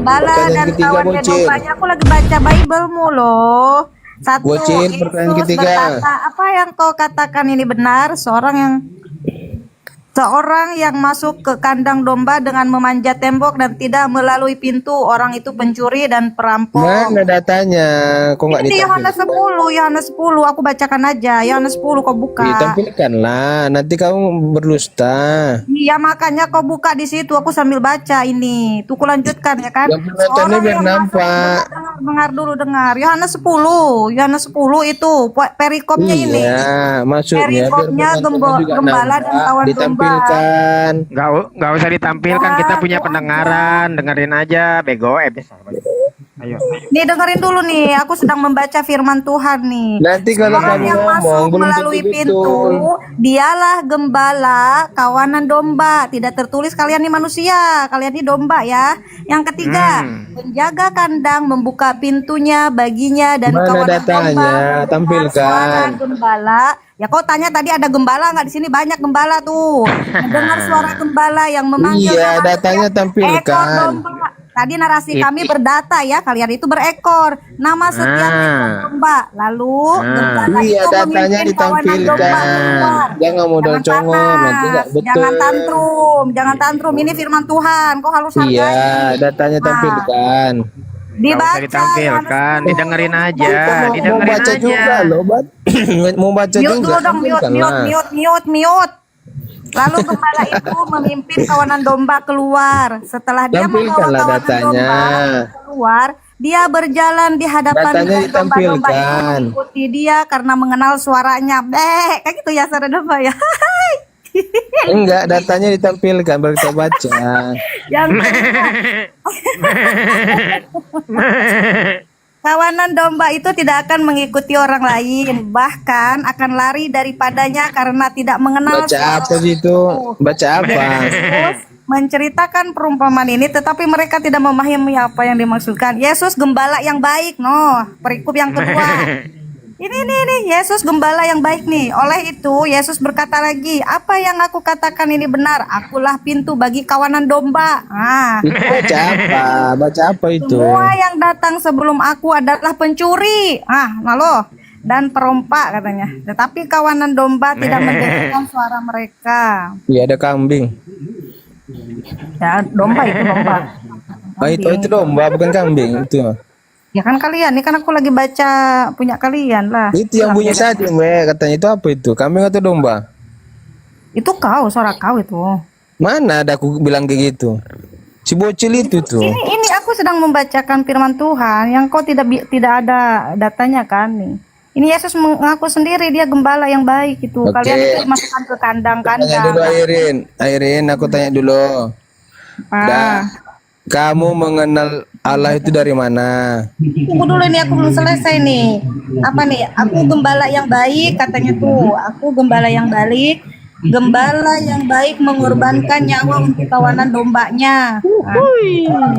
gembala dan kawannya dombanya. Aku lagi baca Bible-mu loh. Satu, Bocil, pertanyaan Yesus ketiga. berkata, apa yang kau katakan ini benar? Seorang yang masuk ke kandang domba dengan memanjat tembok dan tidak melalui pintu, orang itu pencuri dan perampok. Mana datanya? Kok nggak Ini di Yohanes ditampilkan? 10, Yohanes 10, aku bacakan aja. Yohanes 10 kau buka. Ditampilkanlah, nanti kamu berdusta. Iya, makanya kau buka di situ, aku sambil baca ini. Tuh lanjutkan ya kan. Yang penontonnya biar nampak. Dengar dulu, dengar. Yohanes 10, Yohanes 10 itu perikopnya ini. Iya, maksudnya biar Perikopnya penontonnya juga gembala dan nampak. kawan domba. Ditampilkan. Nggak usah ditampilkan, kita punya pendengaran, dengerin aja, bego. Ayo. Nih dengerin dulu nih, aku sedang membaca firman Tuhan nih. Nanti kalau Orang kamu yang ngomong masuk belum melalui tentu pintu, betul. dialah gembala, kawanan domba. Tidak tertulis kalian ini manusia, kalian ini domba ya. Yang ketiga, penjaga kandang membuka pintunya baginya dan Mana kawanan datanya? domba mendengar Tampilkan. suara gembala. Ya kau tanya tadi ada gembala nggak di sini? Banyak gembala tuh. Dengar suara gembala yang memanggil. Iya, datanya ekor tampilkan. domba. Tadi narasi kami berdata ya, kalian itu berekor. Nama setiap ekor domba. Lalu gembala Iya, itu datanya memimpin kawanan domba ditampilkan. keluar. Jangan modal congor, nanti nggak betul. Jangan tantrum, jangan tantrum. Ini firman Tuhan, kau harus hargai. Iya, datanya tampilkan. Nggak usah Dibaca, ditampilkan, didengerin aja, Mau didengerin baca aja. juga loh, mau baca Mute juga. dulu dong, mute. Lalu gembala itu memimpin kawanan domba keluar. Setelah dia membawa Tampilkanlah kawanan datanya. domba keluar, dia berjalan di hadapan Datanya dengan domba-domba itu ditampilkan. mengikuti dia karena mengenal suaranya. Kayak gitu ya suara domba ya. Enggak, datanya ditampilkan baru kita baca. Yang kawanan domba itu tidak akan mengikuti orang lain, bahkan akan lari daripadanya karena tidak mengenal Baca apa gitu? Baca apa? Yesus menceritakan perumpamaan ini, tetapi mereka tidak memahami apa yang dimaksudkan. Yesus gembala yang baik, perikop yang kedua. Ini, Yesus gembala yang baik nih. Oleh itu, Yesus berkata lagi, apa yang aku katakan ini benar. Akulah pintu bagi kawanan domba. Itu baca apa? Baca apa itu? Semua yang datang sebelum aku adalah pencuri. Lalu dan perompak katanya. Tetapi kawanan domba tidak mendengarkan suara mereka. Iya, ada kambing. Ya, domba itu domba. Oh, itu domba bukan kambing itu. Ya kan kalian, ini kan aku lagi baca punya kalian lah. Itu yang bunyi tadi, Mbak. Katanya itu apa itu? Kambing atau domba? Itu kau, suara kau itu. Mana ada aku bilang kayak gitu? Si bocil itu tuh. Ini aku sedang membacakan firman Tuhan yang kau tidak ada datanya kan nih. Ini Yesus mengaku sendiri dia gembala yang baik itu. Oke. Kalian itu dimasukkan ke Tanya kandang-kandang. dulu Airin, aku tanya dulu. Kamu mengenal Allah itu dari mana? Tunggu dulu nih, aku belum selesai nih. Apa nih? Aku gembala yang baik katanya tuh. Aku gembala yang baik. Gembala yang baik mengorbankan nyawa untuk kawanan dombanya.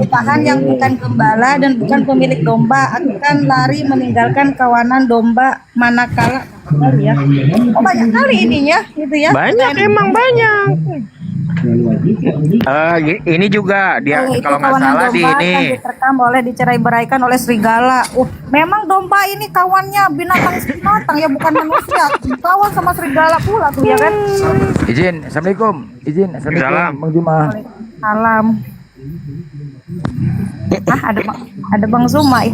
Tuhan yang bukan gembala dan bukan pemilik domba akan lari meninggalkan kawanan domba manakala ya. Oh, banyak kali ininya, gitu ya. Banyak, emang banyak. Ini juga dia Itu kalau nggak kawanan salah di domba ini. kan diterkam oleh dicerai-beraikan oleh serigala. Memang domba ini kawannya binatang ya, bukan manusia. Kawan sama serigala pula tuh ya kan. Assalamualaikum. Salam. Bang Juma. Salam. Ada Bang Zuma ya.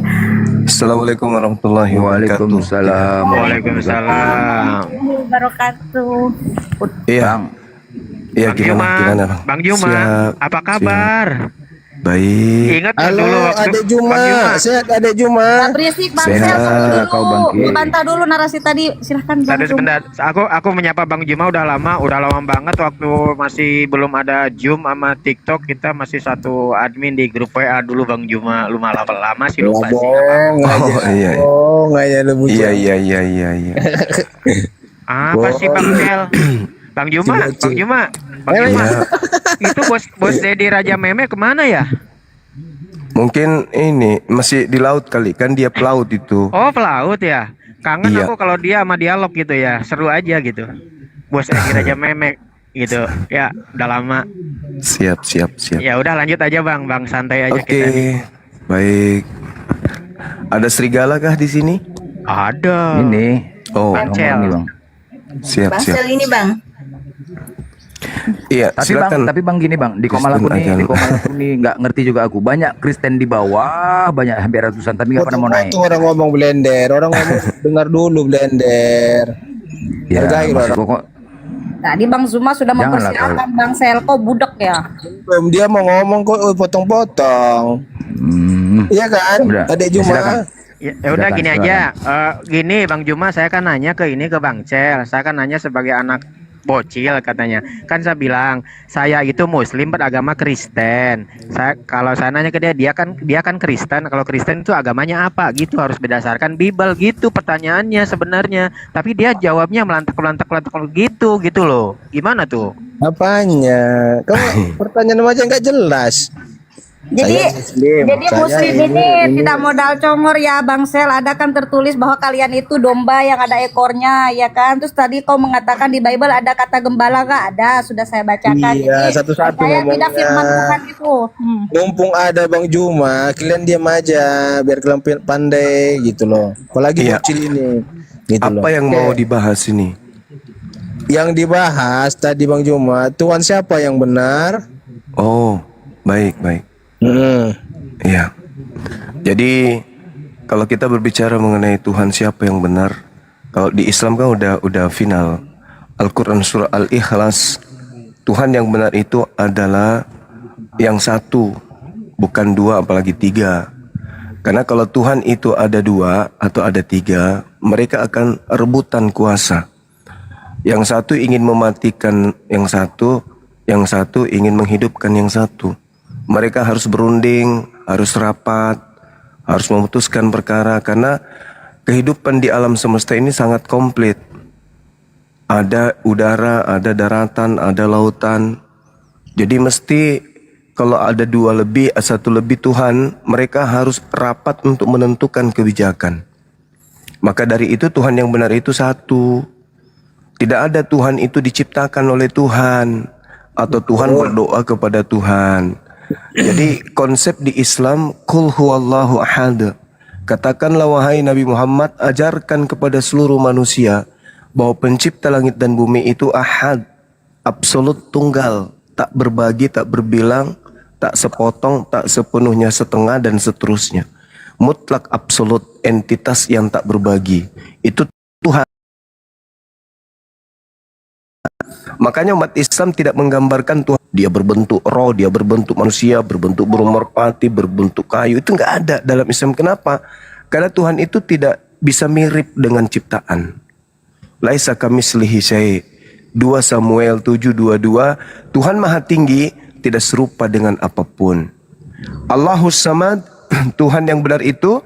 Assalamualaikum warahmatullahi wabarakatuh. Waalaikumsalam. Waalaikumsalam. Wabarakatuh. Iya. Iya, Bang gimana? Juma, Gimana, Bang Juma, Siap, apa kabar? baik. Ingat nggak Halo, dulu waktu Adek Juma. Bang Juma? Sehat Adek Juma. Berisik Bang Sehat, Sel, kau Bangki. dibantah dulu narasi tadi. Silahkan Bang Tadi Zuma. sebentar, aku menyapa Bang Juma udah lama banget waktu masih belum ada Zoom sama TikTok, kita masih satu admin di grup WA dulu Bang Juma. Lu malah lama sih lupa sih. Bohong aja. iya. Bohong aja lu bocil. Iya. Apa sih Bang Sel? Bang Juma, Bang Juma, Bang Juma. Iya. Itu bos Dedi Raja Meme kemana ya? Mungkin ini masih di laut kali, kan dia pelaut itu. Oh, pelaut ya. Kangen Iya. aku kalau dia sama dialog gitu ya. Seru aja gitu. Bos Dedi Raja Meme. gitu. Ya, udah lama. Siap, siap, siap. Ya udah lanjut aja Bang, Bang santai aja Oke, kita nih. baik. Ada serigala kah di sini? Ada. Ini. Oh, Pancel. Ngomong nih, Bang. siap, Bang siap. Sel ini bang. Iya, Tapi silakan. bang gini bang, di Komalaku Kristen nih, aja. nggak ngerti juga aku. Banyak Kristen di bawah, banyak hampir ratusan, tapi nggak pernah mau naik. Potong-potong orang ngomong blender, orang ngomong dengar dulu blender. Ya, Hargai maksud orang. pokok Tadi Bang Zuma sudah Janganlah mempersilahkan Bang Selko budek ya. Belum dia mau ngomong kok potong-potong. Iya kan? Udah, Adek ya Juma. silakan. Ya udah Silakan, gini silakan. aja. Gini Bang Juma, saya kan nanya ke Bang Cel. Saya kan nanya sebagai anak bocil katanya. Kan saya bilang, saya itu muslim beragama Kristen. Kalau saya nanya ke dia kan Kristen. Kalau Kristen itu agamanya apa? Gitu harus berdasarkan Bible gitu pertanyaannya sebenarnya. Tapi dia jawabnya melantak gitu loh. Gimana tuh? Apanya? Kamu pertanyaan aja nggak jelas. Jadi Saya muslim. jadi Saya muslim ini tidak modal congor ya Bang Sel. Ada kan tertulis bahwa kalian itu domba yang ada ekornya ya kan. Terus tadi kau mengatakan di Bible ada kata gembala nggak? Ada, sudah saya bacakan. Iya, Jadi, satu-satu saya ngomongnya. tidak firman Tuhan itu. Mumpung ada Bang Juma, kalian diam aja biar kalian pandai gitu loh. Apalagi Iya. bocil ini. Gitu loh. Apa yang mau dibahas ini? Yang dibahas tadi Bang Juma, Tuhan siapa yang benar? Oh, baik, baik. Iya. Jadi kalau kita berbicara mengenai Tuhan siapa yang benar, kalau di Islam kan udah final. Al-Quran surah Al-Ikhlas, Tuhan yang benar itu adalah yang satu, bukan dua apalagi tiga. Karena kalau Tuhan itu ada dua atau ada tiga, mereka akan rebutan kuasa. Yang satu ingin mematikan yang satu ingin menghidupkan yang satu. Mereka harus berunding, harus rapat, harus memutuskan perkara karena kehidupan di alam semesta ini sangat komplit. Ada udara, ada daratan, ada lautan. Jadi mesti kalau ada dua lebih, satu lebih Tuhan, mereka harus rapat untuk menentukan kebijakan. Maka dari itu Tuhan yang benar itu satu. Tidak ada Tuhan itu diciptakan oleh Tuhan atau Tuhan berdoa kepada Tuhan. Jadi konsep di Islam Qul huwallahu ahad. Katakanlah wahai Nabi Muhammad, ajarkan kepada seluruh manusia bahwa pencipta langit dan bumi itu ahad, absolut tunggal, tak berbagi, tak berbilang, tak sepotong, tak sepenuhnya setengah dan seterusnya. Mutlak absolut, entitas yang tak berbagi. Itu Tuhan. Makanya umat Islam tidak menggambarkan Tuhan dia berbentuk roh, dia berbentuk manusia, berbentuk burung merpati, berbentuk kayu. Itu nggak ada dalam Islam. Kenapa? Karena Tuhan itu tidak bisa mirip dengan ciptaan. Laisa kamitslihi syai'. 2 Samuel 7:22. Tuhan Maha Tinggi, tidak serupa dengan apapun. Allahus Samad, Tuhan yang benar itu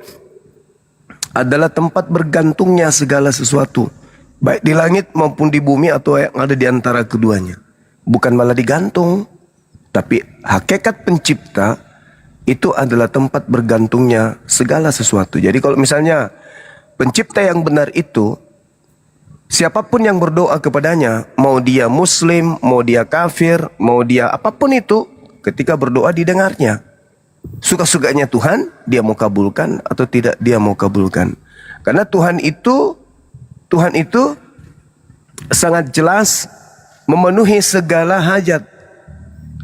adalah tempat bergantungnya segala sesuatu, baik di langit maupun di bumi atau yang ada di antara keduanya. Bukan malah digantung, tapi hakikat pencipta itu adalah tempat bergantungnya segala sesuatu. Jadi kalau misalnya pencipta yang benar itu, siapapun yang berdoa kepadanya, mau dia muslim, mau dia kafir, mau dia apapun itu, ketika berdoa didengarnya. Suka-sukanya Tuhan, dia mau kabulkan atau tidak dia mau kabulkan. Karena Tuhan itu sangat jelas memenuhi segala hajat.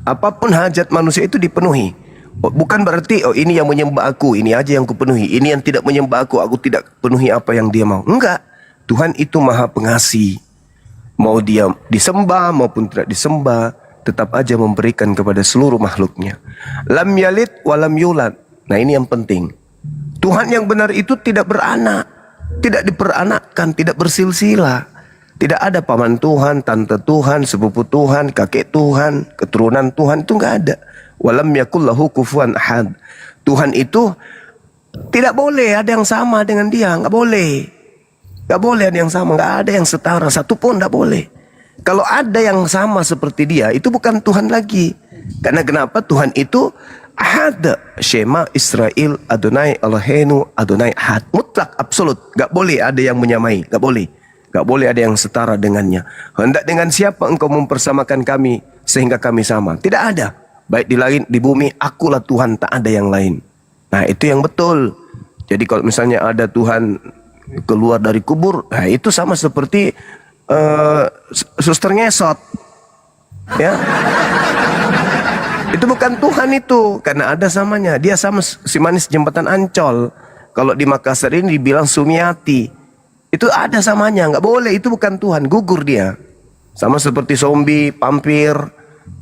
Apapun hajat manusia itu dipenuhi. Bukan berarti ini yang menyembah aku, ini aja yang kupenuhi. Ini yang tidak menyembah aku tidak penuhi apa yang dia mau. Enggak. Tuhan itu Maha Pengasih. Mau dia disembah maupun tidak disembah, tetap aja memberikan kepada seluruh makhluknya. Lam yalid walam yulad. Nah ini yang penting. Tuhan yang benar itu tidak beranak, tidak diperanakkan, tidak bersilsilah. Tidak ada paman Tuhan, tante Tuhan, sepupu Tuhan, kakek Tuhan, keturunan Tuhan, itu enggak ada. Walam yakul lahu kufuwan ahad. Tuhan itu tidak boleh ada yang sama dengan dia, enggak boleh. Enggak boleh ada yang sama, enggak ada yang setara, satu pun enggak boleh. Kalau ada yang sama seperti dia, itu bukan Tuhan lagi. Karena kenapa? Tuhan itu ahad. Shema Israel Adonai Eloheinu Adonai ahad. Mutlak, absolut. Enggak boleh ada yang menyamai, enggak boleh. Gak boleh ada yang setara dengannya. Hendak dengan siapa engkau mempersamakan kami sehingga kami sama? Tidak ada. Baik di langit, di bumi, akulah Tuhan, tak ada yang lain. Nah, itu yang betul. Jadi kalau misalnya ada Tuhan keluar dari kubur, nah itu sama seperti suster ngesot. Ya. Itu bukan Tuhan itu, karena ada samanya. Dia sama si manis jembatan Ancol. Kalau di Makassar ini dibilang Sumiati. Itu ada samanya, nggak boleh. Itu bukan Tuhan, gugur dia. Sama seperti zombie, pampir.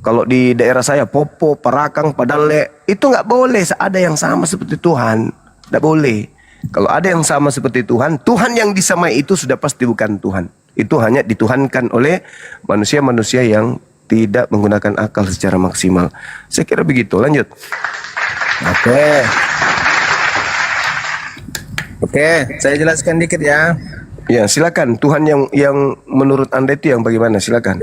Kalau di daerah saya Popo, Parakang, Padale, itu nggak boleh. Ada yang sama seperti Tuhan, nggak boleh. Kalau ada yang sama seperti Tuhan, Tuhan yang disamai itu sudah pasti bukan Tuhan. Itu hanya dituhankan oleh manusia-manusia yang tidak menggunakan akal secara maksimal. Saya kira begitu. Lanjut. Oke, saya jelaskan dikit ya. Ya, silakan. Tuhan yang menurut Anda itu yang bagaimana? Silakan.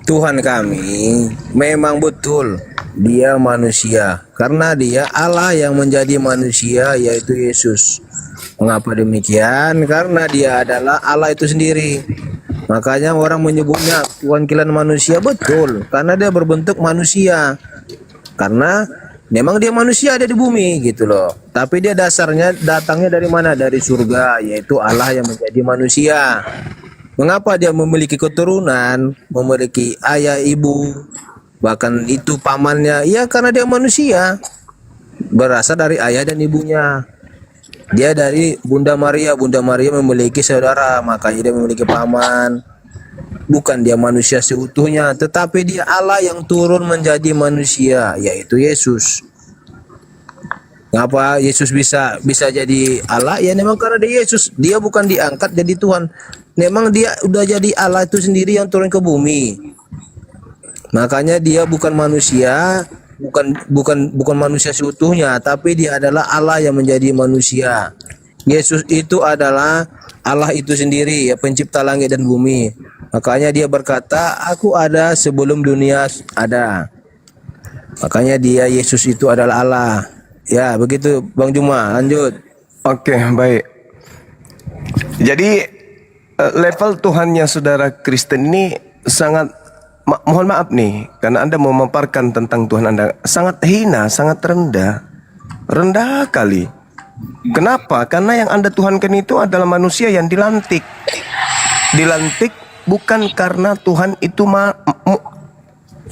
Tuhan kami memang betul dia manusia, karena dia Allah yang menjadi manusia, yaitu Yesus. Mengapa demikian? Karena dia adalah Allah itu sendiri. Makanya orang menyebutnya Tuhan kalian manusia, betul, karena dia berbentuk manusia. Karena memang dia manusia ada di bumi gitu loh. Tapi dia dasarnya datangnya dari mana? Dari surga, yaitu Allah yang menjadi manusia. Mengapa dia memiliki keturunan, memiliki ayah ibu, bahkan itu pamannya? Ya karena dia manusia, berasal dari ayah dan ibunya. Dia dari Bunda Maria. Bunda Maria memiliki saudara, makanya dia memiliki paman. Bukan dia manusia seutuhnya, tetapi dia Allah yang turun menjadi manusia, yaitu Yesus. Ngapa Yesus bisa jadi Allah? Ya memang karena dia Yesus. Dia bukan diangkat jadi Tuhan. Memang dia udah jadi Allah itu sendiri yang turun ke bumi. Makanya dia bukan manusia, bukan manusia seutuhnya, tapi dia adalah Allah yang menjadi manusia. Yesus itu adalah Allah itu sendiri, ya, pencipta langit dan bumi. Makanya dia berkata, aku ada sebelum dunia ada. Makanya dia Yesus itu adalah Allah. Ya, begitu Bang Juma, lanjut. Oke, baik. Jadi level Tuhannya saudara Kristen ini sangat mohon maaf nih, karena Anda memaparkan tentang Tuhan Anda sangat hina, sangat rendah. Rendah kali. Kenapa? Karena yang Anda tuhankan itu adalah manusia yang dilantik. Dilantik bukan karena Tuhan itu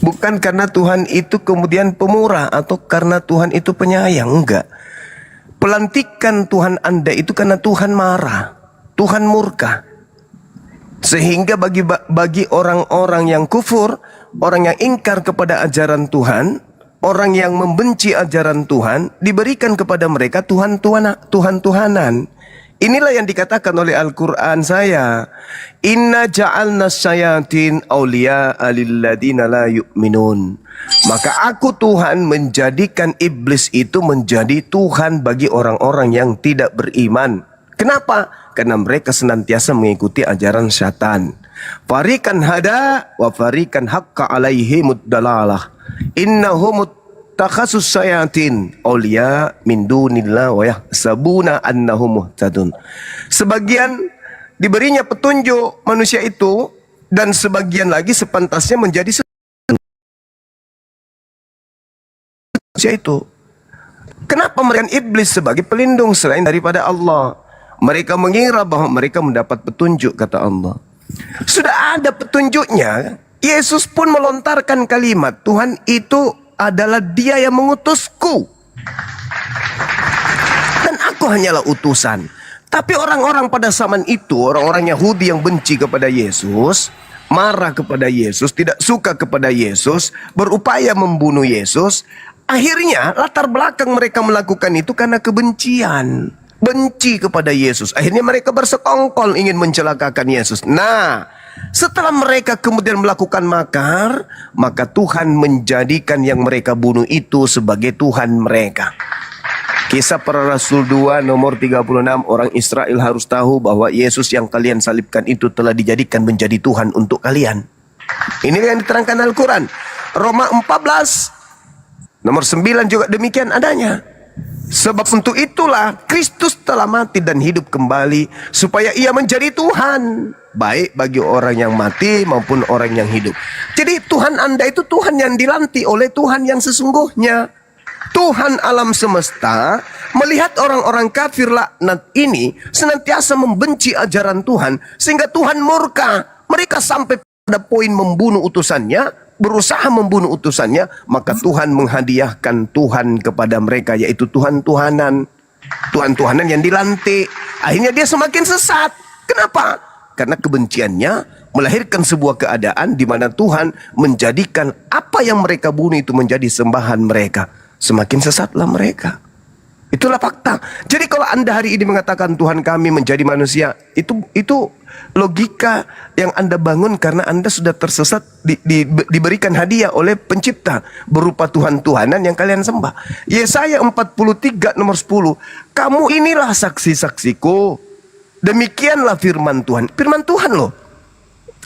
bukan karena Tuhan itu kemudian pemurah atau karena Tuhan itu penyayang, enggak. Pelantikan Tuhan Anda itu karena Tuhan marah, Tuhan murka. Sehingga bagi orang-orang yang kufur, orang yang ingkar kepada ajaran Tuhan, orang yang membenci ajaran Tuhan, diberikan kepada mereka Tuhan-Tuhanan. Inilah yang dikatakan oleh Al-Quran saya. Inna ja'alna syayatin awliya'a lilladina la yu'minun. Maka aku Tuhan menjadikan iblis itu menjadi Tuhan bagi orang-orang yang tidak beriman. Kenapa? Karena mereka senantiasa mengikuti ajaran syaitan. Farikan hada wa farikan haqqa alaihimud dalalah. Innahum takhasus syayatin awliya min dunillah wa yahsabuna annahum muhtadun. Sebagian diberinya petunjuk manusia itu, dan sebagian lagi sepantasnya menjadi manusia itu. Kenapa mereka iblis sebagai pelindung selain daripada Allah? Mereka mengira bahwa mereka mendapat petunjuk, kata Allah. Sudah ada petunjuknya. Yesus pun melontarkan kalimat, Tuhan itu adalah dia yang mengutusku. Dan aku hanyalah utusan. Tapi orang-orang pada zaman itu, orang-orang Yahudi yang benci kepada Yesus, marah kepada Yesus, tidak suka kepada Yesus, berupaya membunuh Yesus. Akhirnya latar belakang mereka melakukan itu karena kebencian. Benci kepada Yesus. Akhirnya mereka bersekongkol ingin mencelakakan Yesus. Nah, setelah mereka kemudian melakukan makar, maka Tuhan menjadikan yang mereka bunuh itu sebagai Tuhan mereka. Kisah Para Rasul 2 nomor 36, orang Israel harus tahu bahwa Yesus yang kalian salibkan itu telah dijadikan menjadi Tuhan untuk kalian. Ini yang diterangkan Al-Quran. Roma 14 nomor 9 juga demikian adanya. Sebab untuk itulah Kristus telah mati dan hidup kembali supaya ia menjadi Tuhan, baik bagi orang yang mati maupun orang yang hidup. Jadi Tuhan Anda itu Tuhan yang dilantik oleh Tuhan yang sesungguhnya. Tuhan alam semesta melihat orang-orang kafir laknat ini senantiasa membenci ajaran Tuhan, sehingga Tuhan murka. Mereka sampai pada poin membunuh utusannya, berusaha membunuh utusannya, maka Tuhan menghadiahkan Tuhan kepada mereka, yaitu Tuhan-Tuhanan. Tuhan-Tuhanan yang dilantik. Akhirnya dia semakin sesat. Kenapa? Karena kebenciannya melahirkan sebuah keadaan di mana Tuhan menjadikan apa yang mereka bunuh itu menjadi sembahan mereka. Semakin sesatlah mereka. Itulah fakta. Jadi kalau Anda hari ini mengatakan Tuhan kami menjadi manusia, itu logika yang Anda bangun karena Anda sudah tersesat, diberikan hadiah oleh pencipta berupa Tuhan-Tuhanan yang kalian sembah. Yesaya 43 nomor 10. Kamu inilah saksi-saksiku. Demikianlah firman Tuhan. Firman Tuhan loh.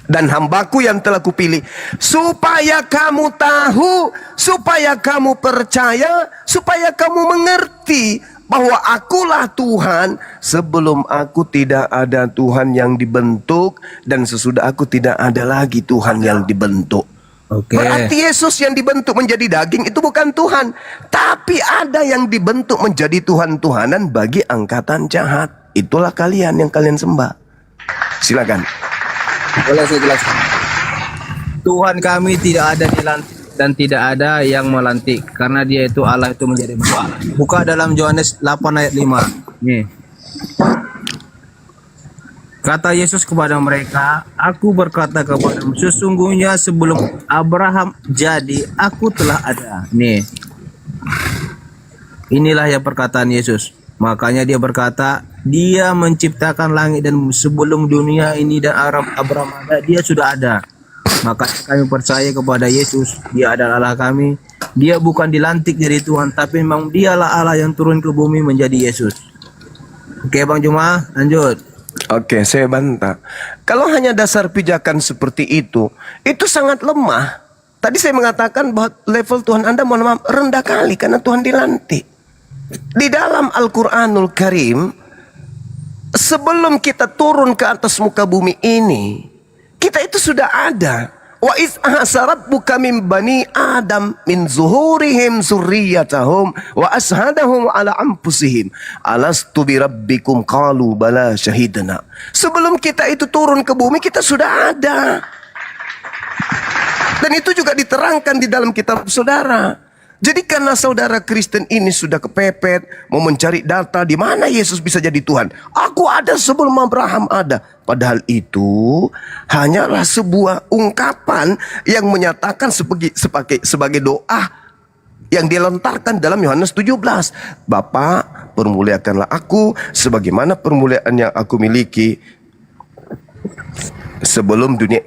Dan hambaku yang telah kupilih, supaya kamu tahu, supaya kamu percaya, supaya kamu mengerti bahwa akulah Tuhan. Sebelum aku tidak ada Tuhan yang dibentuk, dan sesudah aku tidak ada lagi Tuhan yang dibentuk. Berarti Yesus yang dibentuk menjadi daging itu bukan Tuhan, tapi ada yang dibentuk menjadi Tuhan-Tuhanan bagi angkatan jahat. Itulah kalian yang kalian sembah. Silakan. Boleh saya jelaskan. Tuhan kami tidak ada dilantik dan tidak ada yang melantik, karena dia itu Allah itu menjadi Allah. Buka dalam Yohanes 8 ayat 5. Nih. Kata Yesus kepada mereka, aku berkata kepadamu, sesungguhnya sebelum Abraham jadi, aku telah ada. Nih. Inilah yang perkataan Yesus. Makanya dia berkata, dia menciptakan langit dan sebelum dunia ini dan Abraham ada, dia sudah ada. Maka kami percaya kepada Yesus, dia adalah Allah kami. Dia bukan dilantik jadi Tuhan, tapi memang dialah Allah yang turun ke bumi menjadi Yesus. Oke Bang Juma, lanjut. Oke, saya bantah. Kalau hanya dasar pijakan seperti itu sangat lemah. Tadi saya mengatakan bahwa level Tuhan Anda mohon maaf rendah kali karena Tuhan dilantik. Di dalam Al-Quranul Karim, sebelum kita turun ke atas muka bumi ini, kita itu sudah ada. Wa iz ahsarabbuka min bani Adam min zuhurihim zurriyatahum wa ashhadahum ala anfusihim alastu birabbikum qalu bala syahidna. Sebelum kita itu turun ke bumi, kita sudah ada. Dan itu juga diterangkan di dalam kitab saudara. Jadi karena saudara Kristen ini sudah kepepet, mau mencari data di mana Yesus bisa jadi Tuhan. Aku ada sebelum Abraham ada. Padahal itu hanyalah sebuah ungkapan yang menyatakan sebagai doa yang dilontarkan dalam Yohanes 17. Bapa, permuliakanlah aku sebagaimana permuliaan yang aku miliki sebelum dunia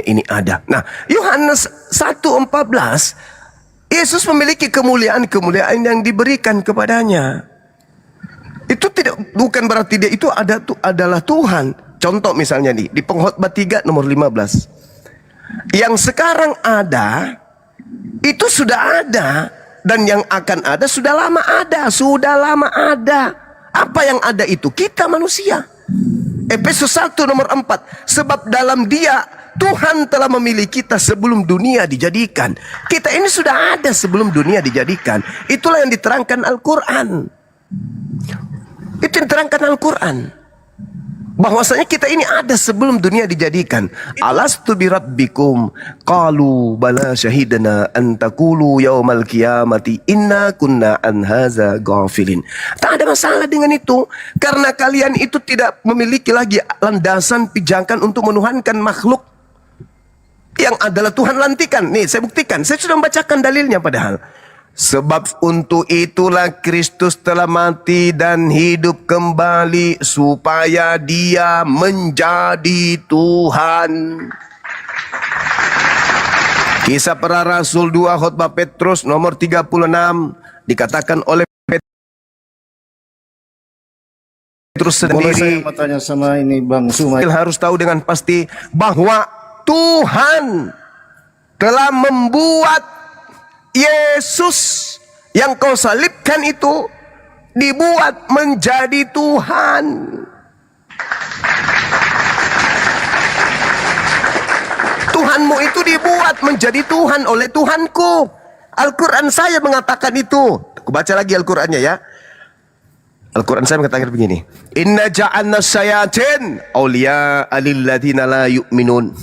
ini ada. Nah, Yohanes 1:14, Yesus memiliki kemuliaan-kemuliaan yang diberikan kepadanya. Itu bukan berarti dia itu adalah Tuhan. Contoh misalnya nih, di Pengkhotbah 3 nomor 15. Yang sekarang ada, itu sudah ada. Dan yang akan ada, sudah lama ada. Sudah lama ada. Apa yang ada itu? Kita manusia. Efesus 1 nomor 4. Sebab dalam dia Tuhan telah memilih kita sebelum dunia dijadikan. Kita ini sudah ada sebelum dunia dijadikan. Itulah yang diterangkan Al-Quran. Itu yang diterangkan Al-Quran. Bahwasanya kita ini ada sebelum dunia dijadikan. Alastu birabbikum qalu bala syahidana an taqulu yaumal qiyamati inna kunna an hadza ghafilin. Tak ada masalah dengan itu, karena kalian itu tidak memiliki lagi landasan pijakan untuk menuhankan makhluk yang adalah Tuhan lantikan. Nih saya buktikan, saya sudah membacakan dalilnya padahal. Sebab untuk itulah Kristus telah mati dan hidup kembali supaya dia menjadi Tuhan. Kisah Para Rasul 2 khotbah Petrus nomor 36 dikatakan oleh Petrus sendiri. Boleh saya bertanya sama ini Bang Sumai? Harus tahu dengan pasti bahwa Tuhan telah membuat Yesus yang kau salibkan itu dibuat menjadi Tuhan. Tuhanmu itu dibuat menjadi Tuhan oleh Tuhanku. Al-Quran saya mengatakan itu. Aku baca lagi Al-Qurannya ya. Al-Quran saya mengatakan begini. Inna ja'alna syayatin awliya alilladzina la yu'minun.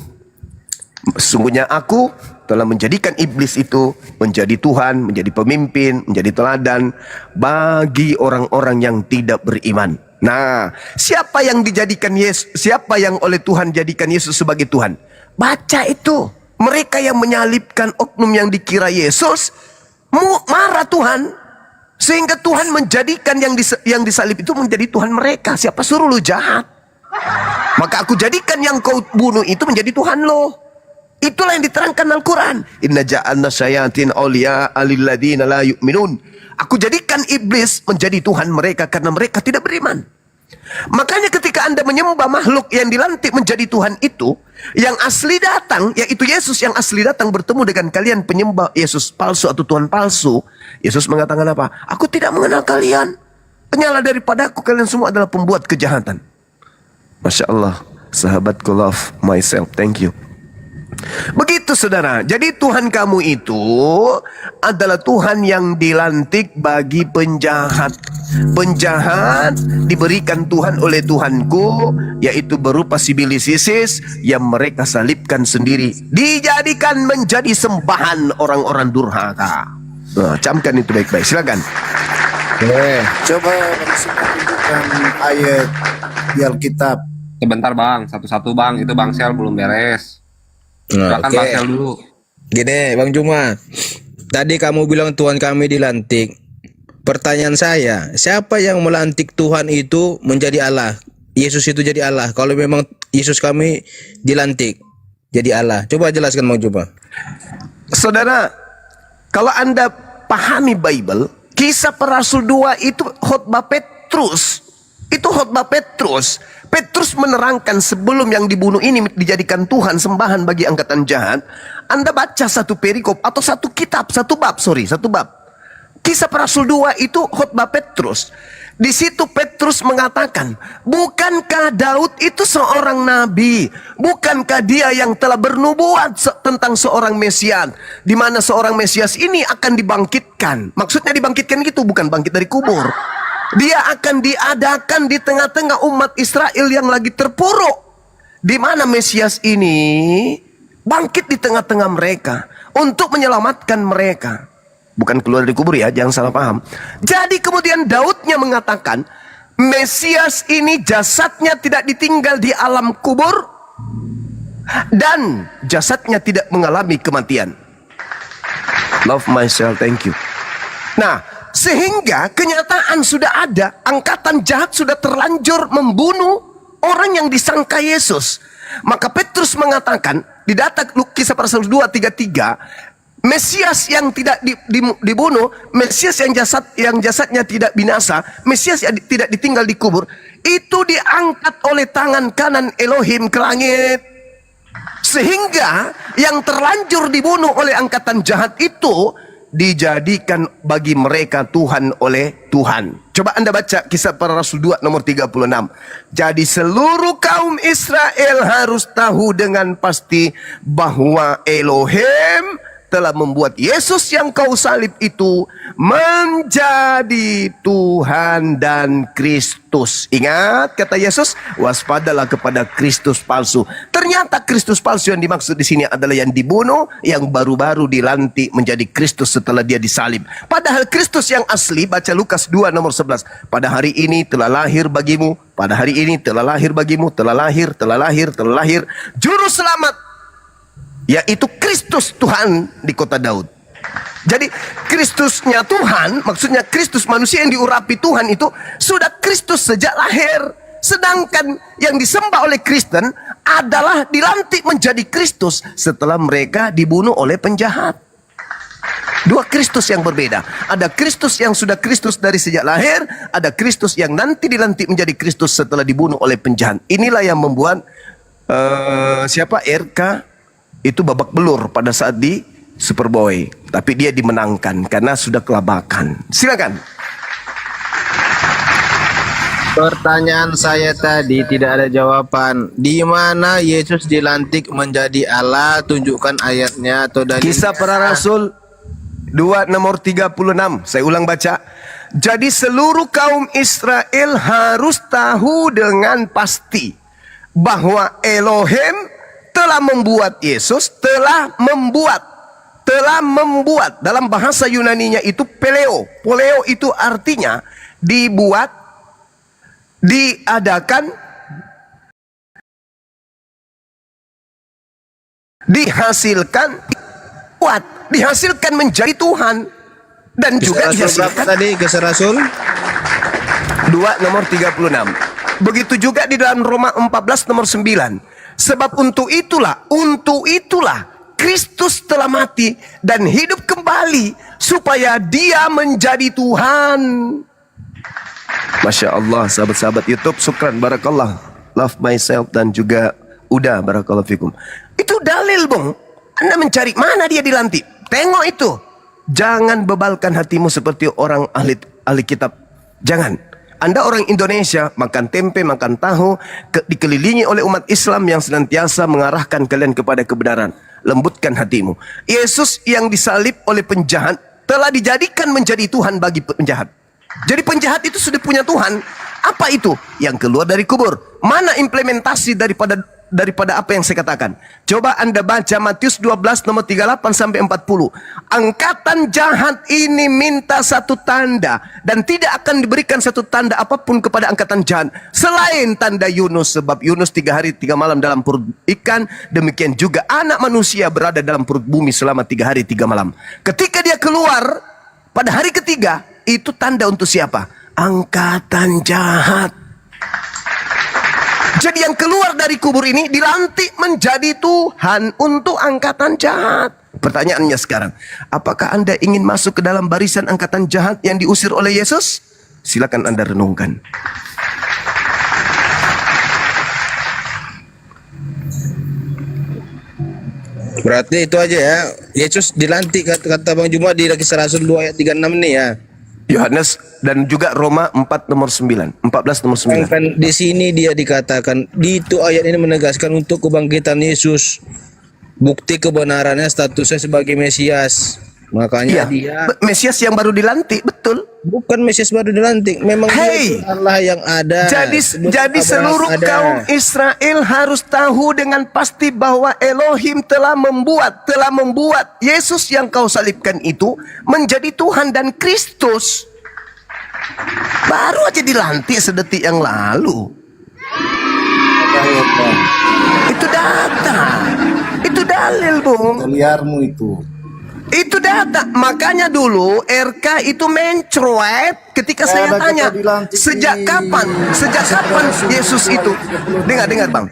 Sesungguhnya aku telah menjadikan iblis itu menjadi Tuhan, menjadi pemimpin, menjadi teladan bagi orang-orang yang tidak beriman. Nah, siapa yang dijadikan Yesus, siapa yang oleh Tuhan jadikan Yesus sebagai Tuhan? Baca itu. Mereka yang menyalibkan oknum yang dikira Yesus, marah Tuhan. Sehingga Tuhan menjadikan yang disalib itu menjadi Tuhan mereka. Siapa suruh lu jahat? Maka aku jadikan yang kau bunuh itu menjadi Tuhan lo. Itulah yang diterangkan Al-Quran. Inna ja'alna syayatin awliya alilladzina la yu'minun. Aku jadikan iblis menjadi Tuhan mereka karena mereka tidak beriman. Makanya ketika Anda menyembah makhluk yang dilantik menjadi Tuhan itu, yang asli datang, yaitu Yesus yang asli datang bertemu dengan kalian penyembah Yesus palsu atau Tuhan palsu. Yesus mengatakan apa? Aku tidak mengenal kalian. Penyalah daripadaku, kalian semua adalah pembuat kejahatan. Masya Allah, sahabatku, love myself, thank you. Begitu saudara. Jadi Tuhan kamu itu adalah Tuhan yang dilantik bagi penjahat. Penjahat diberikan Tuhan oleh Tuhanku, yaitu berupa sibilisisis yang mereka salibkan sendiri, dijadikan menjadi sembahan orang-orang durhaka. Nah, camkan itu baik-baik. Silakan. Coba Bang Suma tunjukkan ayat di Alkitab. Sebentar bang, satu-satu bang, itu Bang Sel belum beres. Silakan Bang Sel dulu. Gini, Bang Juma. Tadi kamu bilang Tuhan kami dilantik. Pertanyaan saya, siapa yang melantik Tuhan itu menjadi Allah? Yesus itu jadi Allah. Kalau memang Yesus kami dilantik jadi Allah. Coba jelaskan Bang Juma. Saudara, kalau Anda pahami Bible, Kisah Para Rasul 2 itu khotbah Petrus. Itu khotbah Petrus. Petrus menerangkan sebelum yang dibunuh ini dijadikan Tuhan sembahan bagi angkatan jahat. Anda baca satu perikop atau satu kitab, satu bab. Kisah Para Rasul 2 itu khotbah Petrus. Di situ Petrus mengatakan, bukankah Daud itu seorang nabi? Bukankah dia yang telah bernubuat tentang seorang Mesias, di mana seorang Mesias ini akan dibangkitkan? Maksudnya dibangkitkan gitu, bukan bangkit dari kubur. Dia akan diadakan di tengah-tengah umat Israel yang lagi terpuruk, di mana Mesias ini bangkit di tengah-tengah mereka untuk menyelamatkan mereka. Bukan keluar dari kubur ya, jangan salah paham. Jadi kemudian Daudnya mengatakan, Mesias ini jasadnya tidak ditinggal di alam kubur dan jasadnya tidak mengalami kematian. Love myself, thank you. Nah, sehingga kenyataan sudah ada, angkatan jahat sudah terlanjur membunuh orang yang disangka Yesus. Maka Petrus mengatakan di data Kisah Para Rasul 2:33, Mesias yang tidak dibunuh, Mesias yang jasadnya tidak binasa, Mesias yang tidak ditinggal di kubur, itu diangkat oleh tangan kanan Elohim ke langit. Sehingga yang terlanjur dibunuh oleh angkatan jahat itu dijadikan bagi mereka Tuhan oleh Tuhan. Coba Anda baca Kisah Para Rasul 2 nomor 36. Jadi seluruh kaum Israel harus tahu dengan pasti bahwa Elohim telah membuat Yesus yang kau salib itu menjadi Tuhan dan Kristus. Ingat kata Yesus, waspadalah kepada Kristus palsu. Ternyata Kristus palsu yang dimaksud di sini adalah yang dibunuh, yang baru-baru dilantik menjadi Kristus setelah dia disalib. Padahal Kristus yang asli, baca Lukas 2 nomor 11. Pada hari ini telah lahir bagimu, pada hari ini telah lahir bagimu, telah lahir juru selamat, yaitu Kristus Tuhan di kota Daud. Jadi Kristusnya Tuhan, maksudnya Kristus manusia yang diurapi Tuhan itu sudah Kristus sejak lahir. Sedangkan yang disembah oleh Kristen adalah dilantik menjadi Kristus setelah mereka dibunuh oleh penjahat. Dua Kristus yang berbeda. Ada Kristus yang sudah Kristus dari sejak lahir, ada Kristus yang nanti dilantik menjadi Kristus setelah dibunuh oleh penjahat. Inilah yang membuat RK itu babak belur pada saat Superboy, tapi dia dimenangkan karena sudah kelabakan. Silakan. Pertanyaan saya tadi tidak ada jawaban. Di mana Yesus dilantik menjadi Allah? Tunjukkan ayatnya atau dalilnya. Kisah Para Rasul 2 nomor 36. Saya ulang baca. Jadi seluruh kaum Israel harus tahu dengan pasti bahwa Elohim telah membuat Yesus, telah membuat. Dalam bahasa Yunaninya itu peleo. Poleo itu artinya dibuat, diadakan, dihasilkan, dihasilkan menjadi Tuhan, dan juga dihasilkan. Tadi Kisah Rasul 2 nomor 36. Begitu juga di dalam Roma 14 nomor 9. Sebab untuk itulah Kristus telah mati dan hidup kembali supaya dia menjadi Tuhan. Masya Allah, sahabat-sahabat YouTube, syukran, barakallah, love myself, dan juga udah, barakallah fikum. Itu dalil, Bung. Anda mencari mana dia dilantik. Tengok itu. Jangan bebalkan hatimu seperti orang ahli kitab. Jangan. Anda orang Indonesia, makan tempe, makan tahu, dikelilingi oleh umat Islam yang senantiasa mengarahkan kalian kepada kebenaran. Lembutkan hatimu. Yesus yang disalib oleh penjahat telah dijadikan menjadi Tuhan bagi penjahat. Jadi penjahat itu sudah punya Tuhan. Apa itu? Yang keluar dari kubur. Mana implementasi daripada apa yang saya katakan? Coba Anda baca Matius 12 nomor 38 sampai 40. Angkatan jahat ini minta satu tanda, dan tidak akan diberikan satu tanda apapun kepada angkatan jahat selain tanda Yunus, sebab Yunus 3 hari 3 malam dalam perut ikan. Demikian juga anak manusia berada dalam perut bumi selama 3 hari 3 malam. Ketika dia keluar pada hari ketiga, itu tanda untuk siapa? Angkatan jahat. Jadi yang keluar dari kubur ini dilantik menjadi Tuhan untuk angkatan jahat. Pertanyaannya sekarang, apakah Anda ingin masuk ke dalam barisan angkatan jahat yang diusir oleh Yesus? Silakan Anda renungkan. berarti itu aja ya. Yesus dilantik kata Bang Juma di Kisah Rasul 2 ayat 36 nih ya. Yohanes dan juga Roma 4 nomor 9, 14 nomor 9. Kan di sini dia dikatakan, di itu ayat ini menegaskan untuk kebangkitan Yesus. Bukti kebenarannya statusnya sebagai Mesias. Makanya dia Mesias yang baru dilantik, betul. bukan Mesias baru dilantik, memang dia itu Allah yang ada. Jadi seluruh kaum Israel harus tahu dengan pasti bahwa Elohim telah membuat Yesus yang kau salibkan itu menjadi Tuhan dan Kristus. Baru aja dilantik sedetik yang lalu. Itu data. Itu dalil, Bung. Liarmu itu. Itu data. Makanya dulu RK itu mencroet ketika saya tanya, sejak kapan Yesus itu? Dengar Bang.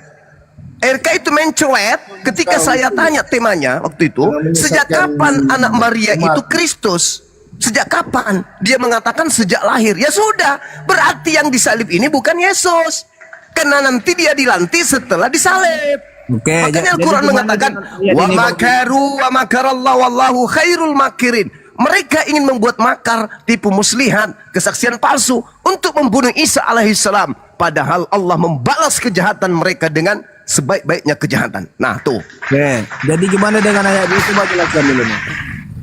RK itu mencroet ketika saya tanya temanya waktu itu, sejak kapan anak Maria itu Kristus? Sejak kapan? Dia mengatakan sejak lahir. Ya sudah, berarti yang disalib ini bukan Yesus. Karena nanti dia dilantik setelah disalib. Makanya Al-Quran mengatakan wa makaru wa makarallahu wallahu khairul makirin. Mereka ingin membuat makar, tipu muslihat, kesaksian palsu untuk membunuh Isa alaihissalam. Padahal Allah membalas kejahatan mereka dengan sebaik-baiknya kejahatan. Nah tuh. Oke, jadi gimana dengan ayat itu? Coba jelaskan dulu nih.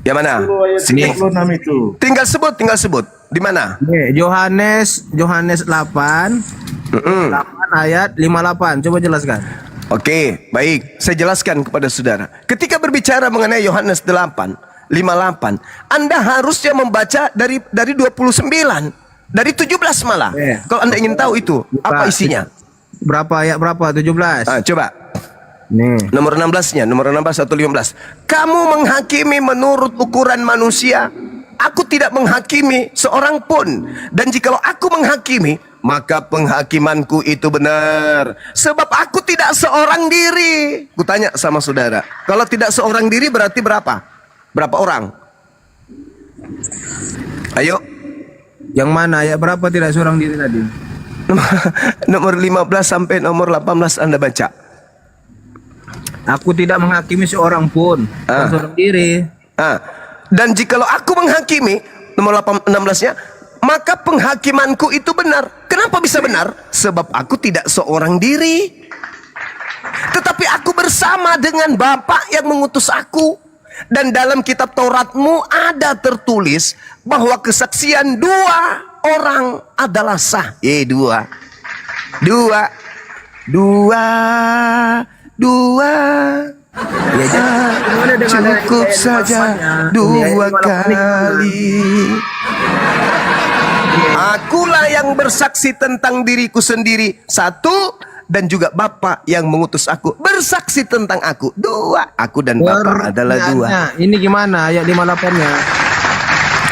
Yang mana? Sini. Itu. Tinggal sebut. Di mana? Nih, Yohanes 8 8 ayat 58. Coba jelaskan. Oke, baik. Saya jelaskan kepada saudara. Ketika berbicara mengenai Yohanes 8, 58, Anda harusnya membaca dari 29, dari 17 malah. Kalau Anda ingin tahu itu, apa isinya? Berapa ayat berapa? 17. Coba. Nih. Nomor 16-nya, nomor 16 atau 15. Kamu menghakimi menurut ukuran manusia. Aku tidak menghakimi seorang pun. Dan jikalau aku menghakimi, maka penghakimanku itu benar. Sebab aku tidak seorang diri. Kutanya sama saudara, kalau tidak seorang diri berarti berapa? Berapa orang? Ayo. Yang mana ayat berapa tidak seorang diri tadi? Nomor 15 sampai nomor 18 Anda baca. Aku tidak menghakimi seorang pun, seorang diri. Ah, dan jikalau aku menghakimi, nomor 16-nya, maka penghakimanku itu benar. Kenapa bisa benar? Sebab aku tidak seorang diri, tetapi aku bersama dengan Bapa yang mengutus aku. Dan dalam kitab Tauratmu ada tertulis bahwa kesaksian 2 orang adalah sah. Dua. Ya, cukup saja 2 kali. Akulah yang bersaksi tentang diriku sendiri, 1, dan juga Bapa yang mengutus aku bersaksi tentang aku, 2. Aku dan Bapa adalah 2. Ini gimana ayat 58-nya?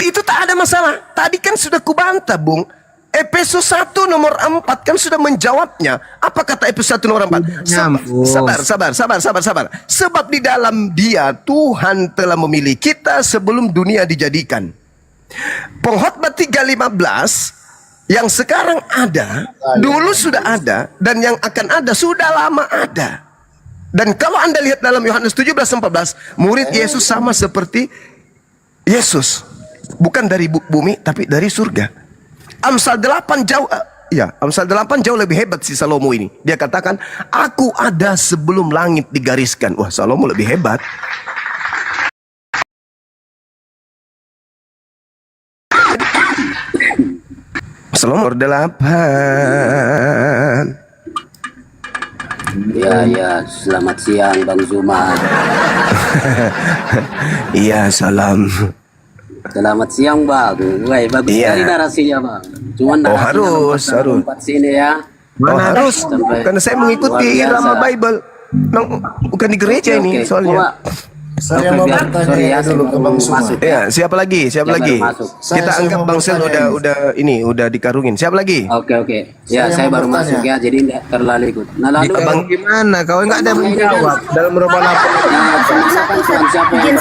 Itu tak ada masalah. Tadi kan sudah kubantah, Bung. Efesus 1 nomor 4 kan sudah menjawabnya. Apa kata Efesus 1 nomor 4? Sabar. Sebab di dalam Dia Tuhan telah memilih kita sebelum dunia dijadikan. Pengkhotbah 3:15 yang sekarang ada, dulu sudah ada, dan yang akan ada sudah lama ada. Dan kalau Anda lihat dalam Yohanes 17:14, murid Yesus sama seperti Yesus. Bukan dari bumi, tapi dari surga. Amsal 8 jauh, Amsal 8 jauh lebih hebat si Salomo ini. Dia katakan, aku ada sebelum langit digariskan. Wah, Salomo lebih hebat. Salomo 8. Ya, selamat siang Bang Zuma. Iya, salam. Selamat siang Bang. Wah, bagus sekali narasinya Bang. Cuman harus. Lompat sini ya. Harus. Karena saya mengikuti luar biasa. irama Bible. Bukan di gereja ini soalnya. Saya mau bertanya dulu ke Bang Suma. Ya, siapa lagi? Kita anggap Bang Sel udah dikarungin. Siapa lagi? Oke. Ya, saya baru masuk ya, jadi tidak terlalu ikut. Nah, lalu Bang gimana? Kau enggak ada yang menjawab dalam Roma 8. Izin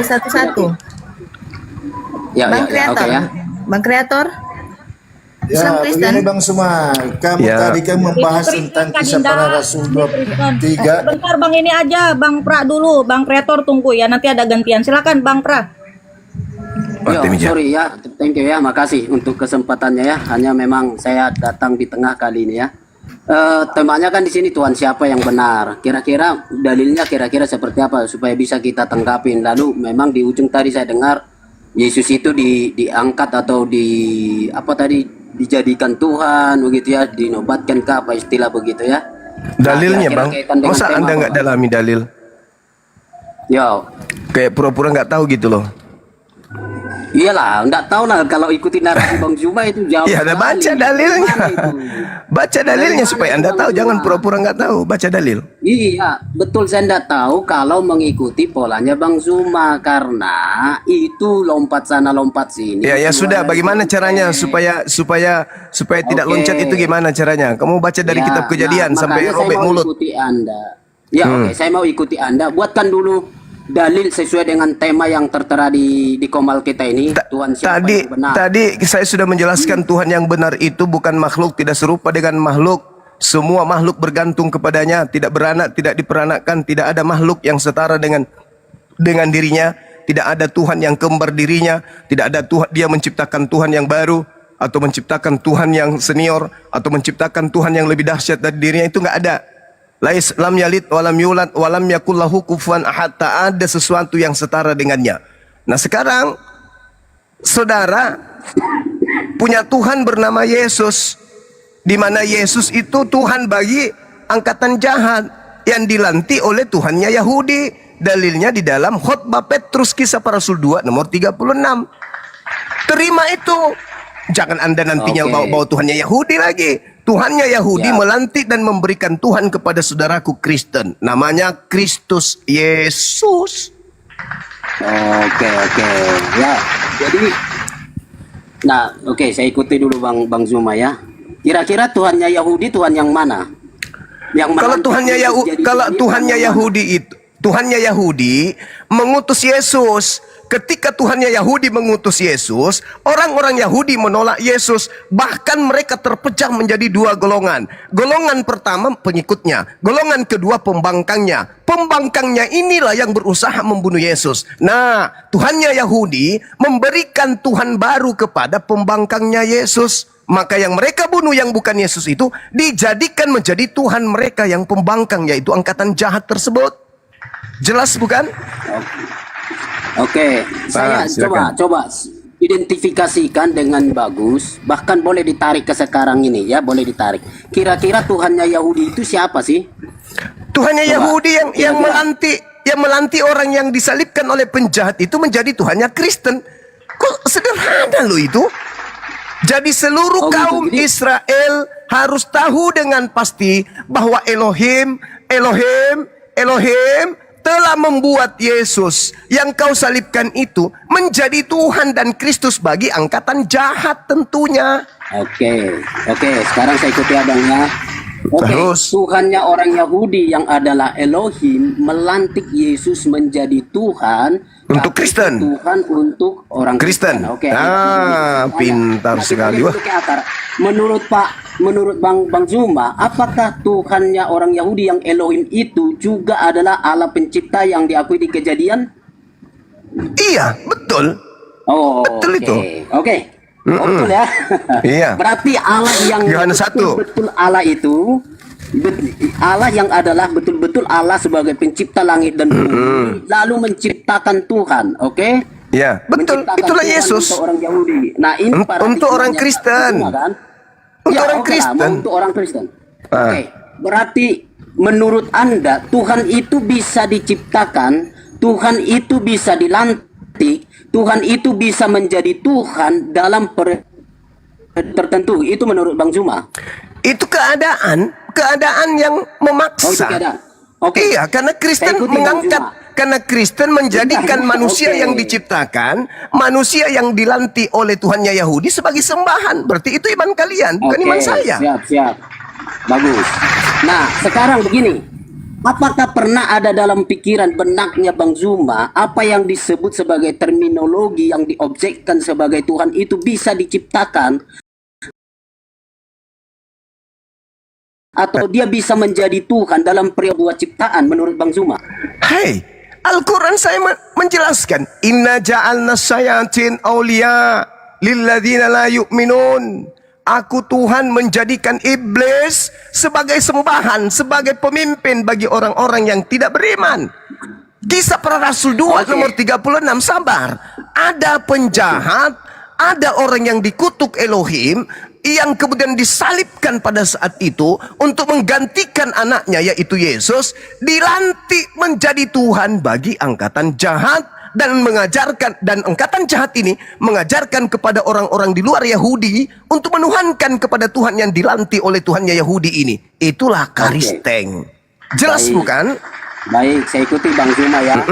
satu-satu. ya, Bang oke Kreator. ya. Bang Kreator. Islam Ya, Kristen. begini Bang Suma, kamu tadi kan membahas tentang kisah para rasul 23. Bentar Bang, ini aja Bang Pra dulu. Bang Kreator tunggu ya, nanti ada gantian. Silakan Bang Pra. Sorry ya, thank you ya, makasih untuk kesempatannya ya. Hanya memang saya datang di tengah kali ini ya. Temanya kan di sini Tuhan siapa yang benar. Kira-kira dalilnya kira-kira seperti apa supaya bisa kita tanggapin. Lalu memang di ujung tadi saya dengar Yesus itu diangkat atau dijadikan Tuhan begitu ya, dinobatkan ke apa istilah begitu ya. Dalilnya Bang, masa Anda nggak apa? dalami dalil? Yo, Kayak pura-pura nggak tahu gitu loh. iyalah, enggak tahu lah kalau ikuti narasi Bang Zuma itu jauh. Ya, ada baca sekali. dalilnya. Gimana itu? Baca dalilnya Dari supaya mana Anda itu, tahu, Bang jangan Zuma? pura-pura nggak tahu, baca dalil. Iya, betul, saya enggak tahu kalau mengikuti polanya Bang Zuma karena itu lompat sana lompat sini. Ya sudah, Keluar dari bagaimana caranya konteks. supaya tidak Oke. loncat itu gimana caranya? Kamu baca dari Ya, kitab Kejadian nah, sampai makanya robek saya mau mulut. ikuti Anda. Ya, oke, saya mau ikuti Anda. Buatkan dulu dalil sesuai dengan tema yang tertera di komal kita ini. Tuhan siapa yang benar? Tadi saya sudah menjelaskan Tuhan yang benar itu bukan makhluk, tidak serupa dengan makhluk. Semua makhluk bergantung kepadanya, tidak beranak, tidak diperanakkan, tidak ada makhluk yang setara dengan dirinya, tidak ada Tuhan yang kembar dirinya, tidak ada Tuhan dia menciptakan Tuhan yang baru atau menciptakan Tuhan yang senior atau menciptakan Tuhan yang lebih dahsyat dari dirinya, itu enggak ada. Lam yalid walam yulad walam yakul lahu kufuwan ahad. Tak ada sesuatu yang setara dengannya. Nah, sekarang saudara punya Tuhan bernama Yesus, di mana Yesus itu Tuhan bagi angkatan jahat yang dilantik oleh Tuhannya Yahudi. Dalilnya di dalam khotbah Petrus Kisah Para Rasul 2 nomor 36. Terima itu. Jangan Anda nantinya bawa Tuhannya Yahudi lagi. Tuhannya Yahudi melantik dan memberikan Tuhan kepada saudaraku Kristen. Namanya Kristus Yesus. Oke. Ya, jadi saya ikuti dulu Bang Zuma ya. Kira-kira Tuhannya Yahudi Tuhan yang mana? Kalau Tuhannya Yahudi itu, Tuhannya Yahudi mengutus Yesus ketika Tuhannya Yahudi mengutus Yesus, orang-orang Yahudi menolak Yesus. Bahkan mereka terpecah menjadi dua golongan. Golongan pertama pengikutnya, golongan kedua pembangkangnya. Pembangkangnya inilah yang berusaha membunuh Yesus. Nah, Tuhannya Yahudi memberikan Tuhan baru kepada pembangkangnya Yesus. Maka yang mereka bunuh yang bukan Yesus itu dijadikan menjadi Tuhan mereka yang pembangkang, yaitu angkatan jahat tersebut. Jelas bukan? Oke, saya coba identifikasikan dengan bagus, bahkan boleh ditarik ke sekarang ini ya, boleh ditarik. Kira-kira Tuhannya Yahudi itu siapa sih? Tuhannya Yahudi yang melantik orang yang disalibkan oleh penjahat itu menjadi Tuhannya Kristen. Kok sederhana loh itu? Jadi seluruh kaum Israel harus tahu dengan pasti bahwa Elohim telah membuat Yesus yang kau salibkan itu menjadi Tuhan dan Kristus bagi angkatan jahat tentunya. Oke, sekarang saya ikuti abangnya. Terus. Tuhannya orang Yahudi yang adalah Elohim melantik Yesus menjadi Tuhan untuk Kristen. Tuhan untuk orang Kristen. Oke. Pintar sekali wah. Menurut Bang Zuma, apakah Tuhannya orang Yahudi yang Elohim itu juga adalah Allah pencipta yang diakui di Kejadian? Iya, betul. Oh, betul itu. Oke. Betul ya. Iya. Berarti Allah yang betul Allah itu Allah yang adalah betul-betul Allah sebagai pencipta langit dan bumi, lalu menciptakan Tuhan, oke? Ya, betul. Itulah Tuhan Yesus. untuk orang Yahudi. Nah, ini untuk orang Kristen. Kan? Untuk orang Kristen. Untuk orang Kristen. Oke. Berarti menurut Anda Tuhan itu bisa diciptakan, Tuhan itu bisa dilantik, Tuhan itu bisa menjadi Tuhan dalam tertentu. Itu menurut Bang Zuma. Itu keadaan yang memaksa. Oh, itu keadaan. Oke. Iya, karena Kristen karena Kristen menjadikan manusia yang diciptakan, manusia yang dilantik oleh Tuhannya Yahudi sebagai sembahan. Berarti itu iman kalian, bukan iman saya. Siap. Bagus. Nah, sekarang begini. Apakah pernah ada dalam pikiran benaknya Bang Zuma apa yang disebut sebagai terminologi yang diobjekkan sebagai Tuhan itu bisa diciptakan atau dia bisa menjadi Tuhan dalam periode ciptaan menurut Bang Zuma? Hai, Al-Quran saya menjelaskan, Inna ja'alna syayatin awliya lilladzina la yu'minun. Aku Tuhan menjadikan iblis sebagai sembahan, sebagai pemimpin bagi orang-orang yang tidak beriman. Kisah Para Rasul 2 nomor 36, sabar. Ada penjahat, ada orang yang dikutuk Elohim, yang kemudian disalibkan pada saat itu untuk menggantikan anaknya yaitu Yesus, dilantik menjadi Tuhan bagi angkatan jahat. Dan mengajarkan, dan angkatan jahat ini mengajarkan kepada orang-orang di luar Yahudi untuk menuhankan kepada Tuhan yang dilantik oleh Tuhannya Yahudi ini. Itulah Karisteng. Jelas bukan? Baik, saya ikuti Bang Zuma ya.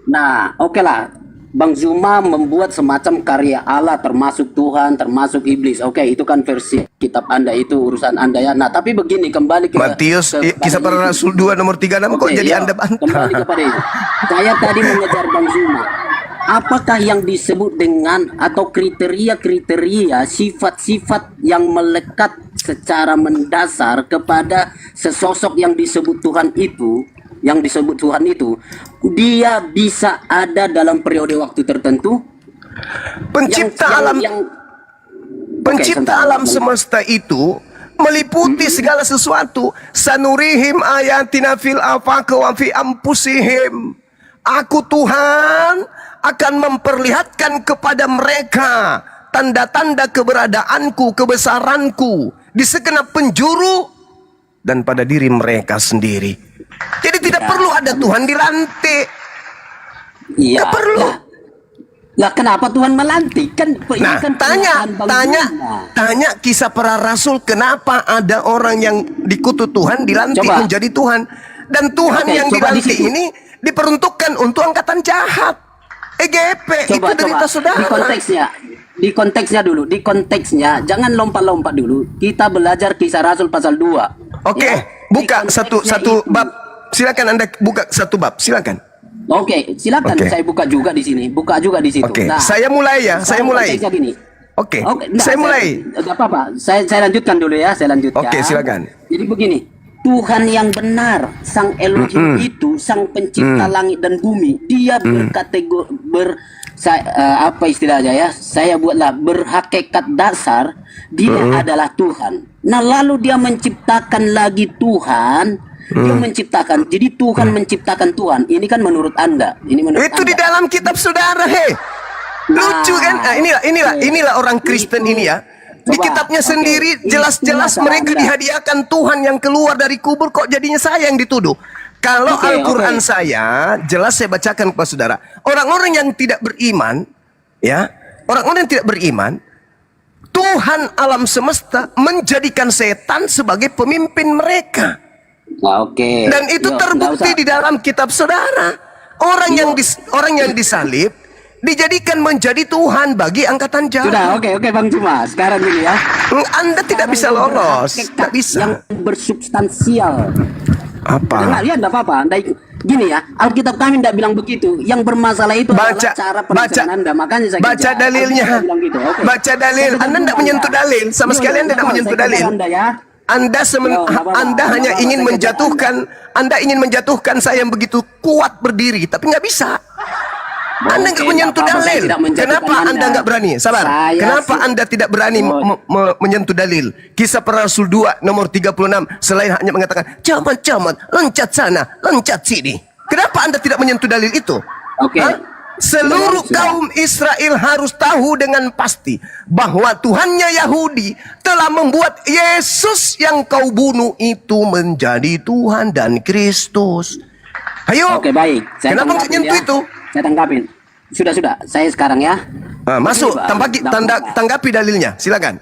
Nah, oke lah. Bang Zuma membuat semacam karya Allah termasuk Tuhan, termasuk iblis. Oke, itu kan versi kitab Anda, itu urusan Anda ya. Nah, tapi begini, kembali ke Matius, Kisah Para Rasul 2 nomor 36 kok jadi Anda bantah. Kembali kepada itu. Saya tadi mengejar Bang Zuma. Apakah yang disebut dengan atau kriteria-kriteria sifat-sifat yang melekat secara mendasar kepada sesosok yang disebut Tuhan itu, dia bisa ada dalam periode waktu tertentu? Pencipta alam semesta itu meliputi segala sesuatu. Sanurihim ayatina fil afaq wa fi anfusihim. Aku Tuhan akan memperlihatkan kepada mereka tanda-tanda keberadaanku, kebesaranku di segenap penjuru dan pada diri mereka sendiri. Jadi tidak perlu ada Tuhan dilantik. Iya. Tidak perlu. Lah kenapa Tuhan melantik? Nah, tanya Kisah Para Rasul, kenapa ada orang yang dikutuk Tuhan dilantik menjadi Tuhan, dan Tuhan yang dilantik ini diperuntukkan untuk angkatan jahat. EGP itu derita saudara. Di konteksnya jangan lompat-lompat dulu. Kita belajar Kisah Rasul pasal 2. Oke, buka satu bab. Silakan Anda buka satu bab, silakan. Oke, silakan Oke. saya buka juga di sini. Buka juga di situ. Oke, saya mulai ya, saya sekarang mulai. konteksnya gini. Oke, Enggak, saya mulai. Enggak apa-apa. Saya lanjutkan dulu ya, saya lanjutkan. Oke, silakan. Jadi begini, Tuhan yang benar, Sang Elohim itu, Sang Pencipta langit dan bumi, Dia apa istilahnya ya? Saya buatlah berhakikat dasar, Dia adalah Tuhan. Nah, lalu Dia menciptakan lagi Tuhan. Dia menciptakan. Jadi Tuhan menciptakan Tuhan. Ini kan menurut Anda. Ini menurut Itu Anda. di dalam kitab saudara, lucu kan? Nah, inilah orang Kristen ini ya. Di Coba, kitabnya oke. sendiri jelas-jelas Itulah mereka Anda. dihadiahkan Tuhan yang keluar dari kubur, kok jadinya saya yang dituduh. Kalau Oke, Al-Quran oke. saya jelas saya bacakan kepada saudara. Orang-orang yang tidak beriman, ya, orang-orang yang tidak beriman, Tuhan alam semesta menjadikan setan sebagai pemimpin mereka. Nah, oke. Dan itu Yuk, terbukti nggak di dalam kitab saudara. Orang yang disalib dijadikan menjadi Tuhan bagi angkatan usah. Sudah, jahat. oke Bang Cuma. Sekarang gini ya. Anda tidak bisa lolos, Berhakikat tidak bisa. Yang bersubstansial. Apa? Enggak lihat enggak apa-apa. Gini ya, Alkitab kami tidak bilang begitu. Yang bermasalah itu adalah cara perencanaan Anda. Makanya saya baca kejar. dalilnya. Alkitab bilang gitu. Oke. Baca dalil. Anda tidak menyentuh dalil, sama sekali Anda tidak menyentuh dalil. Anda ya. Anda Nggak hanya apa-apa, ingin saya menjatuhkan, Anda ingin menjatuhkan saya yang begitu kuat berdiri, tapi nggak bisa. Anda nggak Oke, menyentuh nggak apa-apa, saya dalil. tidak menjatuhkan Kenapa Anda Anda. nggak berani? Sabar. Saya Kenapa sih- Anda tidak berani menyentuh dalil? Kisah para Rasul 2 nomor 36 selain hanya mengatakan camat-camat, loncat sana, loncat sini. Kenapa Anda tidak menyentuh dalil itu? Oke. Hah? Seluruh Sudah. kaum Israel harus tahu dengan pasti bahwa Tuhannya Yahudi telah membuat Yesus yang kau bunuh itu menjadi Tuhan dan Kristus. Ayo. Oke, baik. Saya Kenapa nggak tanggapin nyentuh ya. itu? Saya tanggapin. Sudah. Saya sekarang ya. Masuk, Begini, Bang. tanggapi dalilnya. Silakan.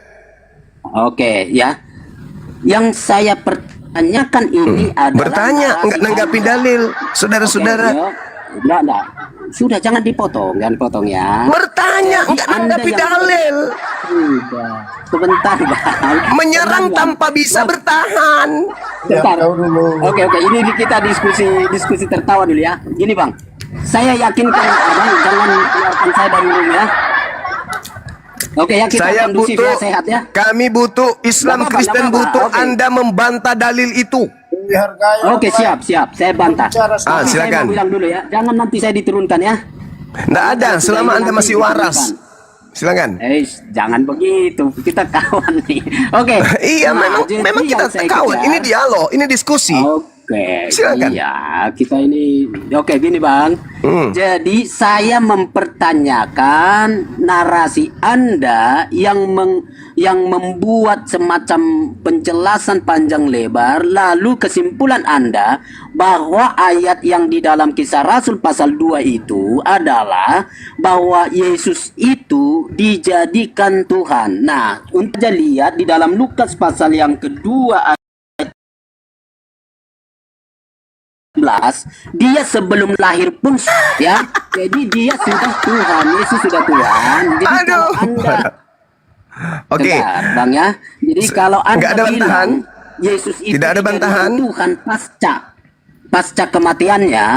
Oke, ya. Yang saya pertanyakan ini adalah Bertanya, narasi nggak nanggapi Anda. dalil, saudara-saudara. Oke, enggak. Sudah, jangan dipotong ya. Bertanya, nggak Anda nanggapi yang- dalil. Sudah. Sebentar, Bang. Menyerang Tenang, tanpa Bang. bisa bertahan. Bentar. Ya, kau dulu. Oke, ini kita diskusi tertawa dulu ya. Gini Bang, saya yakinkan Abang jangan keluarkan saya dari room ya. Oke ya, kita Saya kondusif butuh, ya, sehat ya. kami butuh, Islam Nggak apa-apa, Kristen nggak apa-apa. butuh Oke. Anda membantah dalil itu. Dihargai Oke, orang siap, saya bantah. Bicara Tapi saya silakan. mau bilang dulu ya, jangan nanti saya diturunkan ya. Nggak ada, selama Anda masih waras. Silakan. Jangan begitu, kita kawan nih. Oke. Iya, Nah, memang jadi kita yang saya kawan. kejar- Ini dialog, ini diskusi. Oke, Silakan. iya kita ini. Oke, gini Bang. Jadi saya mempertanyakan narasi Anda yang membuat semacam penjelasan panjang lebar, lalu kesimpulan Anda bahwa ayat yang di dalam Kisah Rasul pasal 2 itu adalah bahwa Yesus itu dijadikan Tuhan. Nah, untuk lihat di dalam Lukas pasal yang kedua dia sebelum lahir pun ya, jadi dia sudah Tuhan, Yesus sudah Tuhan. Jadi kalau Aduh. Anda Oke. Sebentar, Bang ya, jadi kalau Anda nggak ada bantahan? bilang Yesus itu Tidak ada dijadikan bantahan? Tuhan pasca kematiannya,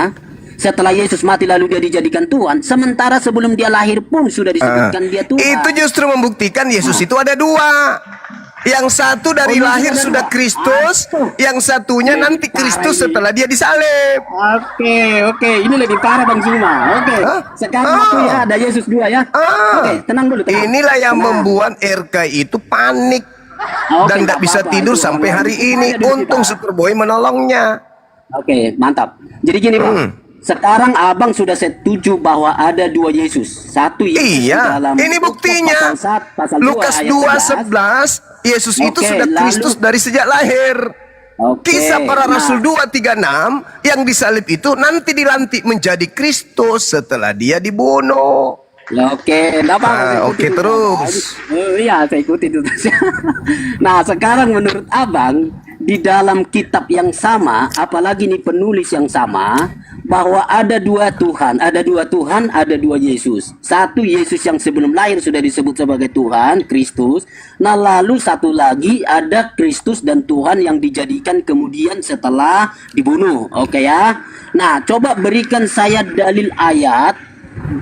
setelah Yesus mati lalu dia dijadikan Tuhan, sementara sebelum dia lahir pun sudah disebutkan dia Tuhan. Itu justru membuktikan Yesus itu ada dua. Yang satu dari Oh, lahir ada sudah dua. Kristus, yang satunya nanti Kristus setelah dia disalib. Oke, ini lebih parah Bang Zuma. Oke, Hah? sekarang Ah. itu ya ada Yesus 2 ya. Ah. Oke, tenang dulu. Tenang. Inilah yang Tenang. membuat RK itu panik Oke, dan tidak nggak bisa apa-apa, tidur itu sampai orang hari lain. ini. Ada di Untung kita. Superboy menolongnya. Oke, mantap. Jadi gini Bang, sekarang Abang sudah setuju bahwa ada dua Yesus. Satu Yesus di Iya, dalam ini buktinya. pasal 2 Lukas ayat 2:11, Yesus itu Oke, sudah lalu- Kristus dari sejak lahir. Oke, Kisah para nah. Rasul 2:36 yang disalib itu nanti dilantik menjadi Kristus setelah dia dibunuh. Ya, oke, enggak apa-apa. saya Oke, ikutin itu. terus. Iya, saya ikutin itu. Nah, sekarang menurut Abang, di dalam kitab yang sama, apalagi nih penulis yang sama, bahwa ada dua Tuhan, ada dua Yesus. Satu Yesus yang sebelum lahir sudah disebut sebagai Tuhan, Kristus. Nah, lalu satu lagi ada Kristus dan Tuhan yang dijadikan kemudian setelah dibunuh. Oke ya. Nah, coba berikan saya dalil ayat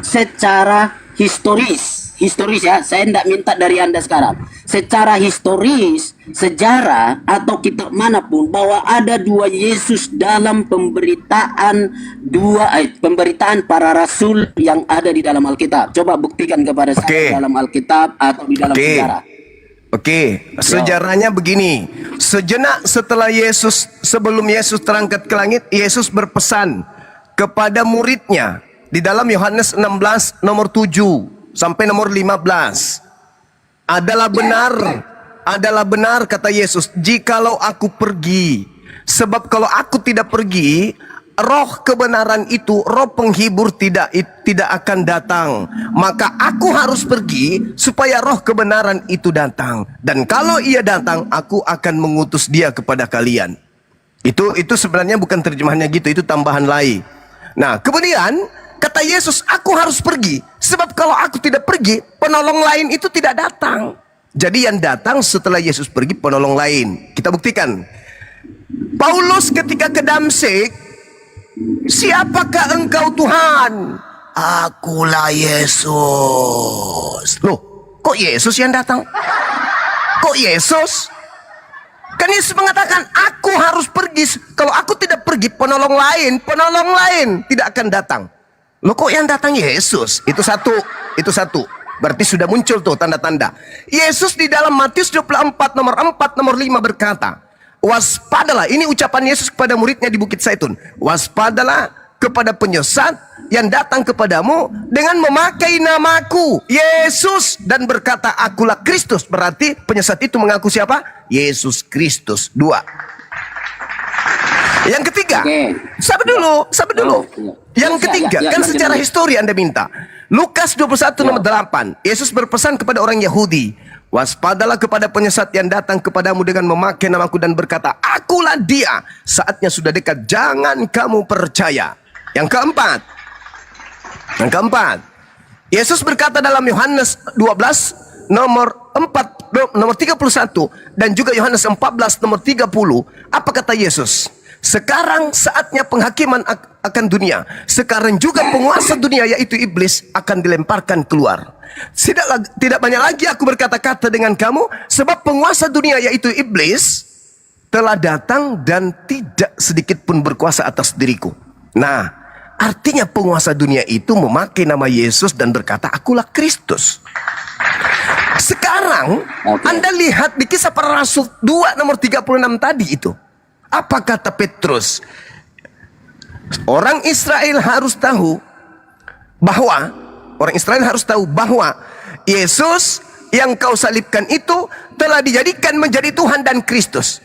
secara historis ya, saya tidak minta dari Anda sekarang. Secara historis, sejarah atau kitab manapun bahwa ada dua Yesus dalam pemberitaan para rasul yang ada di dalam Alkitab. Coba buktikan kepada saya dalam Alkitab atau di dalam sejarah. Sejarahnya begini. Sejenak setelah sebelum Yesus terangkat ke langit, Yesus berpesan kepada muridnya di dalam Yohanes 16 nomor 7 sampai nomor 15. Adalah benar kata Yesus, jikalau aku pergi. Sebab kalau aku tidak pergi, roh kebenaran itu, roh penghibur tidak akan datang. Maka aku harus pergi supaya roh kebenaran itu datang. Dan kalau ia datang, aku akan mengutus dia kepada kalian. Itu sebenarnya bukan terjemahannya gitu, itu tambahan lain. Nah, kemudian kata Yesus, aku harus pergi. Sebab kalau aku tidak pergi, penolong lain itu tidak datang. Jadi yang datang setelah Yesus pergi, penolong lain. Kita buktikan. Paulus ketika ke Damsyik, siapakah engkau Tuhan? Akulah Yesus. Loh, kok Yesus yang datang? Kok Yesus? Kan Yesus mengatakan, aku harus pergi. Kalau aku tidak pergi, penolong lain tidak akan datang. Loh, kok yang datang Yesus? Itu satu. Berarti sudah muncul tuh tanda-tanda. Yesus di dalam Matius 24 nomor 4 nomor 5 berkata, waspadalah, ini ucapan Yesus kepada muridnya di Bukit Zaitun. Waspadalah kepada penyesat yang datang kepadamu dengan memakai namaku, Yesus, dan berkata, akulah Kristus. Berarti penyesat itu mengaku siapa? Yesus Kristus. 2. Yang ketiga, sabar dulu. Yang ketiga, kan secara histori Anda minta. Lukas 21 nomor 8. Yesus berpesan kepada orang Yahudi, waspadalah kepada penyesat yang datang kepadamu dengan memakai namaku dan berkata, akulah dia. Saatnya sudah dekat, jangan kamu percaya. Yang keempat, Yesus berkata dalam Yohanes 12 nomor 31 dan juga Yohanes 14 nomor 30. Apa kata Yesus? Sekarang saatnya penghakiman akan dunia. Sekarang juga penguasa dunia yaitu iblis akan dilemparkan keluar. Tidak banyak lagi aku berkata-kata dengan kamu, sebab penguasa dunia yaitu iblis telah datang dan tidak sedikit pun berkuasa atas diriku. Nah, artinya penguasa dunia itu memakai nama Yesus dan berkata, akulah Kristus. Sekarang Anda lihat di Kisah Para Rasul 2 nomor 36 tadi itu. Apa kata Petrus? Orang Israel harus tahu bahwa Yesus yang kau salibkan itu telah dijadikan menjadi Tuhan dan Kristus.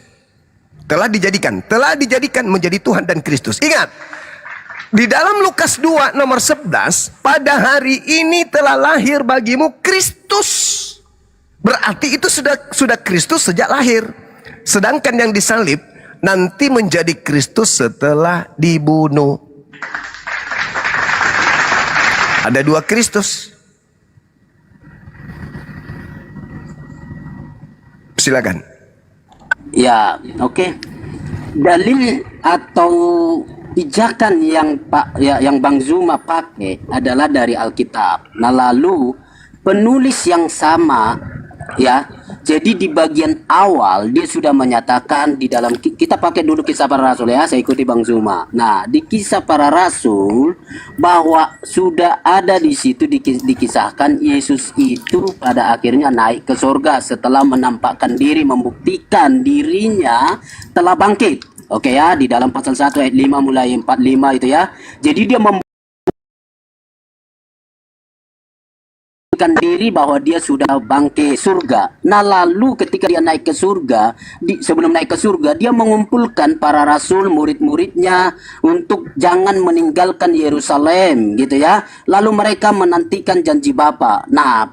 Telah dijadikan menjadi Tuhan dan Kristus. Ingat, di dalam Lukas 2 nomor 11, pada hari ini telah lahir bagimu Kristus. Berarti itu sudah Kristus sejak lahir. Sedangkan yang disalib nanti menjadi Kristus setelah dibunuh. Ada 2 Kristus. Silakan. Ya, oke. Dalil atau pijakan yang Bang Zuma pakai adalah dari Alkitab. Nah, lalu penulis yang sama, ya. Jadi di bagian awal dia sudah menyatakan di dalam, kita pakai dulu Kisah Para Rasul ya, saya ikuti Bang Zuma. Nah, di Kisah Para Rasul bahwa sudah ada di situ dikisahkan Yesus itu pada akhirnya naik ke surga setelah menampakkan diri, membuktikan dirinya telah bangkit. Oke ya, di dalam pasal 1 ayat 5 mulai 45 itu ya. Jadi dia diri bahwa dia sudah bangkit surga. Nah, lalu ketika dia naik ke surga, sebelum naik ke surga, dia mengumpulkan para rasul, murid-muridnya untuk jangan meninggalkan Yerusalem, gitu ya. Lalu mereka menantikan janji Bapa. Nah,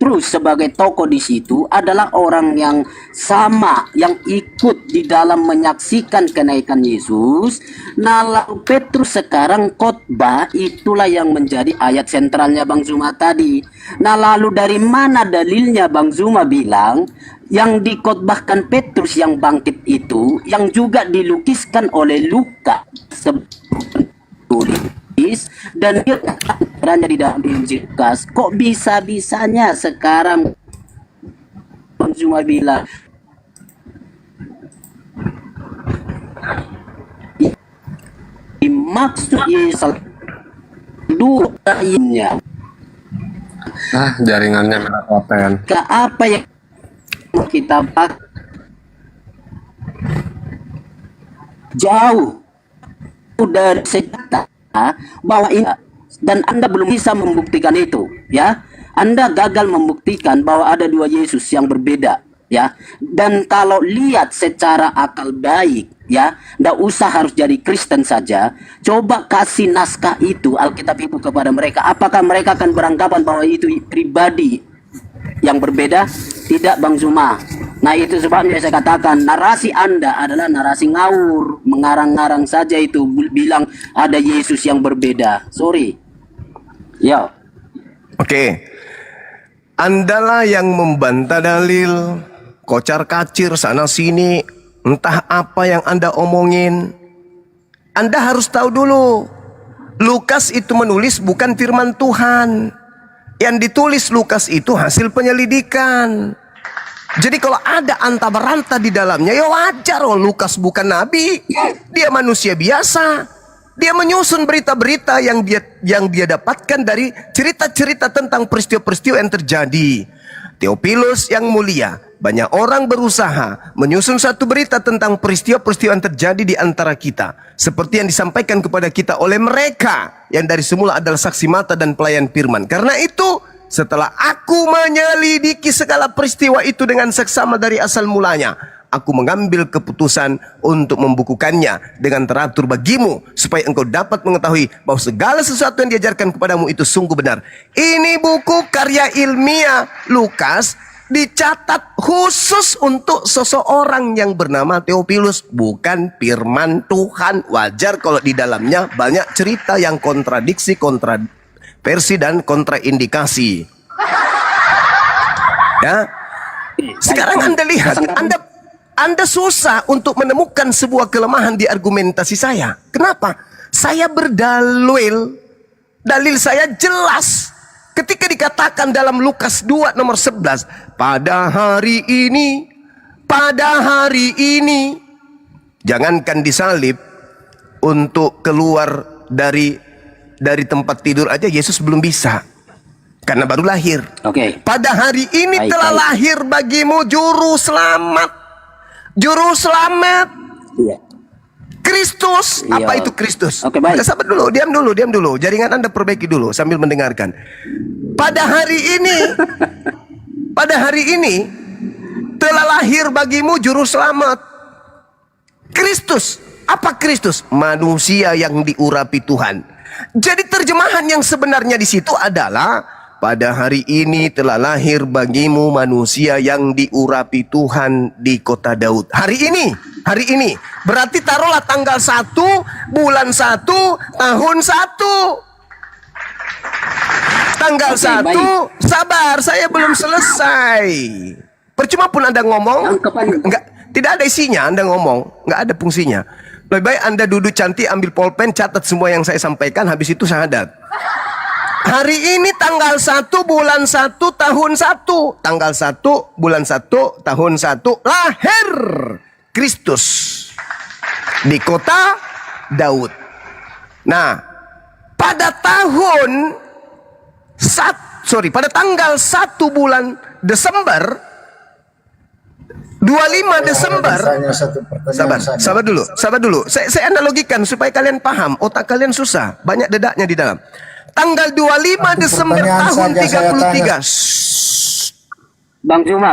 Petrus sebagai tokoh di situ adalah orang yang sama, yang ikut di dalam menyaksikan kenaikan Yesus. Nah, lalu Petrus sekarang khotbah, itulah yang menjadi ayat sentralnya Bang Zuma tadi. Nah, lalu dari mana dalilnya Bang Zuma bilang yang dikhotbahkan Petrus yang bangkit itu, yang juga dilukiskan oleh Lukas dan dia berada di dalam Injil Lukas. Kok bisa-bisanya sekarang Bang Zuma bilang maksud Yesus dua lainnya Jaringannya melepoten. ke apa yang kita bahas jauh dari sejarah bahwa ini, dan Anda belum bisa membuktikan itu, ya. Anda gagal membuktikan bahwa ada dua Yesus yang berbeda, ya. Dan kalau lihat secara akal baik, ya, nggak usah harus jadi Kristen saja. Coba kasih naskah itu, Alkitab itu kepada mereka. Apakah mereka akan beranggapan bahwa itu pribadi yang berbeda? Tidak, Bang Zuma. Nah, itu sebabnya saya katakan narasi Anda adalah narasi ngawur, mengarang-ngarang saja itu, bilang ada Yesus yang berbeda. Sorry. Ya. Oke. Andalah yang membantah dalil, kocar-kacir sana sini, entah apa yang Anda omongin. Anda harus tahu dulu, Lukas itu menulis bukan firman Tuhan. Yang ditulis Lukas itu hasil penyelidikan. Jadi kalau ada anta beranta di dalamnya, ya wajar. Oh, Lukas bukan nabi, dia manusia biasa. Dia menyusun berita-berita yang dia dapatkan dari cerita-cerita tentang peristiwa-peristiwa yang terjadi. Theophilus yang mulia, banyak orang berusaha menyusun satu berita tentang peristiwa-peristiwa yang terjadi di antara kita, seperti yang disampaikan kepada kita oleh mereka yang dari semula adalah saksi mata dan pelayan firman. Karena itu, setelah aku menyelidiki segala peristiwa itu dengan seksama dari asal mulanya, aku mengambil keputusan untuk membukukannya dengan teratur bagimu, supaya engkau dapat mengetahui bahwa segala sesuatu yang diajarkan kepadamu itu sungguh benar. Ini buku karya ilmiah Lukas, dicatat khusus untuk seseorang yang bernama Theophilus, bukan firman Tuhan. Wajar kalau di dalamnya banyak cerita yang kontradiksi, kontraversi dan kontraindikasi. Ya. Sekarang Anda lihat, Anda susah untuk menemukan sebuah kelemahan di argumentasi saya. Kenapa? Saya berdalil, dalil saya jelas. Ketika dikatakan dalam Lukas 2 nomor 11, pada hari ini, jangankan disalib, untuk keluar dari tempat tidur aja Yesus belum bisa, karena baru lahir. Oke. Pada hari ini telah lahir bagimu juru selamat. Juru selamat. Iya. Kristus. Iya. Apa itu Kristus? Oke, baik. Sabar dulu, diam dulu. Jaringan Anda perbaiki dulu sambil mendengarkan. Pada hari ini telah lahir bagimu juru selamat. Kristus. Apa Kristus? Manusia yang diurapi Tuhan. Jadi terjemahan yang sebenarnya di situ adalah pada hari ini telah lahir bagimu manusia yang diurapi Tuhan di kota Daud. Hari ini. Berarti taruhlah tanggal 1, bulan 1, tahun 1. Tanggal 1, sabar, saya belum selesai. Percuma pun Anda ngomong, tidak ada isinya. Anda ngomong, nggak ada fungsinya. Lebih baik Anda duduk cantik, ambil pulpen, catat semua yang saya sampaikan, habis itu syahadat. Hari ini tanggal 1 bulan 1 tahun 1. Tanggal 1 bulan 1 tahun 1 lahir Kristus di kota Daud. Nah, pada tanggal 1 bulan Desember, 25 Desember. Sabar dulu. Saya analogikan supaya kalian paham. Otak kalian susah, banyak dedaknya di dalam. Tanggal 25 Desember tahun 33. Bang Zuma.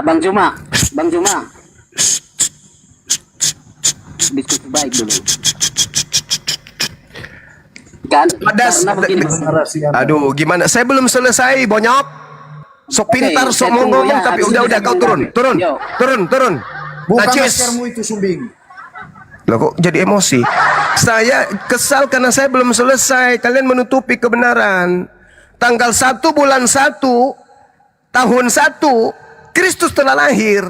Diskusi baik dulu. Aduh, gimana? Saya belum selesai, bonyok. Sok pintar, Oke, sok saya mau tunggu ngomong, ya, tapi habis udah ini saya kau mau turun, ngomong. turun, Yo. turun. Buka Najis. maskermu itu Sumbing. Loh kok jadi emosi? Saya kesal karena saya belum selesai. Kalian menutupi kebenaran. Tanggal 1 bulan 1 tahun 1 Kristus telah lahir.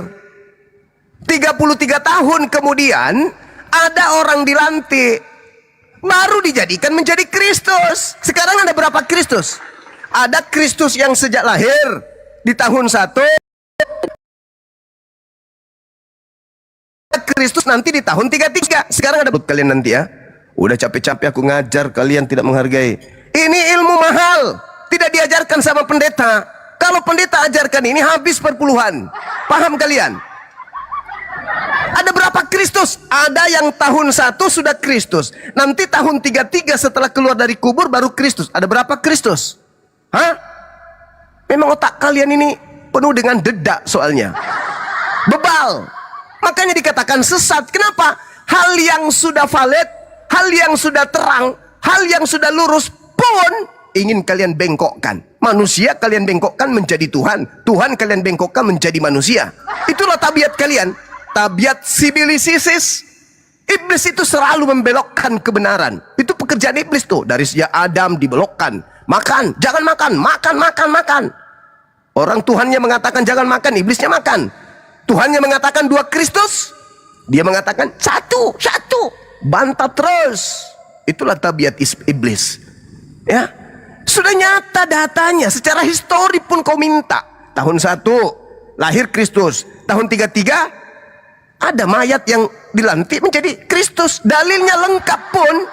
33 tahun kemudian ada orang dilantik, baru dijadikan menjadi Kristus. Sekarang ada berapa Kristus? Ada Kristus yang sejak lahir di tahun 1, Kristus nanti di tahun 33. Sekarang ada kalian nanti ya. Udah capek-capek aku ngajar, kalian tidak menghargai. Ini ilmu mahal, tidak diajarkan sama pendeta. Kalau pendeta ajarkan ini habis perpuluhan. Paham kalian? Ada berapa Kristus? Ada yang tahun 1 sudah Kristus. Nanti tahun 33 setelah keluar dari kubur baru Kristus. Ada berapa Kristus? Hah? Memang otak kalian ini penuh dengan dedak soalnya. Bebal. Makanya dikatakan sesat. Kenapa? Hal yang sudah valid, hal yang sudah terang, hal yang sudah lurus pun ingin kalian bengkokkan. Manusia kalian bengkokkan menjadi Tuhan. Tuhan kalian bengkokkan menjadi manusia. Itulah tabiat kalian. Tabiat sibilisisis. Iblis itu selalu membelokkan kebenaran. Itu pekerjaan iblis tuh. Dari sejak Adam dibelokkan. Makan, jangan makan, makan. Orang Tuhannya mengatakan jangan makan, iblisnya makan. Tuhannya mengatakan 2 Kristus, dia mengatakan satu. Bantah terus. Itulah tabiat iblis. Ya. Sudah nyata datanya, secara histori pun kau minta. Tahun 1 lahir Kristus, tahun 33 ada mayat yang dilantik menjadi Kristus. Dalilnya lengkap pun.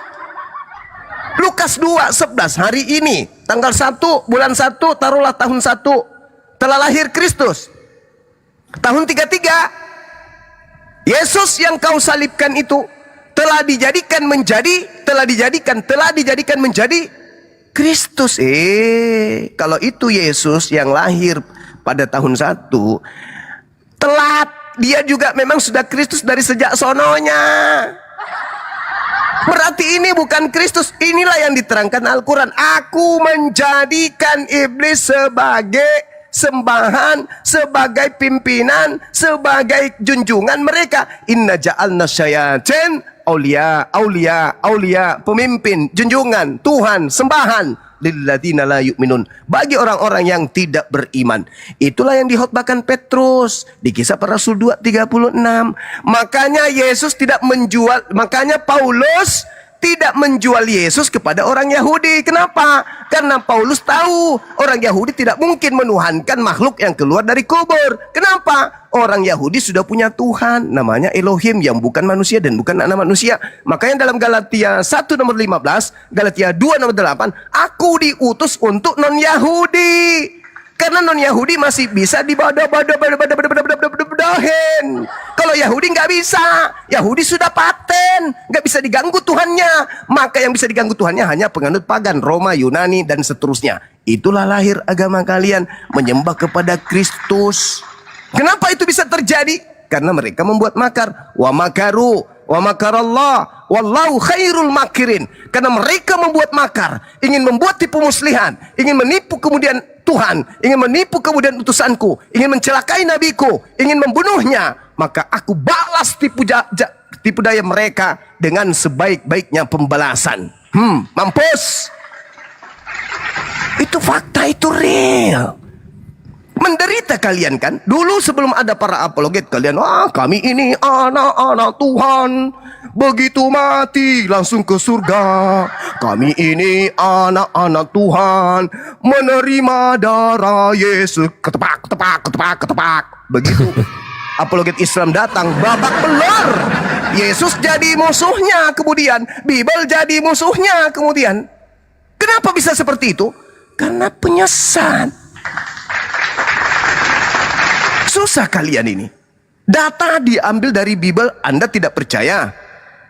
Lukas 2:11 hari ini tanggal 1 bulan 1 taruhlah tahun 1 telah lahir Kristus. Tahun 33 Yesus yang kau salibkan itu telah dijadikan menjadi Kristus. Kalau itu Yesus yang lahir pada tahun 1 telat. Dia juga memang sudah Kristus dari sejak sononya. Berarti ini bukan Kristus. Inilah yang diterangkan Al-Quran. Aku menjadikan iblis sebagai sembahan, sebagai pimpinan, sebagai junjungan mereka. Inna ja'alna syayatin aulia, pemimpin, junjungan, Tuhan, sembahan lilladzina la yu'minun, bagi orang-orang yang tidak beriman. Itulah yang dihotbahkan Petrus di Kisah Para Rasul 2:36. Makanya Paulus tidak menjual Yesus kepada orang Yahudi. Kenapa? Karena Paulus tahu orang Yahudi tidak mungkin menuhankan makhluk yang keluar dari kubur. Kenapa? Orang Yahudi sudah punya Tuhan, namanya Elohim, yang bukan manusia dan bukan anak manusia. Makanya dalam Galatia 1 nomor 15, Galatia 2 nomor 8, aku diutus untuk non-Yahudi. Karena non-Yahudi masih bisa dibodoh-bodohin. Kalau Yahudi nggak bisa. Yahudi sudah paten, nggak bisa diganggu Tuhannya. Maka yang bisa diganggu Tuhannya hanya penganut pagan, Roma, Yunani, dan seterusnya. Itulah lahir agama kalian, menyembah kepada Kristus. Kenapa itu bisa terjadi? Karena mereka membuat makar. Wa makaru, wa makarallah, wallahu khairul makirin. Karena mereka membuat makar, ingin membuat tipu muslihan, ingin menipu kemudian Tuhan, ingin menipu kemudian utusanku, ingin mencelakai nabiku, ingin membunuhnya. Maka aku balas tipu daya mereka dengan sebaik-baiknya pembalasan. Mampus. Itu fakta, itu real. Menderita kalian kan. Dulu sebelum ada para apologet, kalian, kami ini anak-anak Tuhan, begitu mati langsung ke surga. Kami ini anak-anak Tuhan, menerima darah Yesus. Ketepak. Begitu apologet Islam datang, babak belur. Yesus jadi musuhnya kemudian, Bible jadi musuhnya kemudian. Kenapa bisa seperti itu? Karena penyesat. Susah kalian ini. Data diambil dari Bible, Anda tidak percaya.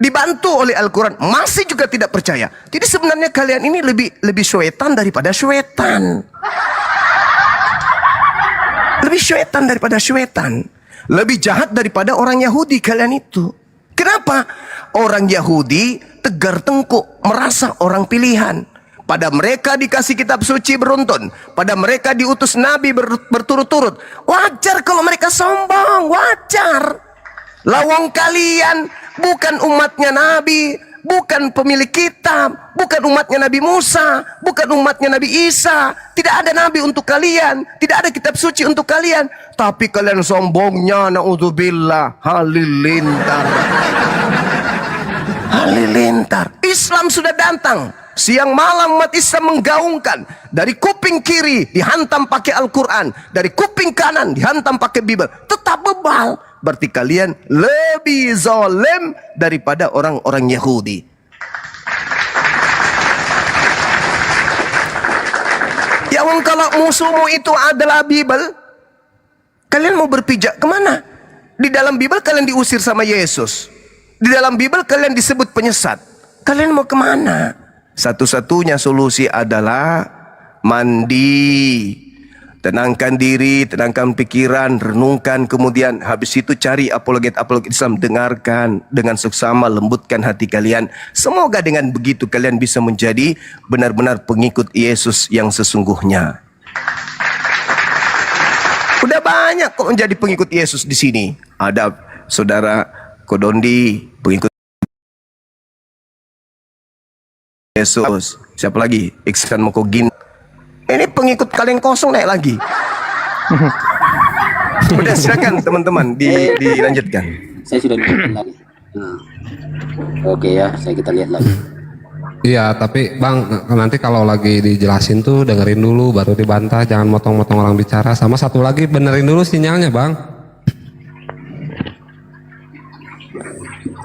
Dibantu oleh Al-Quran, masih juga tidak percaya. Jadi sebenarnya kalian ini lebih syaitan daripada syaitan. Lebih syaitan daripada syaitan. Lebih jahat daripada orang Yahudi kalian itu. Kenapa? Orang Yahudi tegar tengkuk, merasa orang pilihan. Pada mereka dikasih kitab suci beruntun. Pada mereka diutus nabi berturut-turut. Wajar kalau mereka sombong, wajar. Lawang kalian bukan umatnya nabi, bukan pemilik kitab, bukan umatnya Nabi Musa, bukan umatnya Nabi Isa. Tidak ada nabi untuk kalian, tidak ada kitab suci untuk kalian. Tapi kalian sombongnya, naudzubillah, halilintar. Halilintar. Islam sudah datang. Siang malam umat Islam menggaungkan. Dari kuping kiri dihantam pakai Al-Quran, dari kuping kanan dihantam pakai Bible. Tetap bebal. Berarti kalian lebih zalim daripada orang-orang Yahudi. Ya, kalau musuhmu itu adalah Bible, kalian mau berpijak kemana? Di dalam Bible kalian diusir sama Yesus. Di dalam Bible kalian disebut penyesat. Kalian mau kemana? Satu-satunya solusi adalah mandi. Tenangkan diri, tenangkan pikiran, renungkan, kemudian habis itu cari apologet-apologet Islam, dengarkan dengan seksama, lembutkan hati kalian. Semoga dengan begitu kalian bisa menjadi benar-benar pengikut Yesus yang sesungguhnya. Udah banyak kok menjadi pengikut Yesus di sini. Ada saudara Kodondi, pengikut Yesus. Siapa lagi? Iksan Mokogin. Ini pengikut kalian kosong naik lagi. Udah, silakan teman-teman dilanjutkan. Saya sudah lihat lagi. Oke ya, kita lihat lagi. Iya, tapi Bang, nanti kalau lagi dijelasin tuh dengerin dulu baru dibantah, jangan motong-motong orang bicara. Sama satu lagi, benerin dulu sinyalnya, Bang.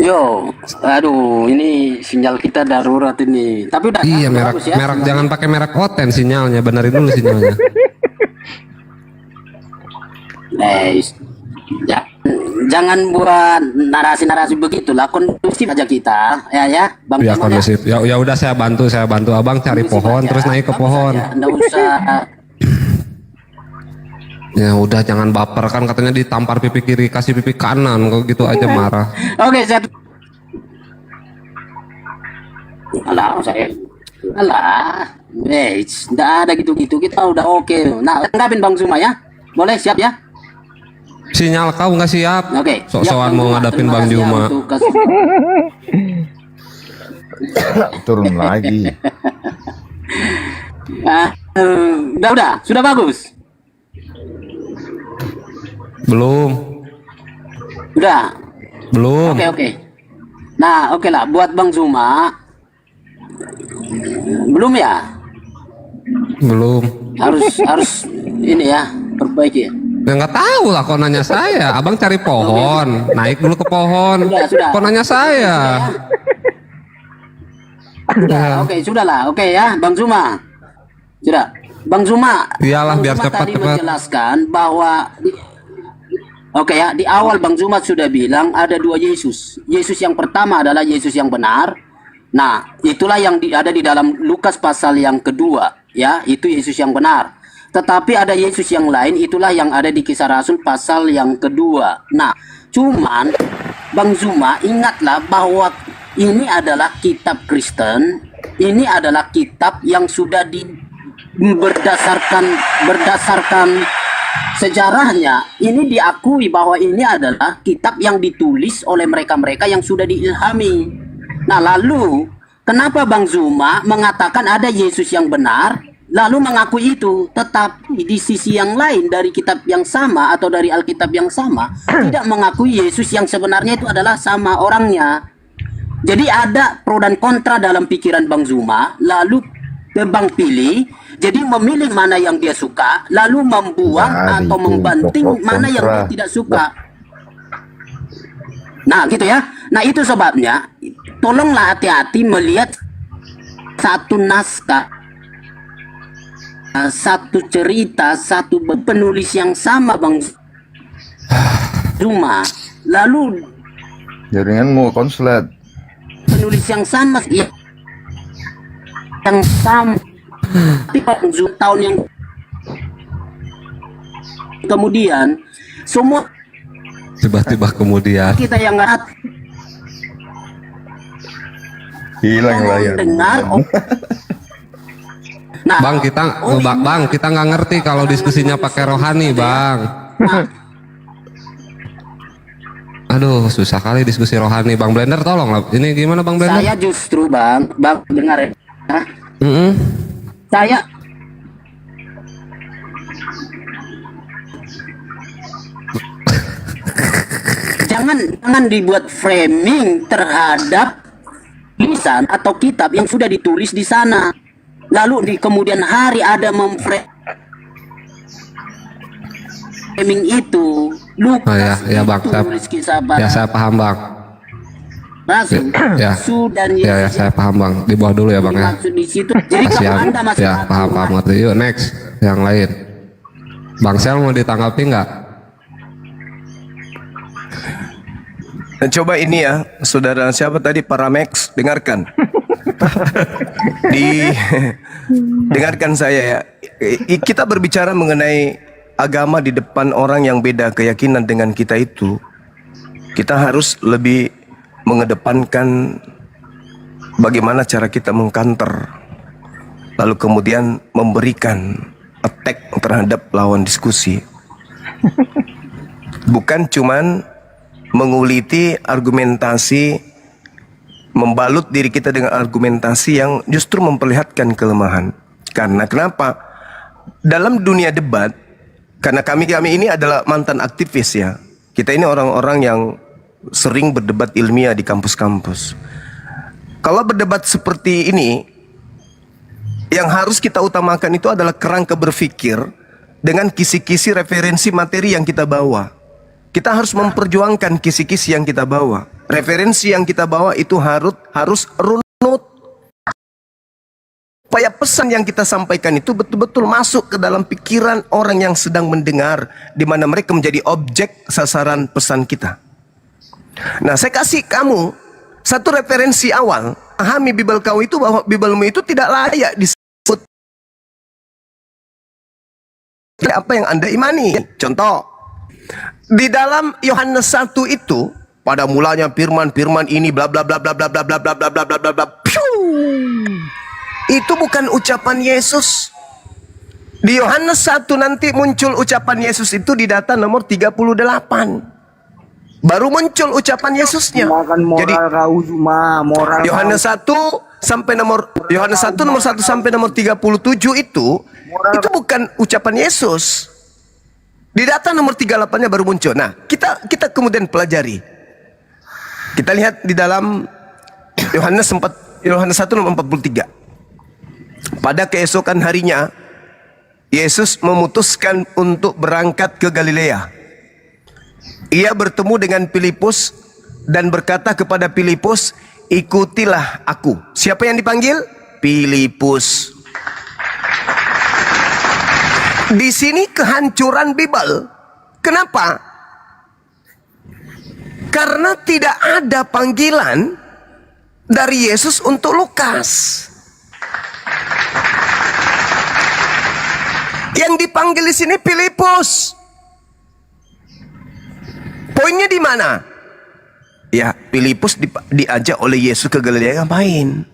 Yo, aduh, ini sinyal kita darurat ini. Tapi udah. Iya, merek bagus ya. jangan pakai merek Oten sinyalnya, benerin dulu sinyalnya. Ya, jangan buat narasi-narasi begitulah, kondusif aja kita, ya, Bang. Ya, kondusif. Ya udah, saya bantu Abang cari pohon terus naik ke pohon. Nggak usah. Ya udah, jangan baper, kan katanya ditampar pipi kiri kasih pipi kanan, kok gitu aja marah. Oke, saya. Alah, nggak ada gitu-gitu, kita udah oke. Nah, tanggapin Bang Zuma ya, boleh, siap ya? Sinyal kau nggak siap? Oke. Sok-sokan mau ngadapin Bang Juma. Turun lagi. Udah, sudah bagus. Belum. Udah. Belum. Oke. Nah, oke lah, buat Bang Zuma. Belum ya? Belum. Harus ini ya, perbaiki ya. Ya nggak tahu lah, kok nanya saya. Abang cari pohon, naik dulu ke pohon. Sudah. Kok nanya saya? Oke, sudahlah. Oke ya, Bang Zuma. Sudah. Bang Zuma. Iyalah, biar Zuma tadi cepat-cepat. menjelaskan bahwa oke ya, di awal Bang Zuma sudah bilang ada dua Yesus. Yesus yang pertama adalah Yesus yang benar. Nah, itulah yang ada di dalam Lukas pasal yang kedua, ya, itu Yesus yang benar. Tetapi ada Yesus yang lain, itulah yang ada di Kisah Rasul pasal yang kedua. Nah, cuman Bang Zuma ingatlah bahwa ini adalah kitab Kristen, ini adalah kitab yang sudah berdasarkan sejarahnya, ini diakui bahwa ini adalah kitab yang ditulis oleh mereka-mereka yang sudah diilhami. Nah, lalu kenapa Bang Zuma mengatakan ada Yesus yang benar, lalu mengakui itu, tetapi di sisi yang lain dari kitab yang sama atau dari Alkitab yang sama tidak mengakui Yesus yang sebenarnya itu adalah sama orangnya. Jadi ada pro dan kontra dalam pikiran Bang Zuma, lalu Bang pilih, jadi memilih mana yang dia suka, lalu membuang atau membanting mana yang dia tidak suka. Nah, gitu ya. Nah, itu sebabnya tolonglah hati-hati melihat satu naskah, satu cerita, satu penulis yang sama Bang Zuma. Lalu Jaringanmu konslet. penulis yang sama yang sama, tapi Bang Zuma tahun yang kemudian semua Tiba-tiba kemudian. kita yang nggak Hilang layar. dengar Nah, Bang, kita nggak ngerti kalau diskusinya pakai rohani, Bang. Aduh, susah kali diskusi rohani. Bang Blender, tolong lah. Ini gimana, Bang Blender? saya justru Bang dengar ya. Mm-mm. Saya jangan dibuat framing terhadap tulisan atau kitab yang sudah ditulis di sana. Lalu di kemudian hari ada memframing itu. Lukas ya Bang, tulis kisah para saya paham Bang. rasul. Ya, Dan ya, saya paham Bang. Di bawah dulu ya Bang ya. maksud di situ. Jadi Kasihan. kalau Anda masih Ya, paham ngerti. Yuk next, yang lain. Bang Sel mau ditanggapi nggak? Nah, coba ini ya, saudara siapa tadi, Paramex, dengarkan. Dengarkan saya ya. Kita berbicara mengenai agama di depan orang yang beda keyakinan dengan kita itu. Kita harus lebih mengedepankan bagaimana cara kita mengkanter, lalu kemudian memberikan attack terhadap lawan diskusi. Bukan cuman menguliti argumentasi, membalut diri kita dengan argumentasi yang justru memperlihatkan kelemahan. Karena kenapa? Dalam dunia debat, karena kami ini adalah mantan aktivis ya. Kita ini orang-orang yang sering berdebat ilmiah di kampus-kampus. Kalau berdebat seperti ini, yang harus kita utamakan itu adalah kerangka berpikir dengan kisi-kisi referensi materi yang kita bawa. Kita harus memperjuangkan kisi-kisi yang kita bawa. Referensi yang kita bawa itu harus runut. Supaya pesan yang kita sampaikan itu betul-betul masuk ke dalam pikiran orang yang sedang mendengar, di mana mereka menjadi objek sasaran pesan kita. Nah, saya kasih kamu satu referensi awal. Pahami Bible kau itu, bahwa Biblemu itu tidak layak disebut apa yang Anda imani. Contoh, di dalam Yohanes 1 itu, pada mulanya firman ini bla bla bla bla bla bla bla bla bla bla bla bla bla. Itu bukan ucapan Yesus. Di Yohanes 1 nanti muncul ucapan Yesus itu di data nomor 38. Baru muncul ucapan Yesusnya. Jadi Yohanes 1 sampai Yohanes 1 nomor 1 sampai nomor 37 itu bukan ucapan Yesus. Di data nomor 38-nya baru muncul. Nah, kita kemudian pelajari. Kita lihat di dalam Yohanes 1 nomor 43. Pada keesokan harinya, Yesus memutuskan untuk berangkat ke Galilea. Ia bertemu dengan Filipus dan berkata kepada Filipus, "Ikutilah aku." Siapa yang dipanggil? Filipus. Di sini kehancuran Bible. Kenapa? Karena tidak ada panggilan dari Yesus untuk Lukas. Yang dipanggil di sini Filipus. Poinnya di mana? Ya, Filipus diajak oleh Yesus ke Galilea ngapain?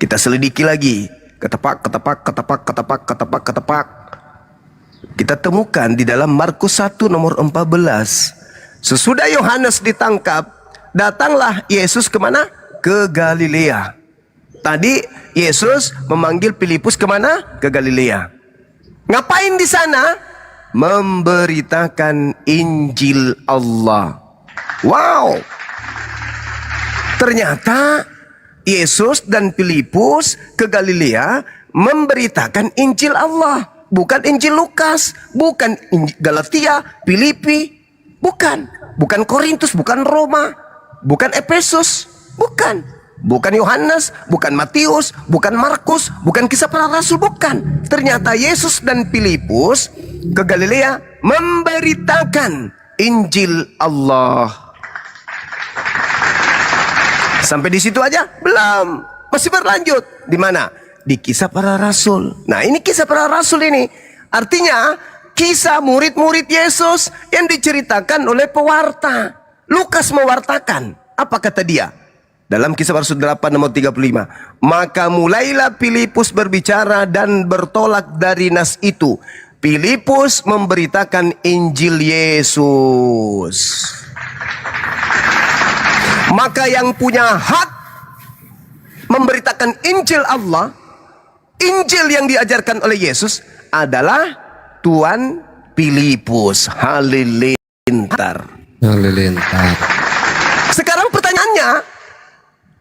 Kita selidiki lagi. Ketepak. Kita temukan di dalam Markus 1 nomor 14. Sesudah Yohanes ditangkap, datanglah Yesus kemana? Ke Galilea. Tadi Yesus memanggil Filipus kemana? Ke Galilea. Ngapain di sana? Memberitakan Injil Allah. Wow. Ternyata Yesus dan Filipus ke Galilea memberitakan Injil Allah. Bukan Injil Lukas, bukan Galatia, Filipi, bukan. Bukan Korintus, bukan Roma, bukan Efesus, bukan. Bukan Yohanes, bukan Matius, bukan Markus, bukan Kisah Para Rasul, bukan. Ternyata Yesus dan Filipus ke Galilea memberitakan Injil Allah. Sampai di situ aja? Belum. Masih berlanjut. Di mana? Di Kisah Para Rasul. Nah, ini Kisah Para Rasul ini. Artinya, kisah murid-murid Yesus yang diceritakan oleh pewarta. Lukas mewartakan. Apa kata dia? Dalam Kisah Para Rasul 8 nomor 35. Maka mulailah Filipus berbicara dan bertolak dari nas itu. Filipus memberitakan Injil Yesus. Maka yang punya hak memberitakan Injil Allah, Injil yang diajarkan oleh Yesus adalah Tuan Filipus. Halilintar. Halilintar. Sekarang pertanyaannya,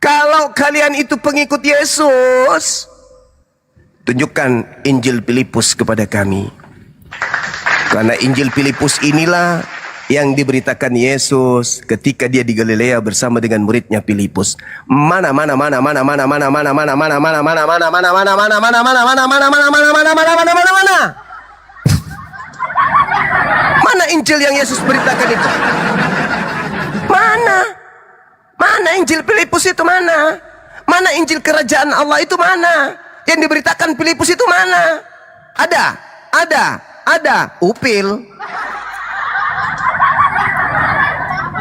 kalau kalian itu pengikut Yesus, tunjukkan Injil Filipus kepada kami. Karena Injil Filipus inilah yang diberitakan Yesus ketika dia di Galilea bersama dengan muridnya Filipus. Mana Injil yang Yesus beritakan itu? Mana Injil Filipus itu mana? Mana Injil kerajaan Allah itu mana? Yang diberitakan Filipus itu mana? Ada. Upil.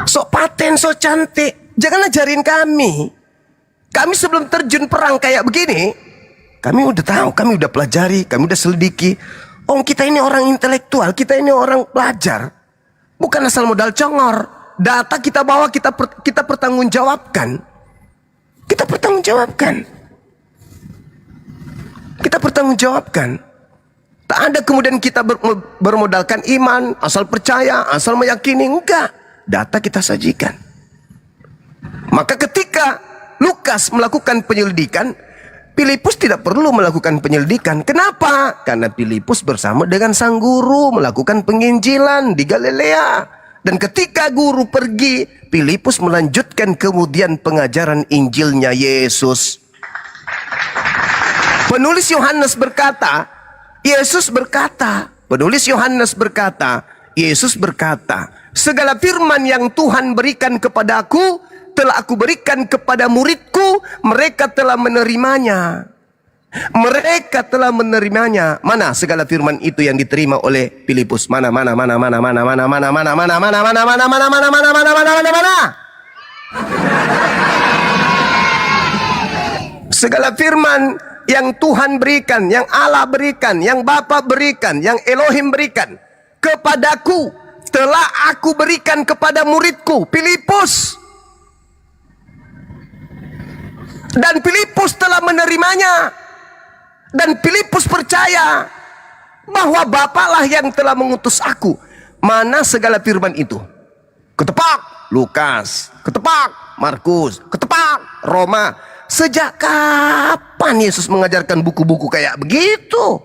Sok paten, sok cantik. Jangan ajarin kami. Kami sebelum terjun perang kayak begini, kami udah tahu, kami udah pelajari, kami udah selidiki. Oh, kita ini orang intelektual, kita ini orang pelajar. Bukan asal modal congor. Data kita bawa, kita pertanggungjawabkan. Kita pertanggungjawabkan. Tak ada kemudian kita bermodalkan iman, asal percaya, asal meyakini. Enggak. Data kita sajikan. Maka ketika Lukas melakukan penyelidikan, Filipus tidak perlu melakukan penyelidikan. Kenapa? Karena Filipus bersama dengan sang guru melakukan penginjilan di Galilea. Dan ketika guru pergi, Filipus melanjutkan kemudian pengajaran Injilnya Yesus. Penulis Yohanes berkata, Yesus berkata, segala firman yang Tuhan berikan kepadaku, telah aku berikan kepada muridku, mereka telah menerimanya. Mana segala firman itu yang diterima oleh Filipus? Mana? Segala firman yang Tuhan berikan, yang Allah berikan, yang Bapa berikan, yang Elohim berikan kepadaku, telah aku berikan kepada muridku Filipus. Dan Filipus telah menerimanya. Dan Filipus percaya bahwa Bapalah yang telah mengutus aku. Mana segala firman itu? Ketepak Lukas, ketepak Markus, ketepak Roma. Sejak kapan Yesus mengajarkan buku-buku kayak begitu?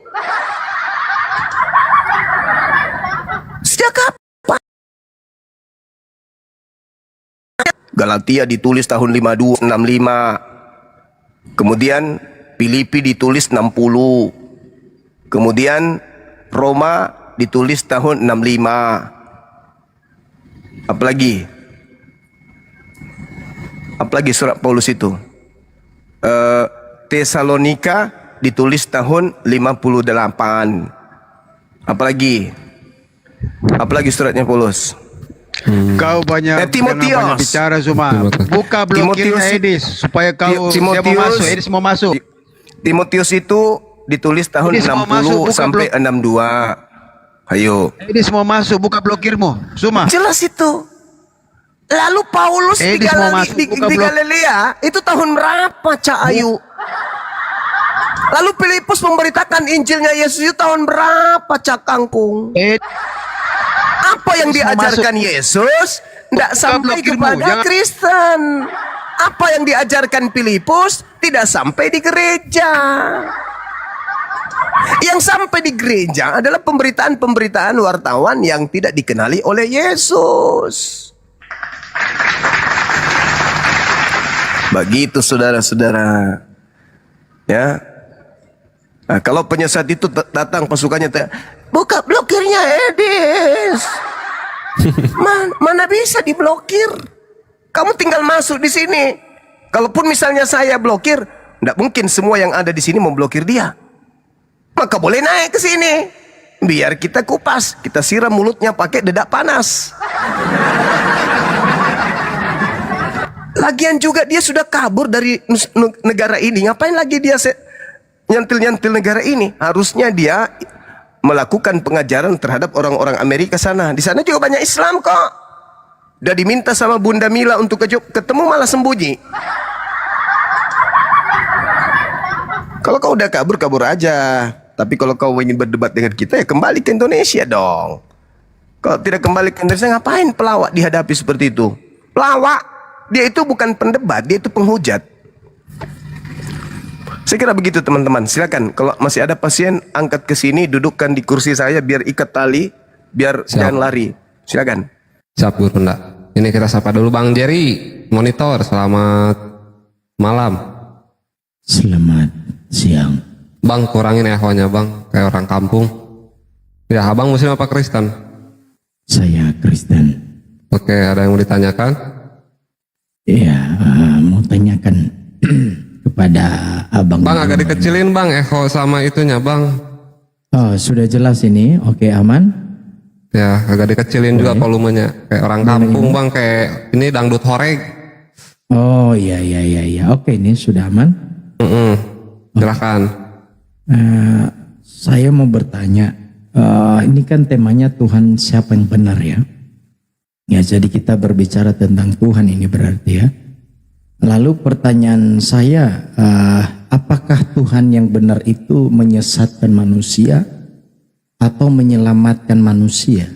Sejak kapan? Galatia ditulis tahun 65. Kemudian Filipi ditulis 60. Kemudian Roma ditulis tahun 65. Apalagi surat Paulus itu? Tesalonika ditulis tahun 58. Apalagi suratnya Paulus? Kau banyak bicara Zuma. Buka blokirnya Edis supaya kau Edis mau masuk. Timotius itu ditulis tahun 60 sampai 62. Ayo. Edis mau masuk, buka blokirmu. Zuma. Jelas itu. Lalu Paulus di Galilea itu tahun berapa, Cak Ayu? Lalu Filipus memberitakan Injilnya Yesus itu tahun berapa, Cak Kangkung? Apa yang diajarkan Yesus tidak sampai kepada Kristen. Apa yang diajarkan Filipus tidak sampai di gereja. Yang sampai di gereja adalah pemberitaan-pemberitaan wartawan yang tidak dikenali oleh Yesus. Begitu saudara-saudara. Ya. Nah, kalau penyesat itu datang pasukannya, buka blokirnya Edis. Mana bisa diblokir? Kamu tinggal masuk di sini. Kalaupun misalnya saya blokir, tidak mungkin semua yang ada di sini memblokir dia. Maka boleh naik ke sini. Biar kita kupas, kita siram mulutnya pakai dedak panas. Lagian juga dia sudah kabur dari negara ini. Ngapain lagi dia nyantil-nyantil negara ini? Harusnya dia melakukan pengajaran terhadap orang-orang Amerika sana. Di sana juga banyak Islam kok. Udah diminta sama Bunda Mila untuk ketemu malah sembunyi. Kalau kau udah kabur, kabur aja. Tapi kalau kau ingin berdebat dengan kita, ya kembali ke Indonesia dong. Kalau tidak kembali ke Indonesia, ngapain pelawak dihadapi seperti itu? Pelawak, dia itu bukan pendebat, dia itu penghujat. Saya kira begitu teman-teman. Silakan, kalau masih ada pasien, angkat ke sini, dudukkan di kursi saya, biar ikat tali, biar jangan lari. Silakan. Siap Guru Nda. Ini kita sapa dulu Bang Jerry, monitor. Selamat malam. Selamat siang. Bang, kurangin ehonya Bang, kayak orang kampung. Ya, Abang Muslim apa Kristen? Saya Kristen. Oke, ada yang mau ditanyakan? Iya, mau tanyakan kepada Abang. Bang, agak dikecilin Bang, eho sama itunya Bang. Oh, sudah jelas ini, oke aman? Ya, agak dikecilin juga volumenya. Kayak orang kampung Bang, kayak ini dangdut horeg. Oh iya, oke ini sudah aman? Silahkan. Saya mau bertanya, ini kan temanya Tuhan siapa yang benar ya? Ya, jadi kita berbicara tentang Tuhan ini berarti ya. Lalu pertanyaan saya, apakah Tuhan yang benar itu menyesatkan manusia atau menyelamatkan manusia?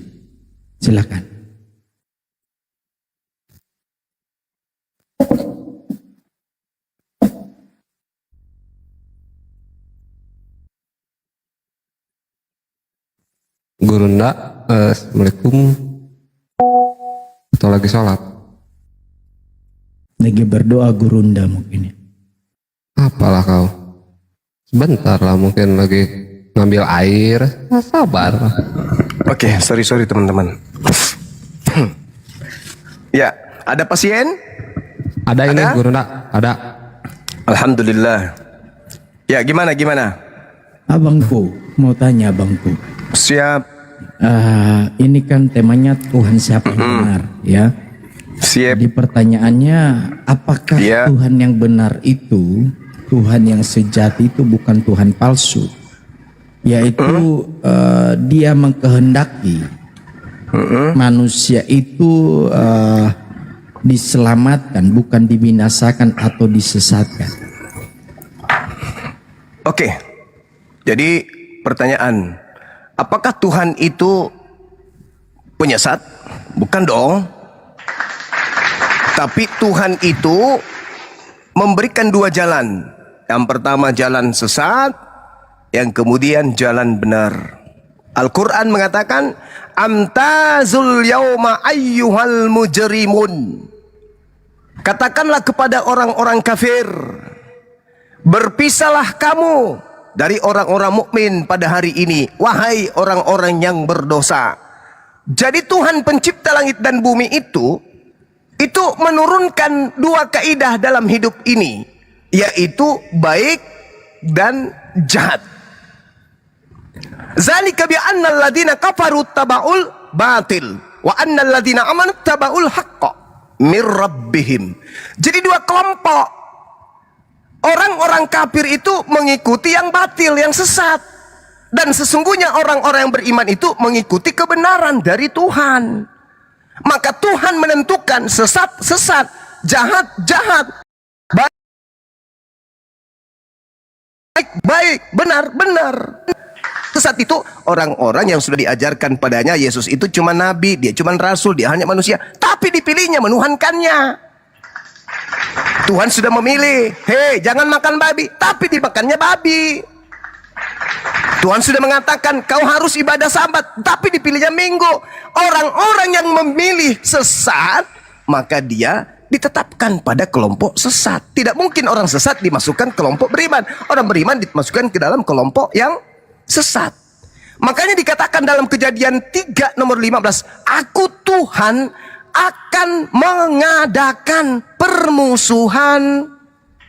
Silakan. Guru Nda, Assalamualaikum. Atau lagi sholat? Lagi berdoa Guru Nda mungkin ya. Apalah kau? Sebentar lah, mungkin lagi ngambil air. Sabar. Oke, sorry teman-teman. Ya, ada pasien? Ada ini Guru Nda, ada. Alhamdulillah. Ya, gimana? Abangku, mau tanya abangku. Siap. Ini kan temanya Tuhan siapa yang benar ya. Siap. Di pertanyaannya, apakah Tuhan yang benar itu, Tuhan yang sejati itu bukan Tuhan palsu, yaitu dia mengkehendaki manusia itu diselamatkan, bukan dibinasakan atau disesatkan. Oke. Jadi pertanyaan, apakah Tuhan itu penyesat? Bukan dong. Tapi Tuhan itu memberikan dua jalan. Yang pertama jalan sesat, yang kemudian jalan benar. Al-Quran mengatakan, amtazul yauma ayyuhal mujrimun. Katakanlah kepada orang-orang kafir, berpisahlah kamu dari orang-orang mukmin pada hari ini, wahai orang-orang yang berdosa. Jadi Tuhan pencipta langit dan bumi itu menurunkan dua kaidah dalam hidup ini, yaitu baik dan jahat. Zalika bi annal ladzina kafaru tabaul batil wa annal ladzina amanu tabaul haqqa mir rabbihim. Jadi dua kelompok. Orang-orang kafir itu mengikuti yang batil, yang sesat. Dan sesungguhnya orang-orang yang beriman itu mengikuti kebenaran dari Tuhan. Maka Tuhan menentukan sesat, sesat, jahat, jahat, baik, baik, benar, benar. Sesat itu orang-orang yang sudah diajarkan padanya Yesus itu cuma nabi, dia cuma rasul, dia hanya manusia. Tapi dipilihnya, menuhankannya. Tuhan sudah memilih, hei jangan makan babi, tapi dimakannya babi. Tuhan sudah mengatakan kau harus ibadah sabat, tapi dipilihnya minggu. Orang-orang yang memilih sesat, maka dia ditetapkan pada kelompok sesat. Tidak mungkin orang sesat dimasukkan kelompok beriman. Orang beriman dimasukkan ke dalam kelompok yang sesat. Makanya dikatakan dalam Kejadian 3 nomor 15, aku Tuhan akan mengadakan permusuhan.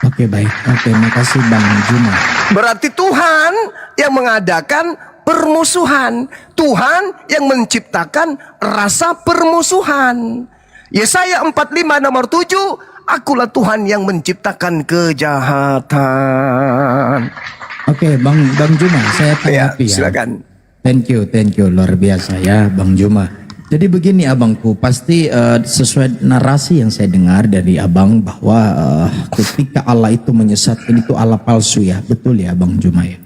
Oke, baik. Oke, makasih Bang Juma. Berarti Tuhan yang mengadakan permusuhan. Tuhan yang menciptakan rasa permusuhan. Yesaya 45 nomor 7, Akulah Tuhan yang menciptakan kejahatan. Oke, Bang Juma, saya tanggapi ya. Silakan. Thank you, luar biasa ya, Bang Juma. Jadi begini abangku, pasti sesuai narasi yang saya dengar dari abang bahwa ketika Allah itu menyesatkan itu Allah palsu ya, betul ya, Bang Juma ya?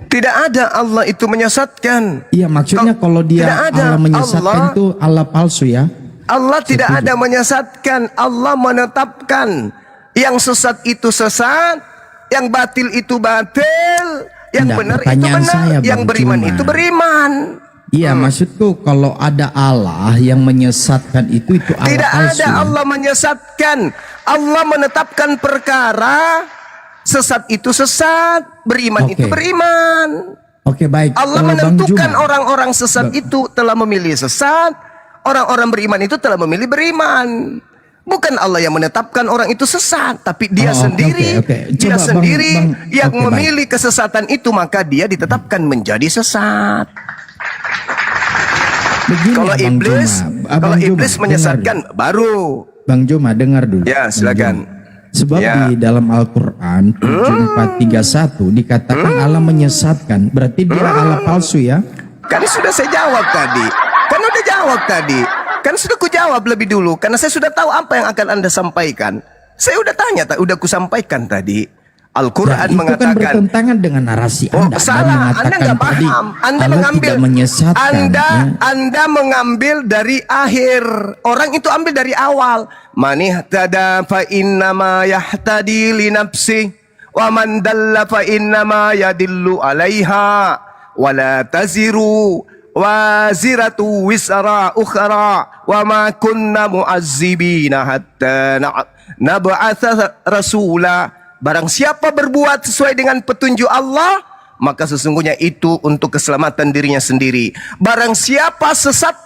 Tidak ada Allah itu menyesatkan. Iya, maksudnya kalau dia Allah menyesatkan itu Allah palsu ya? Allah tidak ada menyesatkan, Allah menetapkan yang sesat itu sesat, yang batil itu batil, yang benar itu benar, yang beriman itu beriman. Iya, maksudku kalau ada Allah yang menyesatkan itu Allah tidak palsu. Tidak ada Allah menyesatkan. Allah menetapkan perkara, sesat itu sesat, beriman itu beriman. Oke, baik. Allah menentukan orang-orang sesat itu telah memilih sesat, orang-orang beriman itu telah memilih beriman. Bukan Allah yang menetapkan orang itu sesat, tapi dia sendiri. Dia sendiri yang memilih kesesatan itu, maka dia ditetapkan menjadi sesat. Begini, kalau iblis menyesatkan baru. Bang Juma dengar dulu. Ya, silakan. Sebab di dalam Al-Qur'an 7431 dikatakan Allah menyesatkan, berarti dia Allah palsu ya? Kan sudah saya jawab tadi. Kan udah jawab tadi. Kan sudah ku jawab lebih dulu karena saya sudah tahu apa yang akan Anda sampaikan. Saya udah tanya, udah ku sampaikan tadi. Al-Quran mengatakan kan bertentangan dengan narasi Anda. Salah, Anda nggak paham. Anda mengambil, Anda mengambil dari akhir. Orang itu ambil dari awal. Man ihtada fa innama yahtadi li nafsi wa man dalla fa innama yadillu 'alaiha wa la taziru waziratu wisra ukhra wa ma kunna mu'azzibina hatta nab'atha rasula. Barang siapa berbuat sesuai dengan petunjuk Allah, maka sesungguhnya itu untuk keselamatan dirinya sendiri. Barang siapa sesat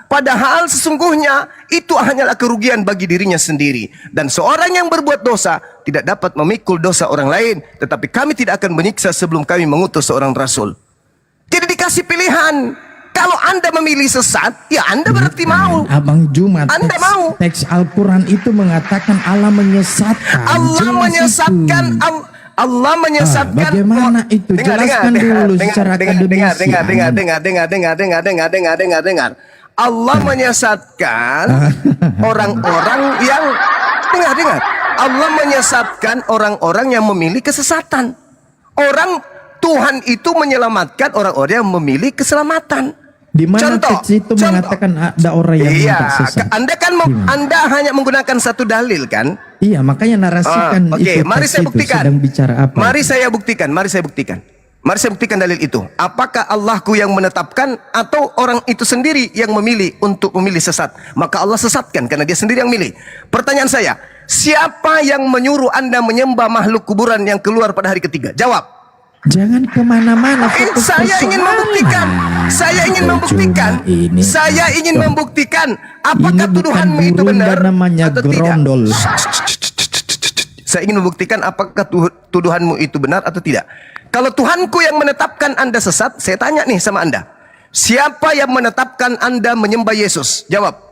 padahal sesungguhnya itu hanyalah kerugian bagi dirinya sendiri. Dan seorang yang berbuat dosa tidak dapat memikul dosa orang lain, tetapi kami tidak akan menyiksa sebelum kami mengutus seorang rasul. Tidak dikasih pilihan. Kalau Anda memilih sesat, ya Anda berarti mau. Abang Juma, Anda mau. Teks Al-Quran itu mengatakan Allah menyesatkan. Allah menyesatkan. Allah menyesatkan. Bagaimana itu? Jelaskan dulu secara akademisi. Dengar. Allah menyesatkan orang-orang yang dengar. Allah menyesatkan orang-orang yang memilih kesesatan. Tuhan itu menyelamatkan orang-orang yang memilih keselamatan. Di mana teks itu mengatakan ada orang yang sesat? Anda hanya menggunakan satu dalil kan? Iya, makanya narasikan itu. Mari saya buktikan. Sedang bicara apa? Mari saya buktikan. Mari saya buktikan dalil itu. Apakah Allahku yang menetapkan atau orang itu sendiri yang memilih untuk memilih sesat? Maka Allah sesatkan karena dia sendiri yang milih. Pertanyaan saya, siapa yang menyuruh Anda menyembah makhluk kuburan yang keluar pada hari ketiga? Jawab. Jangan kemana-mana. Saya ingin membuktikan. Apakah tuduhanmu itu benar atau tidak? Saya ingin membuktikan apakah tuduhanmu itu benar atau tidak. Kalau Tuhanku yang menetapkan Anda sesat, saya tanya nih sama Anda. Siapa yang menetapkan Anda menyembah Yesus? Jawab.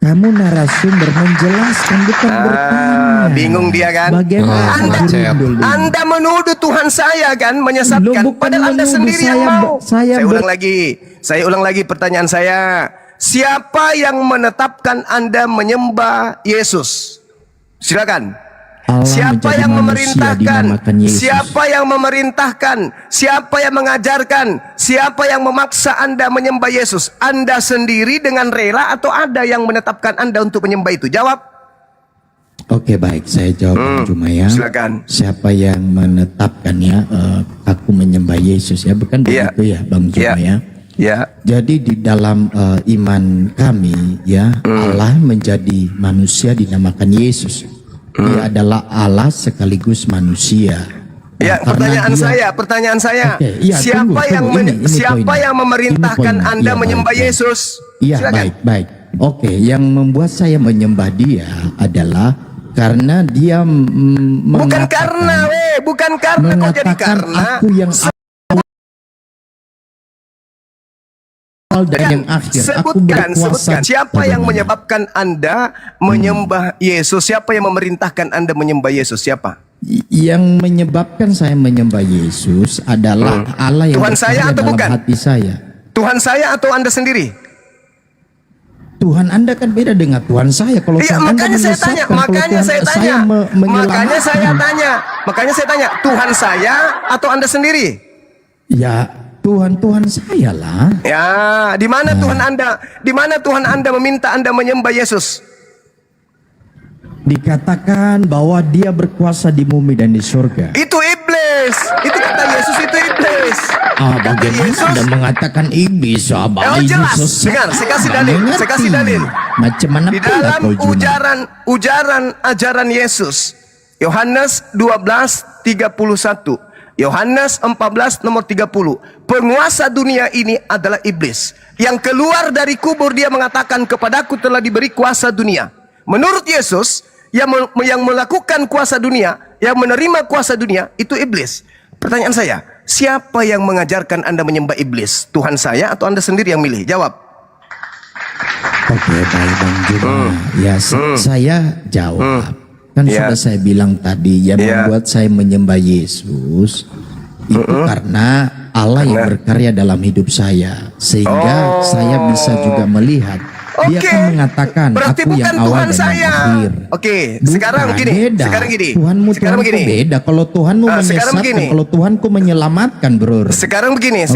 Kamu narasumber menjelaskan, bukan bertanya. Bingung dia kan? Bagaimana? Anda menuduh Tuhan saya kan menyesatkan. Padahal Anda sendiri yang mau. Saya ulang lagi pertanyaan saya. Siapa yang menetapkan Anda menyembah Yesus? Silakan. Siapa yang memerintahkan? Siapa yang memerintahkan? Siapa yang mengajarkan? Siapa yang memaksa Anda menyembah Yesus? Anda sendiri dengan rela atau ada yang menetapkan Anda untuk menyembah itu? Jawab. Oke, baik, saya jawab cuma ya. Silakan. Siapa yang menetapkannya aku menyembah Yesus ya, bukan begitu ya, Bang Juma ya? Ya. Jadi di dalam iman kami ya, Allah menjadi manusia dinamakan Yesus. Dia adalah Allah sekaligus manusia. Ya, pertanyaan saya. Siapa yang memerintahkan Anda menyembah Yesus? Iya, baik. Oke, yang membuat saya menyembah dia adalah karena dia bukan karena kok jadi karena aku yang awal dan yang akhir. Aku berkuasa. Siapa yang menyebabkan Anda menyembah Yesus? Siapa yang memerintahkan Anda menyembah Yesus? Siapa? Yang menyebabkan saya menyembah Yesus adalah Allah yang Tuhan saya berkarya atau dalam bukan? hati saya. Tuhan saya atau Anda sendiri? Tuhan Anda kan beda dengan Tuhan saya. Kalau Iya, Tuhan Anda makanya saya tanya, menyesatkan, kalau makanya Tuhan saya tanya, makanya saya tanya, Tuhan saya atau Anda sendiri? Ya, Tuhan saya lah. Ya, di mana Tuhan Anda? Di mana Tuhan Anda meminta Anda menyembah Yesus? Dikatakan bahwa dia berkuasa di bumi dan di surga. Itu iblis. Itu kata Yesus, itu iblis. Bagaimana Anda mengatakan iblis? Jelas. Dengar, saya kasih dalil. Saya kasih dalil. Macam mana Di pula dalam kau Juma? ujaran ajaran Yesus, Yohanes 12:31, Yohanes 14 nomor 30, penguasa dunia ini adalah iblis. Yang keluar dari kubur dia mengatakan, kepadaku telah diberi kuasa dunia. Menurut Yesus, yang melakukan kuasa dunia, yang menerima kuasa dunia, itu iblis. Pertanyaan saya, siapa yang mengajarkan Anda menyembah iblis? Tuhan saya atau Anda sendiri yang milih? Jawab. Oke, baik Bang Juma. Ya, saya jawab. Kan sudah saya bilang tadi, yang membuat saya menyembah Yesus itu karena Allah yang berkarya dalam hidup saya, sehingga saya bisa juga melihat. Dia kan mengatakan, berarti aku bukan yang awal Tuhan dan saya. yang akhir. Sekarang gini. Beda. Sekarang gini. Tuhanmu beda. Kalau Tuhanmu menyesatkan, kalau Tuhanku menyelamatkan, bro. Sekarang begini.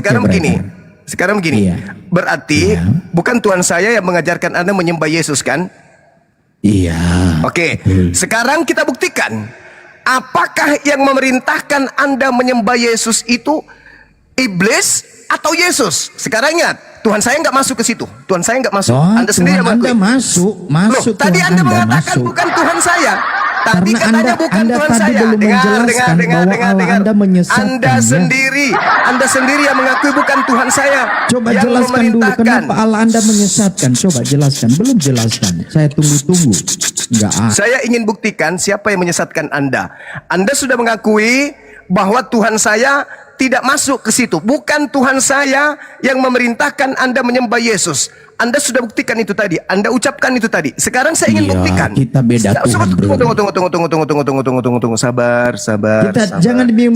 Iya. Berarti bukan Tuhan saya yang mengajarkan Anda menyembah Yesus, kan? Iya. Oke. Sekarang kita buktikan. Apakah yang memerintahkan Anda menyembah Yesus itu iblis atau Yesus? Sekarang ingat, Tuhan saya nggak masuk ke situ. Tuhan saya nggak masuk. Anda sendiri yang Anda masuk. Loh, tadi Anda mengatakan masuk. bukan Tuhan saya. Tadi Karena katanya bukan Anda Tuhan tadi saya. belum menjelaskan bahwa Allah Anda menyesatkan. Anda sendiri yang mengakui bukan Tuhan saya. Coba yang jelaskan dulu kenapa Allah Anda menyesatkan. Coba jelaskan. Belum jelaskan. Saya tunggu. Enggak. Saya ingin buktikan siapa yang menyesatkan Anda. Anda sudah mengakui bahwa Tuhan saya tidak masuk ke situ. Bukan Tuhan saya yang memerintahkan Anda menyembah Yesus. Anda sudah buktikan itu tadi. Anda ucapkan itu tadi. Sekarang saya ingin buktikan. Kita beda Tuhan, bro. Tunggu.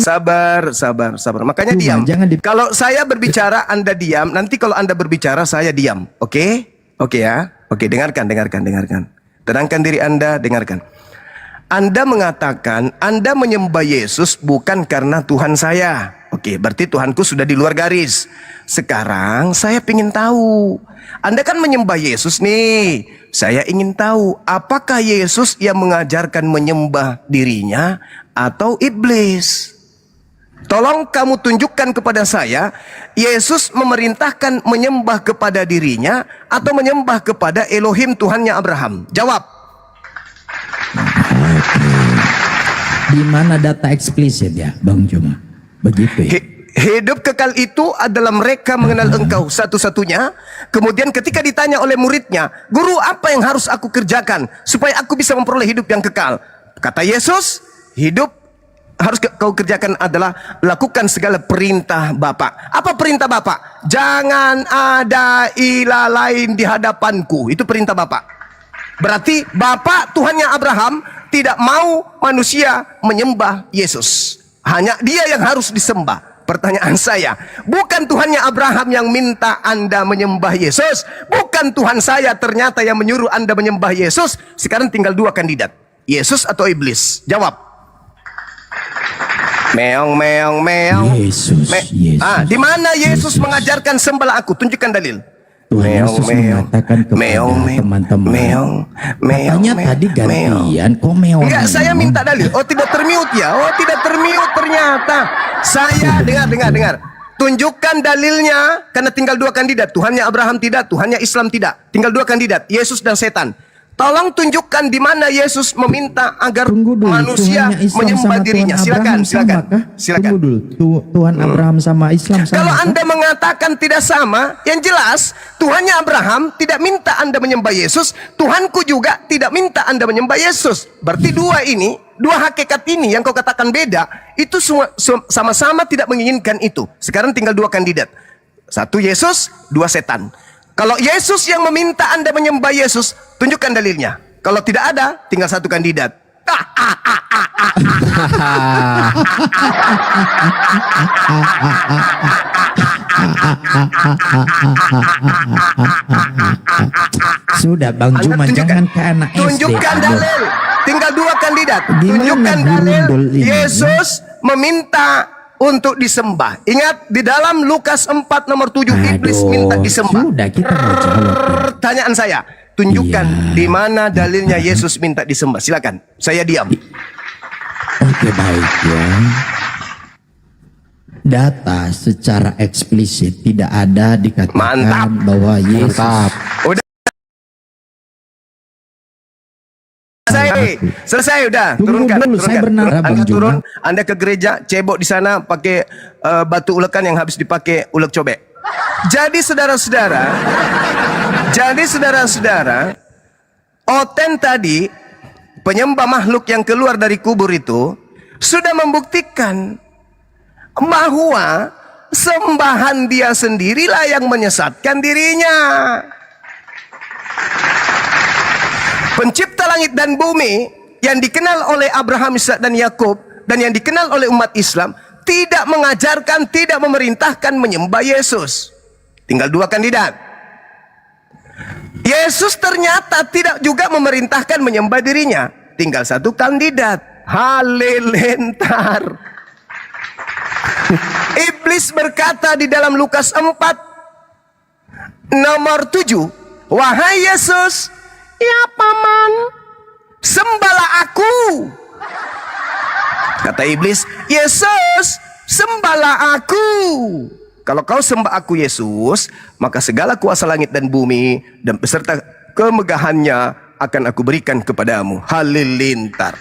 Sabar. Sabar. Makanya diam. Kalau saya berbicara, Anda diam. Nanti kalau Anda berbicara, saya diam. Oke? Oke ya? Oke, dengarkan. Tenangkan diri Anda, dengarkan. Anda mengatakan Anda menyembah Yesus bukan karena Tuhan saya. Oke, berarti Tuhanku sudah di luar garis. Sekarang saya ingin tahu, Anda kan menyembah Yesus nih. Saya ingin tahu, apakah Yesus yang mengajarkan menyembah dirinya atau iblis? Tolong kamu tunjukkan kepada saya, Yesus memerintahkan menyembah kepada dirinya atau menyembah kepada Elohim Tuhannya Abraham? Jawab. Di mana data eksplisit ya, Bang Juma? Begitu ya. Hidup kekal itu adalah mereka mengenal Engkau satu-satunya. Kemudian ketika ditanya oleh muridnya, Guru, apa yang harus aku kerjakan supaya aku bisa memperoleh hidup yang kekal? Kata Yesus, hidup harus kau kerjakan adalah lakukan segala perintah Bapa. Apa perintah Bapa? Jangan ada ilah lain di hadapanku. Itu perintah Bapa. Berarti Bapa Tuhannya Abraham tidak mau manusia menyembah Yesus. Hanya dia yang harus disembah. Pertanyaan saya, bukan Tuhannya Abraham yang minta Anda menyembah Yesus. Bukan Tuhan saya ternyata yang menyuruh Anda menyembah Yesus. Sekarang tinggal dua kandidat, Yesus atau iblis. Jawab. Meong. Yesus. Di mana Yesus mengajarkan sembahlah aku? Tunjukkan dalil. Tuhan Yesus mengatakan kepada teman-teman, katanya tadi gantian, kok meong? Enggak, saya minta dalil. Oh, tidak termute ya? Oh, tidak termute ternyata. Saya dengar. Tunjukkan dalilnya, karena tinggal dua kandidat. Tuhannya Abraham tidak, Tuhannya Islam tidak. Tinggal dua kandidat, Yesus dan setan. Tolong tunjukkan di mana Yesus meminta agar manusia menyembah dirinya. Silakan. Tunggu dulu. Tuhan Abraham sama Islam sama. Kalau Anda mengatakan tidak sama, yang jelas Tuhannya Abraham tidak minta Anda menyembah Yesus. Tuhanku juga tidak minta Anda menyembah Yesus. Berarti dua hakikat ini yang kau katakan beda, itu semua sama-sama tidak menginginkan itu. Sekarang tinggal dua kandidat. Satu Yesus, dua setan. Kalau Yesus yang meminta Anda menyembah Yesus, tunjukkan dalilnya. Kalau tidak ada, tinggal satu kandidat. Sudah Bang Juma, jangan ke anak SD. Tunjukkan dalil. Tinggal dua kandidat. Gimana Tunjukkan dalil. gurundul ini, Yesus meminta untuk disembah. Ingat di dalam Lukas 4 nomor 7 iblis minta disembah. Sudah kita mau jawab. Pertanyaan saya, tunjukkan di mana dalilnya Yesus minta disembah. Silakan. Saya diam. Oke, baik ya. Data secara eksplisit tidak ada dikatakan Mantap. bahwa Yesus. Udah selesai udah. Tunggu Turunkan, dulu, saya benar, Anda Bang Juma. turun, Anda ke gereja, cebok di sana pakai batu ulekan yang habis dipakai ulek cobek. Jadi saudara-saudara, Oten tadi penyembah makhluk yang keluar dari kubur itu sudah membuktikan bahwa sembahan dia sendirilah yang menyesatkan dirinya. Pencipta langit dan bumi yang dikenal oleh Abraham, Ishak dan Yakub dan yang dikenal oleh umat Islam tidak mengajarkan, tidak memerintahkan menyembah Yesus. Tinggal dua kandidat. Yesus ternyata tidak juga memerintahkan menyembah dirinya. Tinggal satu kandidat. Halilintar. Iblis berkata di dalam Lukas 4 nomor 7, wahai Yesus, ya paman, sembahlah aku. Kata iblis, Yesus, sembahlah aku. Kalau kau sembah aku Yesus, maka segala kuasa langit dan bumi dan beserta kemegahannya akan aku berikan kepadamu. Halilintar.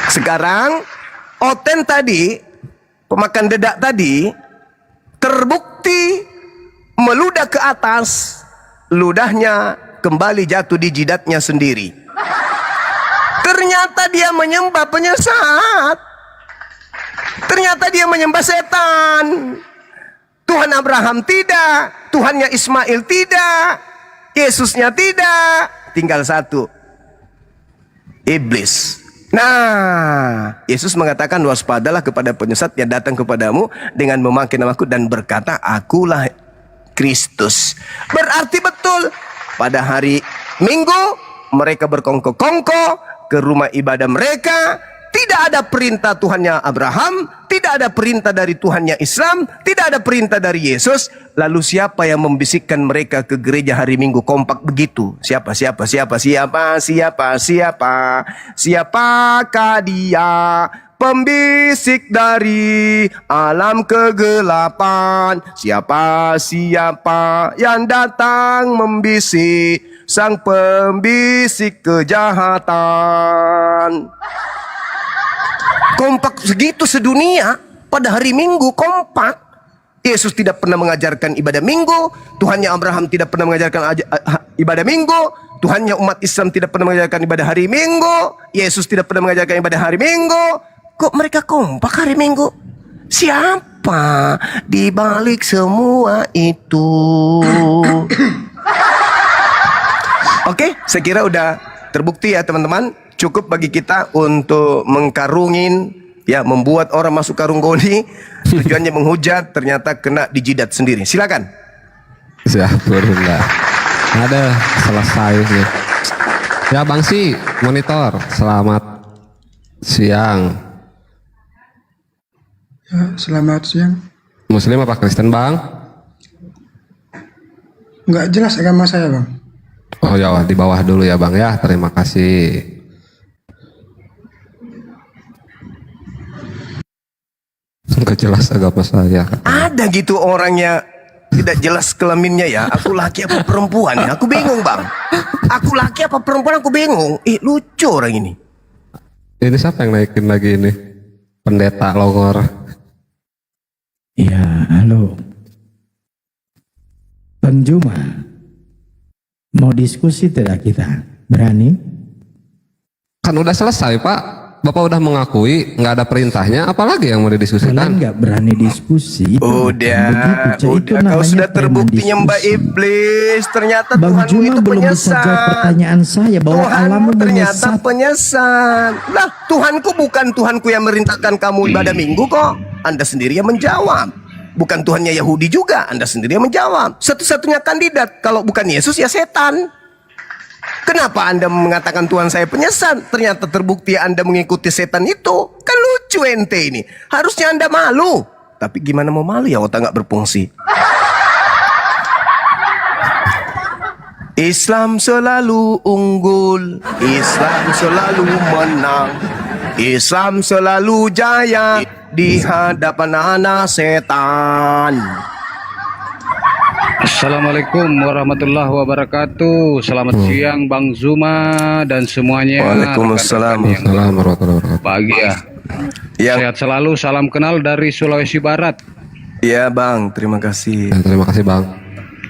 Sekarang Oten tadi, pemakan dedak tadi, terbukti meludah ke atas, ludahnya kembali jatuh di jidatnya sendiri. Ternyata dia menyembah penyesat. Ternyata dia menyembah setan. Tuhan Abraham tidak, Tuhannya Ismail tidak, Yesusnya tidak. Tinggal satu, iblis. Nah, Yesus mengatakan waspadalah kepada penyesat yang datang kepadamu dengan memakai namaku dan berkata, akulah Kristus. Berarti betul, pada hari Minggu mereka berkongko-kongko ke rumah ibadah mereka. Tidak ada perintah Tuhannya Abraham, tidak ada perintah dari Tuhannya Islam, tidak ada perintah dari Yesus. Lalu siapa yang membisikkan mereka ke gereja hari Minggu kompak begitu? Siapakah dia? Pembisik dari alam kegelapan. Siapa yang datang membisik? Sang pembisik kejahatan. Kompak segitu sedunia pada hari Minggu, kompak. Yesus tidak pernah mengajarkan ibadah Minggu, Tuhannya Abraham tidak pernah mengajarkan ibadah Minggu, Tuhannya umat Islam tidak pernah mengajarkan ibadah hari Minggu, Yesus tidak pernah mengajarkan ibadah hari Minggu. Kok mereka kompak hari Minggu? Siapa di balik semua itu? Oke, saya kira udah terbukti ya teman-teman. Cukup bagi kita untuk mengkarungin, ya, membuat orang masuk karung goni. Tujuannya menghujat, ternyata kena di jidat sendiri. Silakan. Alhamdulillah. Ada selesai nih. Ya Bang Si, monitor. Selamat siang. Ya, selamat siang. Muslim apa Kristen Bang? Nggak jelas agama saya Bang. Oh ya, di bawah dulu ya Bang ya. Terima kasih. Nggak jelas agama saya. Ada gitu orangnya tidak jelas kelaminnya ya. Aku laki apa perempuan ya? Aku bingung Bang. Aku laki apa perempuan? Aku bingung. Lucu orang ini. Ini siapa yang naikin lagi ini? Pendeta Longor. Ya, halo. Bang Juma, mau diskusi tidak kita? Berani? Kan udah selesai Pak. Bapak udah mengakui nggak ada perintahnya, apalagi yang mau didiskusikan? Kalian nggak berani diskusi. Udah, Itu kau namanya sudah terbukti preman nyembah diskusi. iblis. Ternyata Bang Tuhanmu Juma itu belum bisa penyesat. jawab pertanyaan saya bahwa Tuhanmu Allahmu ternyata menyesat. penyesat. Lah, Tuhanku bukan Tuhanku yang merintahkan kamu ibadah minggu kok. Anda sendiri yang menjawab. Bukan Tuhannya Yahudi juga, Anda sendiri yang menjawab. Satu-satunya kandidat, kalau bukan Yesus ya setan. Kenapa Anda mengatakan Tuhan saya penyesat? Ternyata terbukti Anda mengikuti setan itu. Kan lucu ente ini. Harusnya Anda malu. Tapi gimana mau malu ya otak nggak berfungsi. Islam selalu unggul, Islam selalu menang, Islam selalu jaya di hadapan anak setan. Assalamualaikum warahmatullahi wabarakatuh. Selamat siang Bang Zuma dan semuanya. Waalaikumsalam. Waalaikumsalam warahmatullahi wabarakatuh. Bahagia. Sehat selalu. Salam kenal dari Sulawesi Barat. Iya Bang, terima kasih. Terima kasih Bang.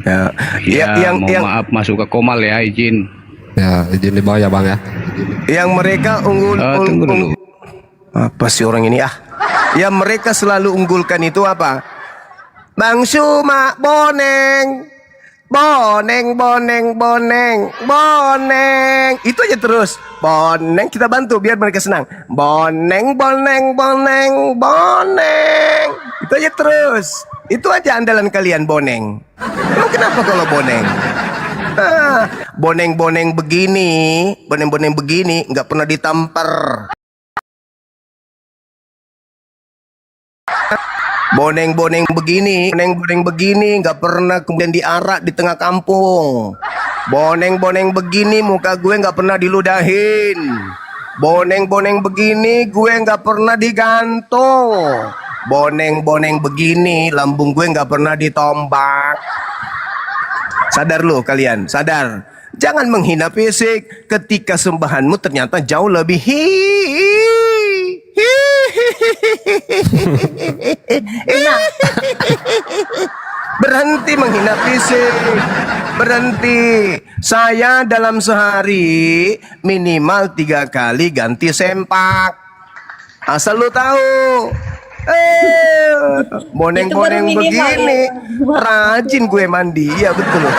Ya, Maaf masuk ke Komal ya, izin. Ya, izin di bawah ya Bang ya. Yang mereka Tunggu dulu. Apa sih orang ini ah? Yang mereka selalu unggulkan itu apa? Bang Suma boneng, boneng, boneng, boneng, boneng. Itu aja terus. Boneng, kita bantu biar mereka senang. Boneng, boneng, boneng, boneng. Itu aja terus. Itu aja andalan kalian boneng. Emang kenapa kalau boneng? Boneng-boneng begini, boneng-boneng begini nggak pernah ditampar. Boneng-boneng begini, boneng-boneng begini nggak pernah kemudian diarak di tengah kampung. Boneng-boneng begini muka gue nggak pernah diludahin. Boneng-boneng begini gue nggak pernah digantung. Boneng-boneng begini lambung gue nggak pernah ditombak. Sadar lo kalian, sadar. Jangan menghina fisik ketika sembahanmu ternyata jauh lebih Berhenti menghina fisik. Berhenti. Saya dalam sehari minimal 3 kali ganti sempak. Asal lu tahu. Boneng-boneng begini rajin gue mandi. Ya betul loh.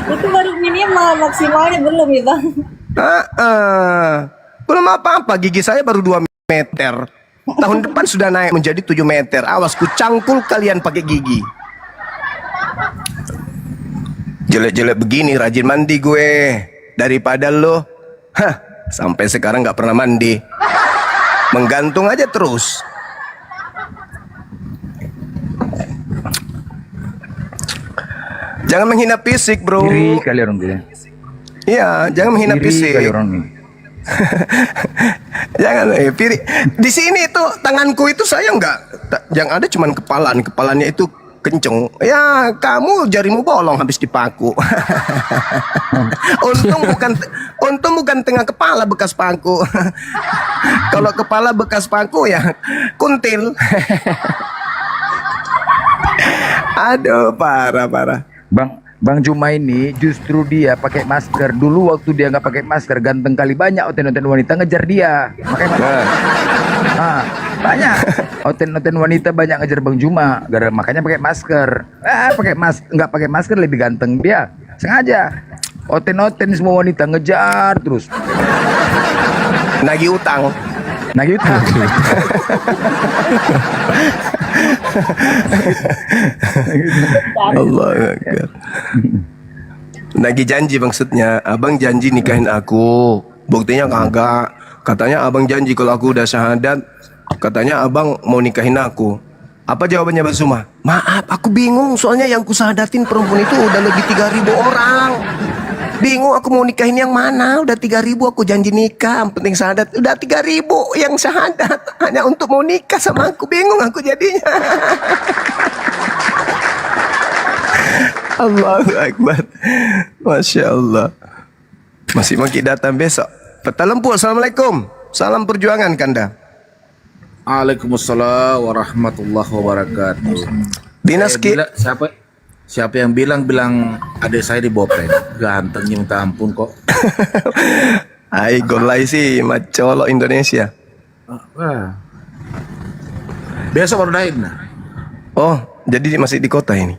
Itu baru minimal, maksimalnya belum ya Bang. Belum apa-apa, gigi saya baru 2 meter. Tahun depan sudah naik menjadi 7 meter. Awas ku cangkul kalian pakai gigi. Jelek-jelek begini rajin mandi gue daripada lo. Sampai sekarang nggak pernah mandi. Menggantung aja terus. Jangan menghina fisik, bro. Iri kali orang dia. Iya, jangan menghina Iri fisik. kali orang ini. Jangan, Piri. Di sini itu tanganku itu saya yang ada cuman kepalanya itu kenceng. Ya, kamu jarimu bolong habis dipaku. untung bukan tengah kepala bekas paku. Kalau kepala bekas paku ya kuntil. Aduh, parah. Bang Juma ini justru dia pakai masker. Dulu waktu dia nggak pakai masker ganteng kali, banyak oten-oten wanita ngejar dia pakai masker. Banyak oten-oten wanita banyak ngejar Bang Juma makanya pakai masker. Nggak pakai masker lebih ganteng dia. Sengaja oten-oten semua wanita ngejar terus. Nagih utang. Allah Akbar. Nagih janji maksudnya. Abang janji nikahin aku. Buktinya kagak. Katanya abang janji kalau aku udah syahadat, katanya abang mau nikahin aku. Apa jawabannya Bang Suma? Maaf, aku bingung soalnya yang kusahadatin perempuan itu udah lebih 3.000 orang. Bingung aku mau nikahin yang mana. Udah 3.000 aku janji nikah, yang penting syahadat. Udah 3.000 yang syahadat hanya untuk mau nikah sama aku. Bingung aku jadinya. Allahu Akbar. Masya Allah. Masih mau kita datang besok. Peta Lempu, Assalamualaikum. Salam perjuangan Kanda. Waalaikumsalam warahmatullahi wabarakatuh. Dinas Siapa yang bilang adik saya di Bopen? Gantengnya minta ampun kok. Ai golai sih macolok Indonesia. Wah. Besok baru naik nah. Oh, jadi masih di kota ini.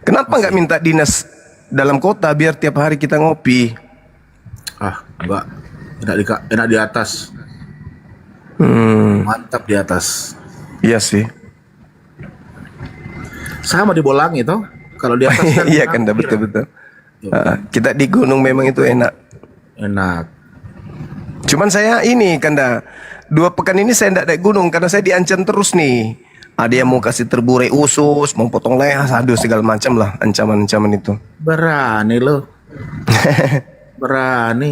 Kenapa nggak minta dinas dalam kota biar tiap hari kita ngopi? Ah, enggak. Enak di atas. Mantap di atas. Iya sih. Sama di Bolangi toh. Kalau di atas kan iya kan, betul. Kita di gunung memang itu enak. Enak. Cuman saya ini Kanda, 2 pekan ini saya tidak naik gunung karena saya diancam terus nih. Ada yang mau kasih terburai usus, mau potong leher, aduh segala macam lah ancaman-ancaman itu. Berani lo. Berani.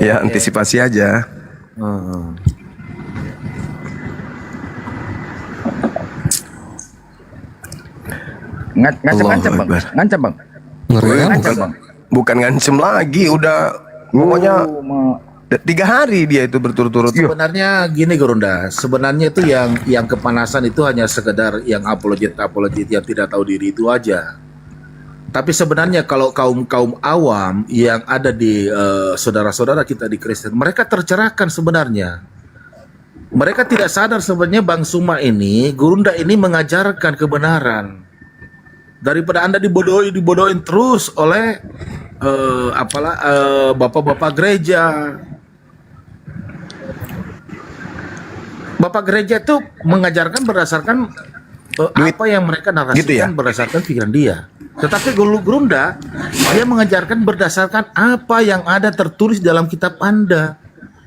Ya antisipasi aja. Ngancam bang, ngancam bang. Ngancam bang. Bukan ngancam lagi, udah pokoknya 3 hari dia itu berturut-turut. Sebenarnya gini Gurunda, sebenarnya itu yang kepanasan itu hanya sekedar yang apologet yang tidak tahu diri itu aja. Tapi sebenarnya kalau kaum awam yang ada di saudara-saudara kita di Kristen, mereka tercerahkan sebenarnya. Mereka tidak sadar sebenarnya Bang Suma ini, Gurunda ini mengajarkan kebenaran. Daripada Anda dibodohin terus oleh bapak-bapak gereja. Bapak gereja itu mengajarkan berdasarkan apa yang mereka narasikan gitu ya? Berdasarkan pikiran dia. Tetapi Gurunda dia mengajarkan berdasarkan apa yang ada tertulis dalam kitab Anda.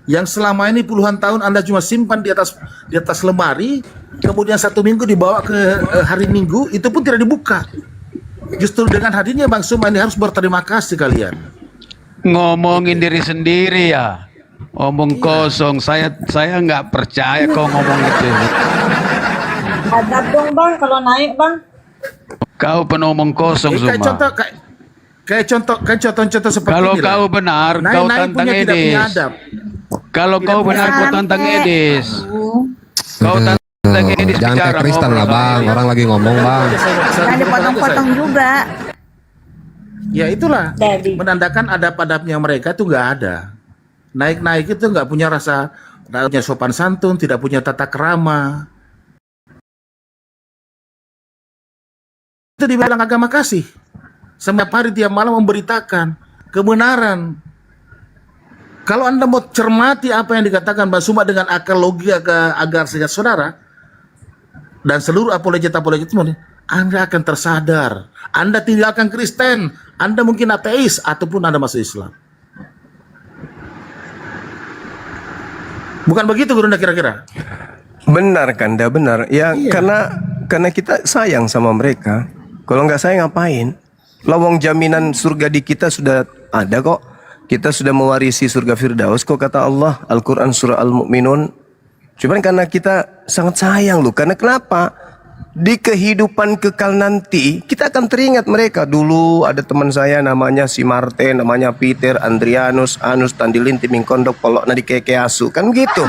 Yang selama ini puluhan tahun Anda cuma simpan di atas lemari, kemudian 1 minggu dibawa ke hari Minggu, itu pun tidak dibuka. Justru dengan hadirnya Bang Suma ini harus berterima kasih kalian. Ngomongin diri sendiri ya. Omong kosong, saya nggak percaya kau ngomong itu. Adab dong bang kalau naik bang. Kau penomong kosong Zuma. Kayak contoh seperti kalau ini. Kau benar, kau tantang Edis. Kalau kau benar, kau tantang Edis. Kau tantang Edis. Jangan kayak Kristen lah bang, orang lagi ngomong bang. Jangan dipotong-potong juga. Ya itulah, menandakan adab-adabnya mereka itu nggak ada. Naik-naik itu nggak punya rasa, punya sopan santun, tidak punya tata krama. Itu dibilang agama kasih. Setiap hari tiap malam memberitakan kebenaran. Kalau Anda mau cermati apa yang dikatakan Mbak Suma dengan akal logika agar sehingga saudara dan seluruh apologet semua, Anda akan tersadar. Anda tinggalkan Kristen, Anda mungkin ateis ataupun Anda masuk Islam. Bukan begitu Gurunda kira-kira? Benar Kanda, benar. Ya iya. Karena kita sayang sama mereka. Kalau nggak sayang ngapain? Lawang jaminan surga di kita sudah ada kok. Kita sudah mewarisi surga Firdaus kok kata Allah, Al-Quran surah Al-Mu'minun. Cuman karena kita sangat sayang loh. Karena kenapa? Di kehidupan kekal nanti kita akan teringat mereka. Dulu ada teman saya namanya si Martin, namanya Peter, Andrianus, Anus, Tandilin, Timing Kondok, Polok, Nadi Keke Asu. Kan gitu.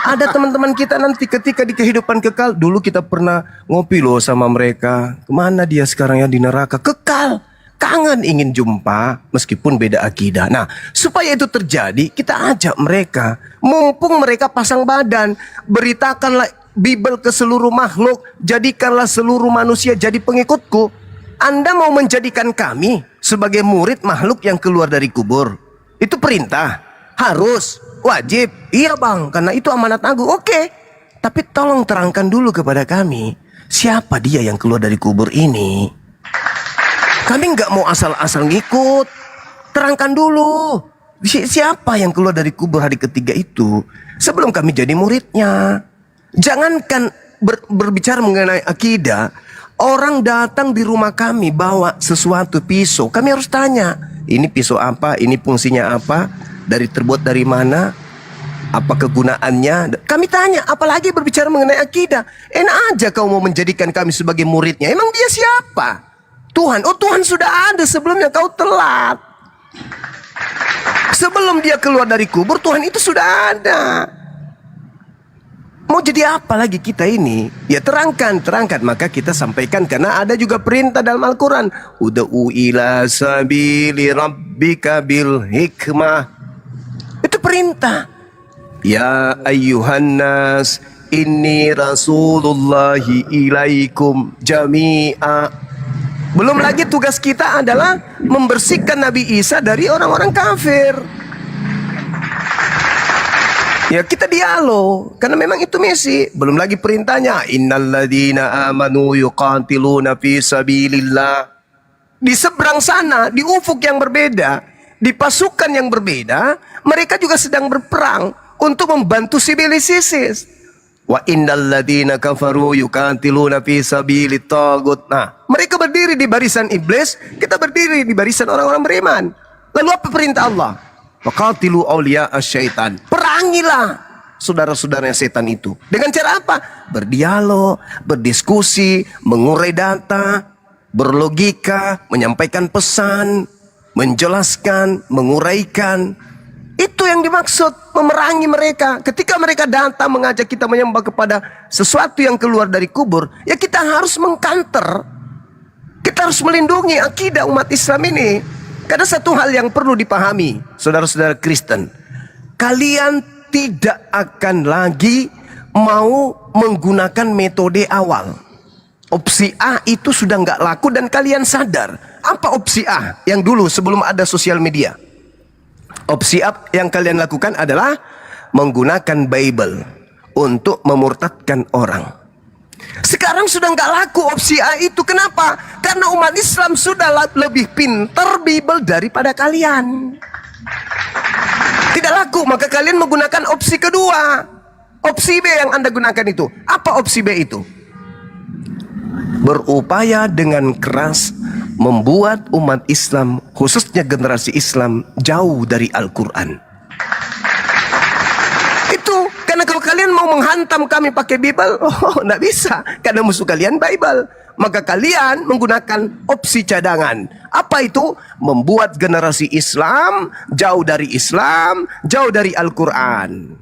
Ada teman-teman kita nanti ketika di kehidupan kekal. Dulu kita pernah ngopi loh sama mereka. Kemana dia sekarang ya di neraka? Kekal. Kangen ingin jumpa meskipun beda akidah. Nah, supaya itu terjadi, kita ajak mereka. Mumpung mereka pasang badan, beritakanlah Bible ke seluruh makhluk, jadikanlah seluruh manusia jadi pengikutku. Anda mau menjadikan kami sebagai murid makhluk yang keluar dari kubur. Itu perintah, harus, wajib. Iya bang, karena itu amanat agung. Oke, tapi tolong terangkan dulu kepada kami, siapa dia yang keluar dari kubur ini? Kami nggak mau asal-asal ngikut. Terangkan dulu, siapa yang keluar dari kubur hari ketiga itu sebelum kami jadi muridnya. Jangankan berbicara mengenai akidah, orang datang di rumah kami bawa sesuatu pisau, kami harus tanya, ini pisau apa, ini fungsinya apa, terbuat dari mana, apa kegunaannya. Kami tanya, apalagi berbicara mengenai akidah. Enak aja kau mau menjadikan kami sebagai muridnya. Emang dia siapa? Tuhan. Oh Tuhan sudah ada sebelumnya, kau telat. Sebelum dia keluar dari kubur, Tuhan itu sudah ada. Mau jadi apa lagi kita ini? Ya terangkan. Maka kita sampaikan karena ada juga perintah dalam Al-Quran. Ud'u ila sabili rabbika bil hikmah ada perintah. Ya ayyuhan nas inni rasulullahi ilaikum jami'a. Belum lagi tugas kita adalah membersihkan Nabi Isa dari orang-orang kafir. Ya kita dialog, karena memang itu misi. Belum lagi perintahnya, innalladzina amanu yuqatiluna fi sabilillah. Di seberang sana, di ufuk yang berbeda, di pasukan yang berbeda, mereka juga sedang berperang untuk membantu sivilis ISIS. Wa innalladzina kafaru yuqatiluna fi sabilit tagut. Nah, mereka berdiri di barisan iblis, kita berdiri di barisan orang-orang beriman. Lalu apa perintah Allah? Waqatilu awliya asyaitan. Perangilah saudara-saudaranya setan itu. Dengan cara apa? Berdialog, berdiskusi, mengurai data, berlogika, menyampaikan pesan, menjelaskan, menguraikan. Itu yang dimaksud, memerangi mereka. Ketika mereka datang mengajak kita menyembah kepada sesuatu yang keluar dari kubur, ya kita harus mengkanter. Kita harus melindungi akidah umat Islam ini. Karena satu hal yang perlu dipahami, saudara-saudara Kristen, kalian tidak akan lagi mau menggunakan metode awal. Opsi A itu sudah nggak laku dan kalian sadar. Apa opsi A yang dulu sebelum ada sosial media? Opsi A yang kalian lakukan adalah menggunakan Bible untuk memurtadkan orang. Sekarang sudah nggak laku opsi A itu. Kenapa? Karena umat Islam sudah lebih pintar Bible daripada kalian. Tidak laku, maka kalian menggunakan opsi kedua. Opsi B yang Anda gunakan itu. Apa opsi B itu? Berupaya dengan keras membuat umat Islam, khususnya generasi Islam, jauh dari Al-Quran. Karena kalau kalian mau menghantam kami pakai Bible, nggak bisa. Karena musuh kalian Bible. Maka kalian menggunakan opsi cadangan. Apa itu? Membuat generasi Islam jauh dari Islam, jauh dari Al-Quran.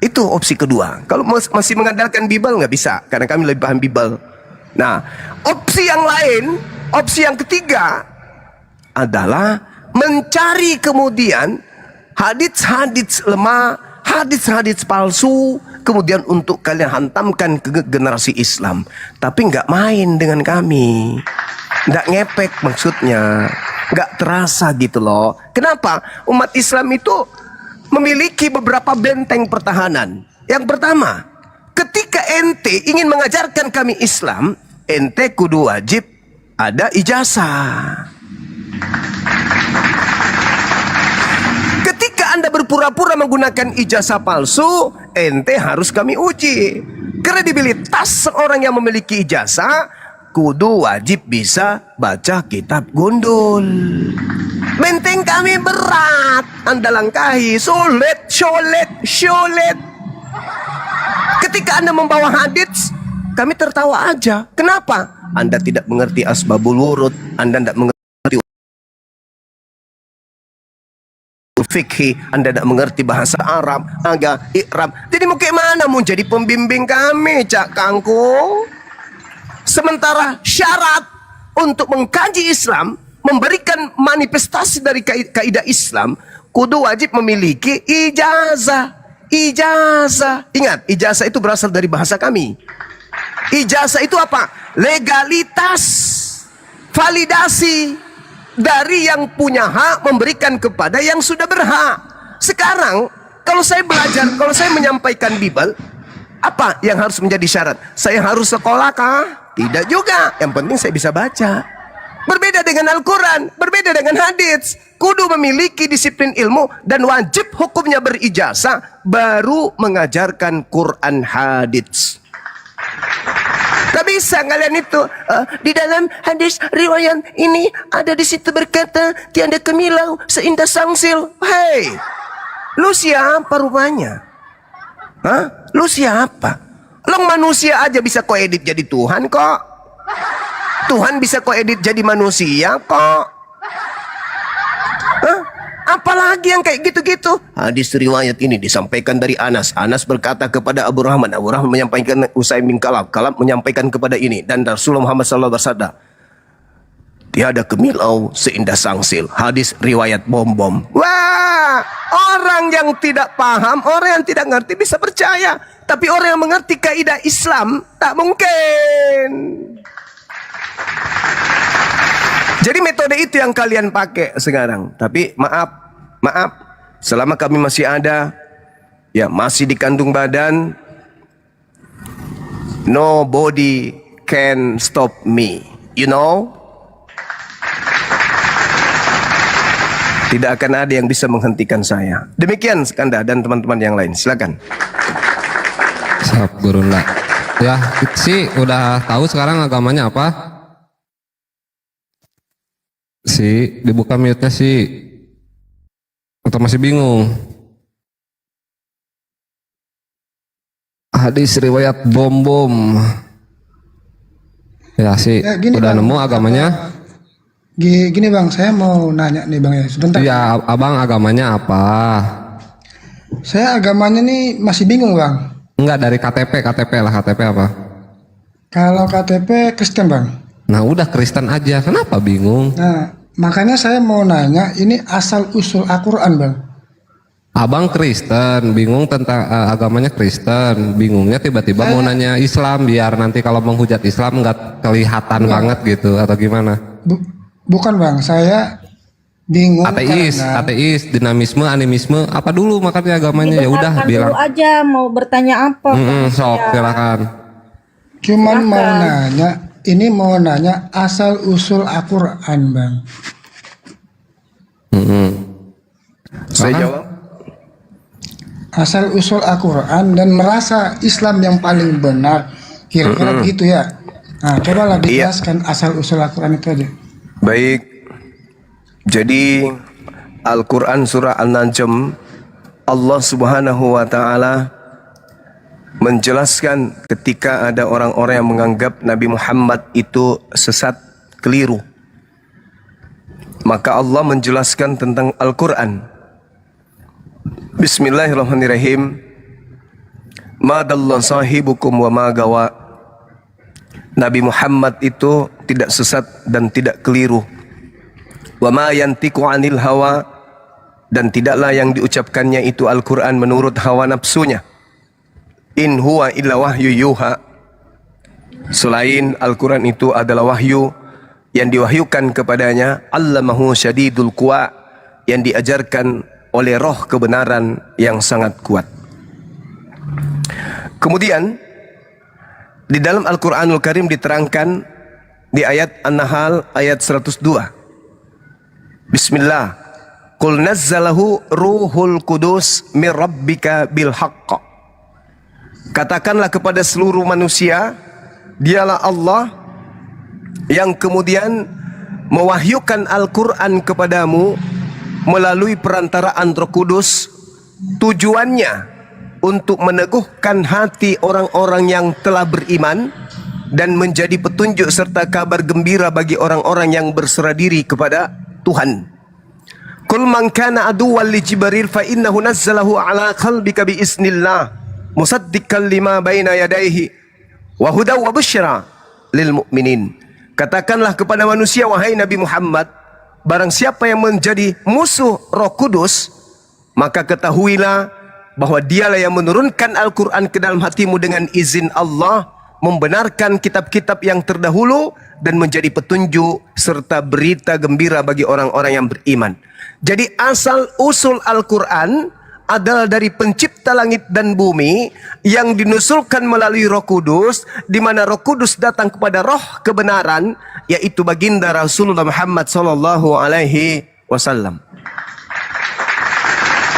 Itu opsi kedua. Kalau masih mengandalkan Bible nggak bisa. Karena kami lebih paham Bible. Nah, opsi yang lain, opsi yang ketiga adalah mencari kemudian hadits-hadits lemah, hadits-hadits palsu, kemudian untuk kalian hantamkan ke generasi Islam. Tapi nggak main dengan kami, nggak ngepek maksudnya, nggak terasa gitu loh. Kenapa? Umat Islam itu memiliki beberapa benteng pertahanan. Yang pertama, ketika ente ingin mengajarkan kami Islam, ente kudu wajib ada ijazah. Anda berpura-pura menggunakan ijazah palsu, ente harus kami uji. Kredibilitas seorang yang memiliki ijazah kudu wajib bisa baca kitab gundul. Benteng kami berat, Anda langkahi, sulit. Ketika Anda membawa hadits, kami tertawa aja. Kenapa? Anda tidak mengerti asbabul wurud, Anda tidak mengerti fikih, Anda tidak mengerti bahasa Arab, agak i'rab. Jadi mau kayak mana mau jadi pembimbing kami, Cak Kangkung? Sementara syarat untuk mengkaji Islam, memberikan manifestasi dari kaidah Islam, kudu wajib memiliki ijazah. Ingat, ijazah itu berasal dari bahasa kami. Ijazah itu apa? Legalitas, validasi dari yang punya hak memberikan kepada yang sudah berhak. Sekarang kalau saya belajar, kalau saya menyampaikan Bible, apa yang harus menjadi syarat? Saya harus sekolah kah? Tidak juga. Yang penting saya bisa baca. Berbeda dengan Al-Quran, berbeda dengan hadits. Kudu memiliki disiplin ilmu dan wajib hukumnya berijazah baru mengajarkan Quran hadits. Gak bisa kalian itu di dalam hadis riwayat ini ada di situ berkata tiada kemilau seindah sangsil. Hei, lu siapa rupanya? Hah? Lu siapa? Lu manusia aja bisa kau edit jadi Tuhan kok. Tuhan bisa kau edit jadi manusia kok. Hah? Apalagi yang kayak gitu-gitu. Hadis riwayat ini disampaikan dari Anas. Anas berkata kepada Abu Rahman. Abu Rahman menyampaikan Usaim bin Kalab. Kalab menyampaikan kepada ini. Dan Rasulullah Muhammad SAW bersabda, tiada kemilau seindah sangsil. Hadis riwayat bom-bom. Wah! Orang yang tidak paham, orang yang tidak ngerti bisa percaya. Tapi orang yang mengerti kaidah Islam tak mungkin. Jadi metode itu yang kalian pakai sekarang. Tapi maaf, selama kami masih ada, ya masih dikandung badan, nobody can stop me. You know? Tidak akan ada yang bisa menghentikan saya. Demikian Skanda dan teman-teman yang lain. Silakan. Siap Gurunda. Ya, si udah tahu sekarang agamanya apa? Si dibuka mute-nya si. Atau masih bingung? Hadis riwayat bom. Ya si udah Bang, nemu agamanya? Gini Bang, saya mau nanya nih Bang ya, sebentar. Ya, abang agamanya apa? Saya agamanya nih masih bingung Bang. Enggak, dari KTP lah, KTP apa? Kalau KTP Kristen Bang. Nah udah Kristen aja, kenapa bingung? Nah, makanya saya mau nanya, ini asal usul Al-Quran Bang. Abang Kristen, bingung tentang agamanya Kristen, bingungnya tiba-tiba mau nanya Islam, biar nanti kalau menghujat Islam nggak kelihatan banget gitu, atau gimana? Bukan Bang, saya bingung. Ateis, dinamisme, animisme, apa dulu makanya agamanya? Ya udah bilang. Dulu aja mau bertanya apa? Sok silakan. Cuman mau nanya, ini mau nanya asal usul Al-Quran Bang. Saya jawab. Asal usul Al-Quran dan merasa Islam yang paling benar, kira-kira begitu ya. Nah, cobalah dijelaskan asal usul Al-Quran itu aja. Baik. Jadi Al-Quran surah An-Najm, Allah Subhanahu wa taala menjelaskan ketika ada orang-orang yang menganggap Nabi Muhammad itu sesat, keliru. Maka Allah menjelaskan tentang Al-Quran. Bismillahirrahmanirrahim. Ma dalla sahibukum wa ma gawa. Nabi Muhammad itu tidak sesat dan tidak keliru. Wa ma yantiqu 'anil hawa, dan tidaklah yang diucapkannya itu Al-Quran menurut hawa nafsunya. In huwa illa wahyu yuha. Selain Al-Quran itu adalah wahyu yang diwahyukan kepadanya. Allamahu syadidul quwa, yang diajarkan oleh roh kebenaran yang sangat kuat. Kemudian di dalam Al-Quranul Karim diterangkan di ayat An-Nahl ayat 102. Bismillah. Qul nazzalahu ruhul kudus mir rabbika bil haqq. Katakanlah kepada seluruh manusia, dialah Allah yang kemudian mewahyukan Al-Quran kepadamu melalui perantaraan Roh Kudus, tujuannya untuk meneguhkan hati orang-orang yang telah beriman dan menjadi petunjuk serta kabar gembira bagi orang-orang yang berserah diri kepada Tuhan. Qul man kana aduwwan li Jibril fa innahu nazzalahu ala qalbika bi isnillah musaddiqan lima baina yadayhi wa hudaw wa busyra lil mu'minin. Katakanlah kepada manusia, wahai Nabi Muhammad, barang siapa yang menjadi musuh Roh Kudus, maka ketahuilah bahwa dialah yang menurunkan Al-Quran ke dalam hatimu dengan izin Allah, membenarkan kitab-kitab yang terdahulu dan menjadi petunjuk serta berita gembira bagi orang-orang yang beriman. Jadi asal usul Al-Quran adalah dari pencipta langit dan bumi yang dinusulkan melalui Roh Kudus, di mana Roh Kudus datang kepada roh kebenaran, yaitu baginda Rasulullah Muhammad sallallahu alaihi wasallam.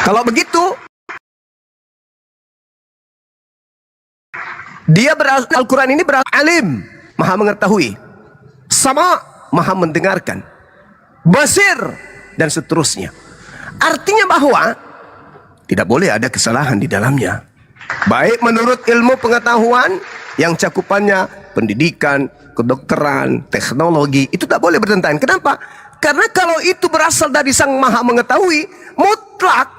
Kalau begitu, dia Al-Quran ini berarti alim, maha mengetahui, sama, maha mendengarkan, basir, dan seterusnya. Artinya bahwa tidak boleh ada kesalahan di dalamnya. Baik menurut ilmu pengetahuan yang cakupannya pendidikan, kedokteran, teknologi, itu tak boleh bertentangan. Kenapa? Karena kalau itu berasal dari Sang Maha Mengetahui, mutlak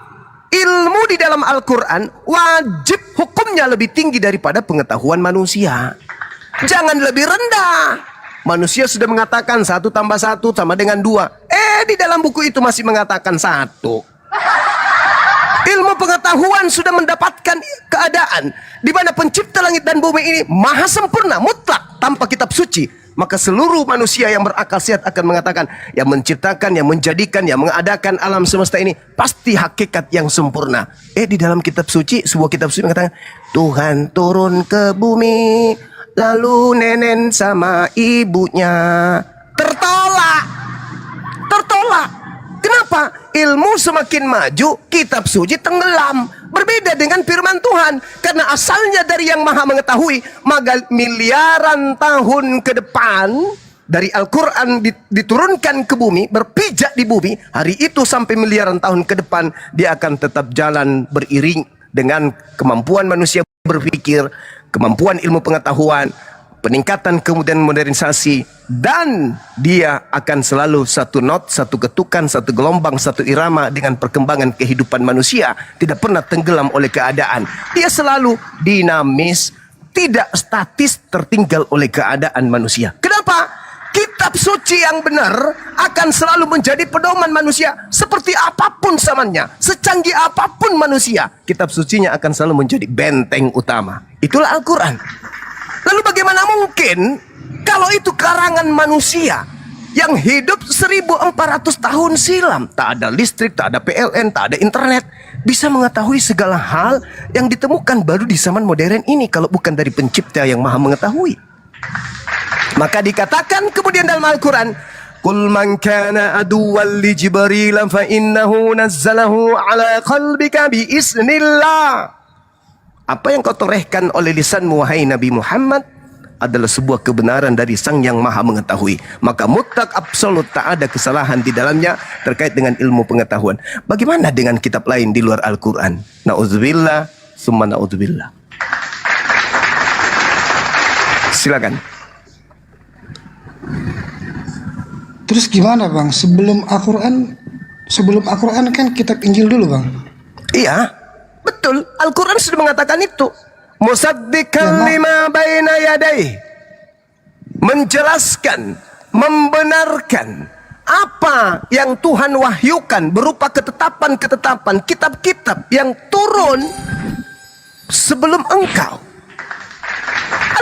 ilmu di dalam Al-Quran wajib hukumnya lebih tinggi daripada pengetahuan manusia. Jangan lebih rendah. Manusia sudah mengatakan 1 tambah 1 sama dengan 2. Di dalam buku itu masih mengatakan 1. pengetahuan sudah mendapatkan keadaan di mana pencipta langit dan bumi ini maha sempurna, mutlak, tanpa kitab suci, maka seluruh manusia yang berakal sehat akan mengatakan yang menciptakan, yang menjadikan, yang mengadakan alam semesta ini pasti hakikat yang sempurna. Di dalam kitab suci, sebuah kitab suci mengatakan Tuhan turun ke bumi lalu nenen sama ibunya. Tertolak. Kenapa? Ilmu semakin maju, kitab suci tenggelam. Berbeda dengan firman Tuhan. Karena asalnya dari yang maha mengetahui, maka miliaran tahun ke depan dari Al-Quran diturunkan ke bumi, berpijak di bumi. Hari itu sampai miliaran tahun ke depan, dia akan tetap jalan beriring dengan kemampuan manusia berpikir, kemampuan ilmu pengetahuan, peningkatan kemudian modernisasi, dan dia akan selalu satu not, satu ketukan, satu gelombang, satu irama dengan perkembangan kehidupan manusia, tidak pernah tenggelam oleh keadaan. Dia selalu dinamis, tidak statis, tertinggal oleh keadaan manusia. Kenapa? Kitab suci yang benar akan selalu menjadi pedoman manusia. Seperti apapun zamannya, secanggih apapun manusia, kitab sucinya akan selalu menjadi benteng utama. Itulah Al-Quran. Lalu bagaimana mungkin kalau itu karangan manusia yang hidup 1400 tahun silam, tak ada listrik, tak ada PLN, tak ada internet, bisa mengetahui segala hal yang ditemukan baru di zaman modern ini kalau bukan dari pencipta yang maha mengetahui? Maka dikatakan kemudian dalam Al-Quran, Qul man kana aduwwan li Jibril fa innahu nazzalahu ala qalbika bi iznillah. Apa yang kau torehkan oleh lisanmu wahai Nabi Muhammad adalah sebuah kebenaran dari Sang yang Maha Mengetahui. Maka mutlak absolut tak ada kesalahan di dalamnya terkait dengan ilmu pengetahuan. Bagaimana dengan kitab lain di luar Al-Quran? Na'udzubillah, summa na'udzubillah. Silakan. Terus gimana bang? Sebelum Al-Quran kan kitab Injil dulu bang. Iya, betul. Al-Quran sudah mengatakan itu. Musaddiqan lima baina yadayhi, menjelaskan, membenarkan apa yang Tuhan wahyukan berupa ketetapan-ketetapan, kitab-kitab yang turun sebelum engkau.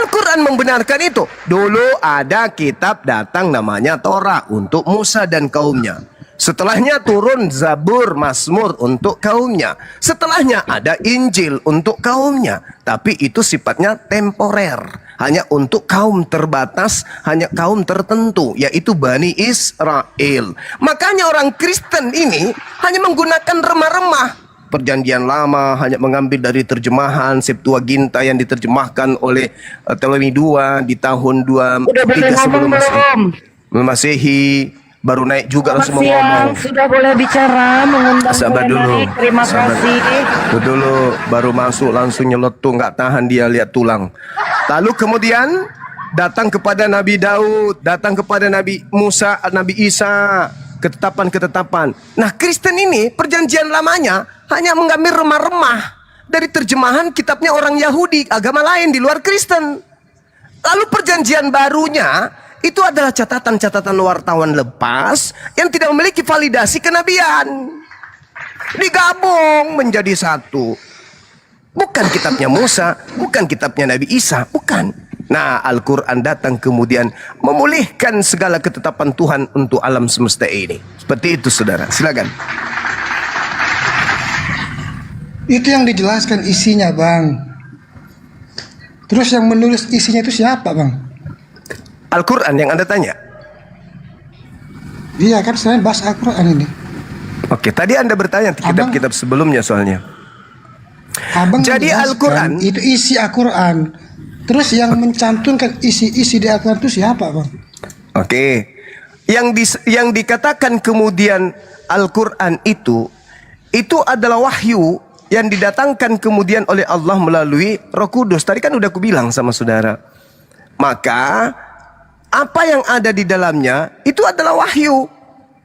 Al-Quran membenarkan itu. Dulu ada kitab datang namanya Torah untuk Musa dan kaumnya. Setelahnya turun Zabur, Mazmur untuk kaumnya. Setelahnya ada Injil untuk kaumnya. Tapi itu sifatnya temporer. Hanya untuk kaum terbatas, hanya kaum tertentu, yaitu Bani Israel. Makanya orang Kristen ini hanya menggunakan remah-remah. Perjanjian Lama hanya mengambil dari terjemahan Septuaginta yang diterjemahkan oleh Ptolemy II di tahun 23 sebelum Masehi. Baru naik juga langsung ngomong. Sudah boleh bicara, mengundang sabar dulu. Naik. Terima kasih. Dulu baru masuk langsung nyeletuk, nggak tahan dia lihat tulang. Lalu kemudian datang kepada Nabi Daud, datang kepada Nabi Musa, Nabi Isa, ketetapan-ketetapan. Nah, Kristen ini perjanjian lamanya hanya mengambil remah-remah dari terjemahan kitabnya orang Yahudi, agama lain di luar Kristen. Lalu perjanjian barunya itu adalah catatan-catatan wartawan lepas yang tidak memiliki validasi kenabian. Digabung menjadi satu. Bukan kitabnya Musa, bukan kitabnya Nabi Isa, bukan. Nah, Al-Quran datang kemudian memulihkan segala ketetapan Tuhan untuk alam semesta ini. Seperti itu, saudara. Silakan. Itu yang dijelaskan isinya, bang. Terus yang menulis isinya itu siapa, bang? Al-Quran yang Anda tanya? Iya kan, saya bahas Al-Quran ini. Oke, tadi Anda bertanya kitab-kitab sebelumnya soalnya. Abang jadi Al-Quran itu isi Al-Quran. Terus yang mencantumkan isi-isi di Al-Quran itu siapa, bang? Oke, yang dikatakan kemudian Al-Quran itu adalah wahyu yang didatangkan kemudian oleh Allah melalui Roh Kudus. Tadi kan udah aku bilang sama saudara. Maka apa yang ada di dalamnya itu adalah wahyu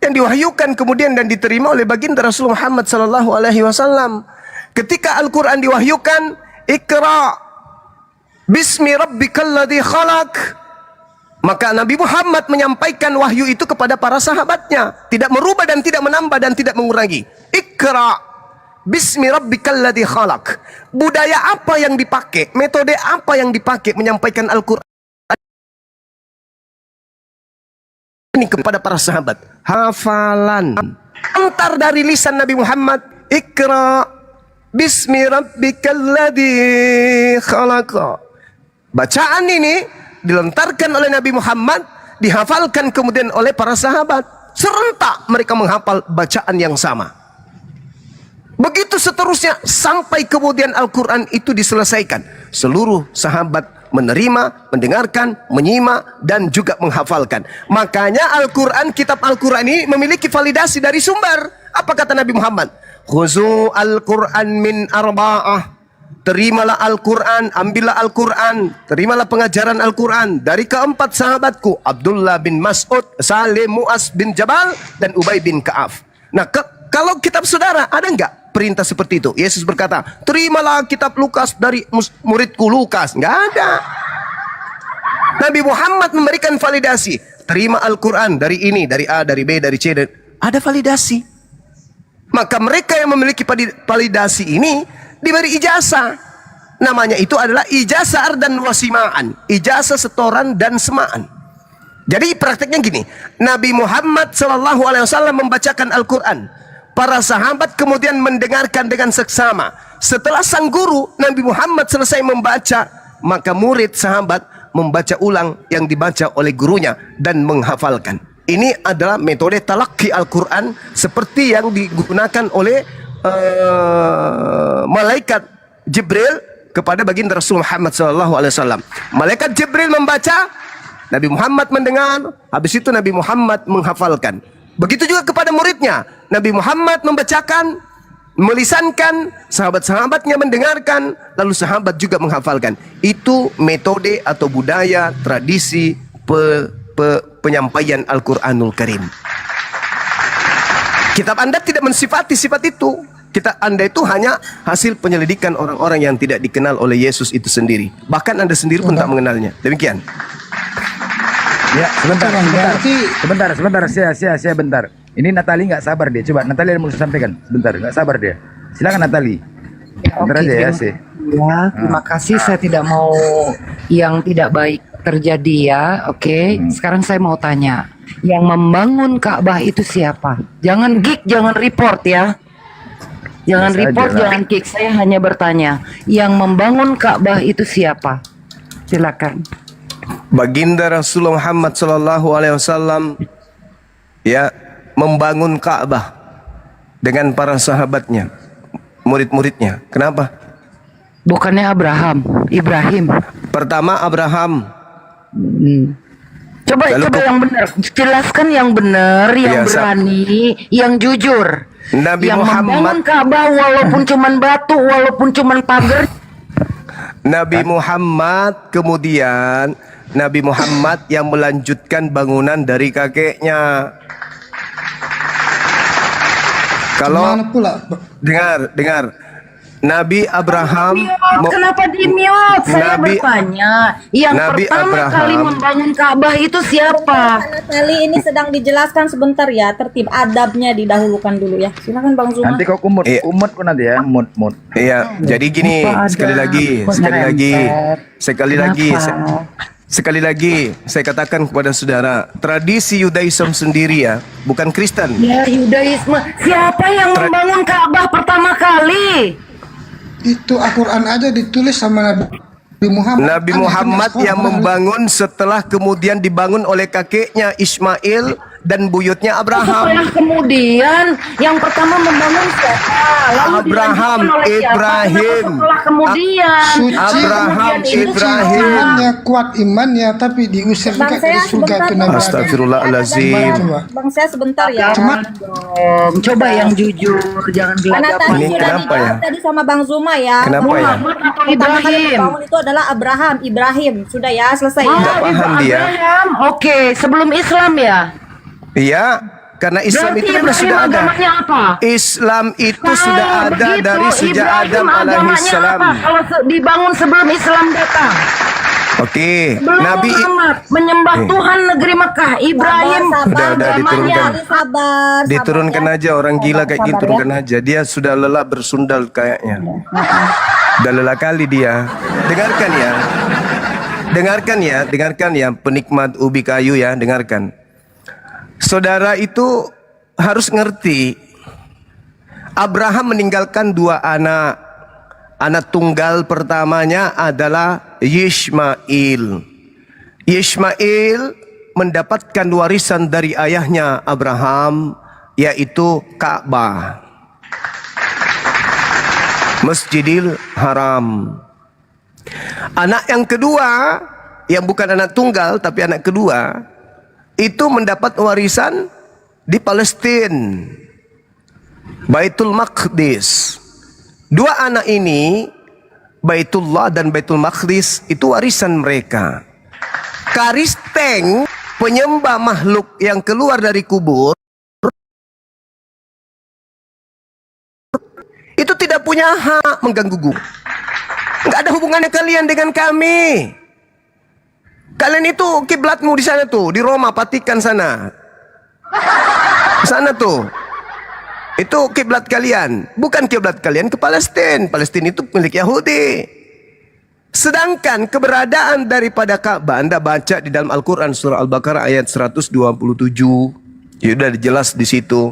yang diwahyukan kemudian dan diterima oleh baginda Rasulullah Muhammad SAW. Ketika Al-Quran diwahyukan, Iqra bismi rabbikal ladzi khalaq, maka Nabi Muhammad menyampaikan wahyu itu kepada para sahabatnya, tidak merubah dan tidak menambah dan tidak mengurangi. Iqra Bismi rabbikal ladzi khalaq. Budaya apa yang dipakai, metode apa yang dipakai menyampaikan Al-Qur'an ini kepada para sahabat? Hafalan. Antar dari lisan Nabi Muhammad, Iqra bismi rabbikal ladzi khalaq. Bacaan ini dilontarkan oleh Nabi Muhammad, dihafalkan kemudian oleh para sahabat. Serentak mereka menghafal bacaan yang sama. Begitu seterusnya sampai kemudian Al-Quran itu diselesaikan. Seluruh sahabat menerima, mendengarkan, menyimak, dan juga menghafalkan. Makanya Al-Quran, kitab Al-Quran ini memiliki validasi dari sumber. Apa kata Nabi Muhammad? Khuzu Al-Quran min arba'ah. Terimalah Al-Quran, ambillah Al-Quran, terimalah pengajaran Al-Quran dari keempat sahabatku, Abdullah bin Mas'ud, Salim Mu'az bin Jabal, dan Ubay bin Ka'af. Nah, kalau kitab saudara ada enggak perintah seperti itu? Yesus berkata, terimalah kitab Lukas dari muridku Lukas. Enggak ada. Nabi Muhammad memberikan validasi. Terima Al-Quran dari ini, dari A, dari B, dari C. Ada validasi. Maka mereka yang memiliki validasi ini diberi ijazah. Namanya itu adalah ijazah dan wasimaan. Ijazah setoran dan semaan. Jadi prakteknya gini. Nabi Muhammad SAW membacakan Al-Quran. Para sahabat kemudian mendengarkan dengan seksama. Setelah sang guru Nabi Muhammad selesai membaca, maka murid sahabat membaca ulang yang dibaca oleh gurunya dan menghafalkan. Ini adalah metode talaqi Al-Quran seperti yang digunakan oleh malaikat Jibril kepada baginda Rasul Muhammad SAW. Malaikat Jibril membaca, Nabi Muhammad mendengar, habis itu Nabi Muhammad menghafalkan. Begitu juga kepada muridnya, Nabi Muhammad membacakan, melisankan, sahabat-sahabatnya mendengarkan, lalu sahabat juga menghafalkan. Itu metode atau budaya, tradisi penyampaian Al-Quranul Karim. Kitab Anda tidak mensifati sifat itu. Kitab Anda itu hanya hasil penyelidikan orang-orang yang tidak dikenal oleh Yesus itu sendiri. Bahkan Anda sendiri pun tak mengenalnya. Demikian. Ya, sebentar. Saya bentar. Ini Natali nggak sabar dia. Coba Natali ada mau sampaikan. Sebentar, nggak sabar dia. Silakan Natali. Bentar aja ya sih. Ya, terima kasih. Saya tidak mau yang tidak baik terjadi ya. Oke. Sekarang saya mau tanya. Yang membangun Ka'bah itu siapa? Jangan geek, jangan report ya. Jangan report, jangan geek. Saya hanya bertanya. Yang membangun Ka'bah itu siapa? Silakan. Baginda Rasulullah Muhammad SAW ya membangun Ka'bah dengan para sahabatnya, murid-muridnya. Kenapa? Bukannya Ibrahim. Pertama Abraham. Coba yang benar. Jelaskan yang benar, yang berani, yang jujur. Nabi yang Muhammad membangun Ka'bah walaupun cuman batu, walaupun cuman pagar. Nabi Muhammad kemudian Nabi Muhammad yang melanjutkan bangunan dari kakeknya. Kalau dengar Nabi Abraham. Kenapa di-mute? Saya bertanya. Yang Nabi pertama Abraham kali membangun Ka'bah itu siapa? Natali ini sedang dijelaskan sebentar ya, tertib adabnya didahulukan dulu ya. Silakan Bang Zuma. Nanti kau kumut kok nanti ya, mut. Iya, jadi gini, sekali lagi saya katakan kepada saudara, tradisi Yudaism sendiri ya, bukan Kristen. Ya, Yudaisme. Siapa yang membangun Ka'bah pertama kali? Itu Al-Quran aja ditulis sama Nabi Muhammad. Nabi Muhammad yang membangun setelah kemudian dibangun oleh kakeknya Ismail dan buyutnya Abraham. Setelah kemudian yang pertama membangun siapa? Lalu Abraham, Ibrahim. Setelah kemudian Abraham, Ibrahim. Imannya kuat imannya, tapi diusir juga dari surga itu Nabi. Astagfirullahalazim. Bang saya sebentar ya. Coba yang jujur, jangan gelagap. Ini kenapa ya? Tadi sama Bang Zuma ya. Kenapa ya? Ibrahim. Itu adalah Ibrahim. Sudah ya, selesai ya. Nggak paham dia. Oke, sebelum Islam ya. Iya, karena Islam itu sudah ada. Islam itu sudah ada dari sejak Adam alaihissalam. Kalau dibangun sebelum Islam datang. Oke, Belum Nabi Muhammad menyembah Tuhan negeri Mekah, Ibrahim. udah diturunkan. Sabar. Diturunkan aja orang gila kayak gitu, turunkan aja. Dia sudah lelah bersundal kayaknya. Udah lelah kali dia. Dengarkan ya. Dengarkan ya penikmat ubi kayu ya, dengarkan. Saudara itu harus ngerti. Abraham meninggalkan 2 anak. Anak tunggal pertamanya adalah Yishmael. Yishmael mendapatkan warisan dari ayahnya Abraham, yaitu Ka'bah, Masjidil Haram. Anak yang kedua, yang bukan anak tunggal tapi anak kedua, itu mendapat warisan di Palestina, Baitul Maqdis. 2 anak ini, Baitullah dan Baitul Maqdis, itu warisan mereka. Karisteng, penyembah makhluk yang keluar dari kubur, itu tidak punya hak mengganggu gua. Nggak ada hubungannya kalian dengan kami. Kalian itu kiblatmu di sana tuh, di Roma, Vatikan sana. Sana tuh. Itu kiblat kalian, bukan kiblat kalian ke Palestina. Palestina itu milik Yahudi. Sedangkan keberadaan daripada Ka'bah, Anda baca di dalam Al-Quran surah Al-Baqarah ayat 127. Ya sudah dijelas di situ.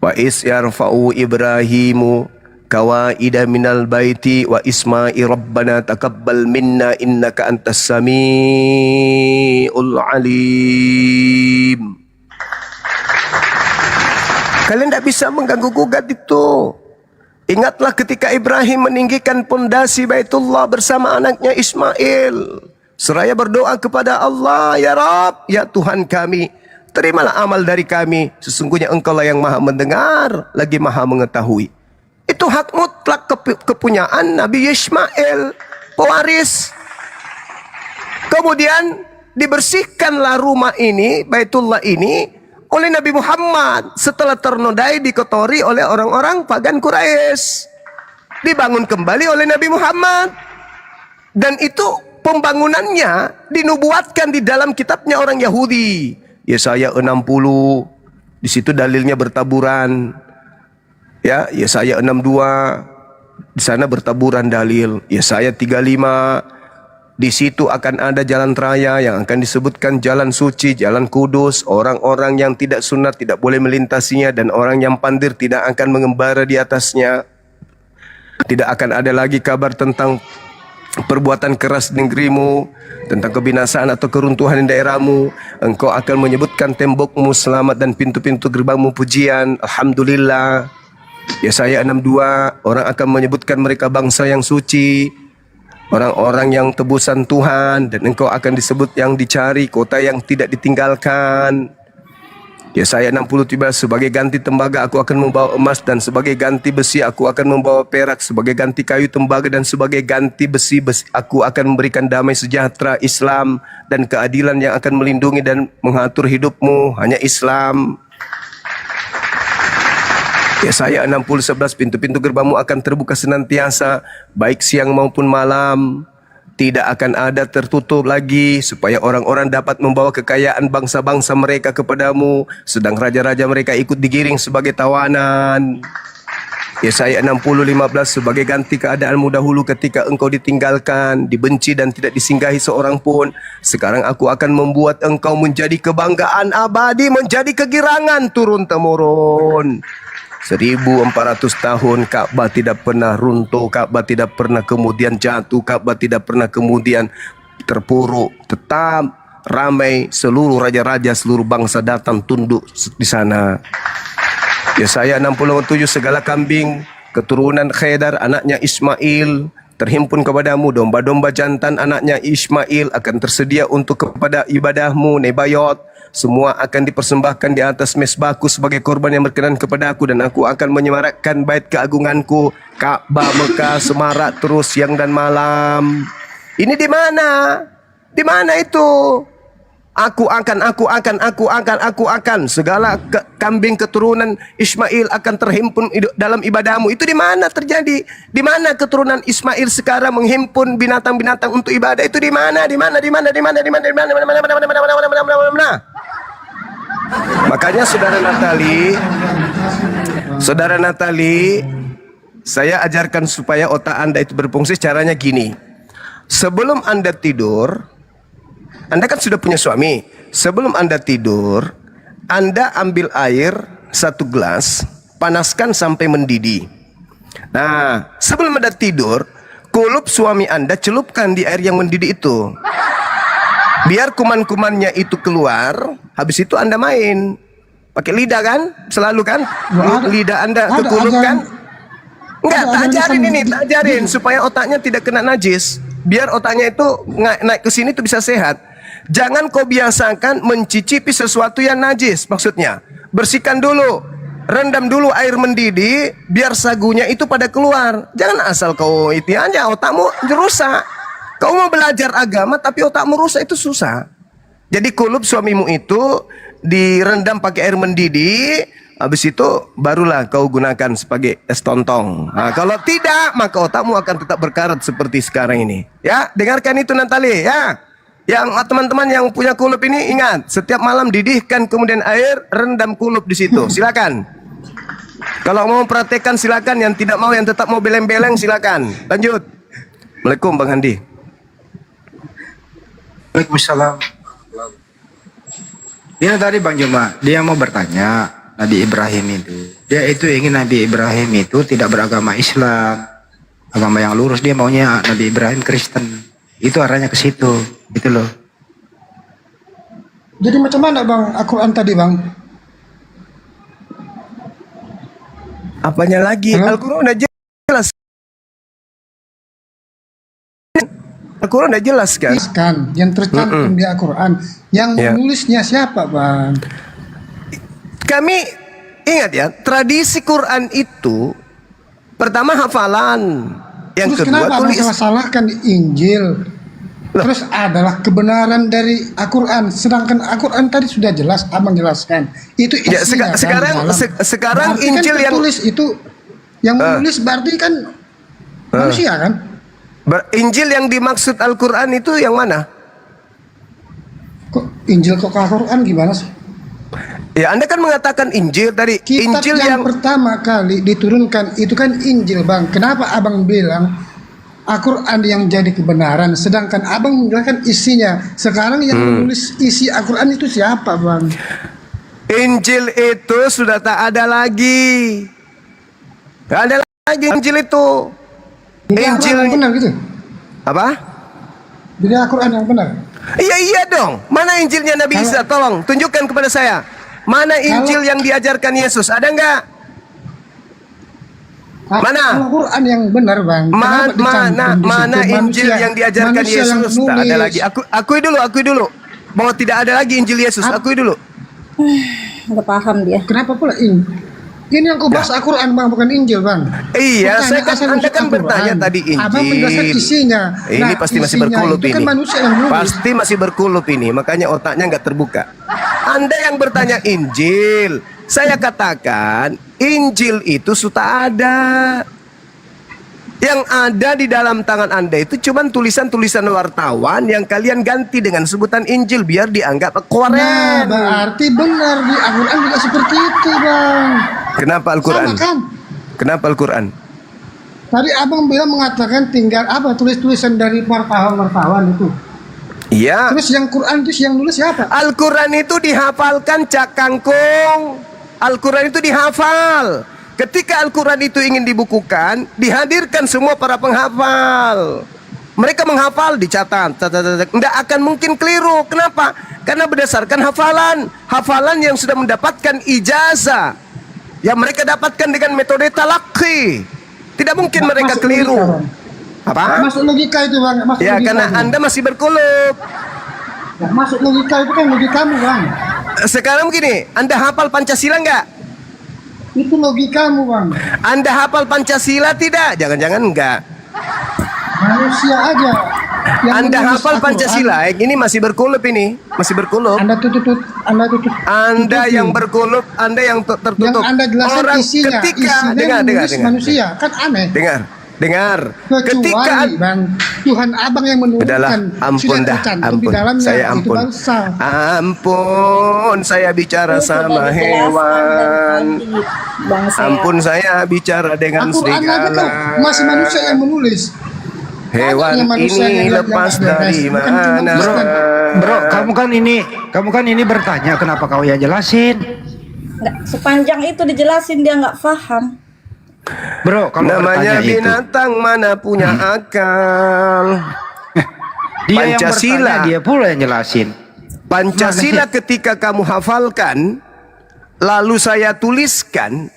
Wa is yarfa'u Ibrahimu kawaida minal baiti wa Ismail rabbana taqabbal minna innaka antas samiul alim. Kalian tidak bisa mengganggu gugat itu. Ingatlah ketika Ibrahim meninggikan pondasi Baitullah bersama anaknya Ismail. Seraya berdoa kepada Allah, ya Rabb, ya Tuhan kami, terimalah amal dari kami. Sesungguhnya Engkau lah yang maha mendengar, lagi maha mengetahui. Itu hak mutlak kepunyaan Nabi Ismail, pewaris. Kemudian dibersihkanlah rumah ini, Baitullah ini, oleh Nabi Muhammad setelah ternodai dikotori oleh orang-orang pagan Quraisy. Dibangun kembali oleh Nabi Muhammad. Dan itu pembangunannya dinubuatkan di dalam kitabnya orang Yahudi. Yesaya 60. Di situ dalilnya bertaburan. Ya, Yesaya 62. Di sana bertaburan dalil. Yesaya 35. Di situ akan ada jalan raya yang akan disebutkan jalan suci, jalan kudus. Orang-orang yang tidak sunat tidak boleh melintasinya, dan orang yang pandir tidak akan mengembara di atasnya. Tidak akan ada lagi kabar tentang perbuatan keras di negerimu, tentang kebinasaan atau keruntuhan di daerahmu. Engkau akan menyebutkan tembokmu selamat dan pintu-pintu gerbangmu pujian. Alhamdulillah. Yesaya 62, orang akan menyebutkan mereka bangsa yang suci, orang-orang yang tebusan Tuhan, dan engkau akan disebut yang dicari, kota yang tidak ditinggalkan. Yesaya 63, sebagai ganti tembaga aku akan membawa emas, dan sebagai ganti besi aku akan membawa perak, sebagai ganti kayu tembaga dan sebagai ganti besi aku akan memberikan damai sejahtera, Islam dan keadilan yang akan melindungi dan mengatur hidupmu, hanya Islam. Yesaya 60:11, pintu-pintu gerbangmu akan terbuka senantiasa, baik siang maupun malam. Tidak akan ada tertutup lagi, supaya orang-orang dapat membawa kekayaan bangsa-bangsa mereka kepadamu, sedang raja-raja mereka ikut digiring sebagai tawanan. Yesaya 60:15, sebagai ganti keadaanmu dahulu ketika engkau ditinggalkan, dibenci dan tidak disinggahi seorang pun. Sekarang aku akan membuat engkau menjadi kebanggaan abadi, menjadi kegirangan turun-temurun. 1400 tahun Ka'bah tidak pernah runtuh, Ka'bah tidak pernah kemudian jatuh, Ka'bah tidak pernah kemudian terpuruk. Tetap ramai, seluruh raja-raja, seluruh bangsa datang tunduk di sana. Yesaya 67, segala kambing keturunan Khedar anaknya Ismail terhimpun kepadamu, domba-domba jantan anaknya Ismail akan tersedia untuk kepada ibadahmu, Nebayot. Semua akan dipersembahkan di atas mezbahku sebagai korban yang berkenan kepada aku, dan aku akan menyemarakkan bait keagunganku, Ka'bah Mekah, semarak terus siang dan malam. Ini di mana? Di mana itu? Aku akan segala kambing keturunan Ismail akan terhimpun dalam ibadahmu. Itu di mana terjadi? Di mana keturunan Ismail sekarang menghimpun binatang-binatang untuk ibadah? Itu di mana? Makanya Saudara Natali, saya ajarkan supaya otak Anda itu berfungsi caranya gini. Sebelum Anda tidur, Anda kan sudah punya suami. Sebelum Anda tidur, Anda ambil air 1 gelas, panaskan sampai mendidih. Nah, sebelum Anda tidur, kulup suami Anda celupkan di air yang mendidih itu. Biar kuman-kumannya itu keluar, habis itu Anda main. Pakai lidah kan? Selalu kan? Lidah Anda ke kulup kan? Enggak, tak ajarin supaya otaknya tidak kena najis. Biar otaknya itu naik ke sini itu bisa sehat. Jangan kau biasakan mencicipi sesuatu yang najis. Maksudnya, bersihkan dulu, rendam dulu air mendidih, biar sagunya itu pada keluar. Jangan asal kau itu aja, otakmu rusak. Kau mau belajar agama tapi otakmu rusak, itu susah. Jadi kulup suamimu itu direndam pakai air mendidih, habis itu barulah kau gunakan sebagai es tontong. Nah, kalau tidak, maka otakmu akan tetap berkarat seperti sekarang ini. Ya, dengarkan itu Natali ya. Yang teman-teman yang punya kulup ini ingat, setiap malam didihkan kemudian air, rendam kulup di situ. Silakan. Kalau mau praktekkan silakan, yang tidak mau, yang tetap mau beleng-beleng silakan. Lanjut. Assalamualaikum Bang Handi. Waalaikumsalam. Ini tadi Bang Juma, dia mau bertanya Nabi Ibrahim itu. Dia itu ingin Nabi Ibrahim itu tidak beragama Islam, agama yang lurus. Dia maunya Nabi Ibrahim Kristen. Itu arahnya ke situ, gitu loh. Jadi macam mana Bang Al-Quran tadi Bang? Apanya lagi? Al-Quran udah jelas. Al-Quran udah jelas kan? Yang tercantum di Al-Quran. Yang menulisnya siapa Bang? Kami ingat ya, tradisi Quran itu pertama hafalan. Yang Terus kedua kenapa tulis. salahkan Injil? Terus adalah kebenaran dari Al-Quran. Sedangkan Al-Quran tadi sudah jelas, Abang jelaskan. Itu isinya sekarang berarti Injil kan tertulis itu yang menulis berarti kan manusia kan? Injil yang dimaksud Al-Quran itu yang mana? Kok Injil kok Al-Quran gimana sih? Ya, Anda kan mengatakan Injil tadi. Kitab Injil yang pertama kali diturunkan itu kan Injil Bang. Kenapa Abang bilang Al-Quran yang jadi kebenaran, sedangkan Abang menjelaskan isinya. Sekarang yang menulis isi Al-Quran itu siapa Bang? Injil itu sudah tak ada lagi. Gak ada lagi Injil itu. Injil yang benar gitu? Apa? Jadi Al-Quran yang benar? Iya dong. Mana Injilnya Nabi Isa? Tolong tunjukkan kepada saya. Mana Injil yang diajarkan Yesus? Ada nggak? Mana? Al-Quran yang benar Bang. Mana Injil yang diajarkan Yesus? Tak ada lagi. Akui dulu. Bahwa tidak ada lagi Injil Yesus. Akui dulu. Nggak paham dia. Kenapa pula ini? Ini yang kau bahas Al-Quran Bang, bukan Injil Bang. Iya, Anda kan bertanya tadi Injil. Abang menjelaskan isinya. Ini pasti masih berkulup ini. Kan manusia yang nulis. Pasti masih berkulup ini, makanya otaknya nggak terbuka. Anda yang bertanya Injil, saya katakan Injil itu sudah ada. Yang ada di dalam tangan Anda itu cuma tulisan-tulisan wartawan yang kalian ganti dengan sebutan Injil biar dianggap koren. Nah, berarti benar di Al-Quran juga seperti itu Bang. Kenapa Al-Quran? Sama kan? Kenapa Al-Quran? Tadi Abang bilang mengatakan tinggal apa tulis-tulisan dari wartawan itu. Iya. Terus yang Quran itu yang nulis siapa? Al-Quran itu dihafalkan Cak Kangkung. Al-Quran itu dihafal. Ketika Al-Quran itu ingin dibukukan, dihadirkan semua para penghafal. Mereka menghafal, dicatat. Tidak akan mungkin keliru. Kenapa? Karena berdasarkan hafalan. Hafalan yang sudah mendapatkan ijazah. Yang mereka dapatkan dengan metode talaqi. Tidak mungkin mereka keliru. Apa? Masuk logika itu Bang. Ya, karena Anda masih berkulup. Masuk logika itu kan logikamu Bang. Sekarang begini, Anda hafal Pancasila enggak? Itu logikamu Bang. Anda hafal Pancasila tidak? Jangan-jangan enggak. Manusia aja. Anda menulis hafal Al-Quran. Pancasila, ini masih berkulup ini, masih berkulup. Anda tutup. Anda yang berkulup, Anda yang tertutup. Yang Anda jelaskan Orang isinya, ketika menulis manusia, kan aneh. Dengar. Kecuali Bang, Tuhan Abang yang Udahlah, menurunkan. ampun Sudah dah, tercantum di ampun. dalamnya, Saya itu ampun. bangsa. Ampun, saya bicara sama hewan. Ampun, saya bicara dengan Al-Quran aja serigala. tuh masih manusia yang menulis. Hewan Banyak manusia ini yang lepas beres. dari Bukan cuma mana? Bro, kamu kan ini bertanya kenapa kau yang jelasin? Nggak, sepanjang itu dijelasin dia nggak paham. Bro, kalau Namanya bertanya itu, binatang mana punya akal? dia yang Pancasila. bertanya, dia pula yang jelasin. Pancasila ketika kamu hafalkan, lalu saya tuliskan,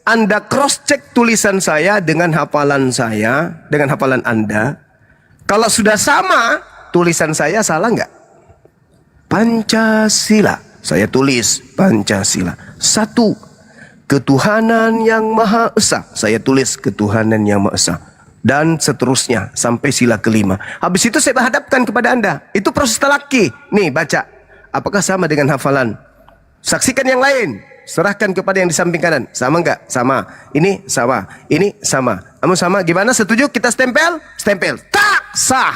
Anda cross check tulisan saya dengan hafalan saya, dengan hafalan Anda. Kalau sudah sama, tulisan saya salah nggak? Pancasila, saya tulis Pancasila. 1. Ketuhanan yang Maha Esa, saya tulis Ketuhanan yang Maha Esa. Dan seterusnya sampai sila kelima. Habis itu saya hadapkan kepada Anda. Itu proses talaki. Nih baca. Apakah sama dengan hafalan? Saksikan yang lain. Serahkan kepada yang di samping kanan. Sama enggak? Sama. Ini sama. Ini sama. Kamu sama? Gimana? Setuju? Kita stempel? Stempel. Tak sah.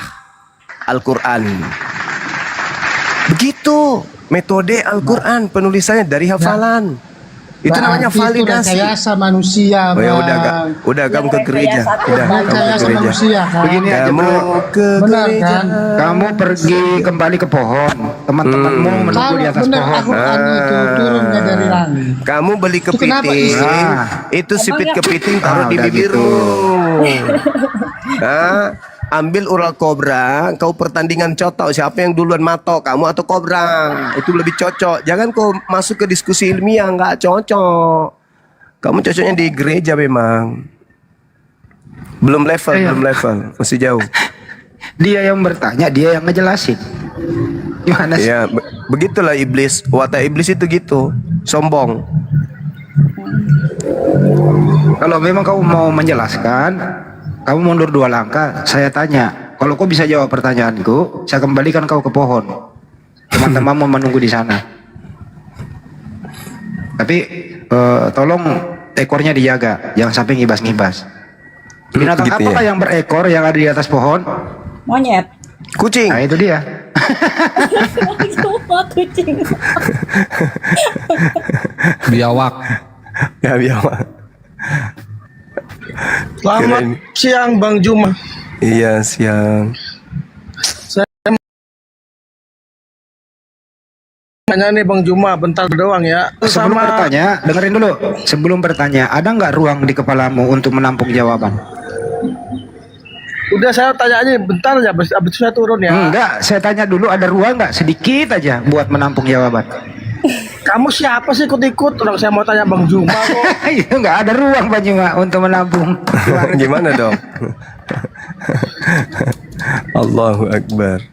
Al-Quran. Begitu metode Al-Quran penulisannya dari hafalan. Itu namanya validasi. Rekayasa manusia. Oh ya Bang. udah kamu ke gereja. Udah kamu ke Rekayasa gereja. manusia kan. Begini aja Kamu bro, ke Benar gereja. kan? kamu pergi kembali ke pohon, teman-temanmu menunggu Kalau di atas benar pohon. Al-Quran itu turunnya dari langit. Kamu beli Itu kenapa kepiting, isi? itu sipit kepiting taruh di udah bibirmu. Nah, ambil ural kobra, kau pertandingan cotok siapa yang duluan matok, kamu atau kobra, itu lebih cocok. Jangan kau masuk ke diskusi ilmiah, nggak cocok. Kamu cocoknya di gereja memang. Belum level, masih jauh. Dia yang bertanya, dia yang ngejelasin. Gimana sih? Ya, begitulah iblis. Watak iblis itu gitu, sombong. Kalau memang kamu mau menjelaskan, kamu mundur 2 langkah. Saya tanya, kalau kau bisa jawab pertanyaanku, saya kembalikan kau ke pohon. Teman-temanmu menunggu di sana. Tapi tolong ekornya dijaga, jangan sampai ngibas-ngibas. Binatang Gitu apakah ya? yang berekor yang ada di atas pohon? Monyet. Kucing. Nah itu dia. Semua kucing. Biawak. Ya biawak. Selamat siang Bang Juma. Iya siang. Tanya nih Bang Juma, bentar doang ya. Sebelum bertanya, dengerin dulu. Sebelum bertanya, ada nggak ruang di kepalamu untuk menampung jawaban? Udah saya tanya aja bentar aja, abis itu saya turun ya. Enggak, saya tanya dulu ada ruang nggak sedikit aja buat menampung jawaban. Kamu siapa sih ikut-ikut? Orang saya mau tanya Bang Juma kok. Itu nggak ada ruang Pak Juma untuk menampung. Gimana dong? Allahu Akbar.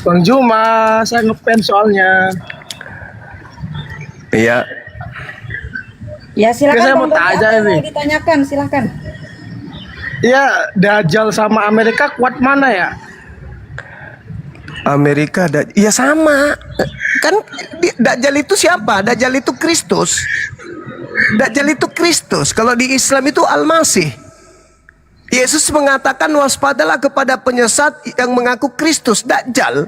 Bang Juma, saya ngefans soalnya. Iya. Ya silakan. Saya mau Bang Doni, tanya apa yang ini. mau ditanyakan, silakan. Iya, Dajjal sama Amerika kuat mana ya? Amerika ya sama. Kan Dajjal itu siapa? Dajjal itu Kristus. Dajjal itu Kristus. Kalau di Islam itu Al-Masih. Yesus mengatakan waspadalah kepada penyesat yang mengaku Kristus, Dajjal.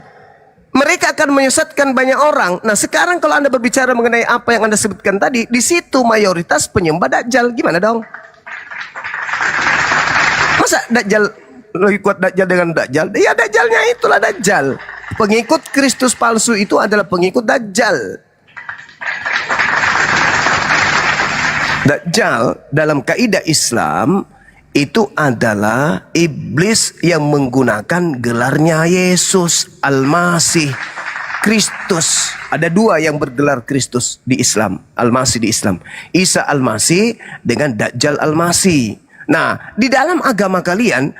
Mereka akan menyesatkan banyak orang. Nah sekarang kalau Anda berbicara mengenai apa yang Anda sebutkan tadi, di situ mayoritas penyembah Dajjal. Gimana dong? Masa Dajjal lebih kuat Dajjal dengan Dajjal? Ya Dajjalnya itulah Dajjal. Pengikut Kristus palsu itu adalah pengikut Dajjal. Dajjal dalam kaidah Islam itu adalah iblis yang menggunakan gelarnya Yesus, Al-Masih, Kristus. Ada 2 yang bergelar Kristus di Islam, Al-Masih di Islam. Isa Al-Masih dengan Dajjal Al-Masih. Nah, di dalam agama kalian,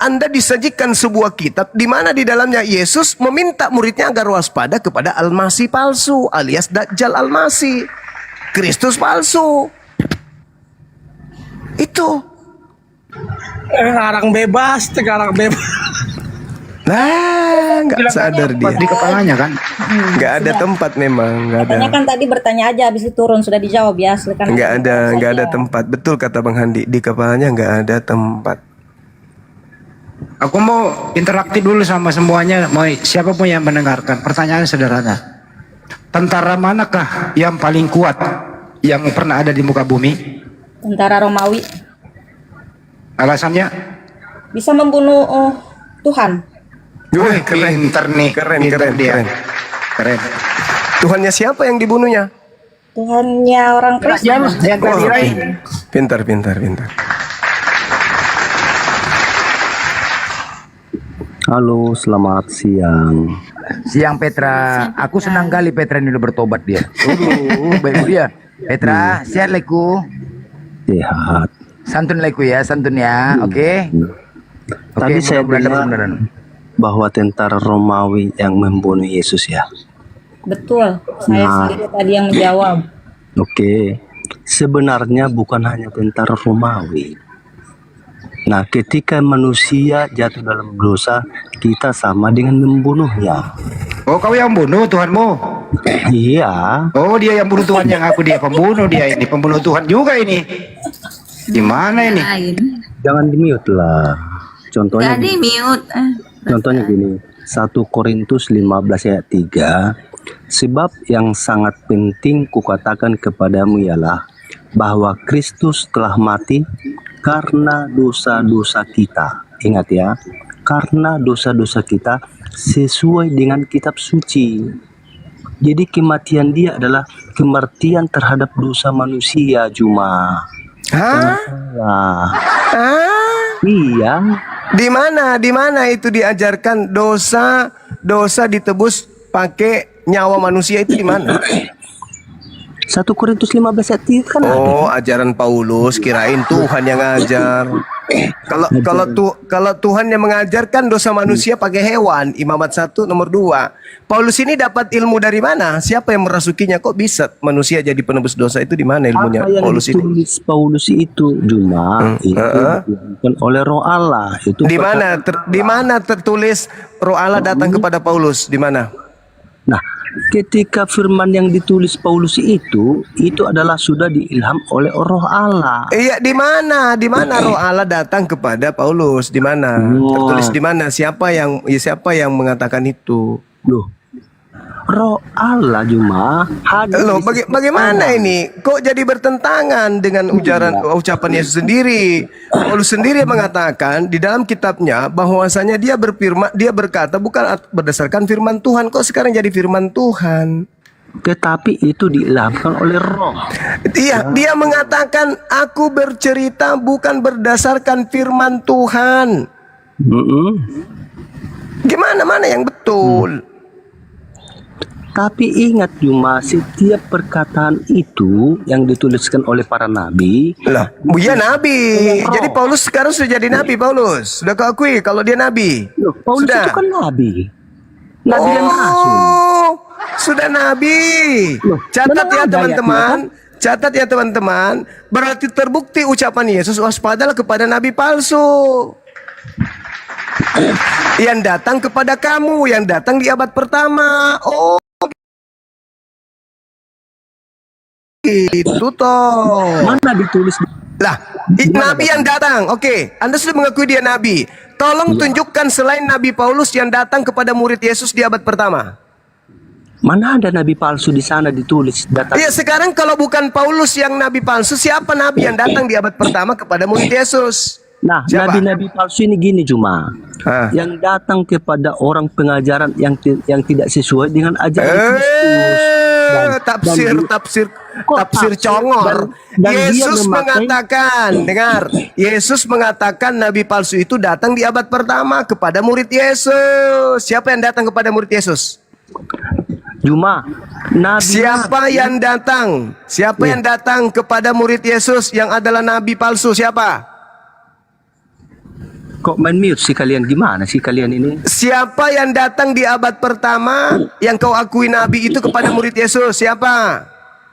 Anda disajikan sebuah kitab di mana di dalamnya Yesus meminta muridnya agar waspada kepada Al-Masih palsu alias Dajjal Al-Masih, Kristus palsu. Itu Ngarang bebas, tegarang bebas. Nah, nggak sadar dia. Di kepalanya kan. Nggak ada tempat memang, nggak ada. Katanya kan tadi bertanya aja, habis itu turun sudah dijawab ya. Kan Nggak ada tempat. Betul kata Bang Handi, di kepalanya nggak ada tempat. Aku mau interaktif dulu sama semuanya, mau siapapun yang mendengarkan. Pertanyaan sederhana. Tentara manakah yang paling kuat yang pernah ada di muka bumi? Tentara Romawi. Alasannya? Bisa membunuh Tuhan. Wih, pinter nih. Keren. Tuhannya siapa yang dibunuhnya? Tuhannya orang Kristen. Pintar. Halo, selamat siang. Siang Petra, aku senang kali Petra ini udah bertobat dia. Baik dia. Petra, sehat leku. Sehat. Santun leku ya, santun ya. Oke. Tadi saya dengar bahwa tentara Romawi yang membunuh Yesus ya. Betul, saya sendiri tadi yang menjawab. Oke. Sebenarnya bukan hanya tentara Romawi. Nah, ketika manusia jatuh dalam dosa, kita sama dengan membunuhnya. Oh, kau yang bunuh Tuhanmu? Iya. Oh, dia yang bunuh Tuhan, yang aku dia pembunuh, dia ini pembunuh Tuhan juga ini. Gimana ini? Jangan di-mute lah. Contohnya Contohnya gini, 1 Korintus 15 ayat 3, sebab yang sangat penting kukatakan kepadamu ialah bahwa Kristus telah mati karena dosa-dosa kita. Ingat ya, karena dosa-dosa kita sesuai dengan kitab suci. Jadi kematian dia adalah kematian terhadap dosa manusia cuma. Iya. Di mana itu diajarkan dosa ditebus pakai nyawa manusia itu di mana? 1 Korintus 15 ayat 3 kan ada. Ajaran Paulus, kirain Tuhan yang ngajar. Kalau Tuhan yang mengajarkan dosa manusia pakai hewan, Imamat 1 nomor 2. Paulus ini dapat ilmu dari mana? Siapa yang merasukinya? Kok bisa manusia jadi penebus dosa itu di mana ilmunya? Apa yang Paulus ini? ditulis Paulus itu cuma itu dilakukan oleh Roh Allah. Itu di mana tertulis Roh Allah datang kepada Paulus? Di mana? Nah, ketika firman yang ditulis Paulus itu adalah sudah diilham oleh Roh Allah. Iya, di mana Roh Allah datang kepada Paulus? Di mana? Tertulis di mana? Siapa yang mengatakan itu? Loh, Roh Allah cuma hadir. Loh, bagaimana ini? Kok jadi bertentangan dengan ucapan Yesus sendiri? Paulus sendiri mengatakan di dalam kitabnya bahwasanya dia berkata bukan berdasarkan firman Tuhan. Kok sekarang jadi firman Tuhan? Tetapi itu diilhamkan oleh Roh. Dia mengatakan aku bercerita bukan berdasarkan firman Tuhan. Mana yang betul? Tapi ingat cuma setiap perkataan itu yang dituliskan oleh para nabi. Lah, dia nabi. Jadi Paulus sekarang sudah jadi nabi. Paulus sudah keakui kalau dia nabi. Loh, Paulus sudah. Itu kan nabi. Nabi dan rasul. Sudah nabi. Catat ya teman-teman. Catat ya teman-teman. Berarti terbukti ucapan Yesus waspadalah kepada nabi palsu. Yang datang kepada kamu, yang datang di abad pertama. Oh, itu toh. Mana ditulis? Lah, nabi yang datang. Oke, Anda sudah mengakui dia nabi. Tolong tunjukkan selain Nabi Paulus yang datang kepada murid Yesus di abad pertama. Mana ada nabi palsu di sana ditulis datang? Iya, sekarang kalau bukan Paulus yang nabi palsu, siapa nabi yang datang di abad pertama kepada murid Yesus? Nah, nabi-nabi palsu ini gini cuma yang datang kepada orang pengajaran yang tidak sesuai dengan ajaran Kristus. Tafsir congor. Yesus mengatakan, dengar, Yesus mengatakan nabi palsu itu datang di abad pertama kepada murid Yesus. Siapa yang datang kepada murid Yesus? Cuma siapa yang datang? Siapa yang datang kepada murid Yesus yang adalah nabi palsu? Siapa? Kok main mute sih kalian? Gimana sih kalian ini? Siapa yang datang di abad pertama yang kau akui nabi itu kepada murid Yesus? Siapa?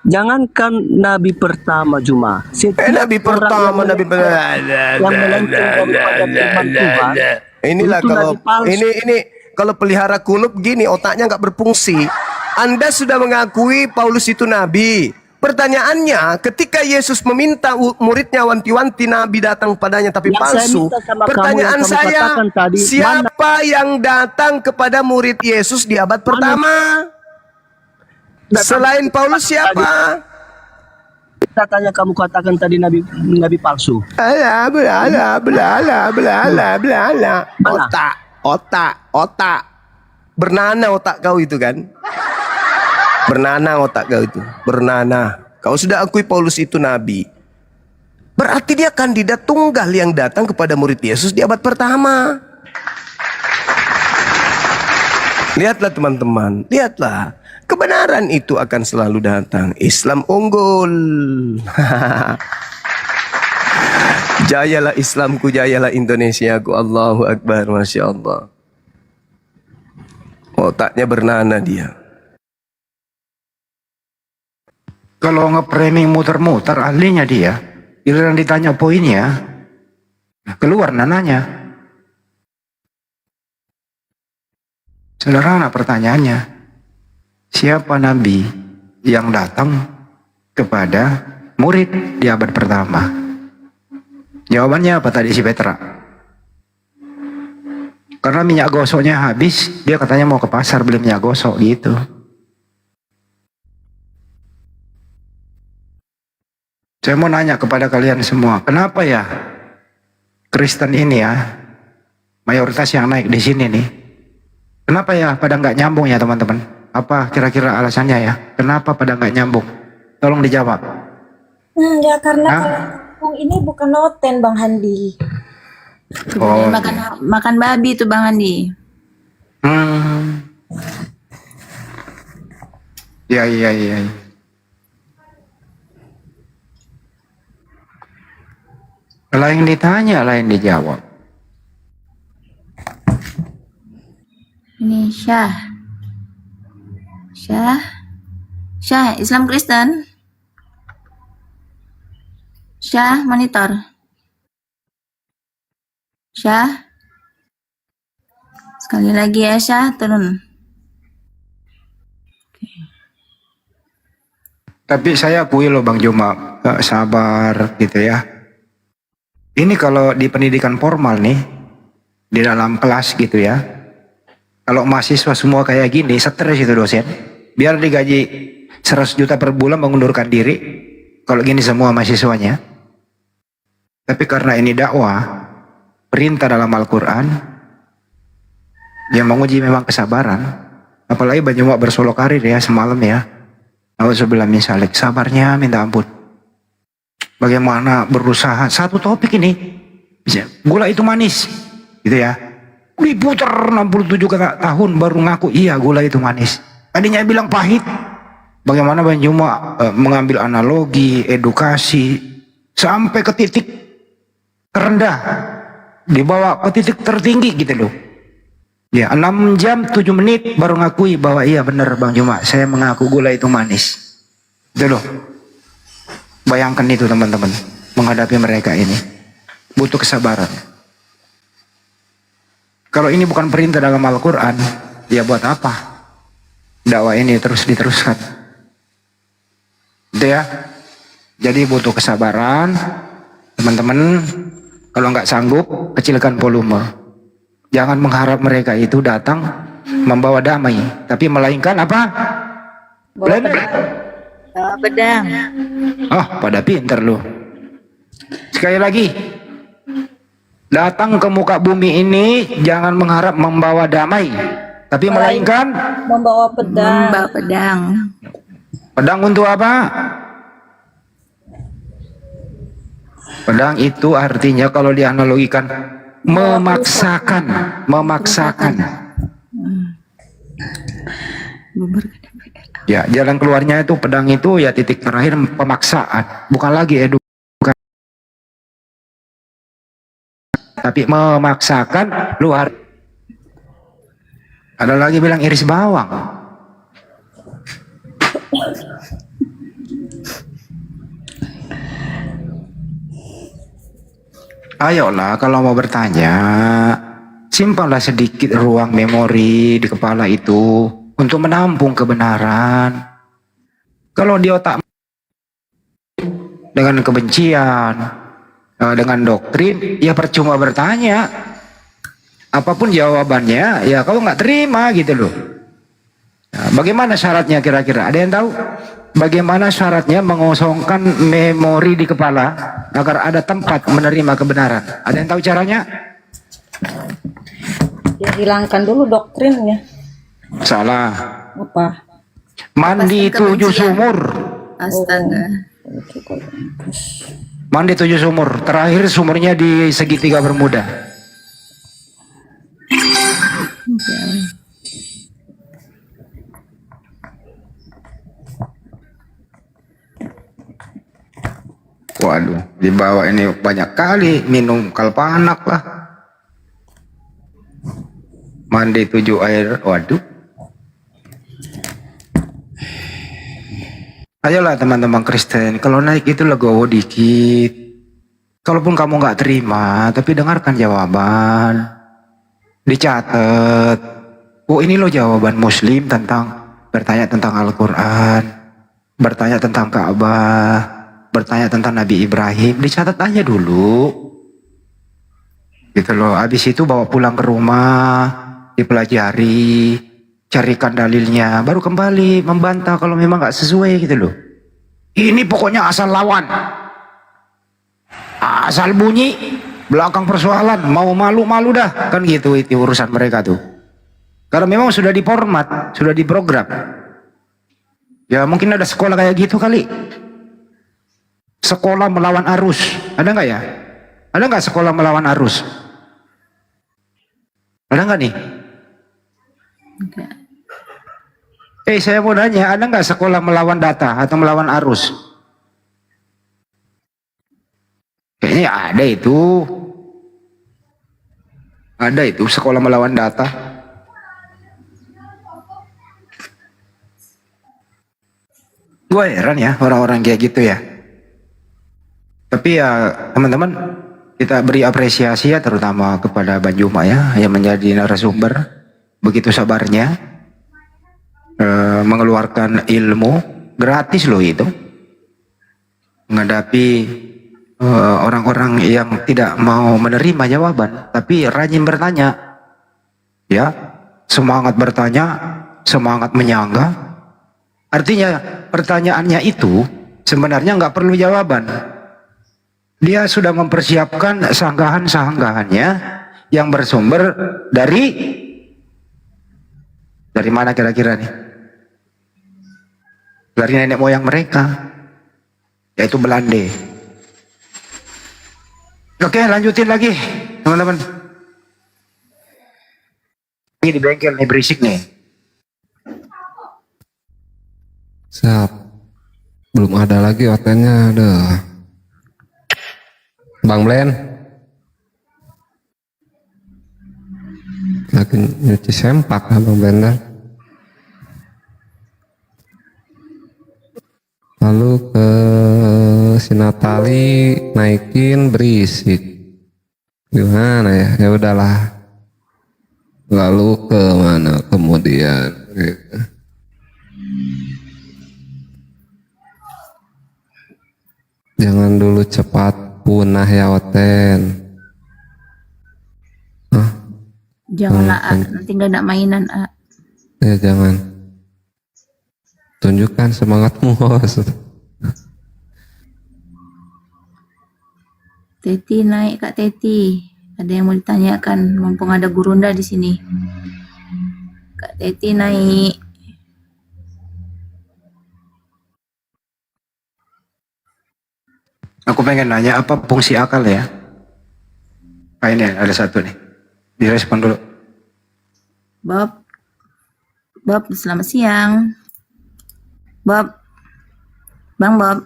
Jangankan nabi pertama Juma, Nabi pertama, Nabi yang melenceng daripada firman Tuhan, inilah itu kalau nabi palsu. ini kalau pelihara kulup gini, otaknya nggak berfungsi. Anda sudah mengakui Paulus itu nabi. Pertanyaannya, ketika Yesus meminta muridnya wanti-wanti nabi datang padanya tapi Yang saya palsu. minta sama kamu, Pertanyaan yang kamu saya, katakan tadi, siapa yang datang kepada murid Yesus di abad pertama? Selain Paulus siapa? Katanya kamu katakan tadi nabi palsu. Otak. Bernanah otak kau itu kan? Bernanah otak kau itu. Bernanah. Kau sudah akui Paulus itu nabi. Berarti dia kandidat tunggal yang datang kepada murid Yesus di abad pertama. Lihatlah teman-teman, lihatlah. Kebenaran itu akan selalu datang. Islam unggul. Jayalah Islamku, jayalah Indonesiaku. Allahu Akbar, Masya Allah. Otaknya bernanah dia. Kalau nge-framing muter-muter ahlinya dia, giliran ditanya poinnya, keluar nananya. Sederhana pertanyaannya, siapa nabi yang datang kepada murid di abad pertama? Jawabannya apa tadi si Petra? Karena minyak gosoknya habis, dia katanya mau ke pasar beli minyak gosok gitu. Saya mau nanya kepada kalian semua, kenapa ya Kristen ini ya, mayoritas yang naik di sini nih, kenapa ya pada nggak nyambung ya teman-teman? Apa kira-kira alasannya ya? Kenapa pada nggak nyambung? Tolong dijawab. Ya karena kalau ini bukan noten Bang Handi. Oh, Makan babi itu Bang Andi. iya. Lain ditanya, lain dijawab. Ini Syah Islam Kristen. Syah monitor. Syah. Sekali lagi ya Syah, turun. Tapi saya akui loh Bang Juma, sabar gitu ya. Ini kalau di pendidikan formal nih, di dalam kelas gitu ya, kalau mahasiswa semua kayak gini, stres itu dosen. Biar digaji 100 juta per bulan mengundurkan diri, kalau gini semua mahasiswanya. Tapi karena ini dakwah, perintah dalam Al-Quran, yang menguji memang kesabaran. Apalagi Bang Juma bersolok karir ya semalam ya. Auzubillah min dzalik, sabarnya minta ampun. Bagaimana berusaha satu topik ini, gula itu manis, gitu ya. Diputar 67 tahun baru ngaku iya gula itu manis. Tadinya bilang pahit. Bagaimana Bang Juma mengambil analogi, edukasi sampai ke titik terendah, dibawa ke titik tertinggi gitu loh. Ya 6 jam 7 menit baru ngakui bahwa iya benar Bang Juma, saya mengaku gula itu manis. Itu loh. Bayangkan itu teman-teman, menghadapi mereka ini butuh kesabaran. Kalau ini bukan perintah dalam Al-Quran, ya buat apa dakwah ini terus diteruskan? Itu ya. Jadi butuh kesabaran, teman-teman. Kalau nggak sanggup, kecilkan volume. Jangan mengharap mereka itu datang membawa damai, tapi melainkan apa? Pedang. Oh, pada pinter lu. Sekali lagi, datang ke muka bumi ini jangan mengharap membawa damai, tapi melainkan Membawa pedang. Membawa pedang. pedang untuk apa? Pedang itu artinya kalau dianalogikan memaksakan. Ya, jalan keluarnya itu pedang itu ya titik terakhir pemaksaan, bukan lagi edukasi, tapi memaksakan luar. Ada lagi bilang iris bawang. Ayolah kalau mau bertanya, simpanlah sedikit ruang memori di kepala itu untuk menampung kebenaran. Kalau di otak dengan kebencian, dengan doktrin, ya percuma bertanya. Apapun jawabannya, ya kau nggak terima gitu loh. Nah, bagaimana syaratnya kira-kira? Ada yang tahu? Bagaimana syaratnya mengosongkan memori di kepala agar ada tempat menerima kebenaran? Ada yang tahu caranya? Ya hilangkan dulu doktrinnya. Salah. Apa? Mandi 7 sumur. Astaga. Mandi 7 sumur. Terakhir sumurnya di segitiga Bermuda. Waduh, dibawa ini banyak kali minum kalpanak lah. Mandi 7 air, waduh. Ayolah teman-teman Kristen, kalau naik itu legowo dikit. Kalaupun kamu nggak terima, tapi dengarkan jawaban. Dicatat. Oh ini loh jawaban Muslim tentang bertanya tentang Al-Quran, bertanya tentang Ka'bah, bertanya tentang Nabi Ibrahim. Dicatat aja dulu. Gitu loh. Habis itu bawa pulang ke rumah, dipelajari, carikan dalilnya, baru kembali membantah kalau memang nggak sesuai gitu loh. Ini pokoknya asal lawan, asal bunyi, belakang persoalan, mau malu-malu dah, kan gitu itu urusan mereka tuh. Karena memang sudah diformat, sudah diprogram. Ya mungkin ada sekolah kayak gitu kali. Sekolah melawan arus, ada nggak ya? Ada nggak sekolah melawan arus? Ada nggak nih? Saya mau nanya, ada nggak sekolah melawan data atau melawan arus? Kayaknya ada itu. Ada itu sekolah melawan data. Gue heran ya orang-orang kayak gitu ya. Tapi ya teman-teman, kita beri apresiasi ya terutama kepada Bang Juma ya yang menjadi narasumber begitu sabarnya. Mengeluarkan ilmu gratis loh itu menghadapi orang-orang yang tidak mau menerima jawaban tapi rajin bertanya ya, semangat bertanya, semangat menyangga. Artinya pertanyaannya itu sebenarnya nggak perlu jawaban, dia sudah mempersiapkan sanggahan-sanggahannya yang bersumber dari mana kira-kira nih? Dari nenek moyang mereka, yaitu Belanda. Oke, lanjutin lagi, teman-teman. Ini di bengkel nih berisik nih. Siap. Belum ada lagi OT-nya, aduh. Bang Blen. Lagi nyuci sempak lah Bang Blender. Lalu ke si Natali naikin berisik. Gimana ya? Ya udahlah. Lalu ke mana kemudian? Gitu. Jangan dulu cepat punah ya Oten. Janganlah nanti nggak ada mainan. Ya jangan. Tunjukkan semangatmu. Teti naik Kak Teti. Ada yang mau ditanyakan, mumpung ada Gurunda di sini. Kak Teti naik. Aku pengen nanya apa fungsi akal ya? Ini ada satu nih. Direspon dulu. Bob, selamat siang. Bob, Bang Bob.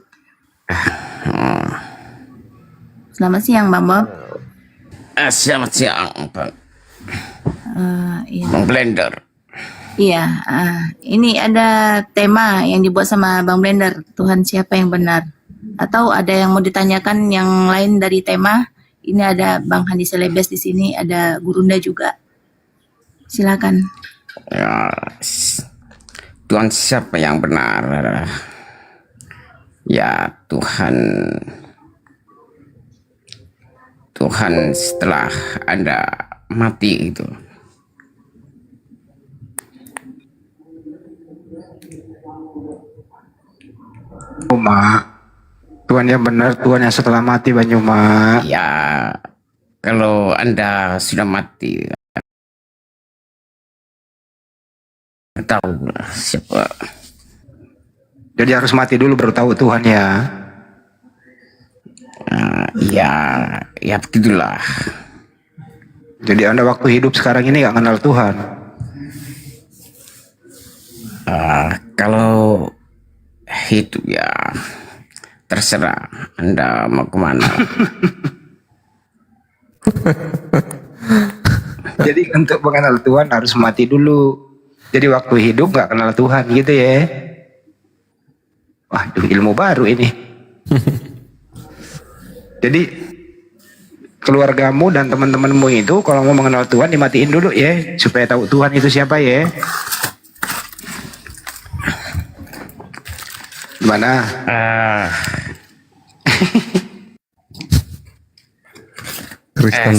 Selamat siang Bang Bob. Selamat siang Bang. Iya. Bang Blender. Iya, ini ada tema yang dibuat sama Bang Blender. Tuhan siapa yang benar? Atau ada yang mau ditanyakan yang lain dari tema Ini ada Bang Handi Selebes di sini, ada Gurunda juga. Silakan. Ya, Tuhan siapa yang benar? Ya Tuhan, Tuhan setelah Anda mati itu. Mak, Tuhan yang benar, Tuhan yang setelah mati Banyuma. Ya, kalau Anda sudah mati, tahu siapa. Jadi harus mati dulu baru tahu Tuhan ya. Ya, ya begitulah. Jadi Anda waktu hidup sekarang ini nggak kenal Tuhan. Kalau hidup ya terserah Anda mau kemana. Jadi untuk mengenal Tuhan harus mati dulu. Jadi waktu hidup nggak kenal Tuhan gitu ya. Waduh, ilmu baru ini. Jadi keluargamu dan teman-temanmu itu kalau mau mengenal Tuhan dimatiin dulu ya, supaya tahu Tuhan itu siapa ya. Gimana?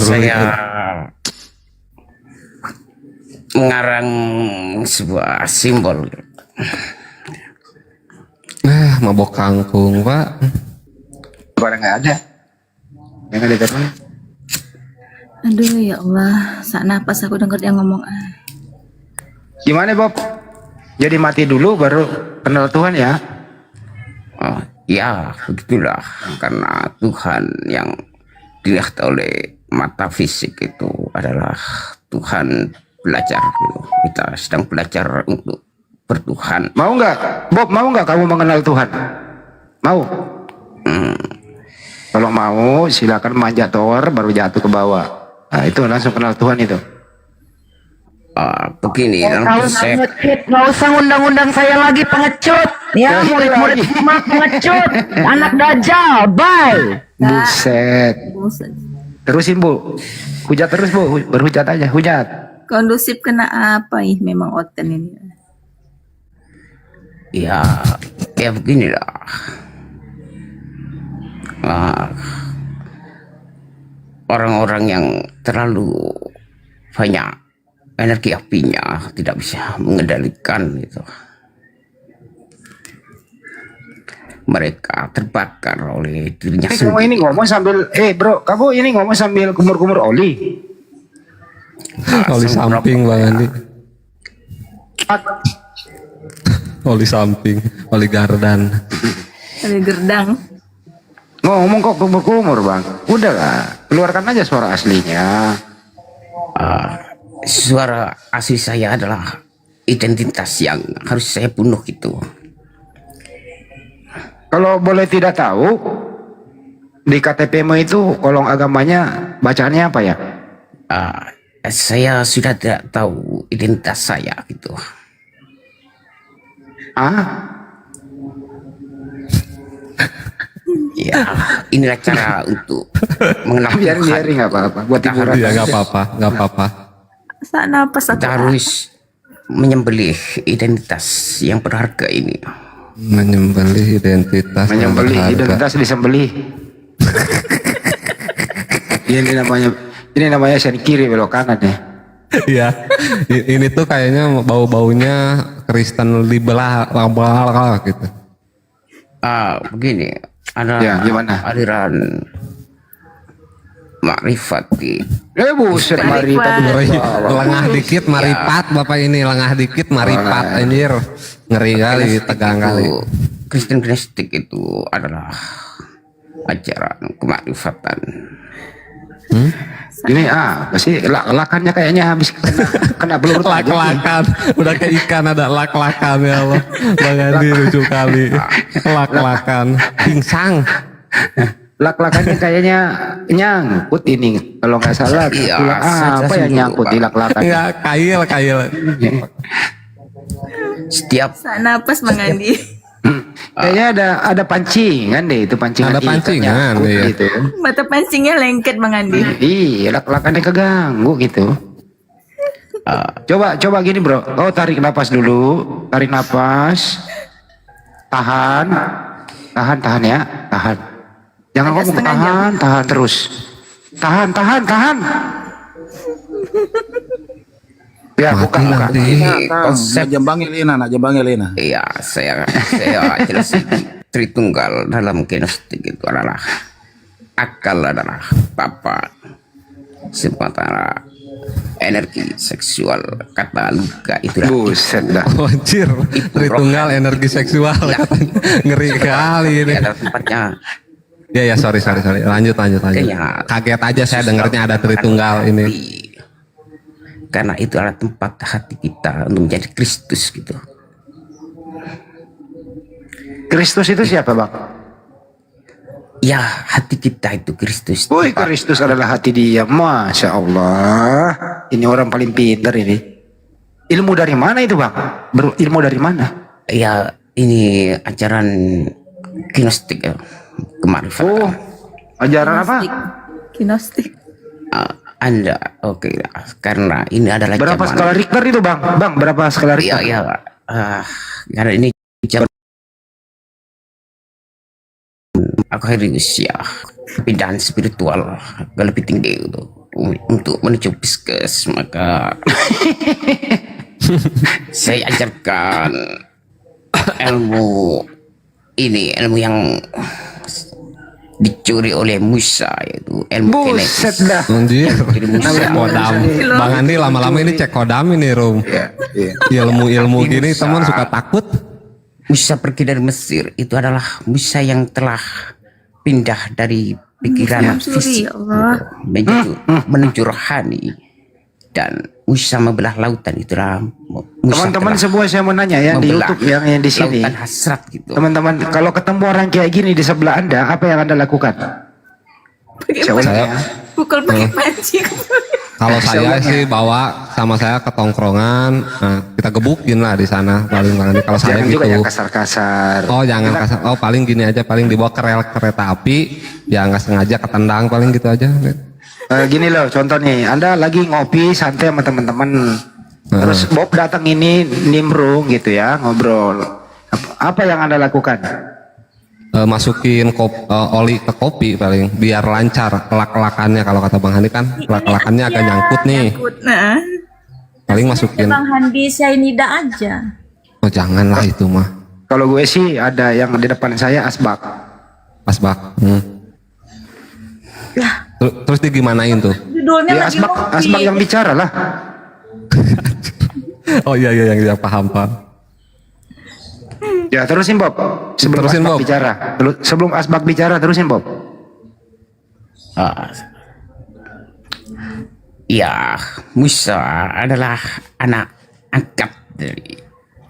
Saya mengarang sebuah simbol. Mabok kangkung, Pak. Barang nggak ada. Yang ada telepon. Aduh ya Allah, sak napas aku denger dia ngomong. Gimana Bob? Jadi mati dulu baru kenal Tuhan ya? Oh, ya begitulah, karena Tuhan yang dilihat oleh mata fisik itu adalah Tuhan belajar. Kita sedang belajar untuk bertuhan. Mau nggak, Bob? Mau nggak kamu mengenal Tuhan? Mau? Kalau mau, silakan manjat tower baru jatuh ke bawah. Nah itu langsung kenal Tuhan itu. Begini, Nggak usah ngundang-undang saya lagi pengecut. Ya, murid-murid cuma pengecut. Anak dajal, bye. Buset. Terusin Bu. Hujat terus Bu, berhujat aja, hujat. Kondusif kena apa ih memang Oten ini. Ya beginilah. Orang-orang yang terlalu banyak energi apinya tidak bisa mengendalikan itu. Mereka terbakar oleh dirinya sendiri. Kamu ini ngomong sambil, bro, kamu ini ngomong sambil kumur-kumur oli. Oli samping Bang Andi. Oli samping, oli gardan. Oli gerdang. Ngomong kok kumur-kumur Bang. Udah lah, keluarkan aja suara aslinya. Suara asli saya adalah identitas yang harus saya bunuh itu. Kalau boleh tidak tahu, di KTP-mu itu kolong agamanya bacaannya apa ya? Saya sudah tidak tahu identitas saya gitu. Ya, inilah cara untuk mengenal Tuhan. Biarin nggak apa-apa. Buat hiburan. Ya nggak apa-apa. Sak napas aku. Kita harus menyembelih identitas yang berharga ini. Menyembelih identitas. Menyembelih identitas disembelih. Ini namanya sen kiri belok kanan ya. Iya. Ini tuh kayaknya bau-baunya Kristen liberal gitu. Begini, ada aliran Makrifat. Buset, Marifat. Lengah dikit Marifat, Bapak ini lengah dikit Marifat, anjir. Ngeri kali, tegang kali. Kristen Gnostik itu adalah ajaran kemarifatan. Ini pasti lak-lakannya kayaknya habis kena peluru lak-lakan. Udah kayak ikan ada lak-lakan ya Allah. Bang Andi lucu kali. Lak-lakan. Pingsang. Lak-lakannya kayaknya nyangkut ini kalau nggak salah. Apa yang nyangkut di lak-lakan? Ya kail. Setiap sak napas Bang Andi. Kayaknya ada pancingan deh, itu pancingan. Ada pancingan, iya. gitu. Mata pancingnya lengket Bang Andi. Iya, lak-lakannya keganggu gitu. Coba gini bro, tarik napas dulu, tarik napas, tahan ya, tahan. Jangan ngomong tahan terus, tahan. Ya, buka. Nak jembangnya Lena. Iya, saya jelasin. Tritunggal dalam gnostik itu adalah akal adalah papa, sementara energi seksual kata luka itu buset dah. Anjir, Tritunggal energi seksual katanya. Ngeri kali ini. Ada tempatnya. Ya sorry. Lanjut. Kayak Kaget aja saya dengarnya ada Tritunggal ini. Karena itu adalah tempat hati kita untuk menjadi Kristus gitu. Kristus itu siapa bang? Ya, hati kita itu Kristus. Woi, Kristus adalah hati dia. Masya Allah. Ini orang paling pintar ini. Ilmu dari mana itu bang? Ilmu dari mana? Ya, ini ajaran gnostik ya. Kemarifatan. Ajaran apa? Gnostik. Anda oke karena ini adalah berapa zaman, skala Richter itu bang berapa skala Richter? Karena ini zaman aku serius ya, pindahan spiritual agak lebih tinggi itu untuk menuju psikes, maka saya ajarkan ilmu yang dicuri oleh Musa, yaitu ilmu kinesis. Anjir, cek kodam. Bang Andi lama-lama ini cek kodam ini, Rum. Ilmu gini teman suka takut. Musa pergi dari Mesir itu adalah Musa yang telah pindah dari pikiran fisik menuju rohani, dan Musa membelah lautan. Itulah teman-teman semua. Saya mau nanya ya di YouTube yang di sini, hasrat gitu. Teman-teman, kalau ketemu orang kayak gini di sebelah Anda, apa yang Anda lakukan? Saya pukul pakai panci. Kalau saya sih bawa sama saya ke tongkrongan, kita gebukin lah di sana paling. Kalau saya gitu. Juga yang kasar-kasar. Oh jangan kasar. Oh paling gini aja, paling dibawa ke rel kereta api, ya nggak sengaja ketendang paling gitu aja. Gini loh contoh nih, Anda lagi ngopi santai sama teman-teman, terus Bob datang ini nimbrung gitu ya, ngobrol. Apa yang Anda lakukan? Masukin oli ke kopi paling biar lancar kelak-kelakannya. Kalau kata Bang Handi kan kelak-kelakannya agak nyangkut nih. Paling masukin. Bang Handi cyanida aja. Oh janganlah itu mah. Kalau gue sih ada yang di depan saya asbak. Terus digimanain tuh? Judulnya ya, lagi asbak yang bicara lah. Oh iya yang paham. Ya terusin Bob. Sebelum asbak bicara. Sebelum asbak bicara terusin Bob. Ya, Musa adalah anak angkat dari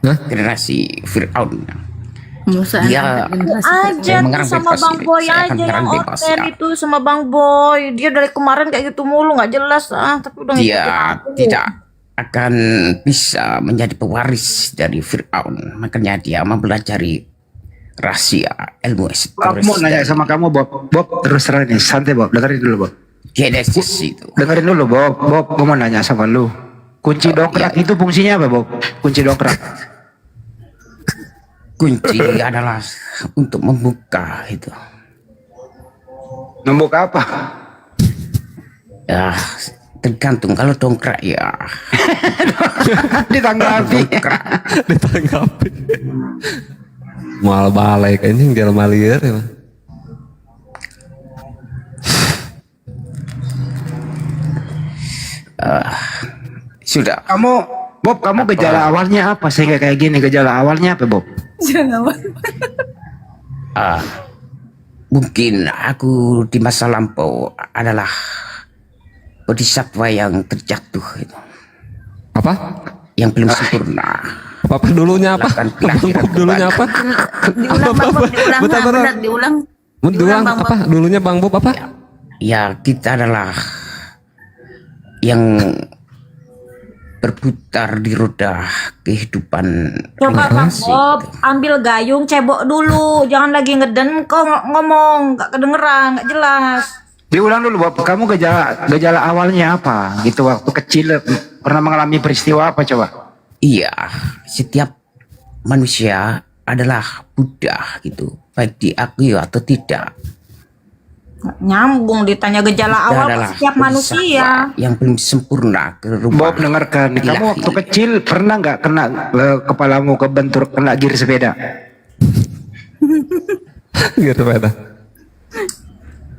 generasi Fir'aun. Musa dia aja tuh sama Bang Boy aja yang oten itu sama Bang Boy. Dia dari kemarin kayak gitu mulu, nggak jelas tapi udah dia tidak akan bisa menjadi pewaris dari Fir'aun. Makanya dia mempelajari rahasia ilmu esoteris. Aku mau nanya sama kamu Bob. Bob terus terang nih, santai Bob, dengerin dulu Bob. Genesis itu. Dengerin dulu Bob. Bob, gue mau nanya sama lu. Kunci dongkrak itu fungsinya apa Bob? Kunci dongkrak. Kunci adalah untuk membuka itu. Membuka apa? Ya, tergantung. Kalau dongkrak ya ditanggapi. Mal balik ini jalan malir ya. Sudah. Kamu gejala awalnya apa sehingga kayak gini? Gejala awalnya apa Bob? Mungkin aku di masa lampau adalah bodhisatwa yang terjatuh itu. Apa? Yang belum sempurna. Apa dulunya apa? Dulunya apa? Diulang apa? Dulunya Bang Bob apa? Ya kita adalah yang berputar di roda kehidupan Coba Bang relasi. Bob, ambil gayung, cebok dulu. Jangan lagi ngeden kok ngomong, nggak kedengeran, nggak jelas. Diulang dulu Bob, kamu gejala awalnya apa? Gitu waktu kecil pernah mengalami peristiwa apa coba? Iya, setiap manusia adalah Buddha gitu, baik diakui atau tidak. Nggak nyambung ditanya gejala Buddha awal adalah setiap manusia. bodhisattva yang belum sempurna ke rumah. Bob dengarkan, kamu waktu kecil pernah nggak kena kepalamu kebentur kena gir sepeda? Gitu sepeda.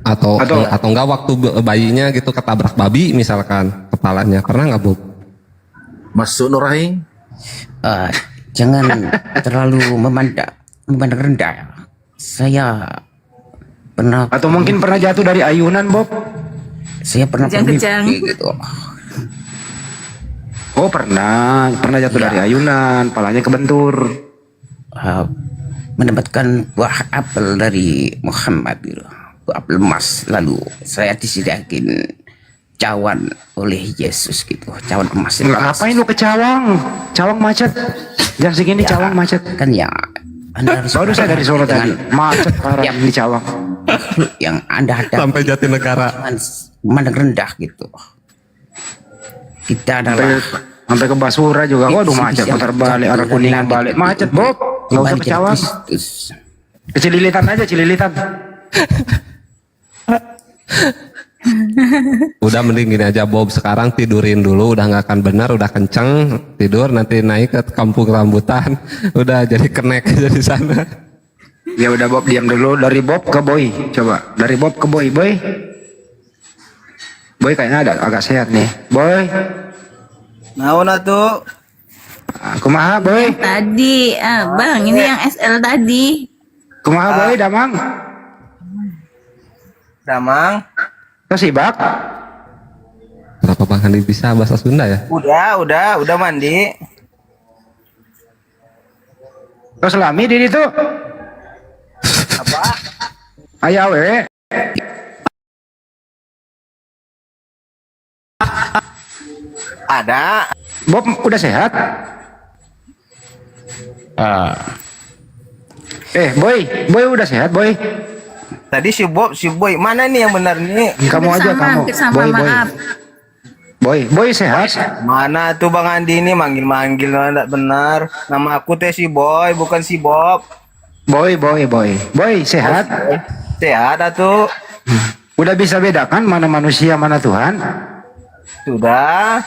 Atau enggak waktu bayinya gitu ketabrak babi misalkan kepalanya, pernah nggak Bob? Masuk Nurahing? Jangan terlalu memandang rendah. Saya pernah, atau mungkin pernah jatuh dari ayunan Bob? Saya pernah Kejang-kejang. bermimpi gitu. Oh pernah jatuh dari ayunan, palanya kebentur. Mendapatkan buah apel dari Muhammad gitu. Buah apel emas, lalu saya disediakan cawan oleh Yesus gitu, cawan emas. Ngapain lu ke Cawang? Cawang macet. Jam segini Cawang macet. Kan ya, Anda harus baru saya dari Solo tadi, macet parah di Cawang. Yang Anda hadapi Sampai Jatinegara. Memandang rendah gitu. Kita adalah sampai ke Basura juga. Waduh macet, putar balik arah Kuningan balik. Macet Bob. Nggak usah ke Cawang. Ke Cililitan aja, Cililitan. Udah mending gini aja Bob, sekarang tidurin dulu, udah nggak akan benar, udah kenceng tidur, nanti naik ke kampung rambutan, udah jadi kenek aja di sana. Ya udah Bob, diam dulu. Dari Bob ke Boy, coba dari Bob ke Boy. Boy kayaknya agak sehat nih. Boy, naon atuh? Kumaha Boy? Tadi, Bang, ini yang SL tadi. Kumaha Boy, Damang? Kesibak? Kenapa Bang Handi bisa bahasa Sunda ya? Udah mandi. Terus lami di situ? Apa? Aya we. Ada. Bob udah sehat? Boy udah sehat, Boy? Tadi si Boy, mana nih yang benar nih? Kamu aja kamu. Boy sehat? Mana tuh Bang Andi ini manggil-manggil enggak benar. Nama aku teh si Boy, bukan si Bob. Boy sehat? Sehat atuh. Udah bisa bedakan mana manusia mana Tuhan? Sudah.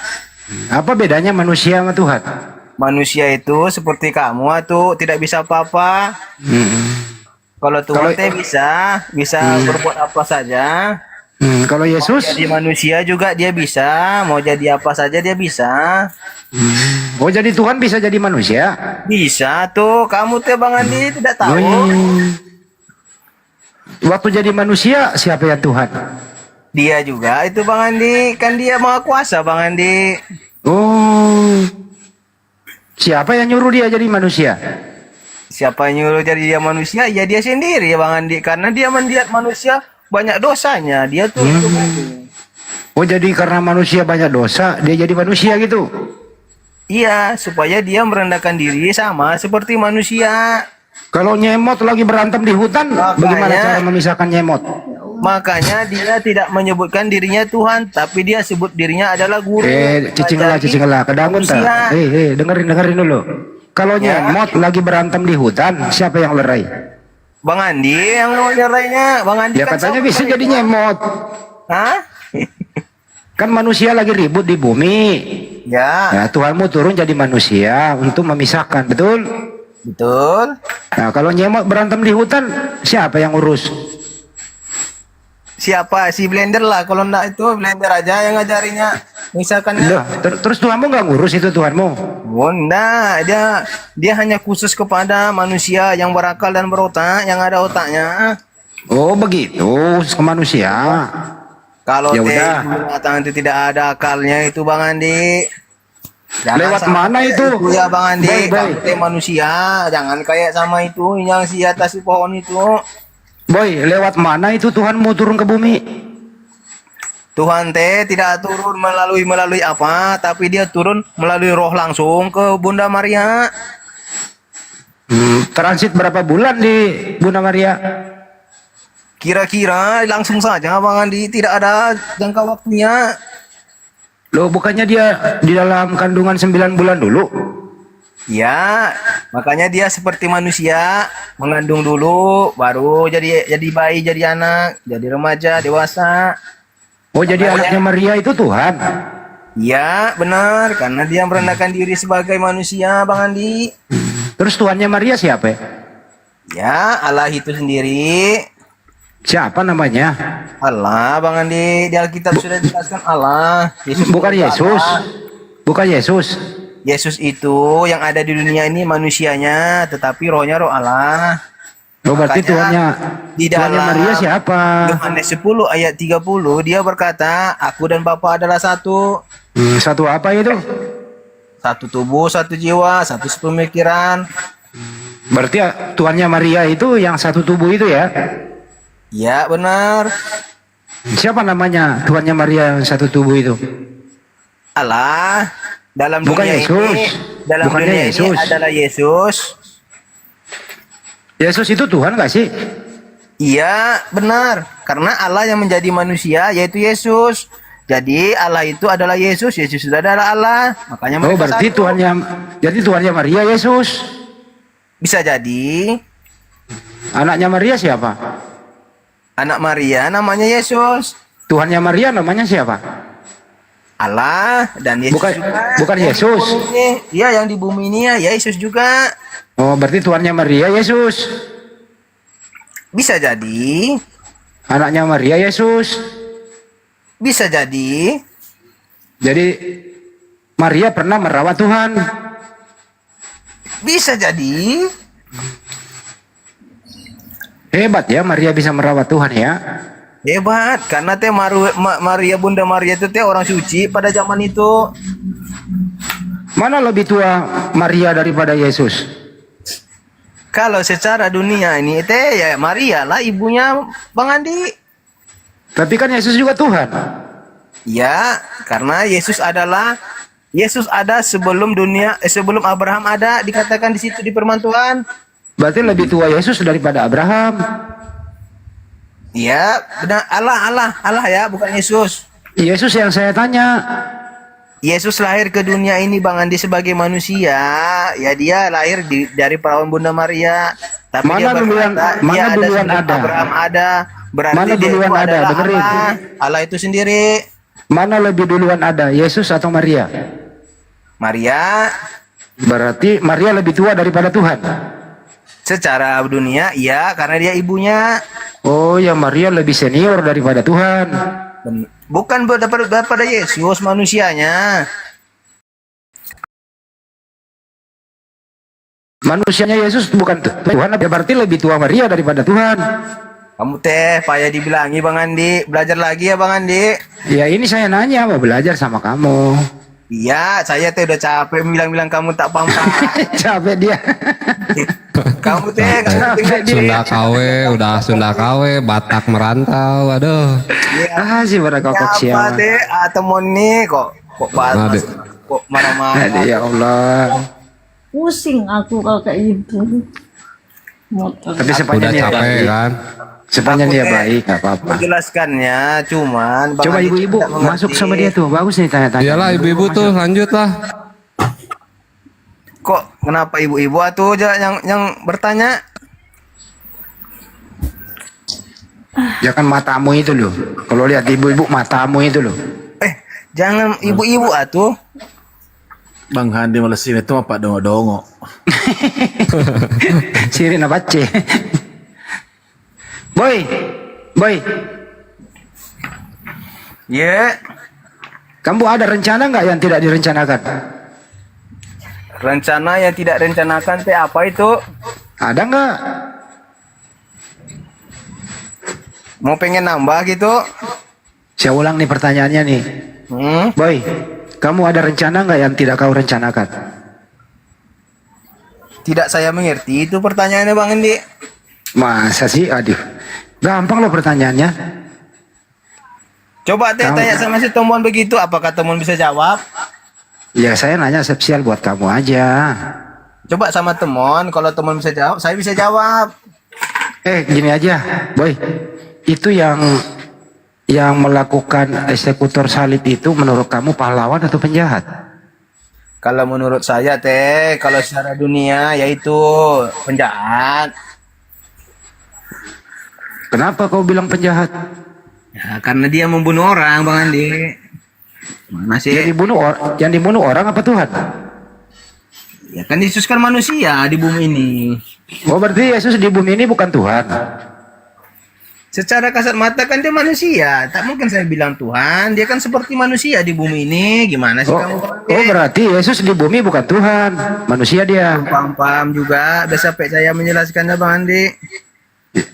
Apa bedanya manusia sama Tuhan? Manusia itu seperti kamu atuh, tidak bisa apa-apa. Kalau Tuhan teh bisa berbuat apa saja. Kalau Yesus? Mau jadi manusia juga dia bisa, mau jadi apa saja dia bisa. Oh jadi Tuhan bisa jadi manusia? Bisa tuh, kamu teh Bang Andi tidak tahu. Waktu jadi manusia siapa yang Tuhan? Dia juga itu Bang Andi, kan dia maha kuasa Bang Andi. Oh, siapa yang nyuruh dia jadi manusia? Siapa yang nyuruh jadi dia manusia? Ya dia sendiri ya Bang Andi, karena dia melihat manusia banyak dosanya, dia tuh. Oh jadi karena manusia banyak dosa, dia jadi manusia gitu? Iya, supaya dia merendahkan diri sama seperti manusia. Kalau nyemot lagi berantem di hutan, bagaimana cara memisahkan nyemot? Makanya dia tidak menyebutkan dirinya Tuhan, tapi dia sebut dirinya adalah guru. Cicing lah, kedangun tak? Dengerin dulu. Kalau nyemot lagi berantem di hutan, siapa yang lerai? Bang Andi yang lerainya. Bang Andi ya kan katanya bisa jadi nyemot. Hah? Kan manusia lagi ribut di bumi. Ya. Nah, Tuhanmu turun jadi manusia untuk memisahkan, betul? Betul. Nah, kalau nyemot berantem di hutan, siapa yang urus? Siapa? Si Blender lah. Kalau enggak itu Blender aja yang ngajarinya. Misalkan terus Tuhanmu nggak ngurus itu Tuhanmu? Oh, enggak. Dia hanya khusus kepada manusia yang berakal dan berotak, yang ada otaknya. Oh, begitu ke manusia. Kalau binatang itu tidak ada akalnya itu Bang Andi. Jangan lewat mana itu? Ya Bang Andi, kamu manusia, jangan kayak sama itu yang si atas pohon itu. Boy, lewat mana itu Tuhanmu turun ke bumi? Tuhan teh tidak turun melalui apa, tapi dia turun melalui roh langsung ke Bunda Maria. Transit berapa bulan di Bunda Maria? Kira-kira langsung saja Bang Andi, tidak ada jangka waktunya. Loh, bukannya dia di dalam kandungan 9 bulan dulu? Ya, makanya dia seperti manusia, mengandung dulu, baru jadi bayi, jadi anak, jadi remaja, dewasa. Oh, jadi anaknya Maria itu Tuhan? Ya, benar, karena dia merendahkan diri sebagai manusia, Bang Andi. Terus Tuhannya Maria siapa? Ya, Allah itu sendiri. Siapa namanya? Allah, Bang Andi. Di Alkitab sudah dijelaskan Allah. Bukan Yesus. Bukan Yesus. Yesus itu yang ada di dunia ini manusianya, tetapi rohnya roh Allah. Oh, berarti Tuhannya Maria siapa? Yohanes 10 ayat 30 dia berkata, aku dan Bapa adalah satu. Satu apa itu? Satu tubuh, satu jiwa, satu sepemikiran. Berarti Tuhannya Maria itu yang satu tubuh itu ya? Ya, benar. Siapa namanya Tuhannya Maria yang satu tubuh itu? Allah. Dalam bukan dunia Yesus. ini, dalam bukannya dunia Yesus. ini adalah Yesus. Yesus itu Tuhan gak sih? Iya, benar. Karena Allah yang menjadi manusia yaitu Yesus. Jadi Allah itu adalah Yesus, Yesus itu adalah Allah. Makanya mereka berarti satu. Tuhannya Maria Yesus. Bisa jadi. Anaknya Maria siapa? Anak Maria namanya Yesus. Tuhannya Maria namanya siapa? Allah dan Yesus juga. Bukan Yesus. Iya, yang di bumi ini ya Yesus juga. Oh, berarti Tuhannya Maria Yesus. Bisa jadi. Anaknya Maria Yesus. Bisa jadi. Jadi Maria pernah merawat Tuhan. Bisa jadi. Hebat ya Maria bisa merawat Tuhan ya. Hebat, karena teh Maria Bunda Maria itu teh orang suci pada zaman itu. Mana lebih tua Maria daripada Yesus? Kalau secara dunia ini teh ya Maria lah ibunya Bang Andi. Tapi kan Yesus juga Tuhan. Ya, karena Yesus ada sebelum sebelum Abraham ada, dikatakan di situ di firman Tuhan. Berarti lebih tua Yesus daripada Abraham. Iya, benar. Allah ya, bukan Yesus. Yesus yang saya tanya. Yesus lahir ke dunia ini Bang Andi sebagai manusia. Ya dia lahir dari perawan Bunda Maria. Tapi mana duluan ada? Abraham ada. Berarti mana dia duluan itu ada? Dengerin. Allah itu sendiri. Mana lebih duluan ada? Yesus atau Maria? Maria. Berarti Maria lebih tua daripada Tuhan. Secara dunia iya, karena dia ibunya. Oh ya, Maria lebih senior daripada Tuhan. Bukan daripada Yesus manusianya. Manusianya Yesus bukan Tuhan, berarti lebih tua Maria daripada Tuhan. Kamu teh payah dibilangi Bang Andi, belajar lagi ya Bang Andi. Ya ini saya nanya mau belajar sama kamu. Iya, saya teh udah capek bilang kamu tak paham. Capek dia. Kamu teh Sunda KW, Batak merantau, aduh. Ya. Si pada kokok siapa? Teh temen nih kok marah-marah. Ya Allah. Pusing aku kalau kayak gitu. Tapi sepanjang udah capek baik. kan? Sepanjang dia baik, nggak apa-apa. Menjelaskannya, cuman coba ibu-ibu masuk sama dia tuh, bagus nih tanya-tanya. Iyalah ibu-ibu tuh, lanjut lah. Kok kenapa ibu-ibu atuh yang bertanya? Ya kan matamu itu loh. Kalau lihat ibu-ibu matamu itu loh. Jangan ibu-ibu atuh. Bang Handi malesin itu apa dongo-dongo. Sirin apa ce? Boy. Ya. Kamu ada rencana nggak yang tidak direncanakan? Rencana yang tidak rencanakan teh apa itu? Ada nggak? Mau pengen nambah gitu? Saya ulang nih pertanyaannya nih. Boy, kamu ada rencana nggak yang tidak kau rencanakan? Tidak saya mengerti itu pertanyaannya Bang Andi. Masa sih? Aduh, gampang loh pertanyaannya. Coba teh tanya sama si Tomon begitu, apakah Tomon bisa jawab? Ya saya nanya spesial buat kamu aja. Coba sama Tomon, kalau Tomon bisa jawab, saya bisa jawab. Gini aja, boy. Itu yang melakukan eksekutor salib itu menurut kamu pahlawan atau penjahat? Kalau menurut saya teh, kalau secara dunia yaitu penjahat. Kenapa kau bilang penjahat? Ya, karena dia membunuh orang, Bang Andi. Mana sih? Yang dibunuh orang apa Tuhan? Ya kan Yesus kan manusia di bumi ini. Oh berarti Yesus di bumi ini bukan Tuhan? Secara kasat mata kan dia manusia. Tak mungkin saya bilang Tuhan. Dia kan seperti manusia di bumi ini. Gimana sih kamu? Oh berarti Yesus di bumi bukan Tuhan, manusia dia. Paham juga. Udah sampai saya menjelaskannya, Bang Andi.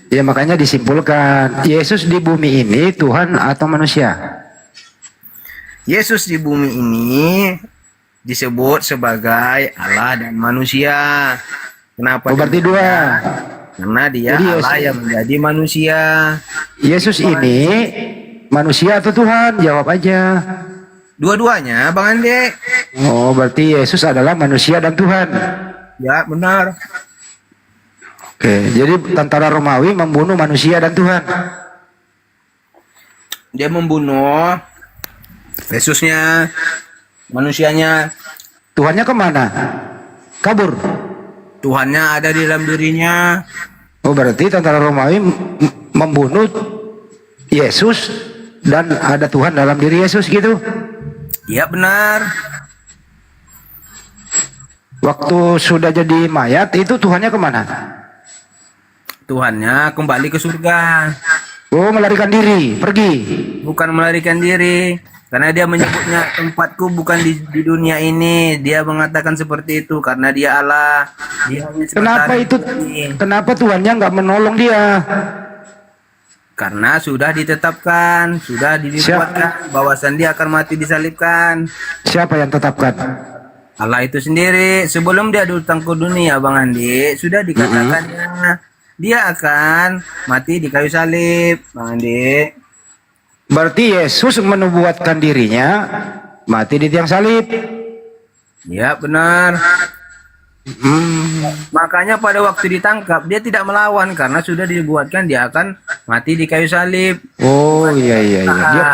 Ya makanya disimpulkan Yesus di bumi ini Tuhan atau manusia? Yesus di bumi ini disebut sebagai Allah dan manusia. Kenapa? Oh, berarti dua. Karena dia Jadi Allah yang menjadi manusia. Yesus ini manusia atau Tuhan? Jawab aja. Dua-duanya, Bang Andi. Oh berarti Yesus adalah manusia dan Tuhan. Ya benar. Oke, jadi tentara Romawi membunuh manusia dan Tuhan. Dia membunuh Yesusnya, manusianya. Tuhannya kemana? Kabur. Tuhannya ada di dalam dirinya. Oh berarti tentara Romawi membunuh Yesus dan ada Tuhan dalam diri Yesus gitu? Iya benar. Waktu sudah jadi mayat itu Tuhannya kemana? Tuhannya kembali ke surga. Oh melarikan diri, pergi. Bukan melarikan diri, karena dia menyebutnya tempatku bukan di dunia ini. Dia mengatakan seperti itu karena dia Allah. Dia hanya Kenapa itu? Kenapa Tuhannya nggak menolong dia? Karena sudah ditetapkan, sudah dibuatkan bahwasan dia akan mati disalibkan. Siapa yang tetapkan? Allah itu sendiri. Sebelum dia datang ke dunia, Bang Andi, sudah dikatakannya dia akan mati di kayu salib, Bang Andi. Berarti Yesus menubuatkan dirinya mati di tiang salib. Ya benar. Makanya pada waktu ditangkap dia tidak melawan karena sudah dibuatkan dia akan mati di kayu salib. Oh iya.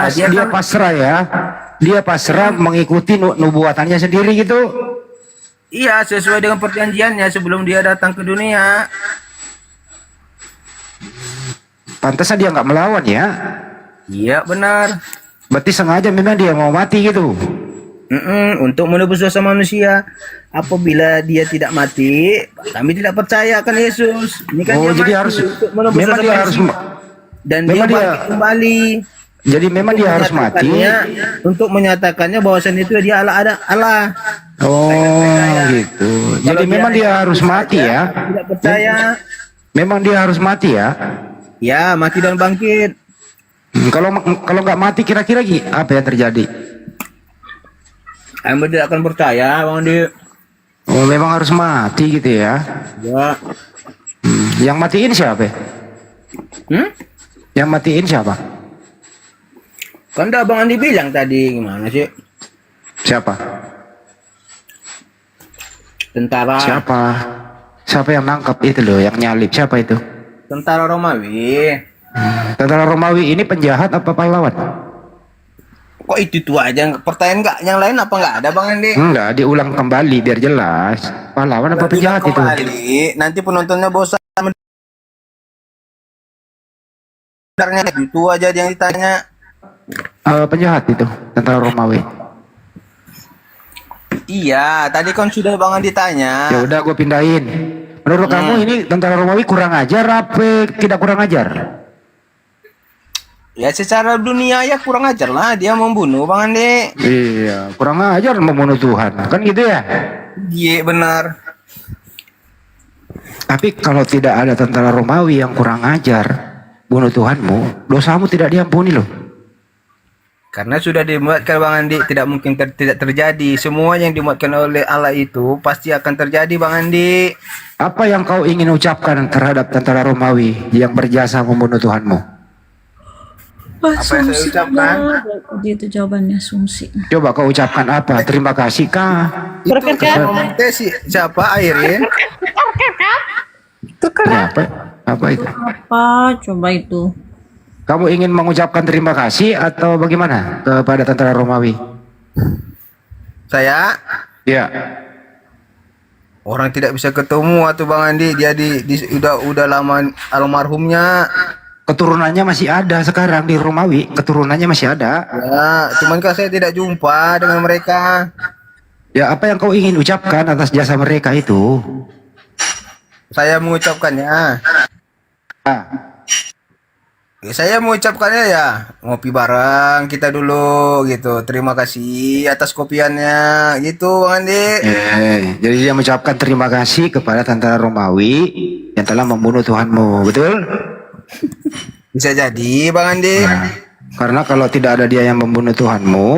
Dia pasrah ya. Dia pasrah mengikuti nubuatannya sendiri gitu. Iya, sesuai dengan perjanjiannya sebelum dia datang ke dunia. Pantasnya dia nggak melawan ya. Iya benar. Berarti sengaja memang dia mau mati gitu. Untuk menebus dosa manusia. Apabila dia tidak mati, kami tidak percaya akan Yesus. Ini kan dia jadi mati harus untuk menebus memang dosa dia manusia. harus Dan dia bangkit kembali. Jadi memang dia harus mati untuk menyatakannya bahwasan itu dia Allah. Oh gitu. Jadi memang dia harus mati ya. Tidak percaya. Memang dia harus mati ya. Ya, mati dan bangkit. Kalau nggak mati kira-kira apa yang terjadi? Anda tidak akan percaya, Bang Andi. Oh, memang harus mati gitu ya? Ya. Yang matiin siapa? Yang matiin siapa? Kan udah Bang Andi bilang tadi, gimana sih? Siapa? Tentara. Siapa yang nangkap itu loh, yang nyalip? Siapa itu? Tentara Romawi. Tentara Romawi ini penjahat apa pahlawan? Kok itu aja? Pertanyaan nggak? Yang lain apa nggak ada, Bang Andi? Enggak, diulang kembali biar jelas. Pahlawan apa penjahat itu? Nanti penontonnya bosan. Sebenarnya itu aja yang ditanya. Penjahat itu, tentara Romawi. Iya, tadi kan sudah Bang Andi tanya. Ya udah, gue pindahin. Menurut kamu ini tentara Romawi kurang ajar apa tidak kurang ajar? Ya secara dunia ya kurang ajar lah, dia membunuh Bang Andi. Iya, kurang ajar membunuh Tuhan, kan gitu ya? Iya benar. Tapi kalau tidak ada tentara Romawi yang kurang ajar bunuh Tuhanmu, dosamu tidak diampuni loh. Karena sudah dimuatkan Bang Andi, tidak mungkin tidak terjadi. Semua yang dimuatkan oleh Allah itu pasti akan terjadi Bang Andi. Apa yang kau ingin ucapkan terhadap tentara Romawi yang berjasa membunuh Tuhanmu? Wah, Apa yang saya asumsi ucapkan? Dia itu jawabannya asumsi. Coba kau ucapkan apa? Terima kasih kah? Itu ngomong teh siapa Airin? Apa? Apa itu? Apa coba itu? Kamu ingin mengucapkan terima kasih atau bagaimana kepada tentara Romawi? Saya Ya. orang tidak bisa ketemu atau Bang Andi, dia udah lama almarhumnya. Keturunannya masih ada sekarang di Romawi, keturunannya masih ada. Ya, cuman kan saya tidak jumpa dengan mereka. Ya, apa yang kau ingin ucapkan atas jasa mereka itu? Saya mengucapkannya. Saya mengucapkannya ya, ngopi bareng kita dulu gitu. Terima kasih atas kopiannya gitu Bang Andi. Jadi dia mengucapkan terima kasih kepada tentara Romawi yang telah membunuh Tuhanmu, betul? Bisa jadi Bang Andi. Karena kalau tidak ada dia yang membunuh Tuhanmu,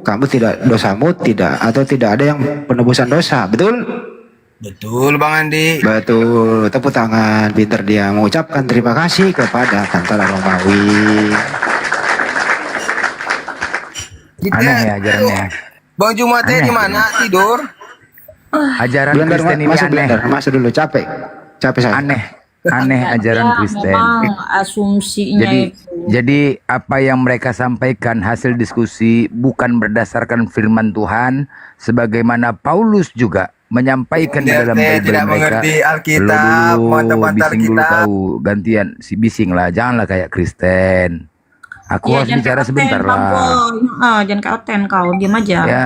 kamu tidak, dosamu tidak, atau tidak ada yang penebusan dosa, betul? Betul Bang Andi. Betul, tepuk tangan, pinter dia mengucapkan terima kasih kepada tentara Romawi. Aneh ya ajarannya. Bang Jumatnya di mana tidur? Ajaran Blender, Kristen ini masuk aneh. blender, masuk dulu, capek saya. Aneh ajaran Kristen. Memang asumsinya Jadi itu. jadi apa yang mereka sampaikan hasil diskusi bukan berdasarkan firman Tuhan, sebagaimana Paulus juga menyampaikan di dalam Bible tidak mereka. mengerti Alkitab, Lo dulu, mantap-mantap bising dulu Alkitab. kau, gantian si bising lah, janganlah kayak Kristen. Aku harus bicara sebentar lah. Jangan kaoten kau, diam aja. Ya.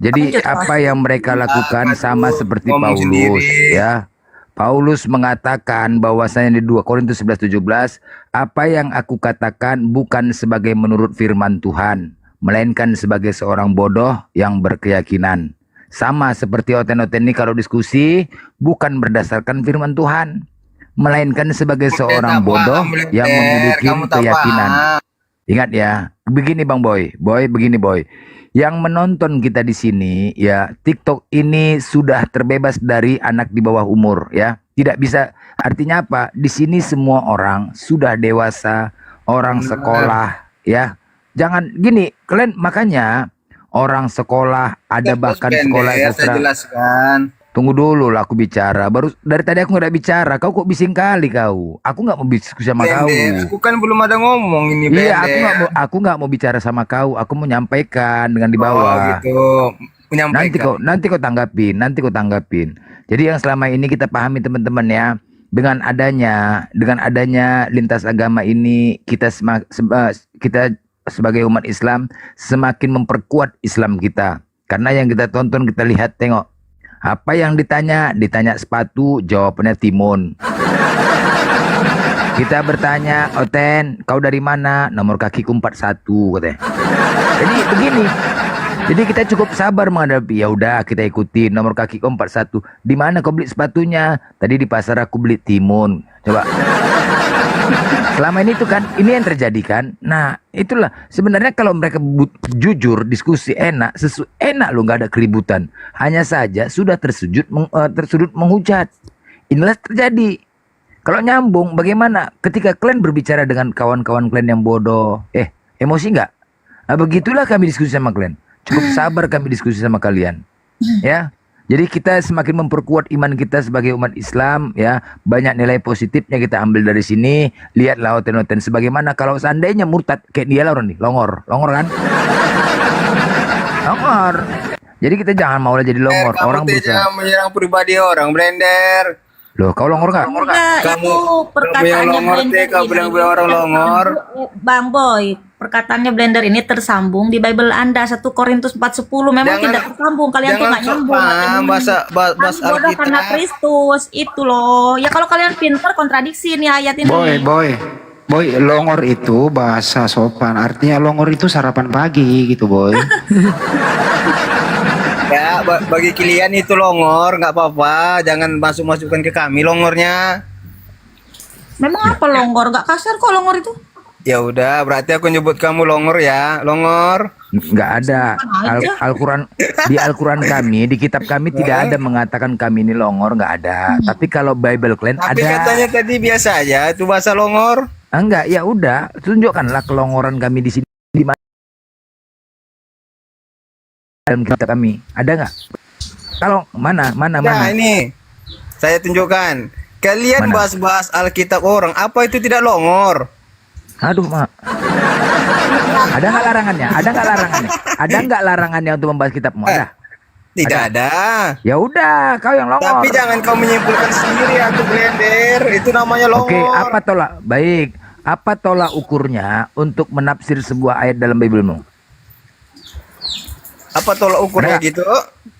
Jadi Lanjut, apa yang mereka lakukan sama seperti ngomong Paulus, sendiri. ya. Paulus mengatakan bahwasanya di 2 Korintus 11:17, apa yang aku katakan bukan sebagai menurut firman Tuhan, melainkan sebagai seorang bodoh yang berkeyakinan. Sama seperti Oten-Oten ini kalau diskusi bukan berdasarkan firman Tuhan, melainkan sebagai seorang bodoh yang memiliki keyakinan. Ingat ya, begini Bang Boy, begini Boy. Yang menonton kita di sini ya, TikTok ini sudah terbebas dari anak di bawah umur ya. Tidak bisa, artinya apa? Di sini semua orang sudah dewasa, orang sekolah ya. Jangan gini, kalian makanya orang sekolah ada bahkan sekolah Saya ekstra. jelaskan. Tunggu dulu lah aku bicara. Baru dari tadi aku nggak bicara. Kau kok bising kali kau. Aku nggak mau diskusi sama kau. Aku kan belum ada ngomong ini Iya, Bender. aku nggak mau bicara sama kau. Aku mau menyampaikan dengan di bawah. Gitu. Menyampaikan. Nanti kau tanggapin. Jadi yang selama ini kita pahami teman-teman ya, dengan adanya lintas agama ini kita sebagai umat Islam semakin memperkuat Islam kita. Karena yang kita tonton, kita lihat, tengok. Apa yang ditanya sepatu, jawabannya timun. Kita bertanya, Oten, kau dari mana? Nomor kakiku 41 katanya. Jadi begini. Jadi kita cukup sabar menghadapi. Ya udah, kita ikuti nomor kakiku 41. Di mana kau beli sepatunya? Tadi di pasar aku beli timun. Coba. Selama ini tuh kan, ini yang terjadi kan. Nah, itulah sebenarnya kalau mereka jujur, diskusi enak, enak loh, nggak ada keributan. Hanya saja sudah tersudut menghujat. Inilah terjadi. Kalau nyambung, bagaimana ketika kalian berbicara dengan kawan-kawan kalian yang bodoh? Emosi nggak? Nah, begitulah kami diskusi sama kalian. Cukup sabar kami diskusi sama kalian. Ya. Jadi kita semakin memperkuat iman kita sebagai umat Islam ya. Banyak nilai positifnya kita ambil dari sini. Lihatlah Oten-Oten sebagaimana kalau seandainya murtad kayak dia lah orang nih, longor kan? Longor. Jadi kita jangan mau jadi longor. Orang berusaha menyerang pribadi orang, Blender. Loh, kau longor nggak? Kamu perkataannya yang longor Blender kau bilang orang longor. Bang Boy, perkataannya Blender ini tersambung di Bible Anda 1 Korintus 4:10. Memang tidak tersambung, kalian tuh nggak nyambung. Bahasa bodoh karena Kristus itu loh. Ya kalau kalian pintar kontradiksi nih ayat ini. Boy, longor itu bahasa sopan. Artinya longor itu sarapan pagi gitu, Boy. Ya, bagi kalian itu longor, nggak apa-apa. Jangan masukkan ke kami longornya. Memang apa longor? Nggak kasar kok longor itu. Ya udah, berarti aku nyebut kamu longor ya, longor. Nggak ada. Al-Quran, di Al-Quran kami, di kitab kami tidak ada mengatakan kami ini longor, nggak ada. Tapi kalau Bible kalian Tapi ada. katanya tadi biasa aja, itu bahasa longor. Enggak, ya udah, tunjukkanlah kelongoran kami di sini di mana dalam kita kami. Ada nggak? Kalau mana? Nah, ini saya tunjukkan. Kalian Mana? bahas-bahas Alkitab orang, apa itu tidak longor? Aduh, Mak. Ada nggak larangannya? Ada nggak larangannya untuk membahas kitabmu? Ada? Tidak ada. Ya udah, kau yang longor. Tapi jangan kau menyimpulkan sendiri atau blender, itu namanya longor. Oke, apa tolak? Baik, apa tolak ukurnya untuk menafsir sebuah ayat dalam Biblemu? Apa tolak ukurnya Ada. gitu?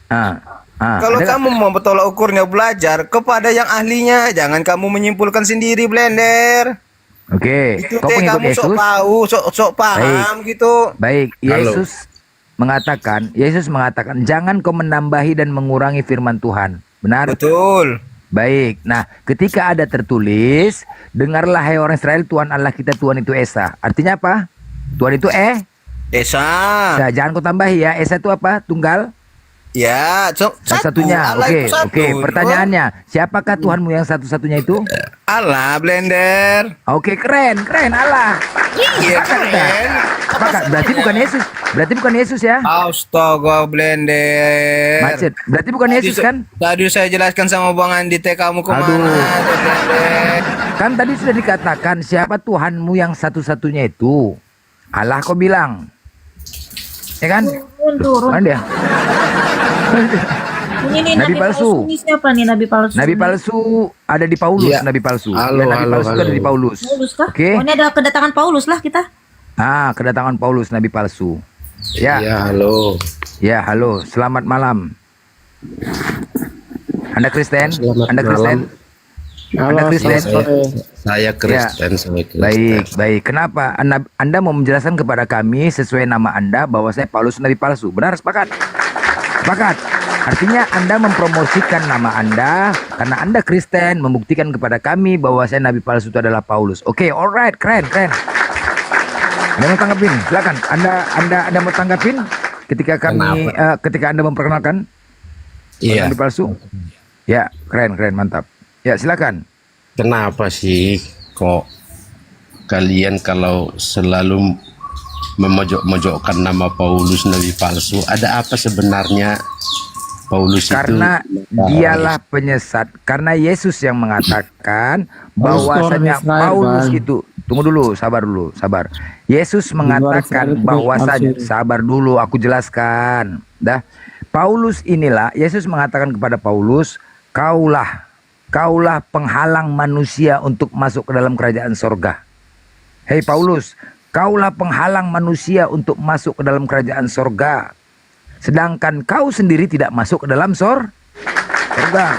ada Kalau nggak? kamu mau tolak ukurnya belajar kepada yang ahlinya, jangan kamu menyimpulkan sendiri blender. Oke, Itu kau teh pengikut kamu sok Yesus? tahu, sok paham gitu. Baik, Halo. Yesus mengatakan, jangan kau menambahi dan mengurangi firman Tuhan. Benar? Betul. Baik. Nah, ketika ada tertulis, dengarlah hai orang Israel, Tuhan Allah kita Tuhan itu Esa. Artinya apa? Tuhan itu Esa. Nah, jangan kau tambahi ya. Esa itu apa? Tunggal? Ya, Satu-satunya. Allah Oke, itu satu. oke. Pertanyaannya, siapakah Tuhanmu yang satu-satunya itu? Allah, blender. Oke, keren Allah. Iya, Sepakat, keren. Sepakat. Berarti bukan Yesus ya? Astaga, blender. Macet. Berarti bukan Yesus kan? Tadi saya jelaskan sama Bang Andi, teh kamu kemana? Blender. Kan tadi sudah dikatakan siapa Tuhanmu yang satu-satunya itu? Allah kau bilang. Ya kan? Turun. Mana dia? Ini Nabi palsu. Ini siapa nih Nabi palsu? Nabi palsu ada di Paulus, Iya. Nabi palsu. Halo, Ya, Nabi halo, palsu halo. ada di Paulus. Paulus kah? Oke. Oh, ini ada kedatangan Paulus lah kita. Kedatangan Paulus, Nabi palsu. Ya. Iya, halo. Ya, halo. Selamat malam. Anda Kristen? Selamat Anda Kristen? malam. Anda Kristen? Saya Kristen, saya Kristen. Baik. Kenapa? Anda mau menjelaskan kepada kami sesuai nama Anda bahwa saya Paulus Nabi palsu. Benar, sepakat? Sepakat. Artinya Anda mempromosikan nama Anda karena Anda Kristen, membuktikan kepada kami bahwa saya Nabi palsu itu adalah Paulus. Oke, alright, keren. Anda mau tanggapin? Silakan. Anda mau tanggapin ketika kami ketika Anda memperkenalkan Iya. Nabi palsu? Ya, keren, mantap. Ya, silakan. Kenapa sih kok kalian kalau selalu memojok-mojokkan nama Paulus Nabi palsu? Ada apa sebenarnya Paulus Karena itu? dialah penyesat. Karena Yesus yang mengatakan bahwasanya Paulus itu, tunggu dulu, sabar. Yesus mengatakan bahwasanya, sabar dulu, aku jelaskan. Paulus inilah, Yesus mengatakan kepada Paulus, kaulah penghalang manusia untuk masuk ke dalam kerajaan sorga. Hei Paulus, kaulah penghalang manusia untuk masuk ke dalam kerajaan sorga. Sedangkan kau sendiri tidak masuk ke dalam sorga.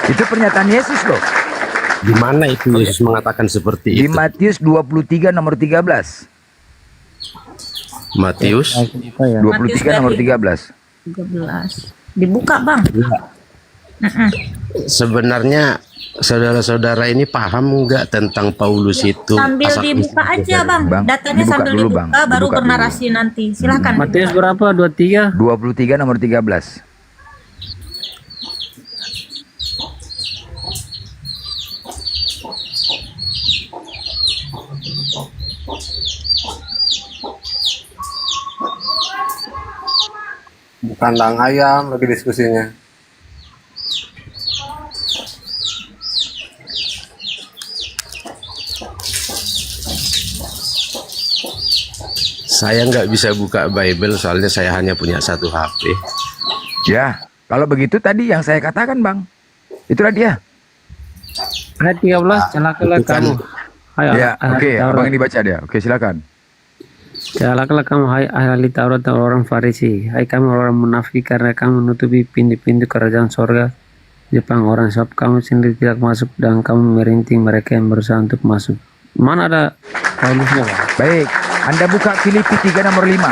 Itu pernyataan Yesus loh. Di mana itu Yesus mengatakan seperti Di itu? Matius 23 nomor 13. Matius 23 nomor 13. 13. Dibuka, Bang. Sebenarnya saudara-saudara ini paham nggak tentang Paulus itu? Sambil Asal dibuka aja, Bang. Bang, Datanya dibuka sambil dulu, dibuka, Bang. baru Dibuka bernarasi nanti. Silakan. Matius berapa? 23? 23 nomor 13. Kandang ayam lagi diskusinya. Saya nggak bisa buka Bible soalnya saya hanya punya satu HP. Ya, kalau begitu tadi yang saya katakan, Bang. Itulah dia. Ayat 13, celakalah kamu. Ya, oke, abang ini baca dia. Oke, silakan. Celakalah kamu, hai ahli Taurat dan orang Farisi. Hai kamu orang munafik, karena kamu menutupi pintu-pintu kerajaan sorga. Jepang orang, sebab kamu sendiri tidak masuk dan kamu merinting mereka yang berusaha untuk masuk. Mana ada Paulusnya, Pak? Baik, Anda buka Filipi 3 nomor 5.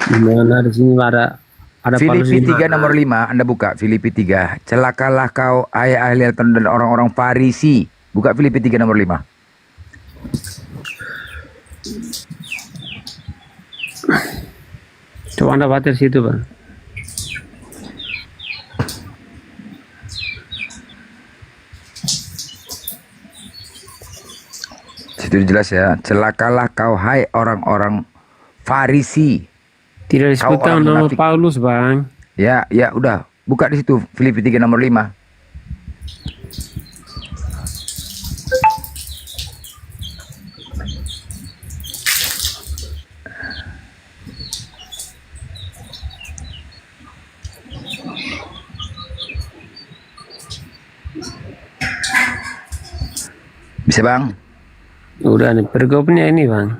Di mana di sini ada Paulus Filipi di 3 mana? nomor 5, Anda buka Filipi 3. Celakalah kau hai ahli Taurat dan orang-orang Farisi. Buka Filipi 3 nomor 5. Coba Anda baca di situ, Bang. jelas ya. Celakalah kau hai orang-orang Farisi. Tidak disebutkan nama munafik. Paulus, Bang. Ya, ya udah. Buka di situ Filipi 3 nomor 5. Bisa, Bang? Udah nih pergopnya ini, Bang.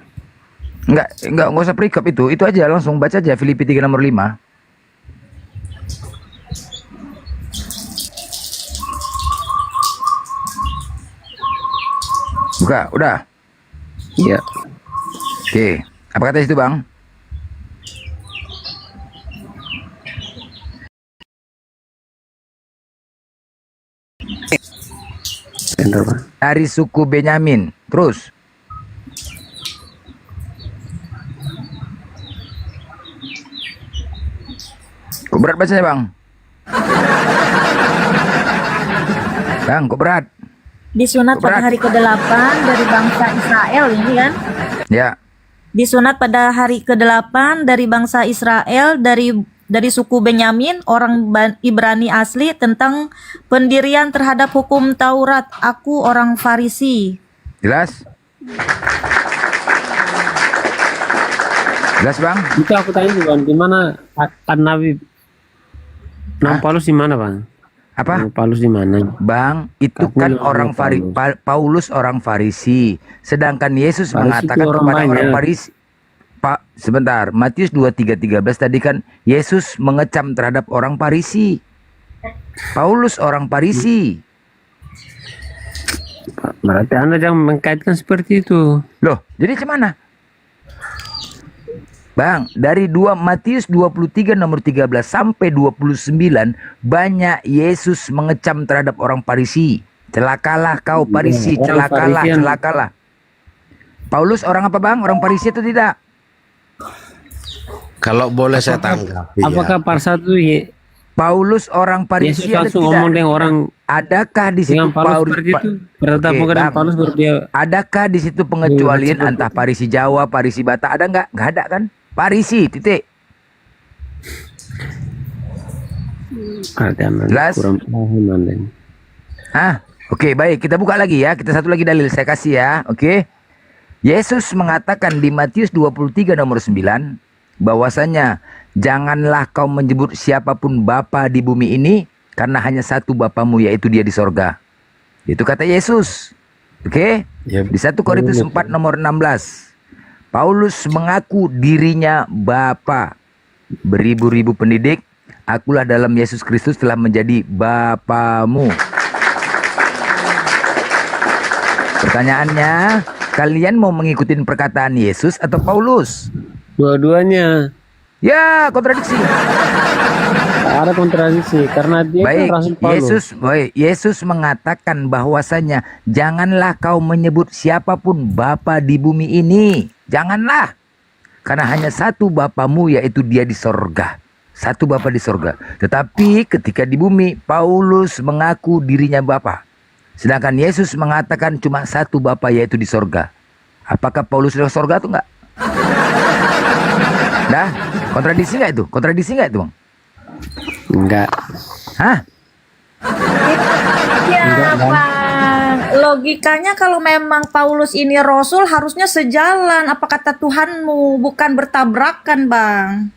Enggak usah perikop itu aja, langsung baca aja Filipi 3 nomor 5. Buka, udah. Iya. Oke, apa kata situ, Bang? Bentar, Bang. Dari suku Benyamin. Terus. Kok berat bacanya, Bang? Bang, kok berat? Disunat pada hari ke-8 dari bangsa Israel ini kan? Ya. Disunat pada hari ke-8 dari bangsa Israel dari suku Benyamin, orang Ibrani asli, tentang pendirian terhadap hukum Taurat. Aku orang Farisi. Jelas? Jelas, Bang? Itu aku tanya juga, di mana Nabi Paulus di mana, Bang? Apa? Paulus di mana? Bang, itu kan orang Paulus orang Farisi. Sedangkan Yesus mengatakan kepada orang Farisi. Pak, sebentar. Matius 23:13 tadi kan Yesus mengecam terhadap orang Farisi. Paulus orang Farisi. Berarti Anda jangan mengkaitkan seperti itu. Loh, jadi gimana? Bang, dari Matius 23 nomor 13 sampai 29 banyak Yesus mengecam terhadap orang Farisi. Celakalah kau Farisi, celakalah, celakalah. Paulus orang apa, Bang? Orang Farisi atau tidak? Kalau boleh saya tanggapi. Apakah part 1 Paulus orang Farisi Yesus langsung ngomong dengan orang? Adakah di situ Paulus adakah di situ pengecualian antara Farisi Jawa, Farisi Batak? Ada nggak? Nggak ada kan? Farisi, titik. Jelas? Oke, baik. Kita buka lagi ya. Kita satu lagi dalil saya kasih ya. Oke. Yesus mengatakan di Matius 23 nomor 9 bahwasanya janganlah kau menyebut siapapun bapa di bumi ini, karena hanya satu Bapamu, yaitu dia di sorga. Itu kata Yesus. Oke. Di 1 Korintus 4 nomor 16. Paulus mengaku dirinya Bapa. Beribu-ribu pendidik, akulah dalam Yesus Kristus telah menjadi Bapamu. Pertanyaannya, kalian mau mengikuti perkataan Yesus atau Paulus? Dua-duanya. Ya, kontradiksi. Ada kontradiksi karena dia baik, kan Rasul Paulus. Yesus mengatakan bahwasanya janganlah kau menyebut siapapun Bapa di bumi ini. Janganlah. Karena hanya satu Bapamu, yaitu dia di sorga. Satu Bapa di sorga. Tetapi ketika di bumi, Paulus mengaku dirinya Bapa. Sedangkan Yesus mengatakan cuma satu Bapa, yaitu di sorga. Apakah Paulus di sorga atau enggak? Nah, kontradiksi enggak itu? Kontradiksi enggak itu, Bang? Enggak. Hah? Ya, Bang. Logikanya kalau memang Paulus ini Rasul harusnya sejalan apa kata Tuhanmu, bukan bertabrakan, Bang.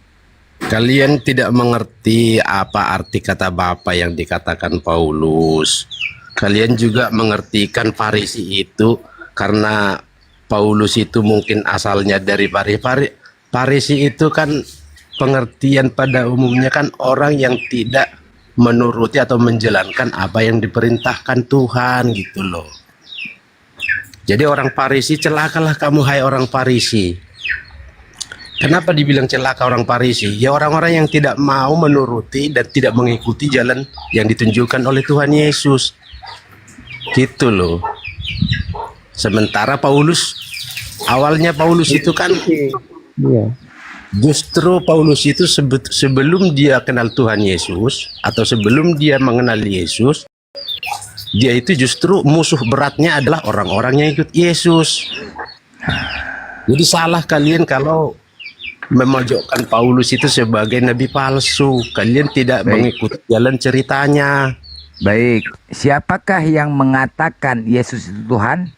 Kalian tidak mengerti apa arti kata Bapa yang dikatakan Paulus. Kalian juga mengertikan Farisi itu karena Paulus itu mungkin asalnya dari Farisi itu kan pengertian pada umumnya kan orang yang tidak menuruti atau menjalankan apa yang diperintahkan Tuhan gitu loh. Jadi orang Farisi, celakalah kamu hai orang Farisi. Kenapa dibilang celaka orang Farisi? Ya orang-orang yang tidak mau menuruti dan tidak mengikuti jalan yang ditunjukkan oleh Tuhan Yesus. Gitu loh. Sementara Paulus, awalnya Paulus itu kan justru Paulus itu sebelum dia kenal Tuhan Yesus atau sebelum dia mengenal Yesus, dia itu justru musuh beratnya adalah orang-orang yang ikut Yesus. Jadi salah kalian kalau memojokkan Paulus itu sebagai nabi palsu. Kalian tidak mengikuti jalan ceritanya. Baik, siapakah yang mengatakan Yesus itu Tuhan?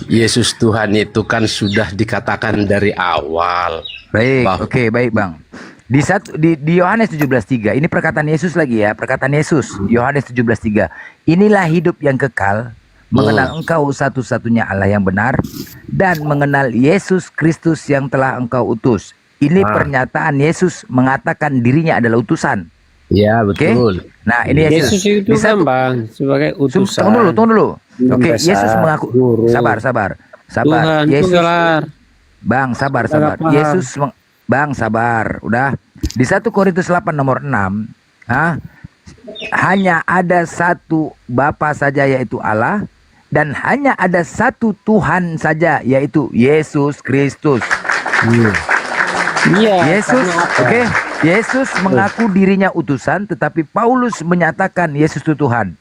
Yesus Tuhan itu kan sudah dikatakan dari awal. Baik, oke, baik Bang. Di Yohanes 17:3, ini perkataan Yesus lagi ya, perkataan Yesus, Yohanes 17:3. Inilah hidup yang kekal, mengenal engkau satu-satunya Allah yang benar, dan mengenal Yesus Kristus yang telah engkau utus. Ini pernyataan Yesus mengatakan dirinya adalah utusan. Ya, betul. Nah, ini Yesus. Yesus itu kan Bang sebagai utusan. Tunggu dulu. Oke, Yesus mengaku. Guru. Sabar. Tuhan, Yesus. gelar. Bang, sabar. Bang, sabar. Udah. Di 1 Korintus 8 nomor 6, hanya ada satu Bapa saja yaitu Allah, dan hanya ada satu Tuhan saja yaitu Yesus Kristus. Iya. Yesus, Yesus mengaku dirinya utusan, tetapi Paulus menyatakan Yesus itu Tuhan.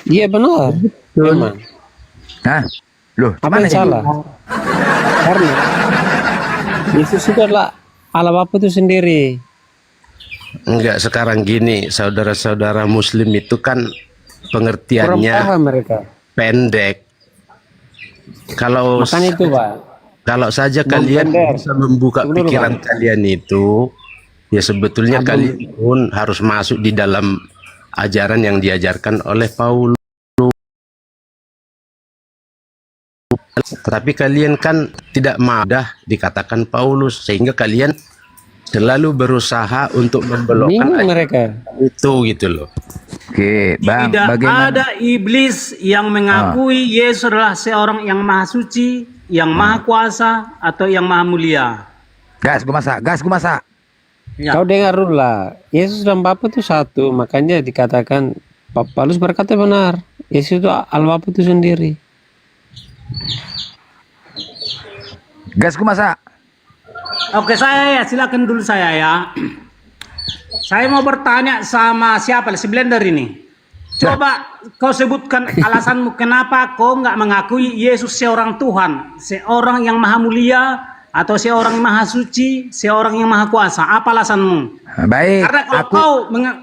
Iya benar. Memang. Nah, loh, Apa yang salah? Karena Yesus itu adalah Allah Bapa itu sendiri. Enggak, sekarang gini, saudara-saudara Muslim itu kan pengertiannya Kurang paham mereka. pendek. Kalau Makanya itu Pak. kalau saja kalian bisa membuka pikiran kalian itu, ya sebetulnya kalian pun harus masuk di dalam ajaran yang diajarkan oleh Paulus. Tapi kalian kan tidak mudah dikatakan Paulus, sehingga kalian selalu berusaha untuk membelokkan mereka itu gitu loh. Oke, Bang, Tidak bagaimana? ada iblis yang mengakui Yesus adalah seorang yang maha suci, yang maha kuasa, atau yang maha mulia. Gas, gue masak. Ya. Kau dengar dulu lah. Yesus dan Bapa itu satu, makanya dikatakan Paulus berkata benar. Yesus itu Allah Bapa itu sendiri. Gas, gue masak. Oke, saya ya, silakan dulu saya ya. Saya mau bertanya sama siapa si Blender ini. Coba kau sebutkan alasanmu kenapa kau nggak mengakui Yesus seorang Tuhan, seorang yang maha mulia, atau seorang yang maha suci, seorang yang maha kuasa. Apa alasanmu? Baik. Karena kalau kau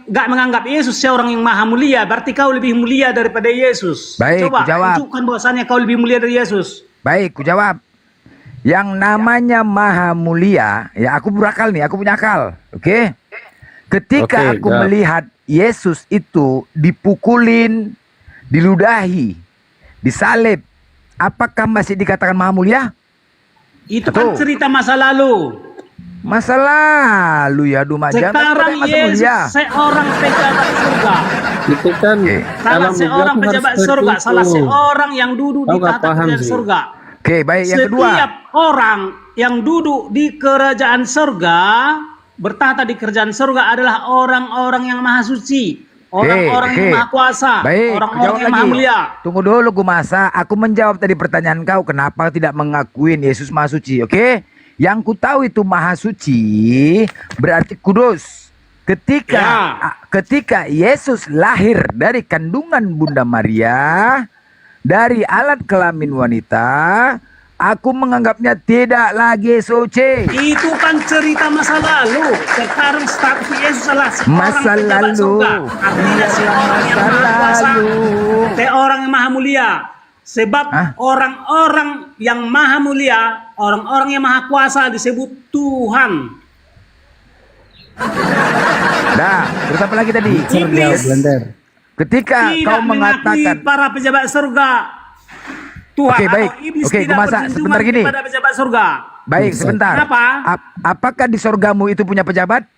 nggak menganggap Yesus seorang yang maha mulia, berarti kau lebih mulia daripada Yesus. Baik, Coba jawab. tunjukkan bahwasannya kau lebih mulia dari Yesus. Baik, ku jawab. Yang namanya maha mulia, ya aku berakal nih, aku punya akal. Oke? Ketika aku melihat Yesus itu dipukulin, diludahi, disalib, apakah masih dikatakan maha mulia? Itu kan cerita masa lalu. Masa lalu ya, Sekarang Yesus seorang pejabat surga. Itu kan Salah seorang pejabat surga, salah seorang yang duduk di tahta kerajaan surga. Oke, baik. Yang kedua, setiap orang yang duduk di kerajaan surga, bertahta di kerajaan surga adalah orang-orang yang maha suci, orang-orang yang maha kuasa, orang-orang yang maha mulia. Tunggu dulu, gue masa. Aku menjawab tadi pertanyaan kau, kenapa tidak mengakuin Yesus maha suci, oke? Yang ku tahu itu maha suci berarti kudus. Ketika Yesus lahir dari kandungan Bunda Maria, dari alat kelamin wanita, aku menganggapnya tidak lagi suci. Itu kan cerita masa lalu. Sekarang status Yesus adalah seorang Masa pejabat lalu. surga. Artinya seorang yang maha kuasa, seorang yang maha mulia. Sebab orang-orang yang maha mulia, orang-orang yang maha kuasa disebut Tuhan. Nah, terus apa lagi tadi? Iblis Ketika tidak kau mengatakan para pejabat surga Tuhan, Oke, baik. atau iblis Oke, tidak Gumasa, berjunjungan sebentar gini. kepada pejabat surga. Baik, sebentar. Kenapa? Apakah di sorgamu itu punya pejabat?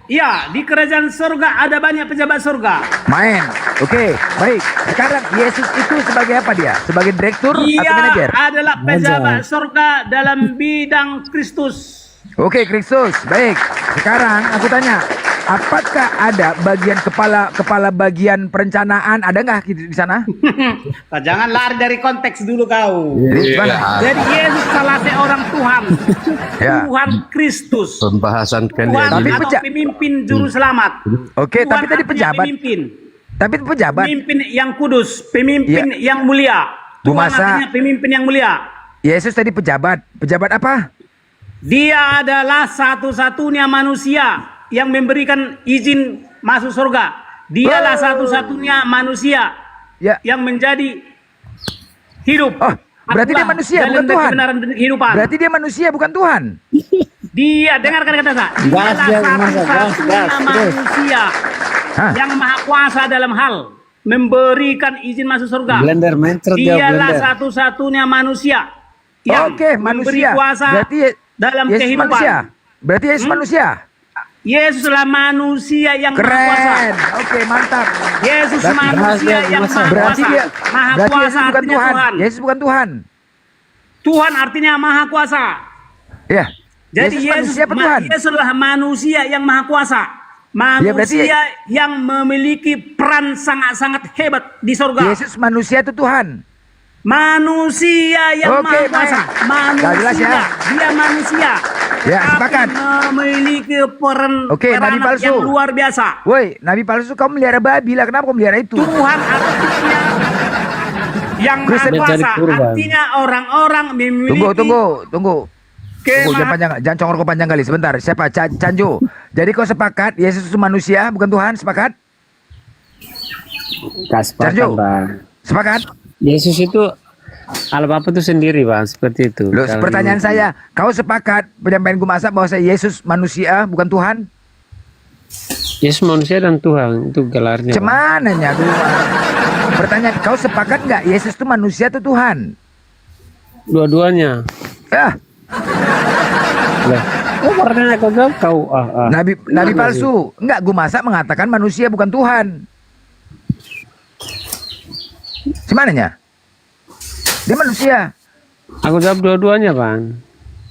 Iya, di kerajaan surga ada banyak pejabat surga. Main. Oke, baik. Sekarang Yesus itu sebagai apa dia? Sebagai direktur atau manajer? Dia adalah pejabat surga dalam bidang Kristus. Oke, Kristus. Baik. Sekarang aku tanya, apakah ada bagian kepala bagian perencanaan, ada nggak di sana? Jangan lari dari konteks dulu kau. Iya. Jadi Yesus salah seorang Tuhan. Ya. Tuhan Kristus. Pembahasan Tuhan kalian ini. atau pemimpin juru selamat. Oke, Tuhan tapi tadi artinya pejabat. pemimpin. Tapi pejabat. Pemimpin yang kudus, pemimpin yang mulia. Tuhan artinya pemimpin yang mulia. Yesus tadi pejabat. Pejabat apa? Dia adalah satu-satunya manusia yang memberikan izin masuk surga. Dialah satu-satunya manusia yang menjadi hidup. Berarti dia manusia, bukan Tuhan. Berarti dia manusia, bukan Tuhan. Dia, dengarkan kata saya. Dialah satu-satunya manusia yang maha kuasa dalam hal memberikan izin masuk surga. Dialah satu-satunya manusia yang memberi kuasa dalam Yesus kehidupan. Manusia. Berarti Yesus manusia. Yesuslah manusia yang maha kuasa. Oke, mantap. Yesus manusia yang maha berarti kuasa. Dia, Maha berarti kuasa Yesus bukan artinya Tuhan. Tuhan. Yesus bukan Tuhan. Tuhan artinya maha kuasa. Ya. Jadi Yesus Yesuslah manusia yang maha kuasa. Manusia yang memiliki peran sangat-sangat hebat di surga. Yesus manusia itu Tuhan. Manusia yang maha kuasa. Manusia. Dia manusia. Ya, sepakat. Memiliki peran Nabi palsu yang luar biasa. Woi, nabi palsu kau melihara babi lah. Kenapa kau melihara itu? Tuhan artinya yang maha kuasa. Artinya orang-orang memiliki. Tunggu. Jangan congor kau panjang kali. Sebentar. Siapa? Canjo. Jadi kau sepakat Yesus itu manusia, bukan Tuhan? Sepakat? Sepakat, Bang. Sepakat? Yesus itu Allah Bapa itu sendiri, Bang, seperti itu. Loh, pertanyaan saya, kau sepakat penyampaian Gumasa bahwa Yesus manusia, bukan Tuhan? Yesus manusia dan Tuhan, itu gelarnya. Cemananya pertanyaan, kau sepakat nggak Yesus itu manusia atau Tuhan? Dua-duanya. Pertanyaan kau. Nabi palsu. Enggak, Gumasa mengatakan manusia bukan Tuhan. Semananya? Dia manusia. Aku jawab dua-duanya, Bang.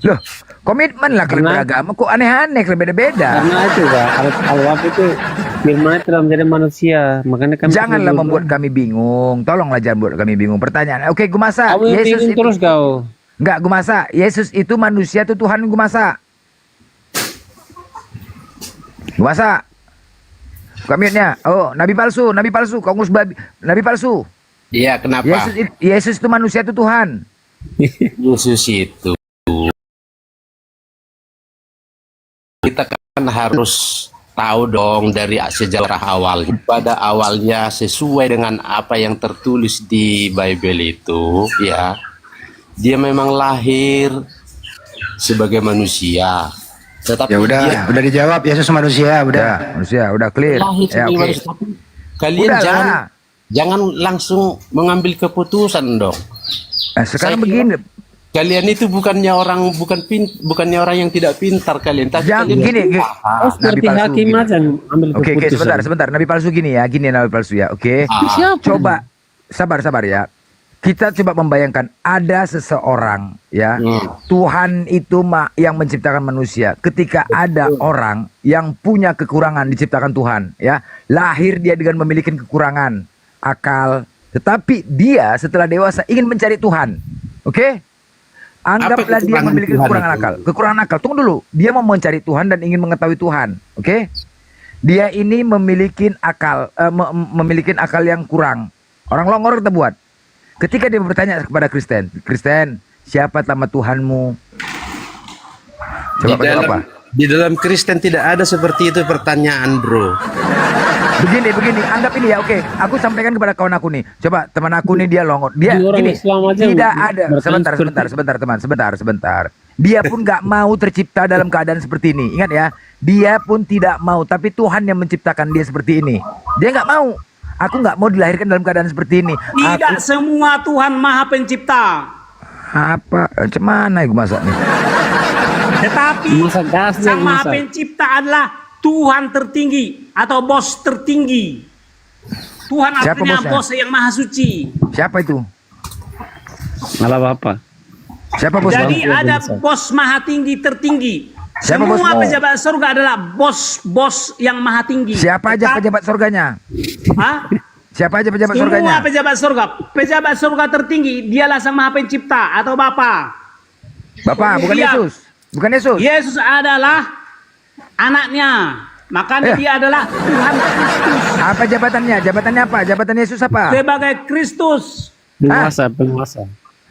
Loh, komitmen lah kalian beragama. Kok aneh-aneh, kalian beda-beda. Karena itu, Bang. Allah itu firman telah menjadi manusia. Makanya kami janganlah membuat kami bingung. Tolonglah jangan buat kami bingung. Pertanyaan. Oke, Gumasa. Kamu Yesus itu terus kau. Enggak, Gumasa. Yesus itu manusia itu Tuhan, Gumasa. Gumasa. Buka mute-nya. Oh, nabi palsu. Kau ngurus babi. Nabi palsu. Iya, kenapa? Yesus itu manusia itu Tuhan. Yesus itu kita kan harus tahu dong dari sejarah awal. Pada awalnya sesuai dengan apa yang tertulis di Bible itu, ya. Dia memang lahir sebagai manusia. Tetapi ya udah dijawab Yesus manusia, udah clear. Ya, kalian jangan langsung mengambil keputusan dong. Sekarang begini, kalian itu bukannya orang yang tidak pintar kalian. Tapi kalian gini. Seperti hakim aja ambil keputusan. Oke, sebentar. Nabi palsu gini ya, Nabi palsu ya. Oke. Coba sabar ya. Kita coba membayangkan ada seseorang ya, Tuhan itu yang menciptakan manusia. Ketika ada orang yang punya kekurangan diciptakan Tuhan ya, lahir dia dengan memiliki kekurangan akal, tetapi dia setelah dewasa ingin mencari Tuhan. Oke? Anggaplah dia memiliki kekurangan akal. Kekurangan akal. Tunggu dulu. Dia mau mencari Tuhan dan ingin mengetahui Tuhan. Oke? Dia ini memiliki akal yang kurang. Orang longor kita buat. Ketika dia bertanya kepada Kristen, siapa nama Tuhanmu? Coba apa? Di dalam Kristen tidak ada seperti itu pertanyaan, bro. Begini, anggap ini ya, oke. Aku sampaikan kepada kawan aku nih. Coba teman aku nih dia longor. Dia gini, tidak ada. Sebentar. Dia pun nggak mau tercipta dalam keadaan seperti ini. Ingat ya, dia pun tidak mau. Tapi Tuhan yang menciptakan dia seperti ini. Dia nggak mau. Aku nggak mau dilahirkan dalam keadaan seperti ini. Tidak semua Tuhan Maha Pencipta. Apa? Cuman gue masak nih. Tetapi Sang Maha Pencipta adalah Tuhan tertinggi atau bos tertinggi. Tuhan artinya bos yang maha suci. Siapa itu? Allah Bapa. Siapa bos? Jadi ada bos maha tinggi tertinggi. Semua pejabat surga adalah bos yang maha tinggi. Siapa aja pejabat surganya? Siapa aja pejabat surganya? Semua pejabat surga. Pejabat surga tertinggi dialah Sang Maha Pencipta atau Bapa. Bapa, bukan Yesus. Bukan Yesus. Yesus adalah anaknya. Makanya dia adalah Tuhan Kristus. Apa jabatannya? Jabatannya apa? Jabatan Yesus apa? Sebagai Kristus. Penguasa.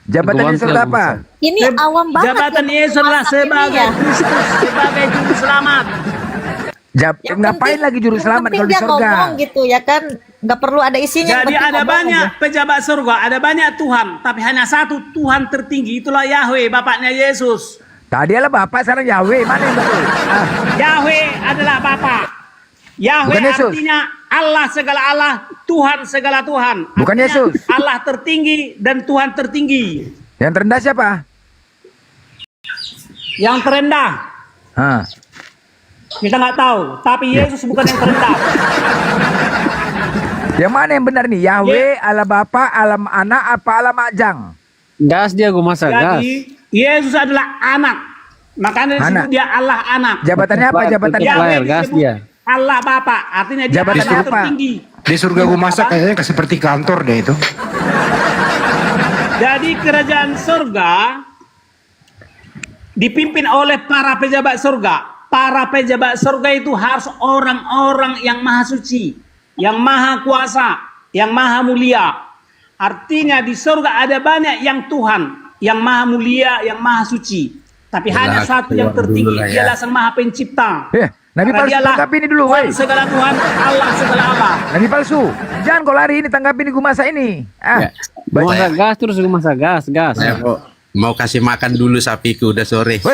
Jabatan Yesus apa? Ini awam banget. Jabatan Yesus adalah sebagai Kristus, sebagai juru selamat. Ngapain lagi juru selamat kalau di dia surga? ngomong gitu ya kan, nggak perlu ada isinya. Jadi ada banyak pejabat surga, ada banyak Tuhan, tapi hanya satu Tuhan tertinggi, itulah Yahweh, Bapaknya Yesus. Tadi adalah Bapak, sekarang Yahweh, mana yang betul? Yahweh adalah Bapak. Yahweh artinya Allah segala Allah, Tuhan segala Tuhan. Bukan Artinya Yesus. Allah tertinggi dan Tuhan tertinggi. Yang terendah siapa? Yang terendah kita nggak tahu, tapi Yesus bukan yang terendah. Yang mana yang benar nih? Yahweh, Allah Bapa, Allah Anak, apa Allah Majang? Gas dia gue masak gas. Jadi Yesus adalah anak, makanya disebut dia Allah anak. Jabatannya apa? Jabatannya Yahweh gas disebut dia. Allah Bapa, artinya dia Jabatan Allah apa? tertinggi. Di surga gue masak kayaknya seperti kantor deh itu. Jadi kerajaan surga dipimpin oleh para pejabat surga. Para pejabat surga itu harus orang-orang yang maha suci, yang maha kuasa, yang maha mulia. Artinya di surga ada banyak yang Tuhan, yang maha mulia, yang maha suci. Tapi hanya satu yang tertinggi, dialah Sang Maha Pencipta. Nabi palsu, tanggapi ini dulu, Tuhan segala Tuhan, Allah segala Allah. Nabi palsu, jangan kau lari ini, tanggapi ini gue masak ini. Gue masak gas terus gue masak gas. Mau kasih makan dulu sapiku, udah sore. Kau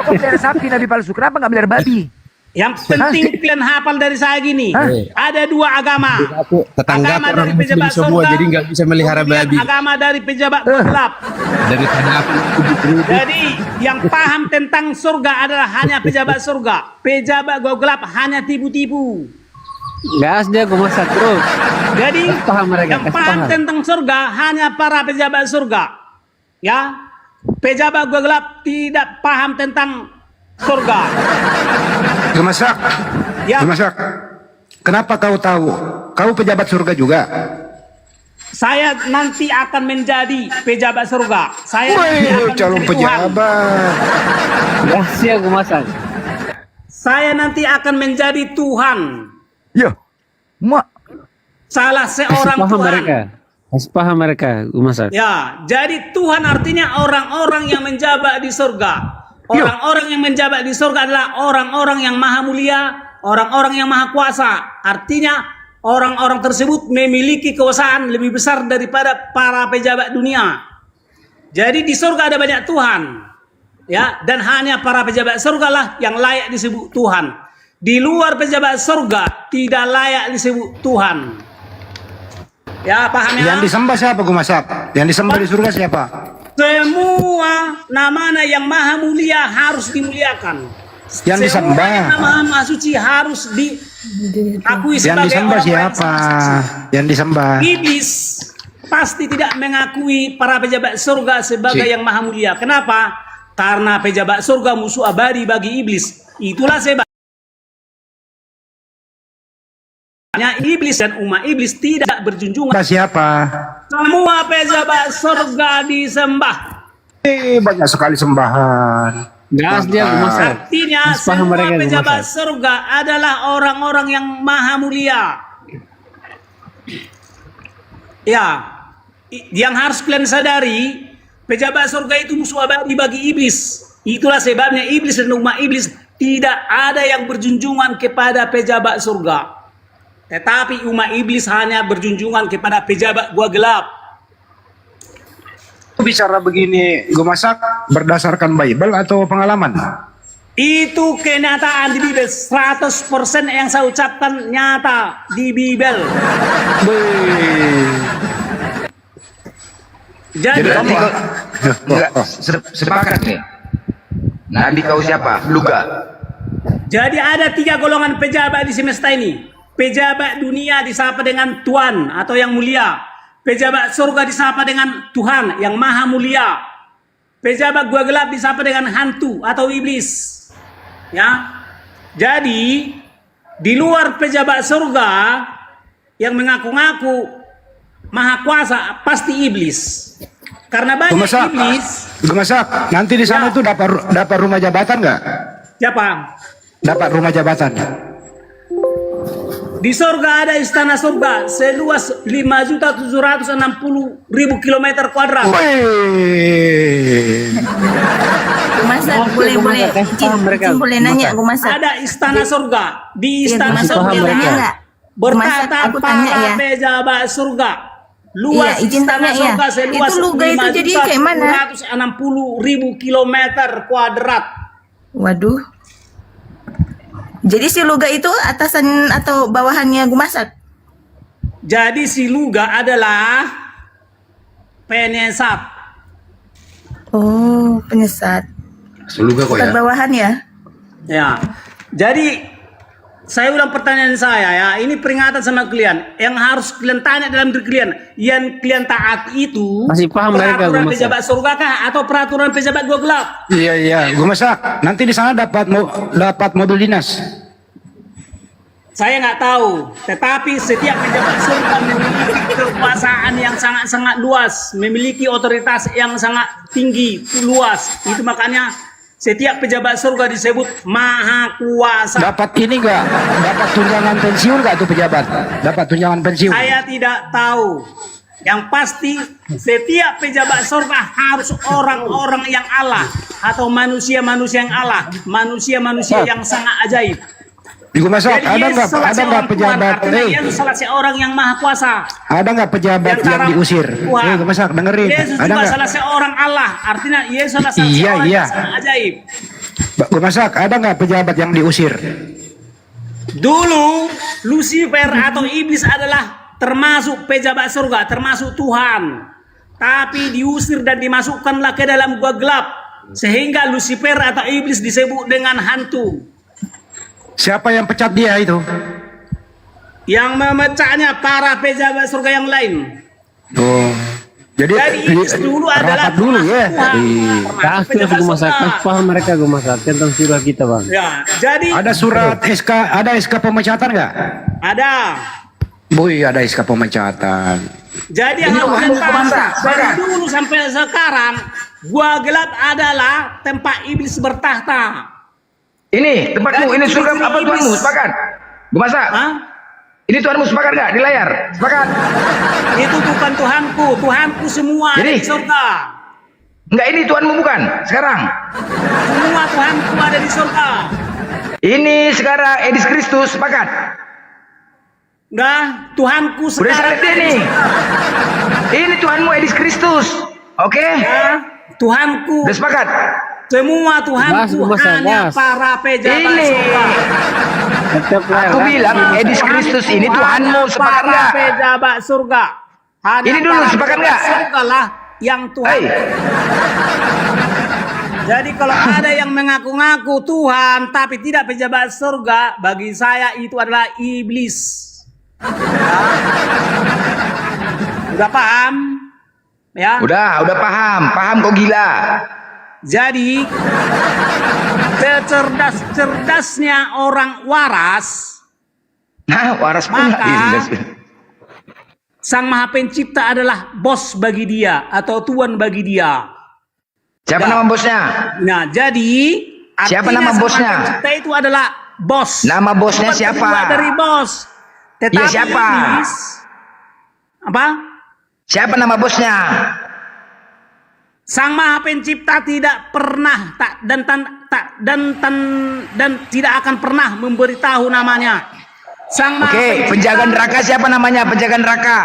pelihara sapi Nabi palsu, kenapa nggak melihara babi? Yang penting kalian hafal dari saya gini, ada dua agama. Tetangga Agama orang dari muslim pejabat semua, surga, jadi nggak bisa melihara kemudian babi. agama dari pejabat gelap. Daripada aku Jadi yang paham tentang surga adalah hanya pejabat surga. Pejabat gelap hanya tipu-tipu. Gas dia gue masak terus. Jadi paham mereka, yang paham tentang surga hanya para pejabat surga. Ya, pejabat gelap tidak paham tentang surga. Gemasak. Ya. Gemasak. Kenapa kau tahu? Kau pejabat surga juga. Saya nanti akan menjadi pejabat surga. Saya nanti akan calon menjadi Tuhan. pejabat. Gas dia gue masak. Saya nanti akan menjadi Tuhan. Ya, salah seorang paham Tuhan. mereka. Harus paham mereka gue masak. Ya, jadi Tuhan artinya orang-orang yang menjabat di surga. Orang-orang yang menjabat di surga adalah orang-orang yang maha mulia, orang-orang yang maha kuasa. Artinya orang-orang tersebut memiliki kekuasaan lebih besar daripada para pejabat dunia. Jadi di surga ada banyak Tuhan. Ya, dan hanya para pejabat surga lah yang layak disebut Tuhan. Di luar pejabat surga tidak layak disebut Tuhan. Ya, paham ya? Yang disembah siapa gue masak? Yang disembah di surga siapa? Semua namanya yang maha mulia harus dimuliakan. Yang disembah. Semua maha suci harus diakui Yang sebagai disembah orang-orang yang siapa? suci. Yang disembah. Iblis pasti tidak mengakui para pejabat surga sebagai yang maha mulia. Kenapa? Karena pejabat surga musuh abadi bagi iblis. Itulah sebabnya iblis dan umat iblis tidak berjunjungan. Siapa? Semua pejabat surga disembah. Banyak sekali sembahan. Gas dia gue masak. Artinya semua pejabat surga adalah orang-orang yang maha mulia. Ya, yang harus kalian sadari, pejabat surga itu musuh abadi bagi iblis. Itulah sebabnya iblis dan umat iblis tidak ada yang berjunjungan kepada pejabat surga. Tetapi umat iblis hanya berjunjungan kepada pejabat gua gelap. Bicara begini, gue masak berdasarkan Bible atau pengalaman? Itu kenyataan di Bible. 100% yang saya ucapkan nyata di Bible. Jadi kamu sepakat nih. Nabi kau siapa? Luga. Jadi ada 3 golongan pejabat di semesta ini. Pejabat dunia disapa dengan Tuhan atau yang mulia. Pejabat surga disapa dengan Tuhan yang maha mulia. Pejabat gua gelap disapa dengan hantu atau iblis. Ya. Jadi di luar pejabat surga yang mengaku-ngaku maha kuasa pasti iblis. Karena banyak iblis. Gemasak, nanti di sana tuh dapat rumah jabatan nggak? Siapa? dapat rumah jabatan. Di surga ada istana surga seluas 5.760.000 kilometer kuadrat. Masa boleh boleh nanya aku masa. Ada istana surga. Di Iya, istana Gumasa, surga paham mereka. bertata Gumasa, aku tanya para ya. pejabat surga. Luas Iya, izin istana tanya ya. surga seluas Itu Luga itu jadi kayak mana? 5.760.000 kilometer kuadrat. Waduh. Jadi si Luga itu atasan atau bawahannya Gumasa? Jadi si Luga adalah penyesat. Oh, penyesat. Luga kok Bukan ya. bawahan ya? Ya. Jadi saya ulang pertanyaan saya ya. Ini peringatan sama kalian. Yang harus kalian tanya dalam diri kalian. Yang kalian taat itu Masih paham mereka, peraturan Gumasa? pejabat surga kah atau peraturan pejabat gua gelap? Iya, gue masak. Nanti di sana dapat mobil dinas. Saya nggak tahu, tetapi setiap pejabat surga memiliki kekuasaan yang sangat-sangat luas, memiliki otoritas yang sangat tinggi, luas. Itu makanya setiap pejabat surga disebut maha kuasa. Dapat ini enggak? Dapat tunjangan pensiun enggak tuh pejabat? Dapat tunjangan pensiun. Saya tidak tahu. Yang pasti setiap pejabat surga harus orang-orang yang Allah atau manusia-manusia yang Allah, manusia-manusia yang sangat ajaib. Di Gue masak, Jadi ada Yesus salah nggak seorang Tuhan, pejabat? artinya Yesus salah seorang yang maha kuasa. Ada nggak pejabat Di yang antara diusir? Tuhan. Gue masak, dengerin. Yesus Ada juga nggak? salah seorang Allah, artinya Yesus salah Iya, seorang iya. yang sangat ajaib. Gue masak, ada nggak pejabat yang diusir? Dulu Lucifer atau iblis adalah termasuk pejabat surga, termasuk Tuhan. Tapi diusir dan dimasukkanlah ke dalam gua gelap, sehingga Lucifer atau iblis disebut dengan hantu. Siapa yang pecat dia itu? Yang memecahnya para pejabat surga yang lain. Oh. Jadi iblis dulu adalah rapat dulu ya. Kasih gue masak, paham mereka gue masak tentang surah kita bang. Ya, jadi Ada surat SK, ada SK pemecatan nggak? ada. Boy, ada SK pemecatan. Jadi yang harus kalian tahu, dari dulu sampai sekarang, gua gelap adalah tempat iblis bertahta. Ini tempatmu, ini surga apa Tuhanmu? Sepakat? Gue masak. Ini Tuhanmu sepakat nggak di layar? Sepakat? Itu bukan Tuhanku, Tuhanku semua ada di surga. Enggak, ini Tuhanmu bukan? Sekarang? Semua Tuhanku ada di surga. Ini sekarang Edis Kristus, sepakat? Enggak, Tuhanku Udah sekarang selesai ada di nih. surga. Ini Tuhanmu Edis Kristus. Oke? Tuhanku. Udah sepakat? Semua Tuhanku hanya para pejabat Ini. surga. Aku bilang Edis Kristus ini Tuhanmu, sepakat Para nggak? pejabat surga. Hanya Ini dulu, para sepakat pejabat nggak? surga lah yang Tuhan. Jadi kalau ada yang mengaku-ngaku Tuhan tapi tidak pejabat surga, bagi saya itu adalah iblis. Udah paham? Ya. Udah paham. Paham kok gila. Jadi secerdas-cerdasnya orang waras. Nah, waras pun nggak jelas. Sang Maha Pencipta adalah bos bagi dia atau tuan bagi dia. Siapa nama bosnya? Nah, jadi Siapa artinya nama Sang bosnya? Maha Pencipta itu adalah bos. Nama bosnya Bukan siapa? kedua dari bos. Tetapi Iya, siapa? iblis, apa? Siapa nama bosnya? Sang Maha Pencipta tidak pernah dan tidak akan pernah memberitahu namanya. Sang Maha Oke, penjaga neraka siapa namanya? Penjaga neraka.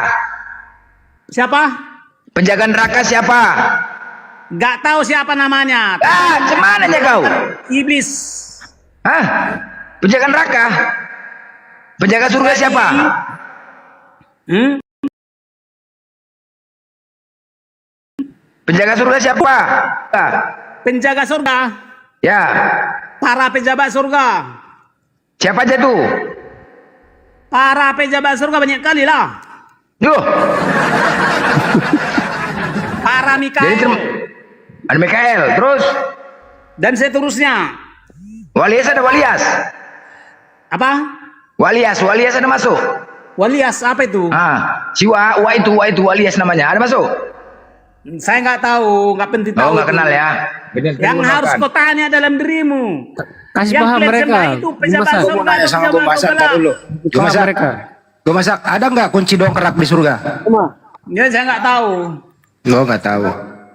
Siapa? Penjaga neraka siapa? Gak tahu siapa namanya. Gimana ya kau? Iblis. Hah? Penjaga neraka? Penjaga surga siapa? Penjaga surga siapa? Penjaga surga. Ya. Para pejabat surga. Siapa aja tuh? Para pejabat surga banyak kali lah. Duh. Para Mikael. Ada Mikael, terus? Dan seterusnya. Walias ada Walias? Apa? Walias ada masuk? Walias apa itu? Si Wa itu Walias namanya, ada masuk? Saya nggak tahu, nggak penting tahu. Oh, nggak kenal ya? Yang harus kau tanya dalam dirimu. Kasih Yang paham kalian mereka. sembah itu pejabat Masak. surga atau Sama pejabat Gue Masak gelap? dulu. Gue Paham Masak. mereka. Gue Masak. Ada nggak kunci dongkrak di surga? Ya, saya nggak tahu. Lo nggak tahu.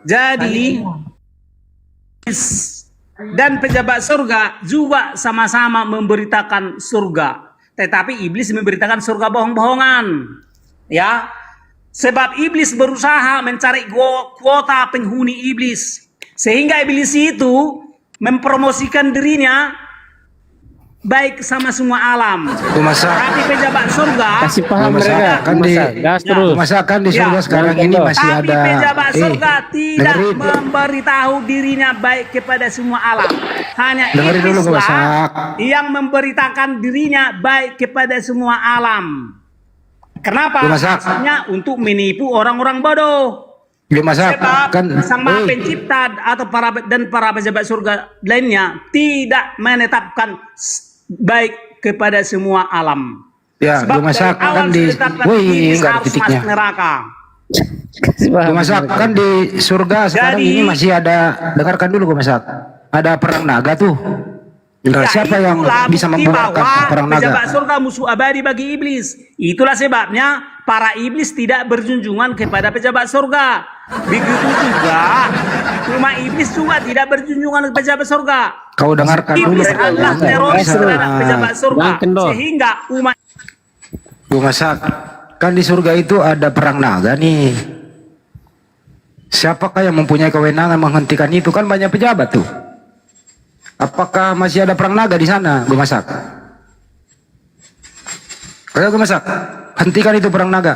Jadi dan pejabat surga juga sama-sama memberitakan surga, tetapi iblis memberitakan surga bohong-bohongan, ya. Sebab iblis berusaha mencari kuota penghuni iblis, sehingga iblis itu mempromosikan dirinya baik sama semua alam. Gue Masak. Tapi pejabat surga Kasih paham Gue Masak. mereka. Kan di Gas terus. Gue Masak kan di surga Ya. sekarang ini masih tapi ada. pejabat surga tidak dengerin. memberitahu dirinya baik kepada semua alam. Hanya Dengerin dulu, Gue iblislah Masak. yang memberitakan dirinya baik kepada semua alam. Kenapa? Gue Masak. Maksudnya untuk menipu orang-orang bodoh. Gue Masak Sebab kan. sang maha pencipta atau para pejabat surga lainnya tidak menetapkan baik kepada semua alam. Ya, Sebab Gue Masak dari awal kan di. sudah ditetapkan Wih, iblis nggak ada harus titiknya. masuk neraka. Gue Masak kan di surga sekarang Jadi- ini masih ada. Dengarkan dulu Gue Masak. Ada perang naga tuh. Nah, Ya, siapa yang itulah bisa bukti membuatkan bahwa perang pejabat naga? surga musuh abadi bagi iblis. Itulah sebabnya para iblis tidak berjunjungan kepada pejabat surga. Begitu juga umat iblis juga tidak berjunjungan ke pejabat surga. Kau dengarkan dulu. Iblis adalah teroris terhadap pejabat surga, Jangan kendor. sehingga umat Gue Masak. Kan di surga itu ada perang naga nih. Siapakah yang mempunyai kewenangan menghentikan itu? Kan banyak pejabat tuh. Apakah masih ada perang naga di sana? Gue Masak. Ayo Gue Masak. Hentikan itu perang naga.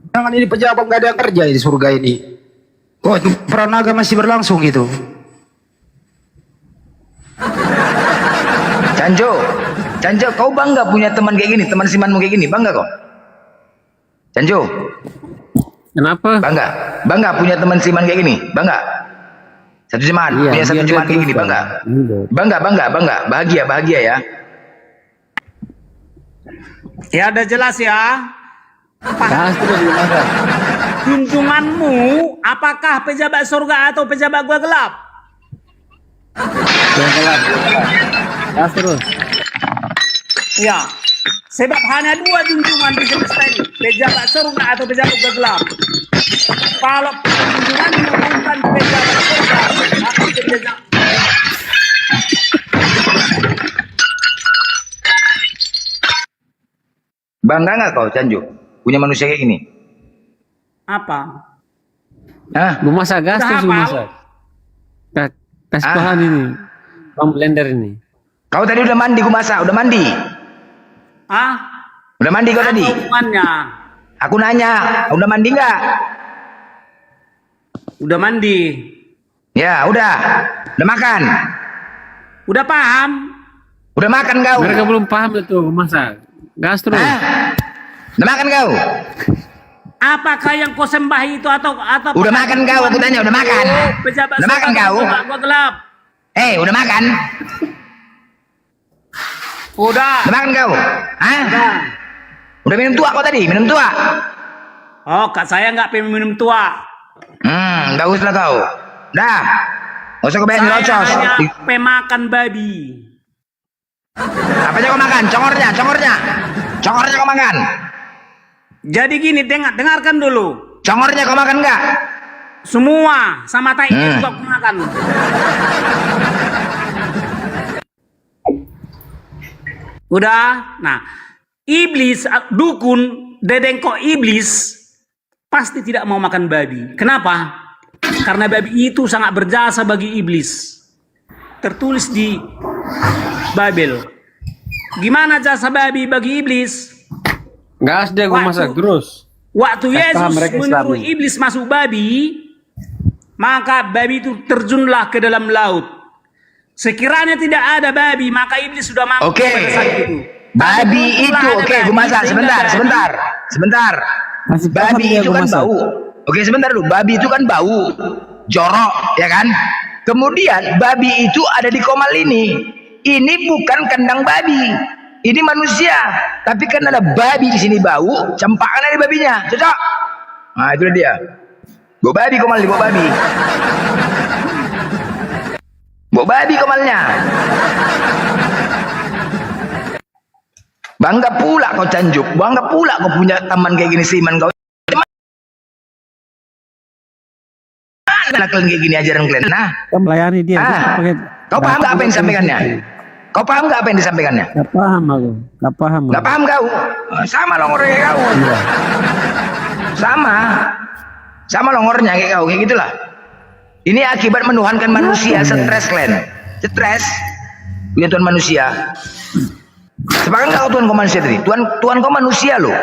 Jangan ini pejabat nggak ada yang kerja di surga ini. Kok perang naga masih berlangsung gitu? Canjo, kau bangga punya teman kayak gini, teman simanmu kayak gini, bangga kau? Canjo, Kenapa? bangga punya teman siman kayak gini, bangga? Satu siman, Iya, punya satu biar siman dia kayak gini, terus, bangga? Bangga, bahagia ya. ya ada jelas ya. Gas terus. Masak. Junjunganmu apakah pejabat surga atau pejabat gua gelap? Jangan gelap. Gas terus. Ya, sebab hanya dua junjungan di semesta ini, pejabat surga atau pejabat gua gelap. Kalau junjungan mengumumkan pejabat surga atau pejabat Bangga nggak kau, Canjo, punya manusia kayak gini? apa? Hah? Gue masak gas Udah terus gue hafal? masak. Kasih paham ini. Paham blender ini. Kau tadi udah mandi, gue masak, udah mandi. Ah? Udah mandi kau tadi? Hubungannya? Aku nanya, udah mandi nggak? Udah mandi. Ya, udah makan? Udah paham? Udah makan kau? Mereka belum paham itu gue masak. Gas terus. Udah makan kau? Apakah yang kau sembah itu atau Udah makan kau? Aku tanya, udah makan? Pejabat Udah makan surga kau? atau gua gelap? Udah makan? Udah. Udah makan kau? Hah? Udah. Udah minum tua kau tadi? Minum tua? Oh, kak saya nggak pengen minum tua. Baguslah kau. Dah. Gak usah kau bayar nyerocos. Saya hanya pemakan babi. Apa aja kau makan? Congornya kau makan. Jadi gini, dengarkan dulu. Congornya kau makan nggak? Semua sama tainya juga aku makan. Udah. Nah, iblis, dukun, dedengkok iblis pasti tidak mau makan babi. Kenapa? Karena babi itu sangat berjasa bagi iblis. Tertulis di Babel. Gimana jasa babi bagi iblis? Gas dia gue masak terus. Waktu Kasih paham Yesus mereka menyuruh Islami. iblis masuk babi, maka babi itu terjunlah ke dalam laut. Sekiranya tidak ada babi, maka iblis sudah mati Oke. pada saat itu. Babi Tapi itu, ada oke, babi, gue masak. sehingga Sebentar. Babi dia itu gua kan masak. bau. Oke, sebentar dulu. Babi itu kan bau, jorok, ya kan? Kemudian babi itu ada di komal ini. Ini bukan kandang babi. Ini manusia. Tapi kan ada babi di sini bau, campakan dari babinya. Cocok? Nah, itu dia. Bawa babi komal, bawa babi. Bawa babi komalnya. Bangga pula kau Canjuk, bangga pula kau punya teman kayak gini seiman kau. Mana kalian kayak gini ajaran kalian? Nah, Kau melayani dia. kau paham nggak apa yang disampaikannya? Kau paham nggak apa yang disampaikannya? Gak paham aku. Gak paham. Nggak paham kau? Sama longornya kayak kau. Sama longornya kayak kau, kayak gitulah. Ini akibat menuhankan manusia, stres kalian. Stres. Punya Tuhan manusia. Sepakat nggak kau Tuhan kau manusia tadi? Tuhan kau manusia loh.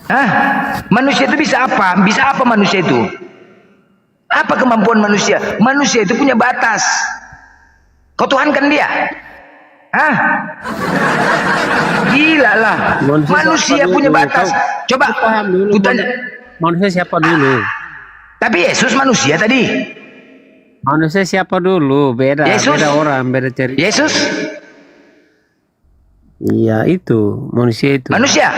Hah? Manusia itu bisa apa? Bisa apa manusia itu? Apa kemampuan manusia? Manusia itu punya batas. Kau tuhankan dia? Hah? Gila lah. Manusia punya batas. Coba ku tanya. Manusia siapa dulu? Tapi Yesus manusia tadi. Manusia siapa dulu? Beda. Yesus. Beda orang, beda cerita. Yesus. Iya itu manusia itu. Manusia.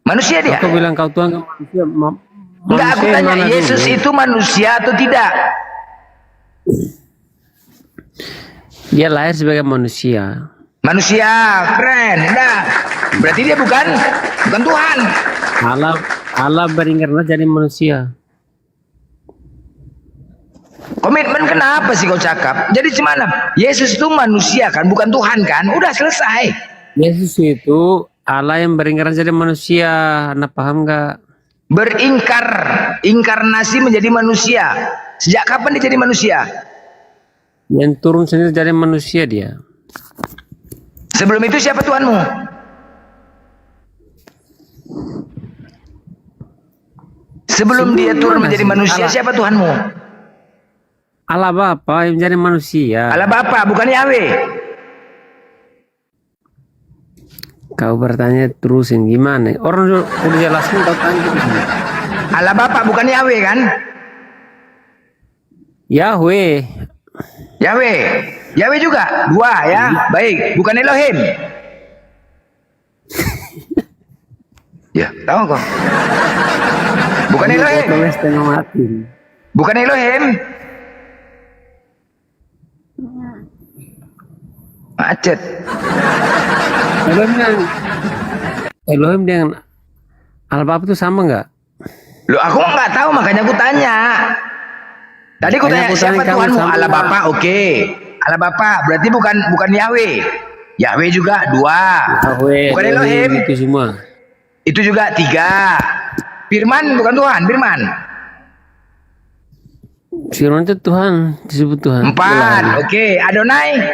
Manusia dia. Aku bilang kau Tuhan manusia. Enggak, aku tanya Yesus dulu? Itu manusia atau tidak? Dia lahir sebagai manusia. Manusia, keren. Nah, berarti dia bukan Tuhan. Allah berinkarnasi jadi manusia. Komitmen kenapa sih kau cakap? Jadi gimana? Yesus itu manusia kan, bukan Tuhan kan? Udah selesai. Yesus itu Allah yang berinkarnasi jadi manusia. Anda paham nggak? Inkarnasi menjadi manusia. Sejak kapan dia jadi manusia? Yang turun sendiri jadi manusia dia. Sebelum itu siapa Tuhanmu? Sebelum dia turun menjadi manusia, siapa Tuhanmu? Allah Bapa yang menjadi manusia. Allah Bapa, bukan Yahweh. Kau bertanya terusin gimana? Orang udah jelasin kau tanya. Allah Bapa bukan Yahweh kan? Yahweh. Yahweh juga dua ya. Baik, bukan Elohim. Ya, tahu kok. Bukan Elohim. Bukan Elohim. Macet. Elohim dengan Allah Bapa itu sama nggak? Loh, aku nggak tahu makanya aku tanya. Tadi aku tanya siapa Tuhanmu? Allah Bapa, oke. Allah Bapa berarti bukan Yahweh. Yahweh juga dua. Yahweh, bukan Elohim. Itu semua. Itu juga tiga. Firman bukan Tuhan, Firman. Firman itu Tuhan, disebut Tuhan. 4, oke. Adonai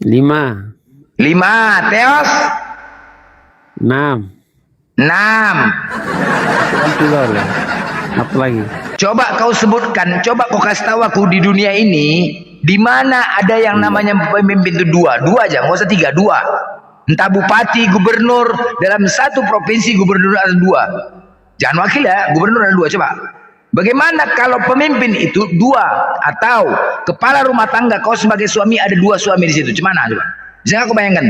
5. Theos 6. Apa lagi? Coba kau sebutkan, coba kau kasih tahu aku di dunia ini di mana ada yang namanya pemimpin itu dua aja, nggak usah 3, 2. Entah bupati, gubernur dalam satu provinsi gubernur ada 2. Jangan wakil ya, gubernur ada 2. Coba. Bagaimana kalau pemimpin itu 2 atau kepala rumah tangga kau sebagai suami ada 2 suami di situ? Gimana coba? Bisa nggak kau bayangkan?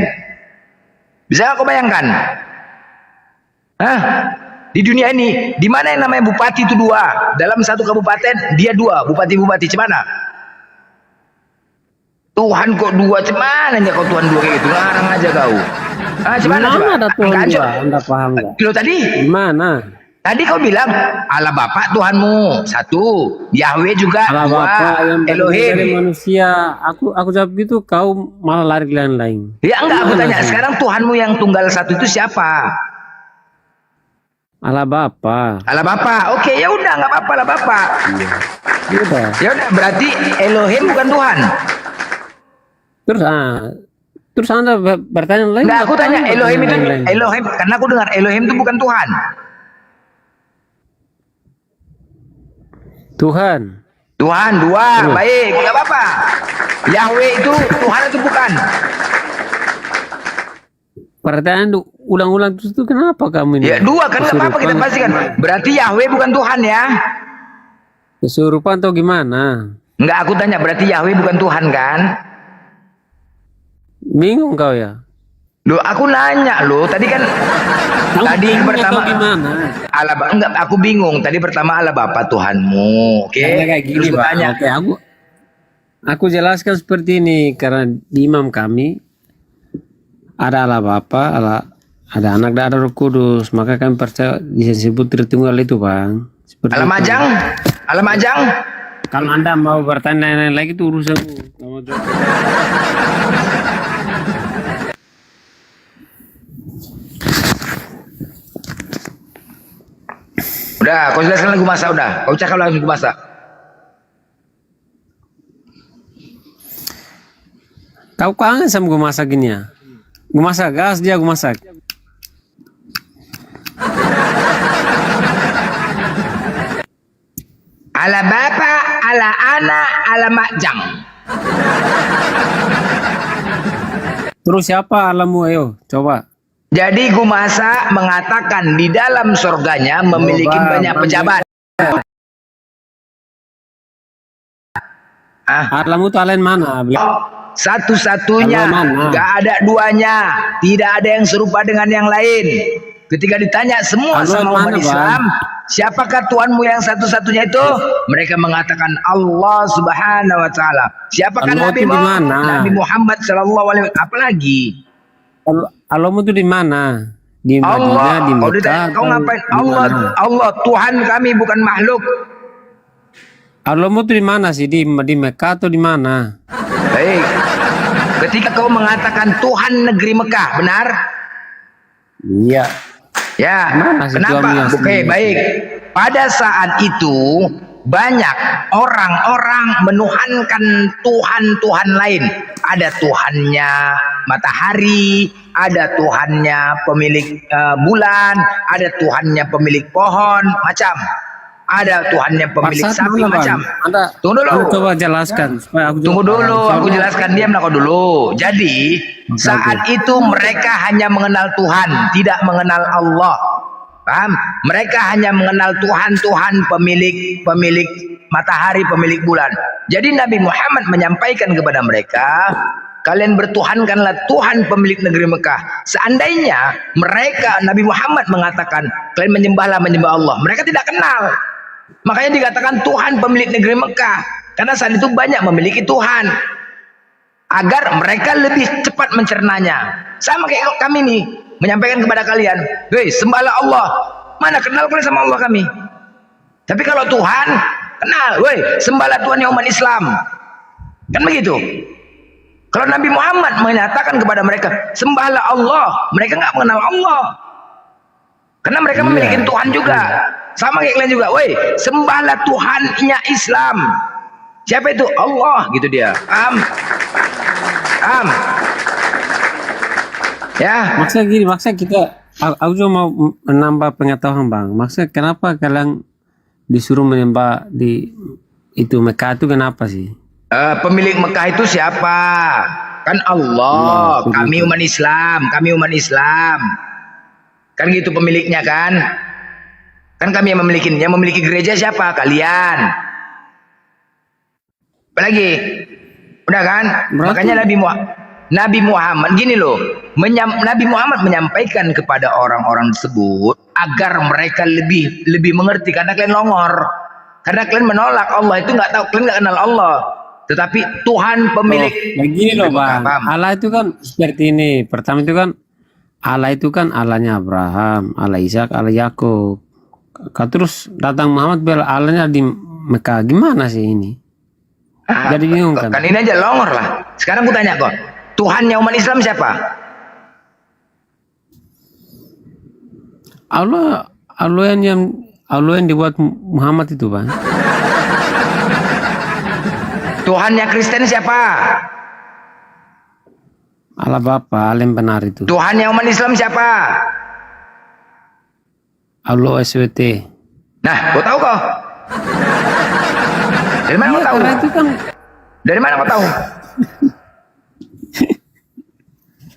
Bisa nggak kau bayangkan? Hah? Di dunia ini, di mana yang namanya bupati itu 2 dalam satu kabupaten dia 2 bupati, gimana? Tuhan kok 2, gimana ya kau Tuhan 2 kayak gitu? Ngarang aja kau. Gimana coba? Ada Tuhan 2, Anda paham nggak? Lo tadi? Gimana? Tadi kau bilang Allah Bapa Tuhanmu 1, Yahweh juga Allah 2, Bapa yang Elohim. dari manusia. Aku jawab gitu, kau malah lari ke lain-lain. Ya enggak, aku tanya sekarang Tuhanmu yang tunggal 1 itu siapa? Allah Bapa. Allah Bapa. Oke, ya udah enggak apa-apa Allah Bapa. Ya udah, berarti Elohim bukan Tuhan. Terus Anda bertanya lain? Enggak, aku tanya Elohim itu Elohim karena aku dengar Elohim itu bukan Tuhan. Tuhan 2, baik, nggak apa-apa. Yahweh itu Tuhan itu bukan. Pertanyaan ulang-ulang terus itu kenapa kamu ini? Ya 2 kan nggak apa-apa kita pastikan. Berarti Yahweh bukan Tuhan ya? Kesurupan atau gimana? Enggak, aku tanya berarti Yahweh bukan Tuhan kan? Bingung kau ya? Loh, aku nanya loh, tadi kan Tadi yang pertama gimana? enggak, aku bingung. Tadi pertama Allah Bapa Tuhanmu, oke? Kayak gini, Terus Pak. bertanya, Oke, aku jelaskan seperti ini karena di imam kami ada Allah Bapa, ada Anak dan ada Roh Kudus. Maka kami percaya disebut Tritunggal itu, Bang. Seperti Alam itu. Alam Ajang. Kalau Anda mau bertanya lain lagi itu urusanmu. Udah, kau jelaskan lagu masak udah. Kau cakap lagu masak. Kau kangen sama gue masak gini ya? Gue masak gas dia gue masak. Ala Bapa, ala Anak, ala Majang. Terus siapa alamu ayo coba. Jadi Gumasa mengatakan di dalam surganya memiliki banyak pejabat. Alamu itu alain mana? Satu-satunya, gak ada duanya, tidak ada yang serupa dengan yang lain. Ketika ditanya semua sama umat Islam, siapakah Tuhanmu yang satu-satunya itu? Mereka mengatakan Allah Subhanahu Wa Taala. Siapakah Nabi Muhammad Sallallahu Alaihi Wasallam? Apalagi? Allahmu itu di mana? Di Madinah, di Mekah. Kau ngapain? Allah Tuhan kami bukan makhluk. Allahmu itu di mana sih? Di Mekah atau di mana? Baik. Ketika kau mengatakan Tuhan negeri Mekah, benar? Iya. Ya. Kenapa? Oke, baik. Pada saat itu banyak orang-orang menuhankan Tuhan-Tuhan lain. Ada Tuhannya matahari, ada Tuhannya pemilik bulan, ada Tuhannya pemilik pohon, macam. Ada Tuhannya pemilik sapi, macam. Tunggu dulu. Coba jelaskan. Tunggu dulu, aku jelaskan, diam kau dulu. Jadi saat itu mereka hanya mengenal Tuhan, tidak mengenal Allah. Paham? Mereka hanya mengenal Tuhan pemilik matahari, pemilik bulan. Jadi Nabi Muhammad menyampaikan kepada mereka, kalian bertuhankanlah Tuhan pemilik negeri Mekah. Seandainya mereka, Nabi Muhammad mengatakan, kalian menyembah Allah, mereka tidak kenal. Makanya dikatakan Tuhan pemilik negeri Mekah, karena saat itu banyak memiliki Tuhan, agar mereka lebih cepat mencernanya. Sama kayak kami nih, menyampaikan kepada kalian, hei sembahlah Allah. Mana kenal kalian sama Allah kami? Tapi kalau Tuhan kenal, woi sembahlah Tuhan yang umat Islam. Kan begitu. Kalau Nabi Muhammad menyatakan kepada mereka sembahlah Allah, mereka nggak mengenal Allah, karena mereka memiliki Tuhan juga. Sama kayak kalian juga, woi sembahlah Tuhannya Islam. Siapa itu? Allah, gitu dia. Ya. Maksudnya kita, aku cuma mau menambah pengetahuan bang. Maksudnya kenapa kalian disuruh menyembah di itu Mekah itu kenapa sih? Pemilik Mekah itu siapa? Kan Allah. Kami umat Islam, Kan gitu pemiliknya kan? Kan kami yang memiliki gereja siapa? Kalian. Apalagi? Udah kan? Makanya Nabi Muhammad gini loh, Nabi Muhammad menyampaikan kepada orang-orang tersebut agar mereka lebih mengerti, karena kalian longor, karena kalian menolak Allah, itu nggak tahu, kalian nggak kenal Allah, tetapi Tuhan pemilik. Begini loh bang, Allah itu kan seperti ini. Pertama itu kan Allah itu kan Allahnya Abraham, Allah Ishak, Allah Yakub. Terus datang Muhammad bilang Allahnya di Mekah, gimana sih ini? Jadi bingung kan? Kan ini aja longor lah. Sekarang aku tanya kok, Tuhannya umat Islam siapa? Allah yang dibuat Muhammad itu bang. Tuhannya Kristen siapa? Allah Bapa, Allah yang benar itu. Tuhannya umat Islam siapa? Allah SWT. Nah, kau tahu kok? Dari mana kau tahu? Itu kan... Dari mana kau tahu?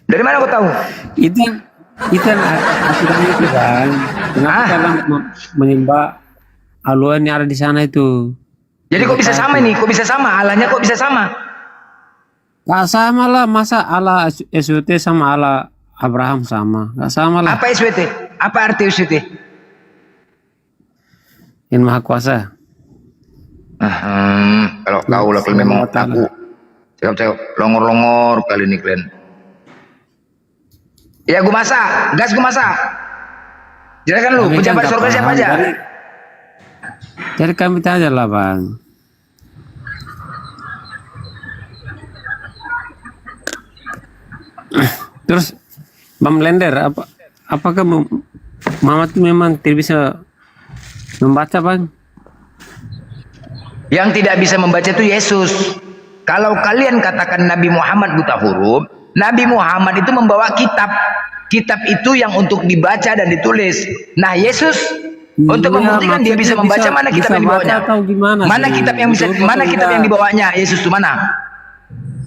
Dari mana kau tahu? Itu kan aturannya itu kan. Kenapa kalian menyembah Allah yang ada di sana itu? Jadi kok bisa sama nih? Kok bisa sama? Allahnya kok bisa sama? Gak sama lah. Masa Allah SWT sama Allah Abraham sama? Gak sama lah. Apa SWT? Apa arti Usyuti? Yang Maha Kuasa. Kalau kau lah kalau memang aku cakap longor-longor kali ini kalian. Ya gue masak, gas gue masak. Jelaskan lu, pejabat surga siapa aja? Jadi kami tanya lah bang. Terus Bang Blender, apakah Muhammad itu memang tidak bisa membaca bang? Yang tidak bisa membaca itu Yesus. Kalau kalian katakan Nabi Muhammad buta huruf, Nabi Muhammad itu membawa kitab. Kitab itu yang untuk dibaca dan ditulis. Nah Yesus untuk membuktikan dia bisa membaca, mana kitab yang dibawanya? Mana kitab yang bisa? Mana kitab yang dibawanya? Yesus itu mana?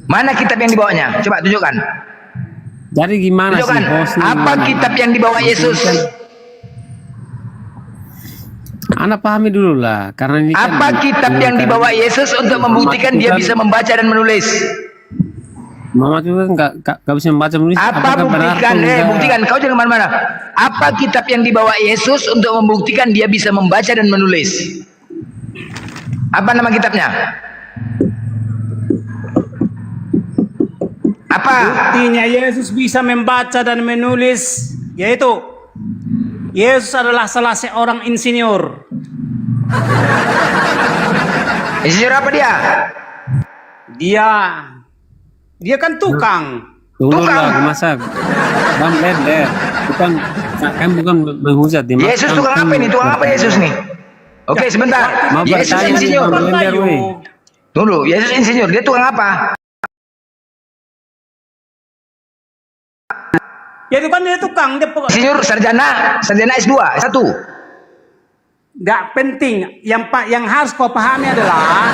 Mana kitab yang dibawanya? Coba tunjukkan. Jadi gimana tunjukkan. Sih? Apa kitab yang dibawa Yesus? Anak pahami dulu lah, karena ini apa kan kitab yang dibawa Yesus untuk membuktikan dia bisa membaca dan menulis? Muhammad itu kan nggak bisa membaca menulis. Apa buktikan? Buktikan. Kau jangan kemana-mana. Apa kitab yang dibawa Yesus untuk membuktikan dia bisa membaca dan menulis? Apa nama kitabnya? Apa? Buktinya Yesus bisa membaca dan menulis, yaitu Yesus adalah salah seorang insinyur. Insinyur apa dia? Dia kan tukang. Tukang masak. Bang Blender. Bukan menghujat. Yesus tukang apa ini? Tukang apa Yesus nih? Oke, sebentar. Yesus insinyur. Tunggu, Yesus insinyur. Dia tukang apa? Ya itu kan dia tukang. Insinyur sarjana S2, S1. Gak penting. Yang harus kau pahami adalah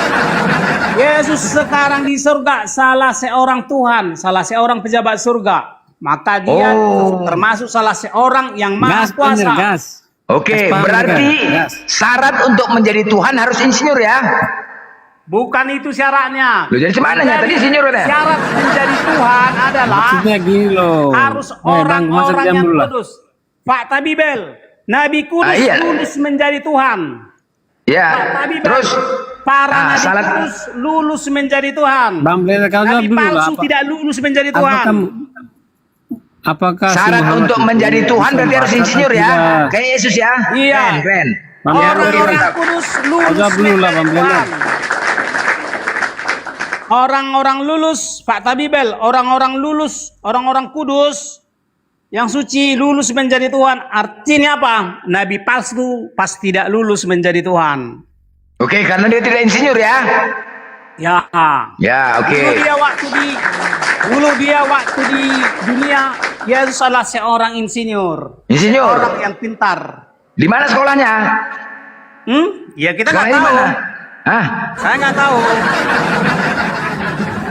Yesus sekarang di surga salah seorang Tuhan, salah seorang pejabat surga. Maka dia termasuk salah seorang yang maha kuasa. Oke, berarti syarat untuk menjadi Tuhan harus insinyur ya? Bukan itu syaratnya. Loh, jadi semananya tadi insinyur ya? Syarat menjadi Tuhan adalah maksudnya gini loh. Harus orang-orang yang kudus. Pak Tabibel, Nabi kudus lulus menjadi Tuhan. Ya, terus para nabi kudus lulus menjadi Tuhan. Nabi palsu tidak lulus menjadi Tuhan. Apakah syarat untuk menjadi Tuhan berarti harus insinyur ya? Kayak Yesus ya? Iya. Keren. Orang-orang kudus lulus menjadi Tuhan. Orang-orang lulus, Pak Tabibel, orang-orang lulus, orang-orang kudus yang suci lulus menjadi Tuhan. Artinya apa? Nabi palsu pasti tidak lulus menjadi Tuhan. Oke, karena dia tidak insinyur ya? Ya. Ya, oke. Dulu dia waktu di dunia, Yesus adalah seorang insinyur. Insinyur? Orang yang pintar. Di mana sekolahnya? Ya kita nggak tahu. Saya nggak tahu.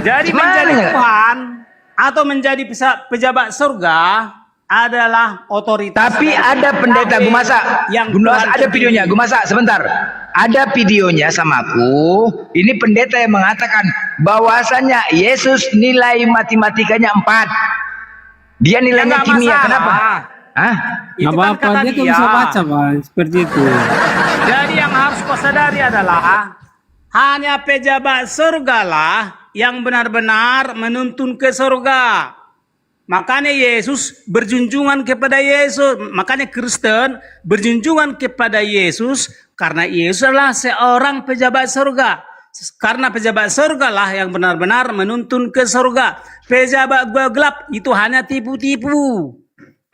Jadi menjadi Tuhan atau menjadi pejabat surga adalah otoritas. Tapi ada pendeta Gumasa yang ada videonya. Gumasa sebentar, ada videonya sama aku. Ini pendeta yang mengatakan bahwasanya Yesus nilai matematikanya 4. Dia nilainya kimia. Kenapa? Itu kan kata dia tuh bisa baca bang, seperti itu. Jadi yang harus kau sadari adalah hanya pejabat surga lah yang benar-benar menuntun ke surga. Makanya Yesus berjunjungan kepada Yesus. Makanya Kristen berjunjungan kepada Yesus karena Yesus adalah seorang pejabat surga. Karena pejabat surga lah yang benar-benar menuntun ke surga. Pejabat gelap itu hanya tipu-tipu.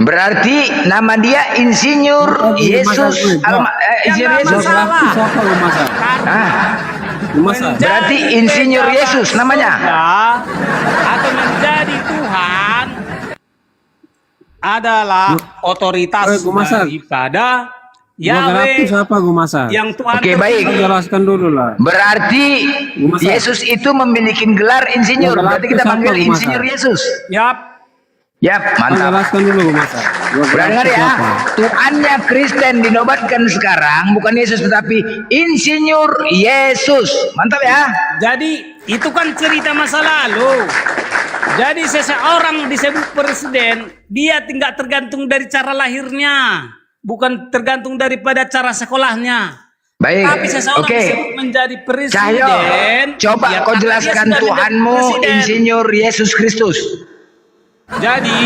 Berarti nama dia Insinyur Yesus. Insinyur Yesus. Berarti Insinyur Yesus namanya. Atau menjadi Tuhan adalah otoritas daripada Yahweh. Yang Tuhan. Oke, baik. Jelaskan dulu lah. Berarti Yesus itu memiliki gelar insinyur. Berarti kita panggil Insinyur Yesus. Yap. Yap, mantap. Jelaskan dulu gua masak. Udah dengar ya, Tuhannya Kristen dinobatkan sekarang bukan Yesus tetapi Insinyur Yesus. Mantap ya. Jadi itu kan cerita masa lalu. Jadi seseorang disebut presiden, dia tidak tergantung dari cara lahirnya, bukan tergantung daripada cara sekolahnya. Baik, Tapi seseorang oke. disebut menjadi presiden. Cahyo, coba ya kau karena dia jelaskan sudah menjadi Tuhanmu presiden. Insinyur Yesus Kristus. Jadi,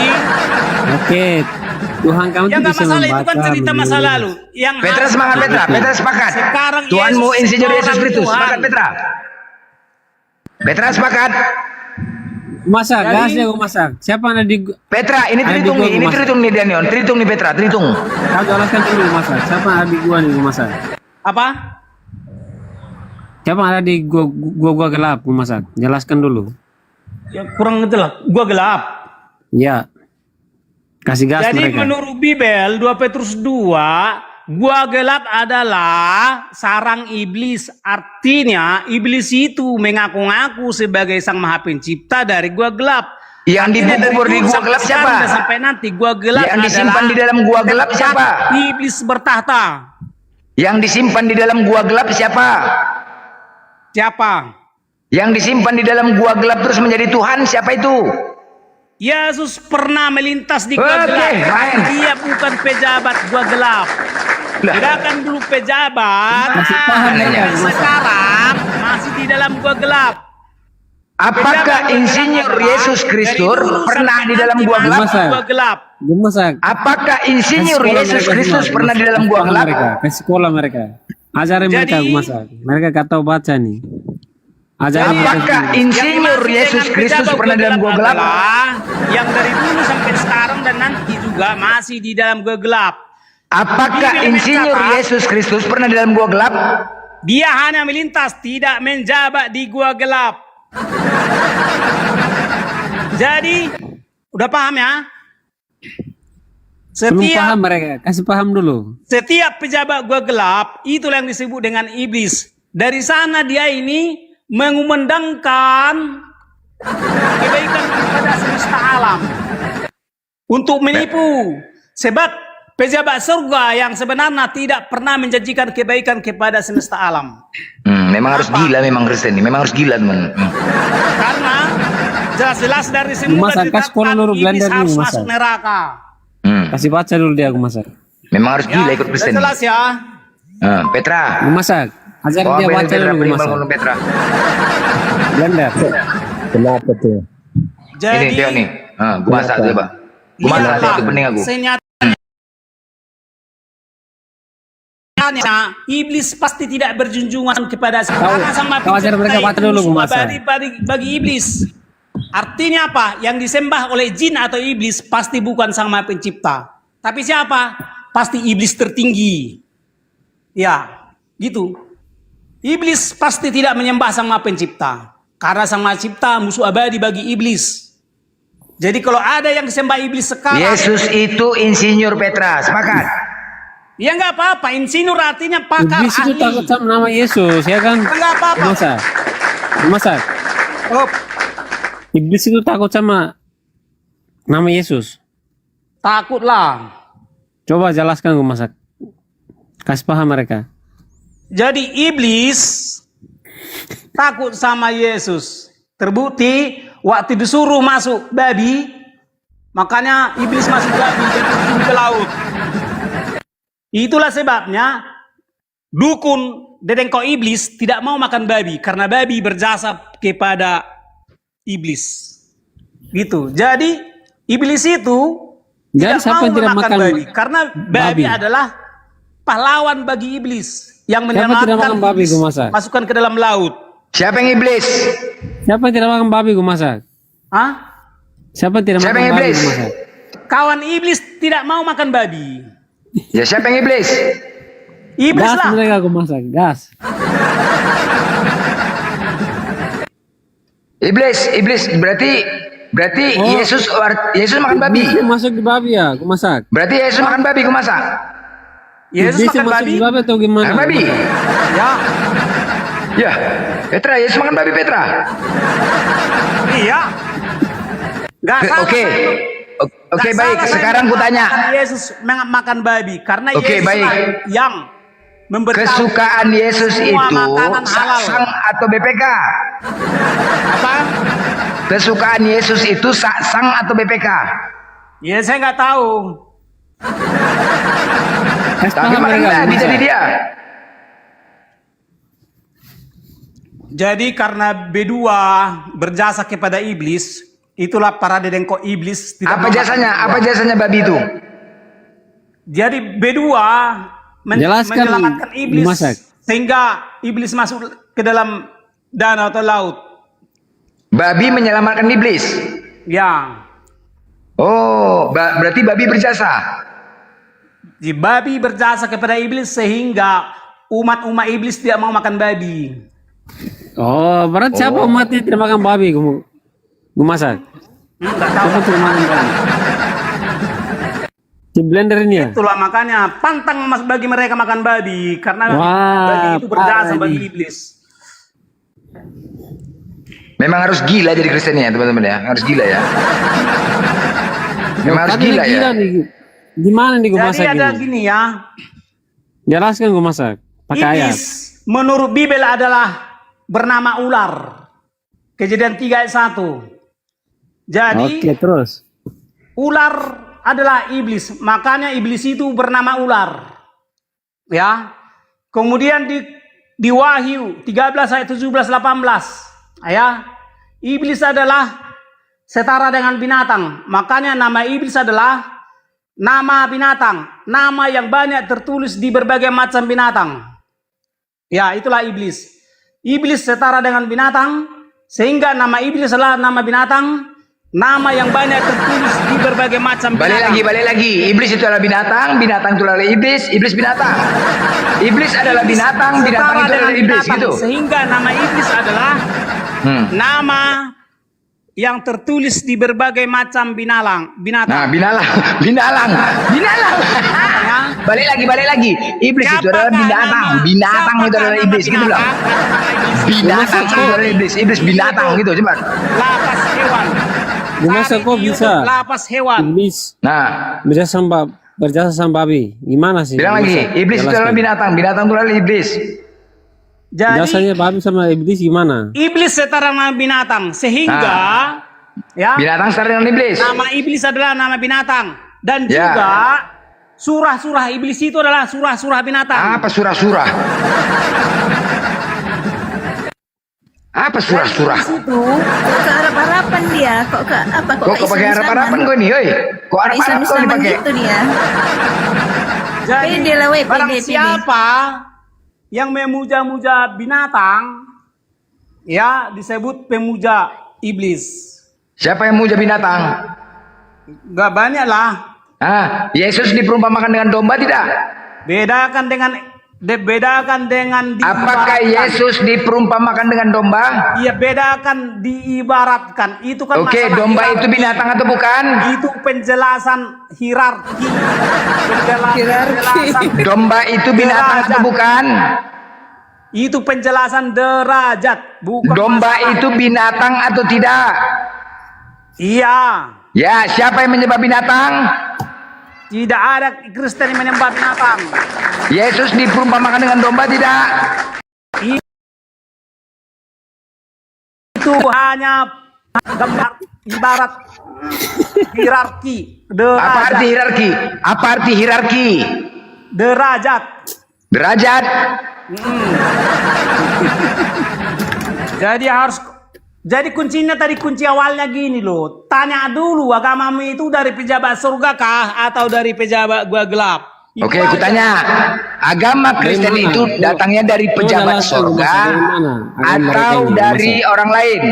Oke, Tuhan kamu ya tuh nggak bisa masalah, itu kan membaca cerita begini. masa lalu. Yang Petra harus semangat Petra, dilakukan. Petra sepakat. Sekarang Tuhanmu Yesus Insinyur Yesus seorang Kristus. Tuhan. Sepakat Petra. Petra sepakat. Masak, Jadi- gas ya gua masak. Siapa ada di Petra, ini Ada di terhitung gua nih, ini masak. terhitung nih Danion, terhitung nih Petra, terhitung. Kau jelaskan dulu gua masak. Siapa ada di gua nih gua masak? Apa? Siapa ada di gua gelap gua masak? Jelaskan dulu. Ya, kurang gitu lah. Gua gelap. Ya. Kasih gas Jadi mereka. menurut Bibel 2 Petrus 2, gua gelap adalah sarang iblis. Artinya iblis itu mengaku-ngaku sebagai sang maha pencipta dari gua gelap. Yang Artinya dari dikubur di dulu gua sampai gelap sekarang siapa? dan sampai nanti gua gelap Yang disimpan adalah di dalam gua gelap tempat siapa? iblis bertahta. Yang disimpan di dalam gua gelap siapa? Siapa? Yang disimpan di dalam gua gelap terus menjadi Tuhan siapa itu? Yesus pernah melintas di gua Oke, gelap. lain. Dia bukan pejabat gua gelap. Bedakan dulu pejabat. Masih paham dan ya, Mas? sekarang masih di dalam gua gelap. Apakah Insinyur Yesus Kristus pernah di dalam gua gelap? Gua gelap. Gua masak. Apakah Insinyur Kasih sekolah Yesus mereka Kristus semua. pernah di dalam gua Kasih gelap? mereka, kasih sekolah mereka. Ajarin mereka Jadi- gua masak. Mereka gak tahu baca nih. Ajarin mereka Apakah semua. Insinyur Yesus Kristus pernah di dalam gua gelap? adalah yang dari dulu sampai sekarang dan nanti juga masih di dalam gua gelap. Apakah Bibel Insinyur berkata, Yesus Kristus pernah di dalam gua gelap? Dia hanya melintas, tidak menjabat di gua gelap. Jadi, udah paham ya? Belum Setiap paham mereka. Kasih paham dulu. Setiap pejabat gua gelap, itulah yang disebut dengan iblis. Dari sana dia ini mengumandangkan kebaikan kepada semesta alam untuk menipu. Sebab pejabat surga yang sebenarnya tidak pernah menjanjikan kebaikan kepada semesta alam. Memang harus gila memang Kristen ini. Memang harus gila teman. Karena jelas-jelas dari semua Masak, kas sekolah dulu iblis blender harus dulu, masuk masak. neraka. Kasih baca dulu dia aku masak. Memang harus gila ikut Udah Kristen. jelas ya. Petra. Gua masak. Ajarin dia ambil baca Petra, dulu gua berimbang masak. untuk Petra. Blender. Kenapa tuh? Ini Jadi Tio nih. Gua masak coba. Gua masak lihatlah, itu pening aku. senyatanya iblis pasti tidak berjunjungan kepada karena sama kau ajar mereka baca dulu, musuh Mas. abadi bagi iblis. Artinya apa? Yang disembah oleh jin atau iblis pasti bukan sang maha pencipta. Tapi siapa? Pasti iblis tertinggi. Ya, gitu. Iblis pasti tidak menyembah sang maha pencipta. Karena sang maha pencipta musuh abadi bagi iblis. Jadi kalau ada yang disembah iblis sekarang, Yesus itu Insinyur Petra. Sepakat? ya nggak apa-apa. Insinyur artinya pakar Iblis itu ahli. takut sama nama Yesus, ya kan? Nggak apa-apa. Gua masak. Gua masak. Oh, Iblis itu takut sama nama Yesus. takutlah. Coba jelaskan gua masak. Kasih paham mereka. Jadi iblis takut sama Yesus. Terbukti waktu disuruh masuk babi, makanya iblis masuk babi dan terjun ke laut. Itulah sebabnya dukun dedengko iblis tidak mau makan babi karena babi berjasa kepada iblis. Gitu. Jadi iblis itu Dan tidak siapa mau yang tidak makan makan babi karena babi babi? adalah pahlawan bagi iblis yang Siapa tidak menyelamatkan makan babi iblis, gua masak? masukkan ke dalam laut. Siapa yang iblis? Siapa yang tidak makan babi gua masak? Hah? Siapa yang tidak Siapa makan yang babi iblis? gua masak? Kawan iblis tidak mau makan babi. Ya siapa yang iblis? Iblis Gas lah. mereka gua masak. Gas. Iblis berarti Oh. Yesus makan babi. Iblis yang masuk di babi ya, gua masak. Berarti Yesus makan babi, gua masak. Yesus Iblis makan yang masuk babi. di babi atau gimana? Makan babi. Ya. Ya, Petra, Yesus makan babi Petra. Iya. Gak salah. Oke. Oke, Nggak baik. salah saya Sekarang ku tanya. mengatakan Yesus makan babi karena Oke, Yesus baik. lah yang memberitahu Kesukaan Yesus semua itu makanan halal. saksang atau BPK? Apa? Kesukaan Yesus itu saksang atau BPK? Ya saya nggak tahu. Tapi makan babi jadi dia. Jadi karena B2 berjasa kepada iblis, itulah para dedengko iblis. Apa jasanya? Apa jasanya babi itu? Jadi B2 Jelaskan, menyelamatkan iblis Masak. sehingga iblis masuk ke dalam danau atau laut. Babi menyelamatkan iblis. Ya. Oh, berarti babi berjasa. Jadi babi berjasa kepada iblis sehingga umat-umat iblis tidak mau makan babi. Oh, berarti siapa umatnya tidak makan babi? Gue masak. Enggak tahu. Siapa tidak makan babi? Di blender ini ya? Itulah makanya pantang bagi mereka makan babi karena Wah, babi itu berjasa babi. bagi iblis. Memang harus gila jadi Kristen ya, teman-teman ya. Harus gila ya. Memang harus gila ya. Nih. Gimana nih gue Jadi masak ada ini? gini ya. Jelaskan gue masak. Pakai ayat. Iblis menurut Bibel adalah bernama ular. Kejadian 3 ayat 1. Jadi Oke, terus. ular adalah iblis. Makanya iblis itu bernama ular. Ya. Kemudian di Wahyu 13 ayat 17 18. Ya. Iblis adalah setara dengan binatang. Makanya nama iblis adalah nama binatang. Nama yang banyak tertulis di berbagai macam binatang. Ya, itulah iblis. Iblis setara dengan binatang, sehingga nama iblis adalah nama binatang, nama yang banyak tertulis di berbagai macam binatang. Balik lagi. Iblis itu adalah binatang, binatang itu adalah iblis, iblis binatang. Iblis adalah binatang, binatang itu adalah iblis, gitu. Sehingga nama iblis adalah nama yang tertulis di berbagai macam binatang. Nah, binalang. Balik lagi. Iblis itu adalah binatang, binatang itu adalah iblis, gitu loh. Binatang itu adalah iblis binatang gitu, coba. Lapas hewan. Gimana kok bisa? Lapas hewan. Iblis. Nah, berjasa sama babi. Gimana sih? bilang lagi, iblis itu adalah binatang, binatang itu adalah iblis. Jadi Jasanya babi sama iblis gimana? iblis setara dengan binatang, sehingga ya Binatang setara dengan iblis. nama iblis adalah nama binatang dan Ya. juga surah-surah iblis itu adalah surah-surah binatang. Apa surah-surah? Apa surah-surah? Itu kok ke Arab-Araban dia, kok ke apa Kok pakai Arab-Araban kau nih, oi? Kok Arab-Araban kau Islam-Islaman dipakai? gitu dia. Jadi Pede lah, weh, barang pede. siapa yang memuja-muja binatang, ya disebut pemuja iblis. Siapa yang muja binatang? Gak banyak lah. Yesus diperumpamakan dengan domba tidak? Bedakan dengan Apakah Yesus diperumpamakan dengan domba? Iya, bedakan diibaratkan. Itu kan Oke, masalah domba hierarki. itu binatang atau bukan? Itu penjelasan hierarki. Penjelasan Domba itu binatang atau bukan? Itu penjelasan derajat, bukan Domba masalah. itu binatang atau tidak? Iya. Ya, siapa yang menyembah binatang? Tidak ada Kristen yang menyembah binatang. Yesus diperumpamakan dengan domba tidak? Itu hanya gambar ibarat hierarki. Derajat. Apa arti hierarki? Apa arti hierarki? Derajat. Derajat. Jadi kuncinya tadi, kunci awalnya gini loh. Tanya dulu agamamu itu dari pejabat surga kah atau dari pejabat gua gelap? Oke, aku tanya. Agama Kristen itu datangnya dari pejabat surga atau dari orang lain?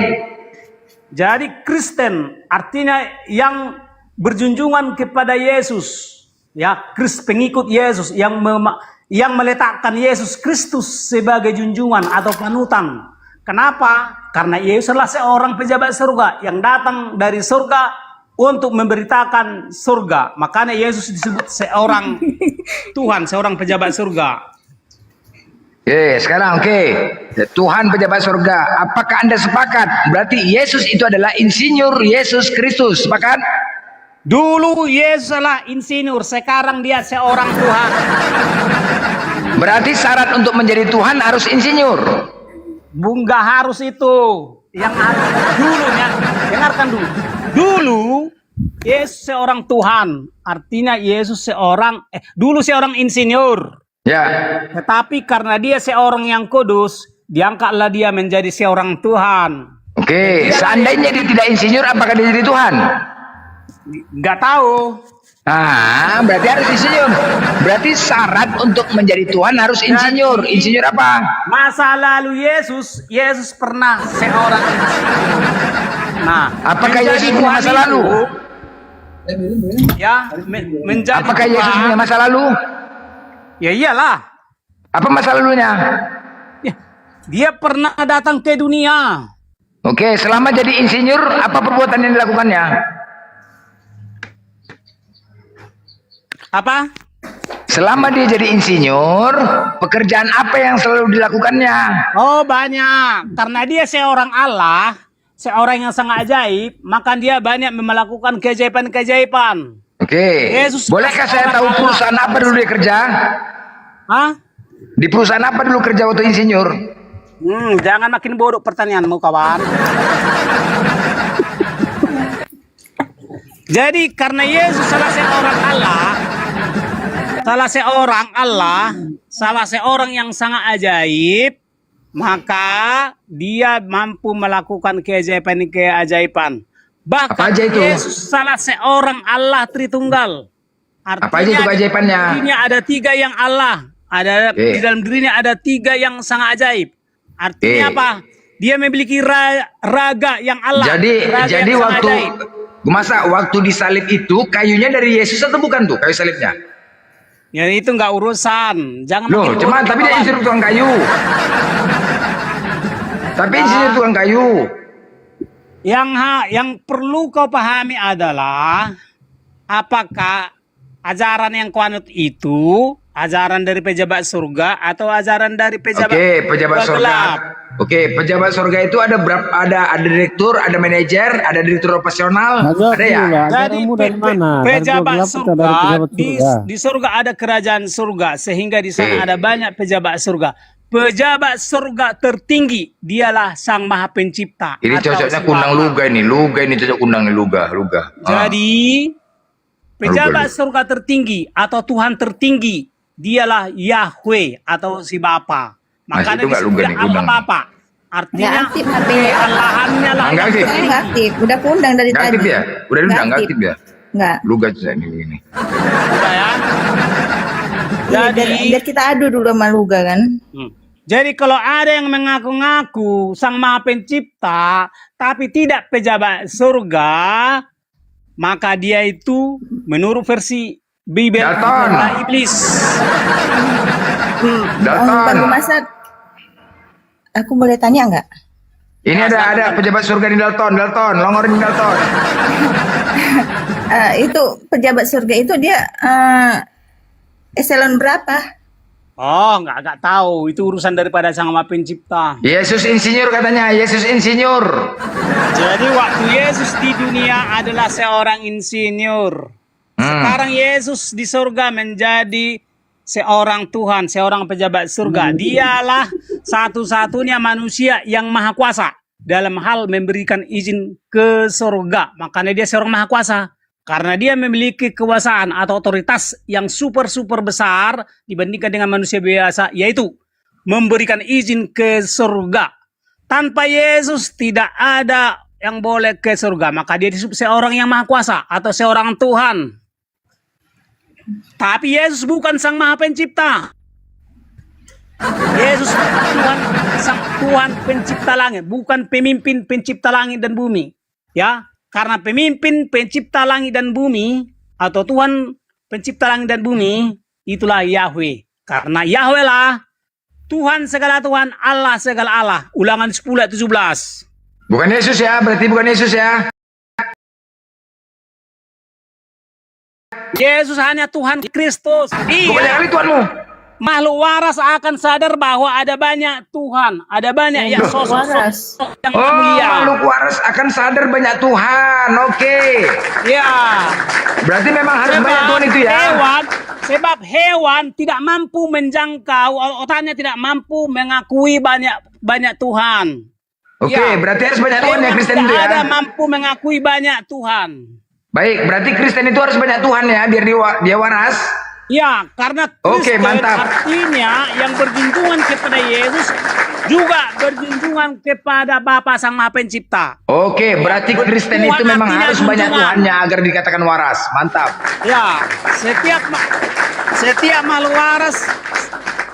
Jadi Kristen artinya yang berjunjungan kepada Yesus, ya, pengikut Yesus yang meletakkan Yesus Kristus sebagai junjungan atau panutan. Kenapa? Karena Yesus adalah seorang pejabat surga yang datang dari surga untuk memberitakan surga. Makanya Yesus disebut seorang Tuhan, seorang pejabat surga. Sekarang Tuhan pejabat surga. Apakah Anda sepakat? Berarti Yesus itu adalah insinyur Yesus Kristus. Sepakat? Dulu Yesus adalah insinyur, sekarang dia seorang Tuhan. Berarti syarat untuk menjadi Tuhan harus insinyur. Nggak harus itu. Yang harus dulunya, dengarkan dulu. Dulu Yesus seorang Tuhan, artinya Yesus dulu seorang insinyur. Ya. Tetapi karena dia seorang yang kudus, diangkatlah dia menjadi seorang Tuhan. Oke, seandainya dia tidak insinyur, apakah dia jadi Tuhan? Nggak tahu. Ah, berarti harus insinyur. Berarti syarat untuk menjadi Tuhan harus insinyur. Insinyur apa? Masa lalu Yesus pernah seorang insinyur. Nah, apakah Yesus punya masa lalu? Ya, menjadi apakah Tuhan. Yesus punya masa lalu? Ya iyalah. Apa masa lalunya? Ya, dia pernah datang ke dunia. Oke, selama jadi insinyur, apa perbuatan yang dilakukannya? Apa? Selama dia jadi insinyur, pekerjaan apa yang selalu dilakukannya? Oh, banyak. Karena dia seorang Allah, seorang yang sangat ajaib, maka dia banyak melakukan keajaiban-keajaiban. Oke. Bolehkah saya tahu perusahaan apa dulu dia kerja? Hah? Di perusahaan apa dulu kerja waktu insinyur? Jangan makin bodoh pertanyaanmu, kawan. Jadi karena Yesus salah seorang yang sangat ajaib, maka dia mampu melakukan keajaiban-keajaiban. Bahkan Yesus salah seorang Allah Tritunggal. Artinya, apa aja itu keajaibannya? Dirinya ada 3 yang Allah. Di dalam dirinya ada 3 yang sangat ajaib. Artinya apa? Dia memiliki raga yang Allah. Jadi waktu disalib itu kayunya dari Yesus atau bukan tuh kayu salibnya? Ya itu nggak urusan. Jangan. Loh, cuman tapi dia insinyur tukang kayu. Tapi insinyur tukang kayu. Yang perlu kau pahami adalah apakah ajaran yang kau anut itu ajaran dari pejabat surga atau ajaran dari pejabat gelap? Oke, pejabat surga itu ada berapa? Ada direktur, ada manajer, ada direktur operasional, ada ya. Jadi pejabat surga di surga ada kerajaan surga, sehingga di sana ada banyak pejabat surga. Pejabat surga tertinggi dialah Sang Maha Pencipta. Ini cocoknya kundang luga ini cocok kundang nih luga. Jadi pejabat surga tertinggi atau Tuhan tertinggi dialah Yahweh atau si Bapa. Makanya disebut Allah Bapa. Artinya Allahannya lah. Nggak aktif. Udah kundang dari tadi. Aktif ya? Udah nggak aktif ya? Nggak. Luga ini. Udah ya. Jadi biar kita adu dulu sama Luga kan. Jadi kalau ada yang mengaku-ngaku Sang Maha Pencipta tapi tidak pejabat surga, maka dia itu menurut versi Bible adalah iblis. Bang Masad, aku boleh tanya nggak? Ini ada pejabat surga di Dalton, longorin Dalton. Itu pejabat surga itu dia eselon berapa? Oh, nggak tahu. Itu urusan daripada Sang Maha Pencipta. Yesus insinyur katanya, Yesus insinyur. Jadi waktu Yesus di dunia adalah seorang insinyur. Sekarang Yesus di surga menjadi seorang Tuhan, seorang pejabat surga. Dialah satu-satunya manusia yang maha kuasa dalam hal memberikan izin ke surga. Makanya dia seorang maha kuasa. Karena dia memiliki kekuasaan atau otoritas yang super besar dibandingkan dengan manusia biasa, yaitu memberikan izin ke surga. Tanpa Yesus tidak ada yang boleh ke surga. Maka dia disebut seorang yang maha kuasa atau seorang Tuhan. Tapi Yesus bukan Sang Maha Pencipta. Yesus Tuhan, Sang Tuhan Pencipta langit, bukan pemimpin pencipta langit dan bumi. Ya. Karena pemimpin pencipta langit dan bumi atau Tuhan pencipta langit dan bumi itulah Yahweh. Karena Yahweh lah Tuhan segala Tuhan, Allah segala Allah. Ulangan 10 ayat 17. Bukan Yesus ya, berarti bukan Yesus ya. Yesus hanya Tuhan Kristus. Bukan kali Tuhanmu. makhluk waras akan sadar bahwa ada banyak Tuhan, ada banyak yang sosok yang mulia. Makhluk waras akan sadar banyak Tuhan. Oke. Ya. Berarti memang harus banyak Tuhan itu ya. Sebab hewan tidak mampu menjangkau, otaknya tidak mampu mengakui banyak Tuhan. Oke, berarti harus banyak Tuhan ya Kristen itu ya. Tidak ada mampu mengakui banyak Tuhan. Baik, berarti Kristen itu harus banyak Tuhan ya, biar dia waras. Ya, karena Kristen artinya yang berjunjungan kepada Yesus juga berjunjungan kepada Bapa Sang Maha Pencipta. Oke, berarti Kristen itu memang harus banyak Tuhannya agar dikatakan waras. Mantap. Ya, setiap makhluk waras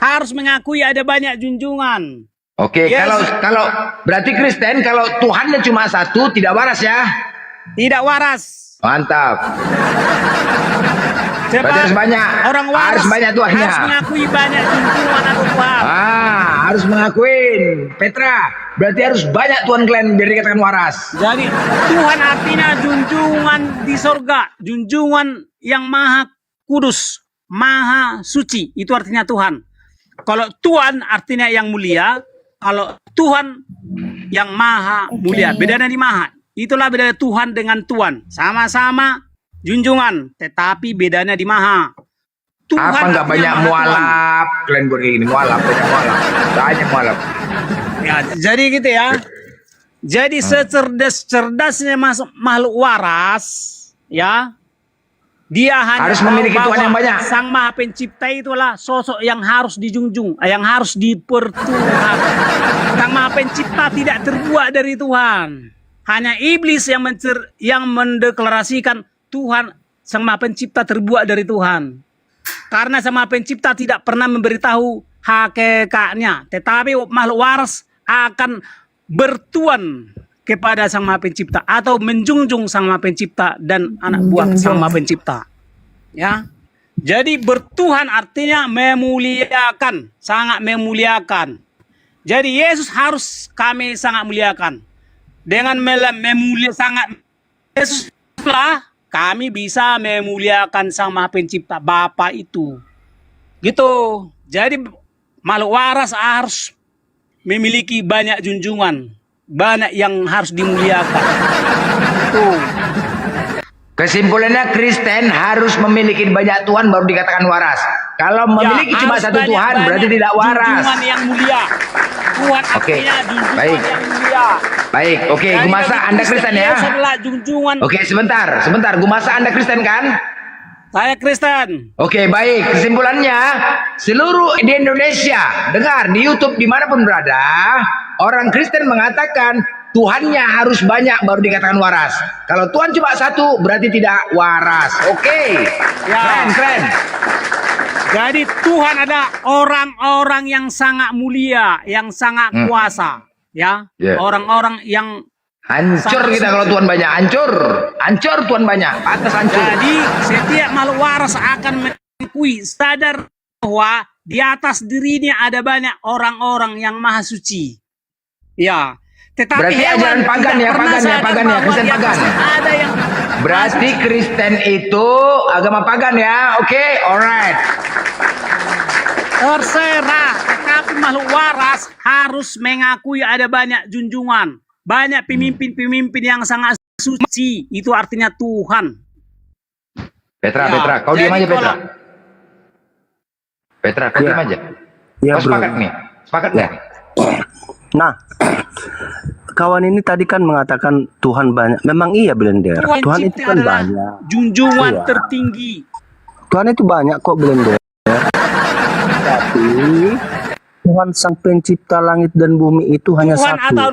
harus mengakui ada banyak junjungan. Oke, kalau berarti Kristen kalau Tuhannya cuma satu tidak waras ya? Tidak waras. Mantap. Berarti harus banyak. Orang waras harus banyak Tuhannya. Harus mengakui banyak junjungan atau Tuhan. Harus mengakuin. Petra, berarti harus banyak Tuhan kalian biar dikatakan waras. Jadi Tuhan artinya junjungan di sorga, junjungan yang maha kudus, maha suci. Itu artinya Tuhan. Kalau Tuhan artinya yang mulia, kalau Tuhan yang maha mulia. Bedanya di maha. Itulah bedanya Tuhan dengan Tuhan. Sama-sama junjungan, tetapi bedanya di maha. Tuhan apa nggak banyak mualaf? Kalian buat kayak gini, mualaf, banyak mualaf. Ya, jadi gitu ya. Jadi secerdas-cerdasnya makhluk waras, ya, dia hanya harus memiliki Tuhan yang banyak. Sang Maha Pencipta itulah sosok yang harus dijunjung, yang harus dipertuhan. Sang Maha Pencipta tidak terbuat dari Tuhan. Hanya iblis yang mendeklarasikan Tuhan Sang Maha Pencipta terbuat dari Tuhan. Karena Sang Maha Pencipta tidak pernah memberitahu hakikatnya, tetapi makhluk waras akan bertuan kepada Sang Maha Pencipta atau menjunjung Sang Maha Pencipta dan anak buah Sang Maha Pencipta. Ya. Jadi bertuhan artinya memuliakan, sangat memuliakan. Jadi Yesus harus kami sangat muliakan. Dengan sangat Yesuslah kami bisa memuliakan Sang Maha Pencipta Bapa itu. Gitu. Jadi makhluk waras harus memiliki banyak junjungan, banyak yang harus dimuliakan. Tuh. Kesimpulannya Kristen harus memiliki banyak Tuhan baru dikatakan waras. Kalau memiliki cuma satu Tuhan berarti tidak waras. Junjungan yang mulia. Tuhan artinya junjungan yang mulia. Baik, oke, Gumasa Anda Kristen ya? Oke, sebentar, Gumasa Anda Kristen kan? Saya Kristen. Oke, baik. Kesimpulannya, seluruh di Indonesia, dengar di YouTube dimanapun berada, orang Kristen mengatakan Tuhannya harus banyak baru dikatakan waras. Kalau Tuhan cuma satu, berarti tidak waras. Oke, keren. Jadi Tuhan ada orang-orang yang sangat mulia, yang sangat kuasa. Ya, orang-orang yang hancur kita kalau Tuhan banyak, hancur Tuhan banyak, atas hancur. Jadi setiap makhluk waras akan mengakui, sadar bahwa di atas dirinya ada banyak orang-orang yang maha suci. Ya, tetapi berarti ajaran pagan ya, Kristen pagan. Ada yang berarti Kristen itu agama pagan ya, oke, alright. Terserah, tetapi makhluk waras harus mengakui ada banyak junjungan, banyak pemimpin-pemimpin yang sangat suci. Itu artinya Tuhan. Petra, kau diam aja Petra. Petra, kau diam aja. Ya, kau sepakat nih? Sepakat nggak? Nah, kawan ini tadi kan mengatakan Tuhan banyak. Memang iya Blender. Tuhan itu kan banyak. Junjungan tertinggi. Tuhan itu banyak kok Blender. Tapi Tuhan Sang Pencipta langit dan bumi itu hanya Tuhan satu. Atau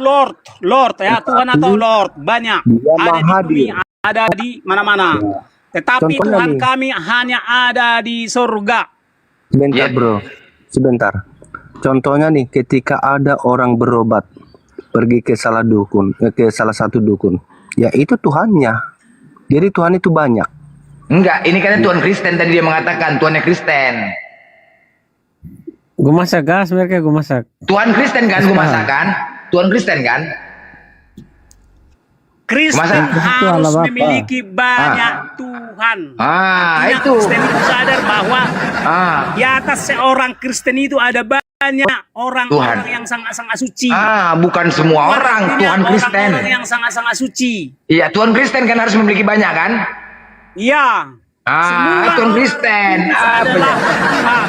Lord ya, Tuhan atau Lord banyak. Ada di bumi, ada di mana-mana. Tetapi Contohnya Tuhan nih, kami hanya ada di surga. Sebentar bro, sebentar. Contohnya nih, ketika ada orang berobat pergi ke salah satu dukun, ya itu Tuhannya. Jadi Tuhan itu banyak. Enggak, ini kan Tuhan Kristen tadi dia mengatakan Tuhannya Kristen. Gue masak gas, mereka gue masak. Tuhan Kristen kan, gue masak kan? Tuhan Kristen kan? Kristen Masa? harus memiliki banyak Tuhan. Artinya itu. Kristen itu sadar bahwa di atas seorang Kristen itu ada banyak orang-orang yang sangat-sangat suci. Bukan semua orang Tuhan Kristen. Orang-orang yang sangat-sangat suci. Iya, Tuhan Kristen kan harus memiliki banyak kan? Iya. Tuhan Kristen. Adalah Tuhan.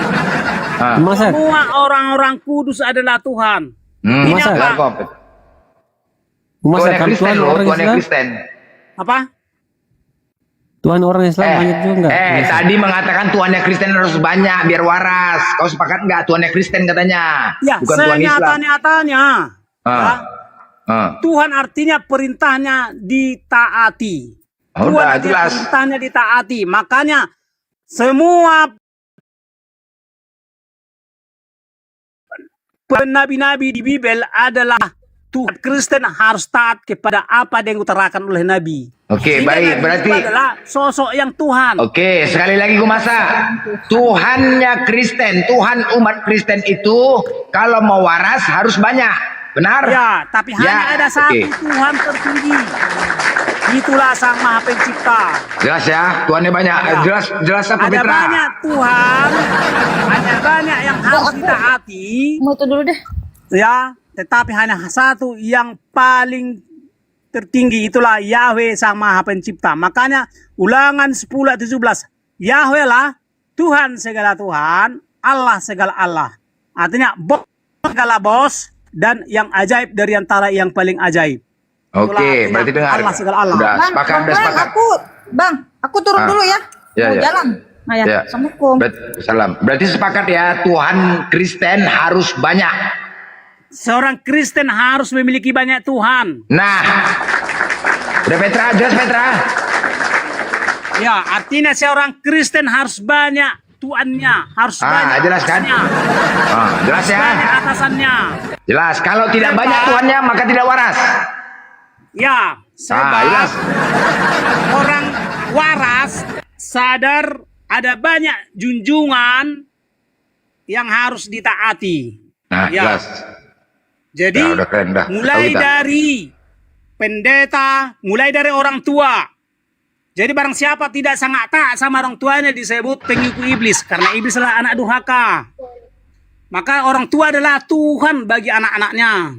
Semua orang-orang kudus adalah Tuhan. Ini apa? Tuhan Kristen loh, Tuhan Kristen. Apa? Tuhan orang Islam banyak juga enggak? Tadi mengatakan Tuhannya Kristen harus banyak biar waras. Kau sepakat nggak Tuhannya Kristen katanya? Ya, bukan Tuhan Islam. senyata-nyatanya. Tuhan artinya perintahnya ditaati. Tuhan artinya perintahnya ditaati. Makanya semua nabi-nabi di Bible adalah Tuhan. Kristen harus taat kepada apa yang diutarakan oleh Nabi. Oke, baik. Berarti adalah sosok yang Tuhan. Oke, sekali lagi gue masa. Tuhannya Kristen, Tuhan umat Kristen itu kalau mau waras harus banyak. Benar? Ya, tapi hanya ada satu Tuhan tertinggi. Itulah Sang Maha Pencipta. Jelas ya, Tuhannya banyak. Jelas apa Ada Petra? banyak Tuhan, hanya banyak yang harus ditaati. Mau itu dulu deh. Ya, tetapi hanya satu yang paling tertinggi, itulah Yahweh Sang Maha Pencipta. Makanya Ulangan 10:17, Yahweh lah Tuhan segala Tuhan, Allah segala Allah. Artinya bos segala bos dan yang ajaib dari antara yang paling ajaib. Oke, berarti dengar. Allah segala Allah. Udah sepakat, udah sepakat. Aku turun dulu ya. Mau jalan. Nah ya. Assalamualaikum. Salam. Berarti sepakat ya, Tuhan Kristen harus banyak. Seorang Kristen harus memiliki banyak Tuhan. Nah, udah Petra, jelas Petra. Ya, artinya seorang Kristen harus banyak Tuannya, harus banyak jelas kan? Jelas ya. Banyak atasannya. Jelas. Kalau tidak banyak Tuannya maka tidak waras. Ya, sebab orang waras sadar ada banyak junjungan yang harus ditaati. Nah, ya. Jelas. Jadi udah keren, mulai dari pendeta, mulai dari orang tua. Jadi barang siapa tidak sangat taat sama orang tuanya disebut pengikut iblis, karena iblis adalah anak durhaka. Maka orang tua adalah Tuhan bagi anak-anaknya.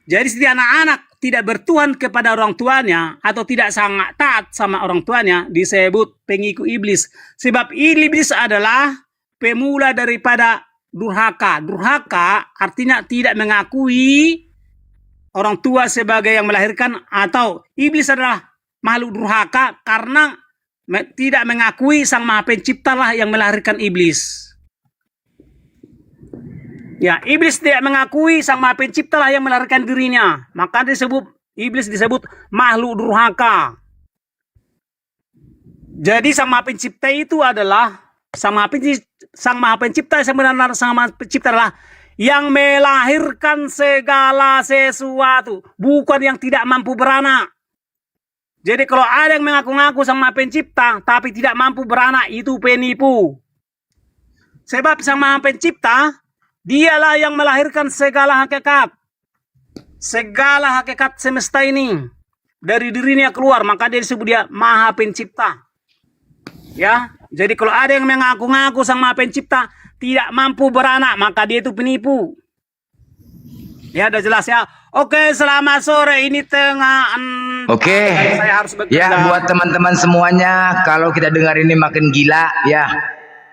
Jadi setiap anak-anak tidak bertuhan kepada orang tuanya atau tidak sangat taat sama orang tuanya disebut pengikut iblis. Sebab iblis adalah pemula daripada durhaka. Durhaka artinya tidak mengakui orang tua sebagai yang melahirkan, atau iblis adalah makhluk durhaka karena tidak mengakui Sang Maha Pencipta lah yang melahirkan iblis. Ya, iblis tidak mengakui Sang Maha Pencipta lah yang melahirkan dirinya. Maka iblis disebut makhluk durhaka. Jadi Sang Maha Pencipta itu adalah Sang Maha Pencipta sebenarnya. Sang Maha Pencipta adalah yang melahirkan segala sesuatu, bukan yang tidak mampu beranak. Jadi kalau ada yang mengaku-ngaku Sang Maha Pencipta tapi tidak mampu beranak, itu penipu. Sebab Sang Maha Pencipta, dialah yang melahirkan segala hakikat. Segala hakikat semesta ini dari dirinya keluar, maka dia disebut dia Maha Pencipta. Ya, jadi kalau ada yang mengaku-ngaku Sang Maha Pencipta tidak mampu beranak, maka dia itu penipu. Ya, udah jelas ya. Oke, selamat sore. Ini tengah. Oke. Saya harus bekerja. Ya, buat teman-teman semuanya, kalau kita dengar ini makin gila, ya.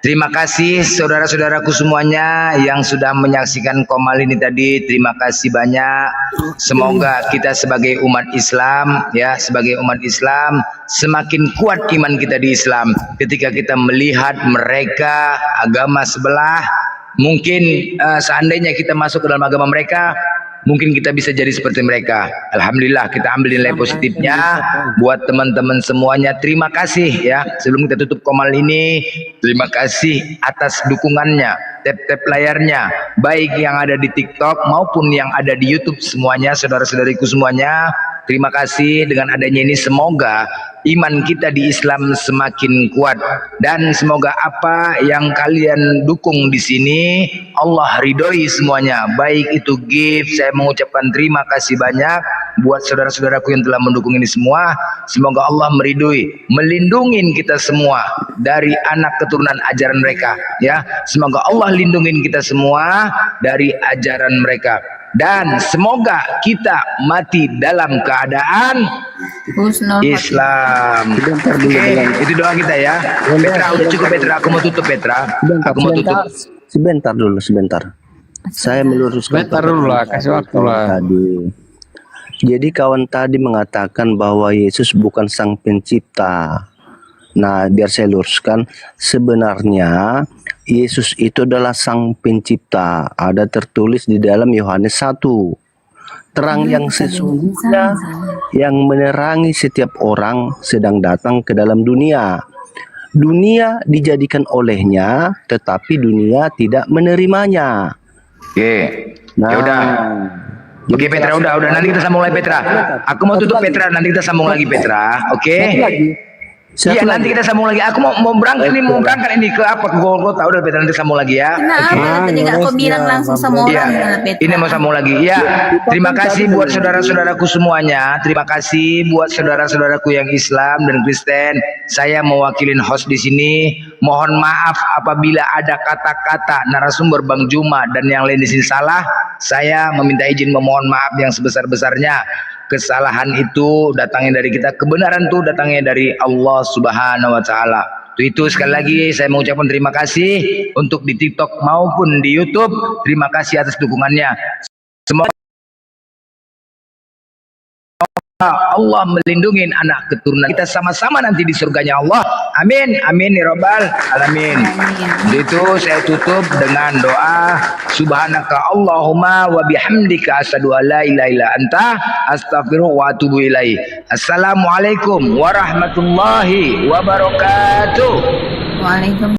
Terima kasih saudara-saudaraku semuanya yang sudah menyaksikan Komal ini tadi. Terima kasih banyak. Semoga kita sebagai umat Islam, ya, sebagai umat Islam semakin kuat iman kita di Islam. Ketika kita melihat mereka agama sebelah, mungkin seandainya kita masuk ke dalam agama mereka, mungkin kita bisa jadi seperti mereka. Alhamdulillah, kita ambil nilai positifnya. Buat teman-teman semuanya, terima kasih ya. Sebelum kita tutup Komal ini, terima kasih atas dukungannya, tap-tap layarnya, baik yang ada di TikTok maupun yang ada di YouTube semuanya, saudara-saudariku semuanya. Terima kasih. Dengan adanya ini semoga iman kita di Islam semakin kuat, dan semoga apa yang kalian dukung di sini Allah ridhoi semuanya. Baik itu gift, saya mengucapkan terima kasih banyak. buat saudara-saudaraku yang telah mendukung ini semua. Semoga Allah meridui, melindungi kita semua dari anak keturunan ajaran mereka, ya. Semoga Allah lindungin kita semua dari ajaran mereka. Dan semoga kita mati dalam keadaan Islam. Oke, itu doa kita ya. Petra, udah cukup Petra. Aku mau tutup Petra. Aku mau tutup. Sebentar dulu, sebentar. Saya meluruskan. Sebentar dulu lah, kasih waktu lah. Tadi. Jadi kawan tadi mengatakan bahwa Yesus bukan sang pencipta. Nah, biar saya luruskan, sebenarnya Yesus itu adalah sang pencipta. Ada tertulis di dalam Yohanes 1. Terang yang sesungguhnya yang menerangi setiap orang sedang datang ke dalam dunia. Dunia dijadikan olehnya, tetapi dunia tidak menerimanya. Oke, ya udah. Oke Petra, udah nanti kita sambung lagi Petra. Aku mau tutup Petra, nanti kita sambung lagi Petra. Oke. Iya nanti kita sambung lagi. Aku mau berangkat ini ke apa, ke Golgota. Udah Petra, nanti sambung lagi ya. Kenapa tadi gak kau bilang langsung sama orang? Ini mau sambung lagi. Ya, terima kasih buat saudara-saudaraku semuanya. Terima kasih buat saudara-saudaraku yang Islam dan Kristen. Saya mewakilin host di sini. Mohon maaf apabila ada kata-kata narasumber Bang Juma dan yang lain di sini salah. Saya meminta izin memohon maaf yang sebesar-besarnya. Kesalahan itu datangnya dari kita, kebenaran itu datangnya dari Allah Subhanahu wa taala. Itu sekali lagi saya mengucapkan terima kasih untuk di TikTok maupun di YouTube. Terima kasih atas dukungannya. Semoga Allah melindungi anak keturunan kita sama-sama nanti di surganya Allah. Amin, amin ya rabbal alamin. Itu saya tutup dengan doa subhanaka Allahumma wa bihamdika asyhadu an la ilaha illa anta astaghfiruka wa atubu ilaik. Assalamualaikum warahmatullahi wabarakatuh. Waalaikumsalam.